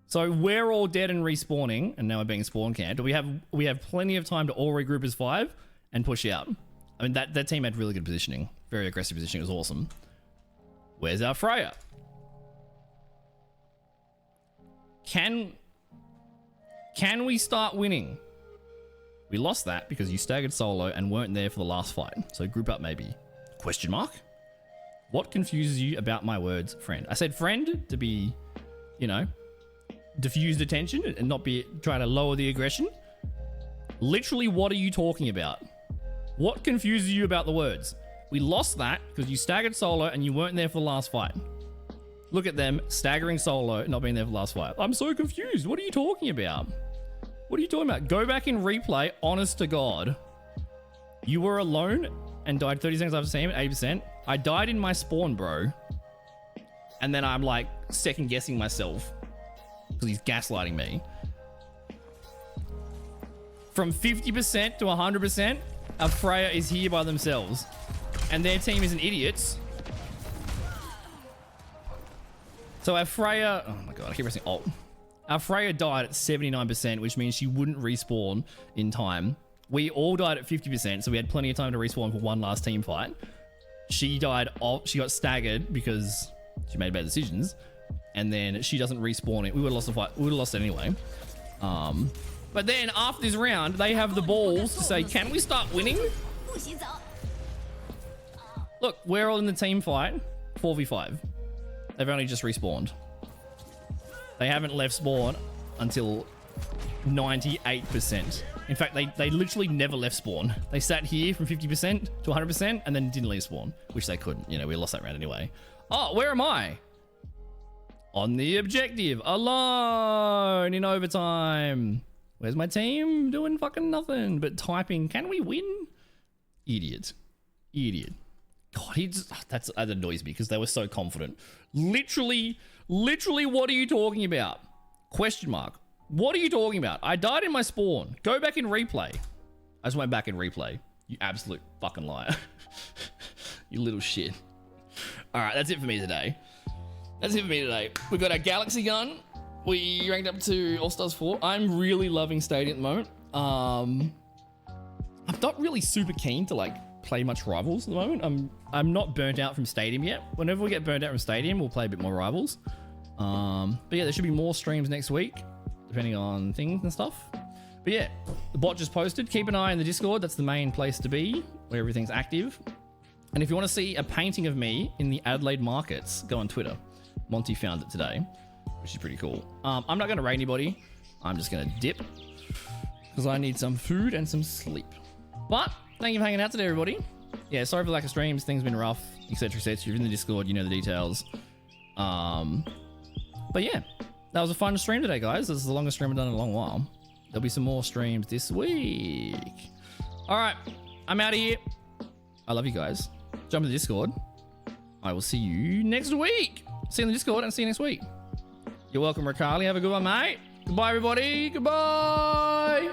So we're all dead and respawning, and now we're being spawn camped. We have plenty of time to all regroup as 5 and push out. I mean, that team had really good positioning. Very aggressive positioning. It was awesome. Where's our Freya? Can we start winning? We lost that because you staggered solo and weren't there for the last fight. So group up maybe. Question mark? What confuses you about my words, friend? I said friend to be, you know, diffuse the tension and not be trying to lower the aggression. Literally, what are you talking about? What confuses you about the words? We lost that because you staggered solo and you weren't there for the last fight. Look at them staggering solo, not being there for the last fight. I'm so confused. What are you talking about? What are you talking about? Go back and replay, honest to God. You were alone and died 30 seconds after seeing him at 80%. I died in my spawn, bro. And then I'm like second guessing myself because he's gaslighting me. From 50% to 100%, our Freya is here by themselves. And their team isn't idiots. So our Freya... Oh my god, I keep pressing Alt. Our Freya died at 79%, which means she wouldn't respawn in time. We all died at 50%, so we had plenty of time to respawn for one last team fight. She died... She got staggered because she made bad decisions. And then she doesn't respawn it. We would have lost the fight. We would have lost it anyway. But then after this round, they have the balls to say, can we start winning? Look, we're all in the team fight. 4v5. They've only just respawned. They haven't left spawn until 98%. In fact, they literally never left spawn. They sat here from 50% to 100% and then didn't leave spawn, which they couldn't. You know, we lost that round anyway. Oh, where am I? on the objective, alone in overtime. Where's my team? Doing fucking nothing but typing, can we win? Idiot. God, that annoys me because they were so confident. Literally, what are you talking about? Question mark. What are you talking about? I died in my spawn. Go back in replay. I just went back in replay. You absolute fucking liar. You little shit. All right, that's it for me today. We got our Galaxy gun. We ranked up to All-Stars 4. I'm really loving Stadium at the moment. I'm not really super keen to like play much Rivals at the moment. I'm not burnt out from Stadium yet. Whenever we get burnt out from Stadium, we'll play a bit more Rivals. But yeah, there should be more streams next week, depending on things and stuff. But yeah, the bot just posted. Keep an eye on the Discord. That's the main place to be, where everything's active. And if you want to see a painting of me in the Adelaide markets, go on Twitter. Monty found it today, which is pretty cool. I'm not going to rate anybody. I'm just going to dip because I need some food and some sleep. But thank you for hanging out today, everybody. Yeah, sorry for the lack of streams. Things have been rough, etc., etc. You're in the Discord, you know the details. But yeah, that was a fun stream today, guys. This is the longest stream I've done in a long while. There'll be some more streams this week. All right, I'm out of here. I love you guys. Jump in the Discord. I will see you next week. See you in the Discord and see you next week. You're welcome, Ricali. Have a good one, mate. Goodbye, everybody. Goodbye.